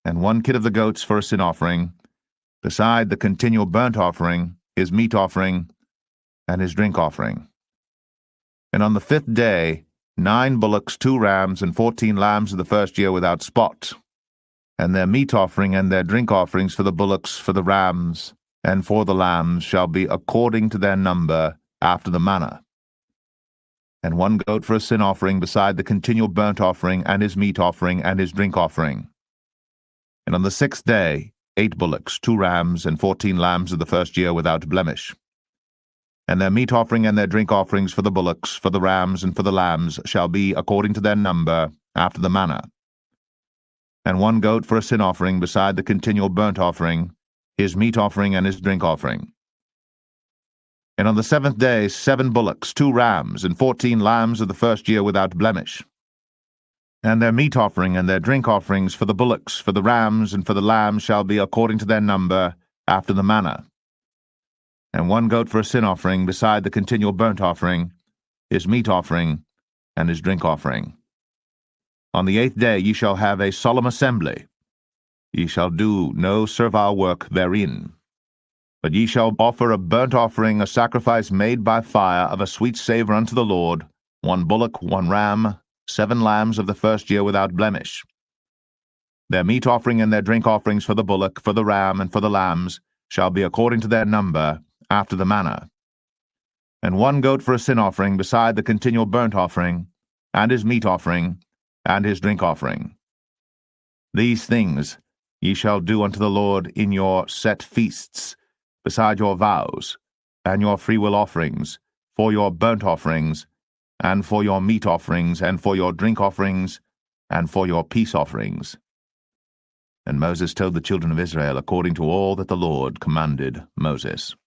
and 1 kid of the goats for a sin offering, beside the continual burnt offering, his meat offering, and his drink offering. And on the 5th day 9 bullocks, 2 rams, and 14 lambs of the first year without spot, and their meat offering and their drink offerings for the bullocks, for the rams, and for the lambs shall be according to their number, after the manner, and 1 goat for a sin offering, beside the continual burnt offering, and his meat offering, and his drink offering. And on the 6th day 8 bullocks, 2 rams, and 14 lambs of the first year without blemish, and their meat offering and their drink offerings for the bullocks, for the rams, and for the lambs shall be according to their number, after the manner, and 1 goat for a sin offering, beside the continual burnt offering, his meat offering, and his drink offering. And on the 7th day 7 bullocks, 2 rams, and 14 lambs of the first year without blemish, and their meat offering and their drink offerings for the bullocks, for the rams, and for the lambs shall be according to their number, after the manner, and 1 goat for a sin offering, beside the continual burnt offering, his meat offering, and his drink offering. On the 8th day ye shall have a solemn assembly. Ye shall do no servile work therein. But ye shall offer a burnt offering, a sacrifice made by fire, of a sweet savour unto the Lord, 1 bullock, 1 ram, 7 lambs of the first year without blemish. Their meat offering and their drink offerings for the bullock, for the ram, and for the lambs shall be according to their number, after the manner, and 1 goat for a sin offering, beside the continual burnt offering, and his meat offering, and his drink offering. These things ye shall do unto the Lord in your set feasts, beside your vows, and your freewill offerings, for your burnt offerings, and for your meat offerings, and for your drink offerings, and for your peace offerings. And Moses told the children of Israel according to all that the Lord commanded Moses.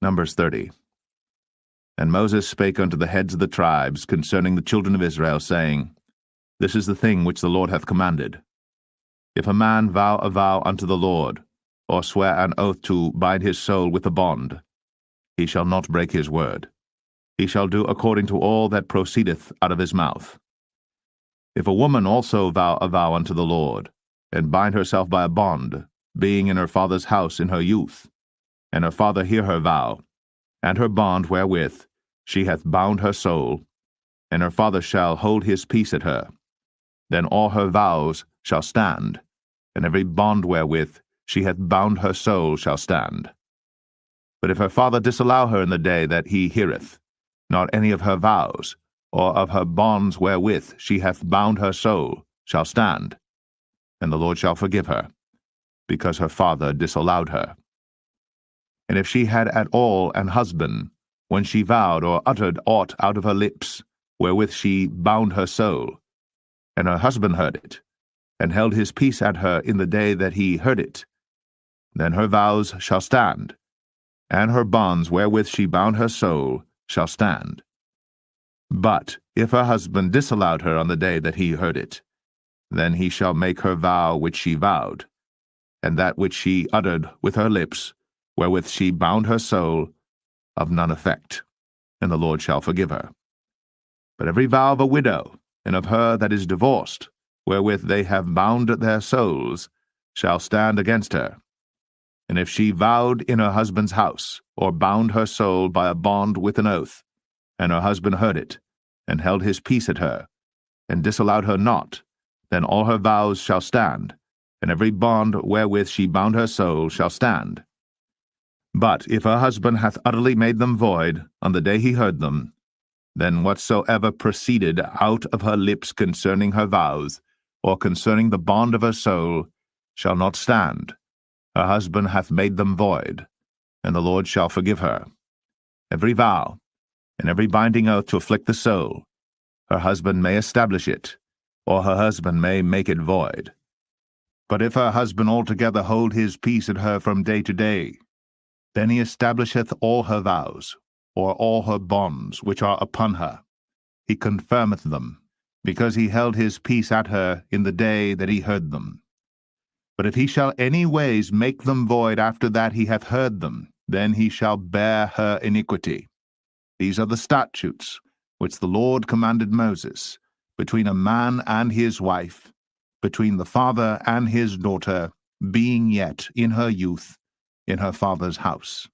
Numbers 30. And Moses spake unto the heads of the tribes concerning the children of Israel, saying, This is the thing which the Lord hath commanded. If a man vow a vow unto the Lord, or swear an oath to bind his soul with a bond, he shall not break his word. He shall do according to all that proceedeth out of his mouth. If a woman also vow a vow unto the Lord, and bind herself by a bond, being in her father's house in her youth, and her father hear her vow, and her bond wherewith she hath bound her soul, and her father shall hold his peace at her, then all her vows shall stand, and every bond wherewith she hath bound her soul shall stand. But if her father disallow her in the day that he heareth, not any of her vows, or of her bonds wherewith she hath bound her soul, shall stand, and the Lord shall forgive her, because her father disallowed her. And if she had at all an husband, when she vowed or uttered aught out of her lips, wherewith she bound her soul, and her husband heard it, and held his peace at her in the day that he heard it, then her vows shall stand, and her bonds wherewith she bound her soul shall stand. But if her husband disallowed her on the day that he heard it, then he shall make her vow which she vowed, and that which she uttered with her lips, wherewith she bound her soul, of none effect, and the Lord shall forgive her. But every vow of a widow, and of her that is divorced, wherewith they have bound their souls, shall stand against her. And if she vowed in her husband's house, or bound her soul by a bond with an oath, and her husband heard it, and held his peace at her, and disallowed her not, then all her vows shall stand, and every bond wherewith she bound her soul shall stand. But if her husband hath utterly made them void on the day he heard them, then whatsoever proceeded out of her lips concerning her vows, or concerning the bond of her soul, shall not stand. Her husband hath made them void, and the Lord shall forgive her. Every vow, and every binding oath to afflict the soul, her husband may establish it, or her husband may make it void. But if her husband altogether hold his peace at her from day to day, then he establisheth all her vows, or all her bonds which are upon her. He confirmeth them, because he held his peace at her in the day that he heard them. But if he shall any ways make them void after that he hath heard them, then he shall bear her iniquity. These are the statutes which the Lord commanded Moses, between a man and his wife, between the father and his daughter, being yet in her youth, in her father's house.